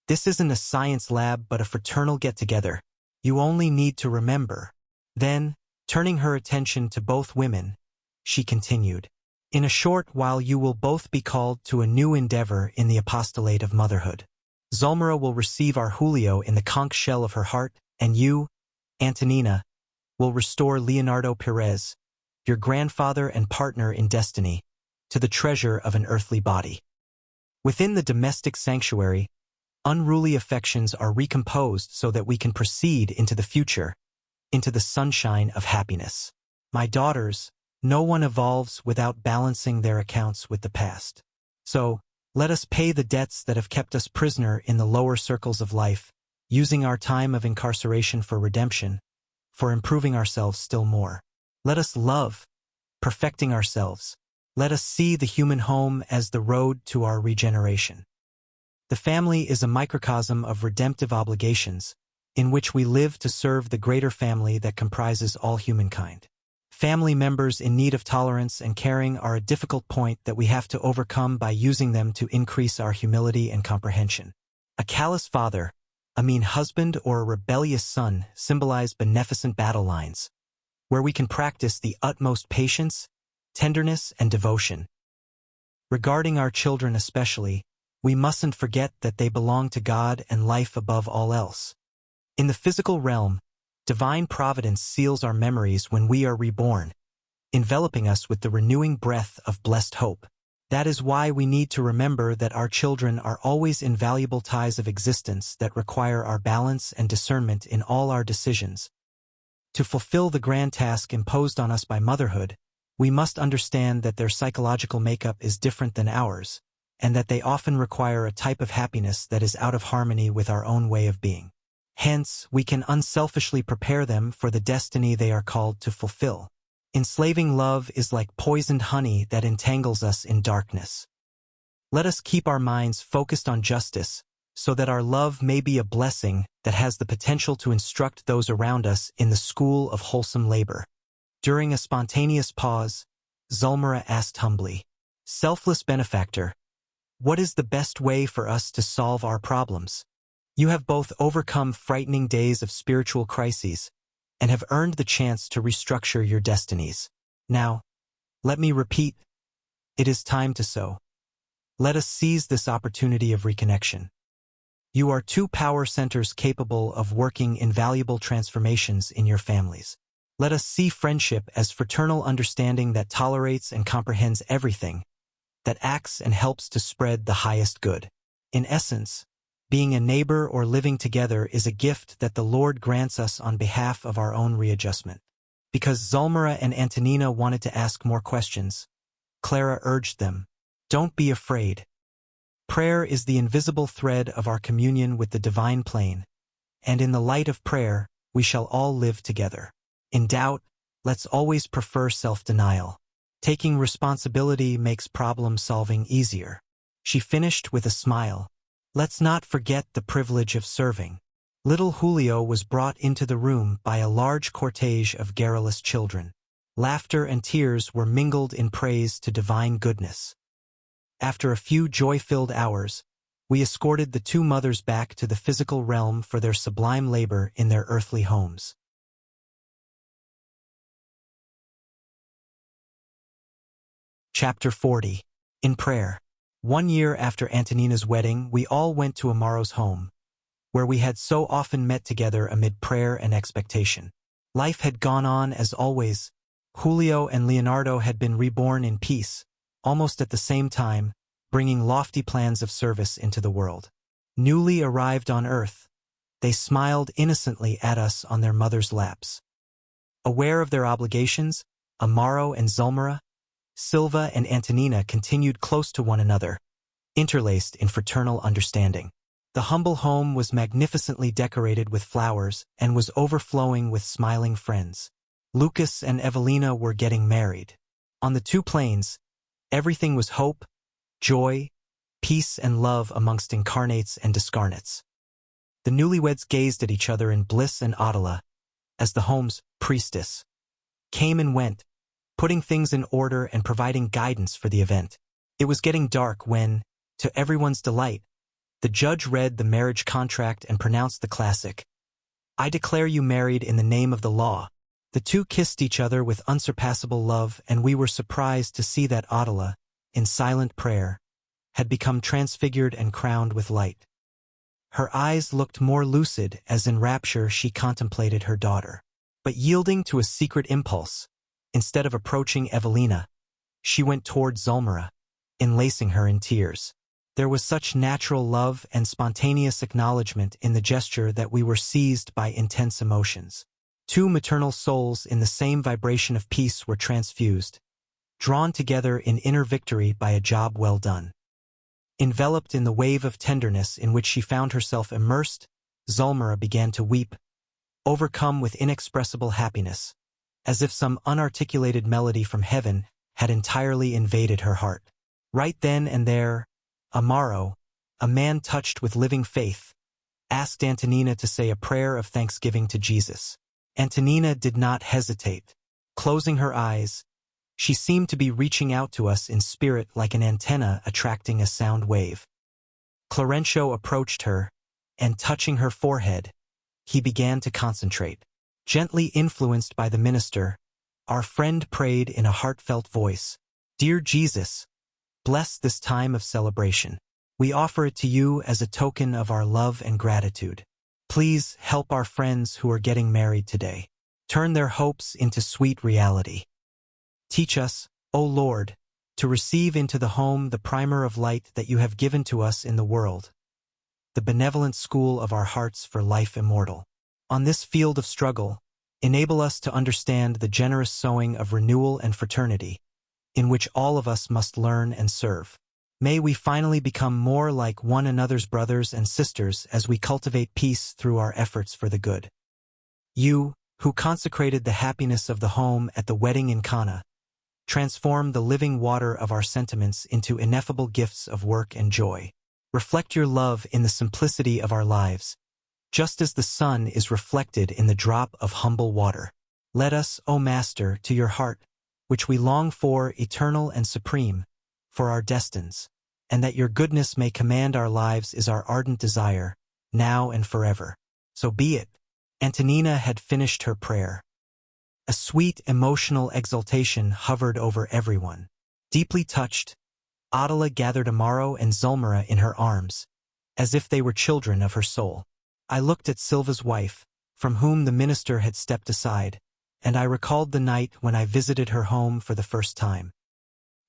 "This isn't a science lab but a fraternal get-together. You only need to remember." Then, turning her attention to both women, she continued, "In a short while you will both be called to a new endeavor in the apostolate of motherhood. Zulmira will receive our Julio in the conch shell of her heart, and you, Antonina, will restore Leonardo Perez, your grandfather and partner in destiny, to the treasure of an earthly body. Within the domestic sanctuary, unruly affections are recomposed so that we can proceed into the future, into the sunshine of happiness. My daughters, no one evolves without balancing their accounts with the past. So, let us pay the debts that have kept us prisoner in the lower circles of life, using our time of incarceration for redemption, for improving ourselves still more. Let us love, perfecting ourselves, Let us see the human home as the road to our regeneration. The family is a microcosm of redemptive obligations, in which we live to serve the greater family that comprises all humankind. Family members in need of tolerance and caring are a difficult point that we have to overcome by using them to increase our humility and comprehension. A callous father, a mean husband, or a rebellious son symbolize beneficent battle lines, where we can practice the utmost patience, tenderness, and devotion. Regarding our children especially, we mustn't forget that they belong to God and life above all else. In the physical realm, divine providence seals our memories when we are reborn, enveloping us with the renewing breath of blessed hope. That is why we need to remember that our children are always invaluable ties of existence that require our balance and discernment in all our decisions. To fulfill the grand task imposed on us by motherhood, we must understand that their psychological makeup is different than ours, and that they often require a type of happiness that is out of harmony with our own way of being. Hence, we can unselfishly prepare them for the destiny they are called to fulfill. Enslaving love is like poisoned honey that entangles us in darkness. Let us keep our minds focused on justice, so that our love may be a blessing that has the potential to instruct those around us in the school of wholesome labor. During a spontaneous pause, Zulmira asked humbly, "Selfless benefactor, what is the best way for us to solve our problems? You have both overcome frightening days of spiritual crises and have earned the chance to restructure your destinies. Now, let me repeat, it is time to sow. Let us seize this opportunity of reconnection. You are two power centers capable of working invaluable transformations in your families. Let us see friendship as fraternal understanding that tolerates and comprehends everything, that acts and helps to spread the highest good. In essence, being a neighbor or living together is a gift that the Lord grants us on behalf of our own readjustment." Because Zulmira and Antonina wanted to ask more questions, Clara urged them, "Don't be afraid. Prayer is the invisible thread of our communion with the divine plane, and in the light of prayer, we shall all live together. In doubt, let's always prefer self-denial. Taking responsibility makes problem-solving easier." She finished with a smile. "Let's not forget the privilege of serving." Little Julio was brought into the room by a large cortege of garrulous children. Laughter and tears were mingled in praise to divine goodness. After a few joy-filled hours, we escorted the two mothers back to the physical realm for their sublime labor in their earthly homes. Chapter 40. In Prayer. 1 year after Antonina's wedding, we all went to Amaro's home, where we had so often met together amid prayer and expectation. Life had gone on as always. Julio and Leonardo had been reborn in peace, almost at the same time, bringing lofty plans of service into the world. Newly arrived on earth, they smiled innocently at us on their mothers' laps. Aware of their obligations, Amaro and Zulmira, Silva and Antonina continued close to one another, interlaced in fraternal understanding. The humble home was magnificently decorated with flowers and was overflowing with smiling friends. Lucas and Evelina were getting married. On the two planes, everything was hope, joy, peace, and love amongst incarnates and discarnates. The newlyweds gazed at each other in bliss and Adela, as the home's priestess came and went, putting things in order and providing guidance for the event. It was getting dark when, to everyone's delight, the judge read the marriage contract and pronounced the classic, "I declare you married in the name of the law." The two kissed each other with unsurpassable love, and we were surprised to see that Adela, in silent prayer, had become transfigured and crowned with light. Her eyes looked more lucid as in rapture she contemplated her daughter. But yielding to a secret impulse, instead of approaching Evelina, she went toward Zulmira, enlacing her in tears. There was such natural love and spontaneous acknowledgement in the gesture that we were seized by intense emotions. Two maternal souls in the same vibration of peace were transfused, drawn together in inner victory by a job well done. Enveloped in the wave of tenderness in which she found herself immersed, Zulmira began to weep, overcome with inexpressible happiness, as if some unarticulated melody from heaven had entirely invaded her heart. Right then and there, Amaro, a man touched with living faith, asked Antonina to say a prayer of thanksgiving to Jesus. Antonina did not hesitate. Closing her eyes, she seemed to be reaching out to us in spirit like an antenna attracting a sound wave. Clarêncio approached her, and touching her forehead, he began to concentrate. Gently influenced by the minister, our friend prayed in a heartfelt voice, "Dear Jesus, bless this time of celebration. We offer it to you as a token of our love and gratitude. Please help our friends who are getting married today. Turn their hopes into sweet reality. Teach us, O Lord, to receive into the home the primer of light that you have given to us in the world, the benevolent school of our hearts for life immortal. On this field of struggle, enable us to understand the generous sowing of renewal and fraternity, in which all of us must learn and serve. May we finally become more like one another's brothers and sisters as we cultivate peace through our efforts for the good. You, who consecrated the happiness of the home at the wedding in Cana, transform the living water of our sentiments into ineffable gifts of work and joy. Reflect your love in the simplicity of our lives, just as the sun is reflected in the drop of humble water. Let us, O Master, to your heart, which we long for, eternal and supreme, for our destines, and that your goodness may command our lives is our ardent desire, now and forever. So be it. Antonina had finished her prayer. A sweet, emotional exultation hovered over everyone. Deeply touched, Adela gathered Amaro and Zulmira in her arms, as if they were children of her soul. I looked at Silva's wife, from whom the minister had stepped aside, and I recalled the night when I visited her home for the first time.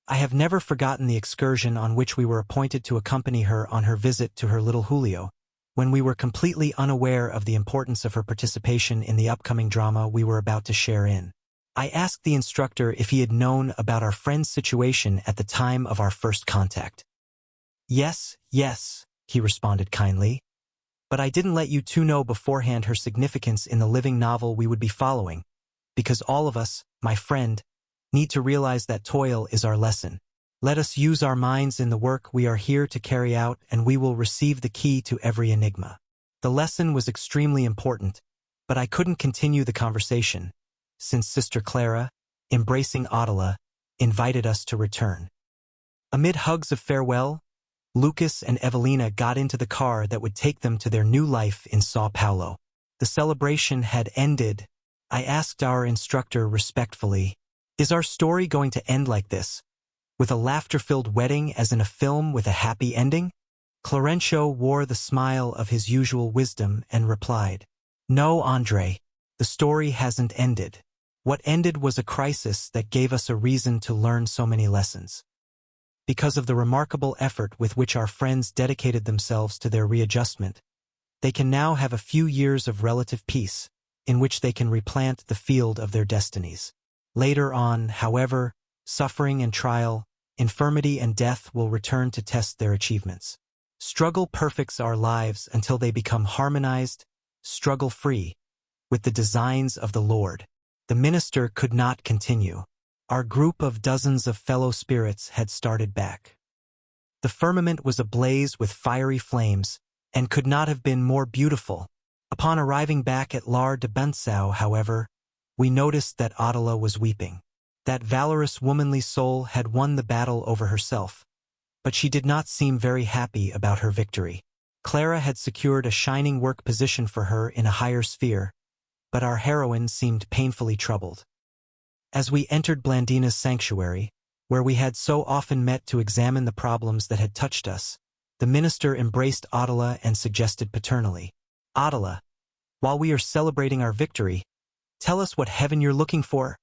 I have never forgotten the excursion on which we were appointed to accompany her on her visit to her little Julio, when we were completely unaware of the importance of her participation in the upcoming drama we were about to share in. I asked the instructor if he had known about our friend's situation at the time of our first contact. Yes, he responded kindly. But I didn't let you two know beforehand her significance in the living novel we would be following, because all of us, my friend, need to realize that toil is our lesson. Let us use our minds in the work we are here to carry out, and we will receive the key to every enigma. The lesson was extremely important, but I couldn't continue the conversation, since Sister Clara, embracing Adela, invited us to return. Amid hugs of farewell, Lucas and Evelina got into the car that would take them to their new life in São Paulo. The celebration had ended. I asked our instructor respectfully, "Is our story going to end like this, with a laughter-filled wedding as in a film with a happy ending?" Clarêncio wore the smile of his usual wisdom and replied, "No, André, the story hasn't ended. What ended was a crisis that gave us a reason to learn so many lessons. Because of the remarkable effort with which our friends dedicated themselves to their readjustment, they can now have a few years of relative peace, in which they can replant the field of their destinies. Later on, however, suffering and trial, infirmity and death will return to test their achievements. Struggle perfects our lives until they become harmonized, struggle-free, with the designs of the Lord." The minister could not continue. Our group of dozens of fellow spirits had started back. The firmament was ablaze with fiery flames, and could not have been more beautiful. Upon arriving back at Lar de Bensau, however, we noticed that Adela was weeping. That valorous womanly soul had won the battle over herself, but she did not seem very happy about her victory. Clara had secured a shining work position for her in a higher sphere, but our heroine seemed painfully troubled. As we entered Blandina's sanctuary, where we had so often met to examine the problems that had touched us, the minister embraced Adela and suggested paternally, "Adela, while we are celebrating our victory, tell us what heaven you're looking for."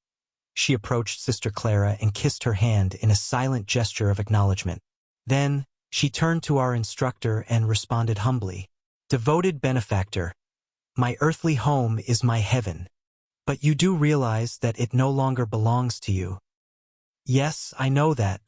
She approached Sister Clara and kissed her hand in a silent gesture of acknowledgement. Then, she turned to our instructor and responded humbly, "Devoted benefactor, my earthly home is my heaven. But you do realize that it no longer belongs to you." "Yes, I know that.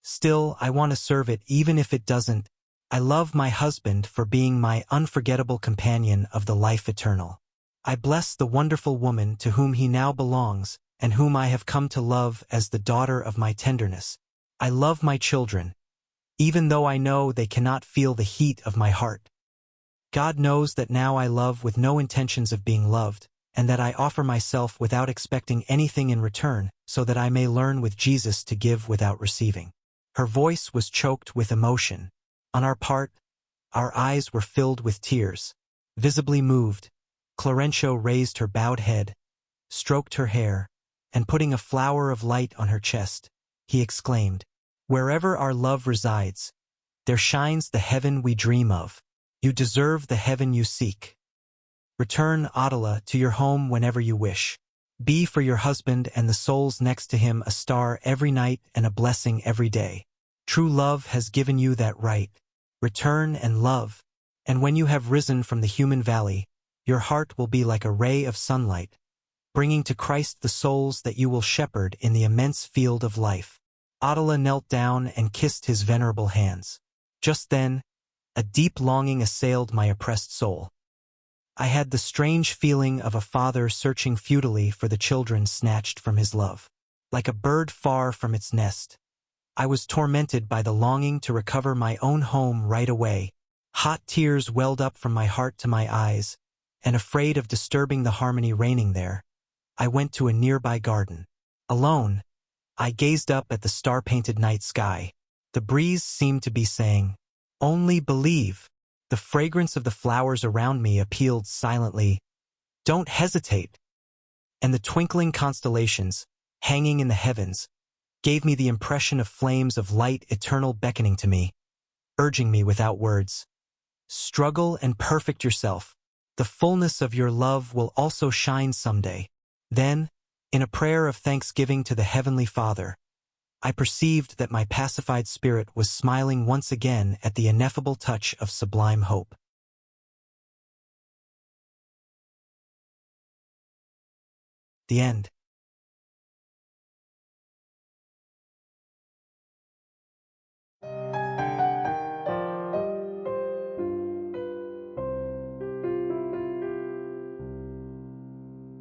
Still, I want to serve it even if it doesn't. I love my husband for being my unforgettable companion of the life eternal. I bless the wonderful woman to whom he now belongs, and whom I have come to love as the daughter of my tenderness. I love my children, even though I know they cannot feel the heat of my heart. God knows that now I love with no intentions of being loved, and that I offer myself without expecting anything in return, so that I may learn with Jesus to give without receiving. Her voice was choked with emotion. On our part, our eyes were filled with tears. Visibly moved, Clarêncio raised her bowed head, stroked her hair, and putting a flower of light on her chest, he exclaimed, "Wherever our love resides, there shines the heaven we dream of. You deserve the heaven you seek. Return, Adela, to your home whenever you wish. Be for your husband and the souls next to him a star every night and a blessing every day. True love has given you that right. Return and love, and when you have risen from the human valley, your heart will be like a ray of sunlight, bringing to Christ the souls that you will shepherd in the immense field of life." Adela knelt down and kissed his venerable hands. Just then, a deep longing assailed my oppressed soul. I had the strange feeling of a father searching futilely for the children snatched from his love. Like a bird far from its nest, I was tormented by the longing to recover my own home right away. Hot tears welled up from my heart to my eyes, and afraid of disturbing the harmony reigning there, I went to a nearby garden. Alone, I gazed up at the star-painted night sky. The breeze seemed to be saying, "Only believe." The fragrance of the flowers around me appealed silently, "Don't hesitate." And the twinkling constellations, hanging in the heavens, gave me the impression of flames of light eternal beckoning to me, urging me without words. Struggle and perfect yourself. The fullness of your love will also shine someday. Then, in a prayer of thanksgiving to the Heavenly Father, I perceived that my pacified spirit was smiling once again at the ineffable touch of sublime hope. The end.